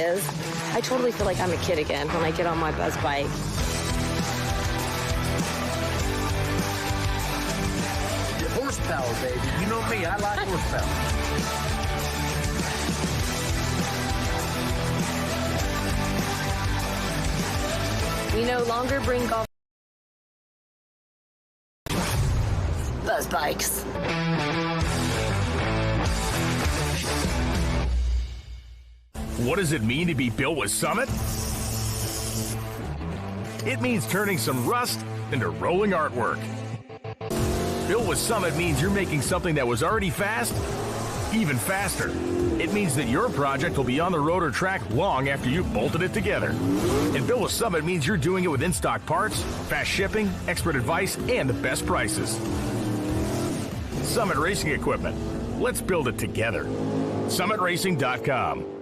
Speaker 4: is, I totally feel like I'm a kid again when I get on my buzz bike.
Speaker 20: Horsepower, baby. You know me, I like horsepower.
Speaker 4: We no longer bring golf buzz bikes.
Speaker 21: What does it mean to be built with Summit? It means turning some rust into rolling artwork. Built with Summit means you're making something that was already fast, even faster. It means that your project will be on the road or track long after you've bolted it together. And Built with Summit means you're doing it with in-stock parts, fast shipping, expert advice, and the best prices. Summit Racing Equipment. Let's build it together. SummitRacing.com.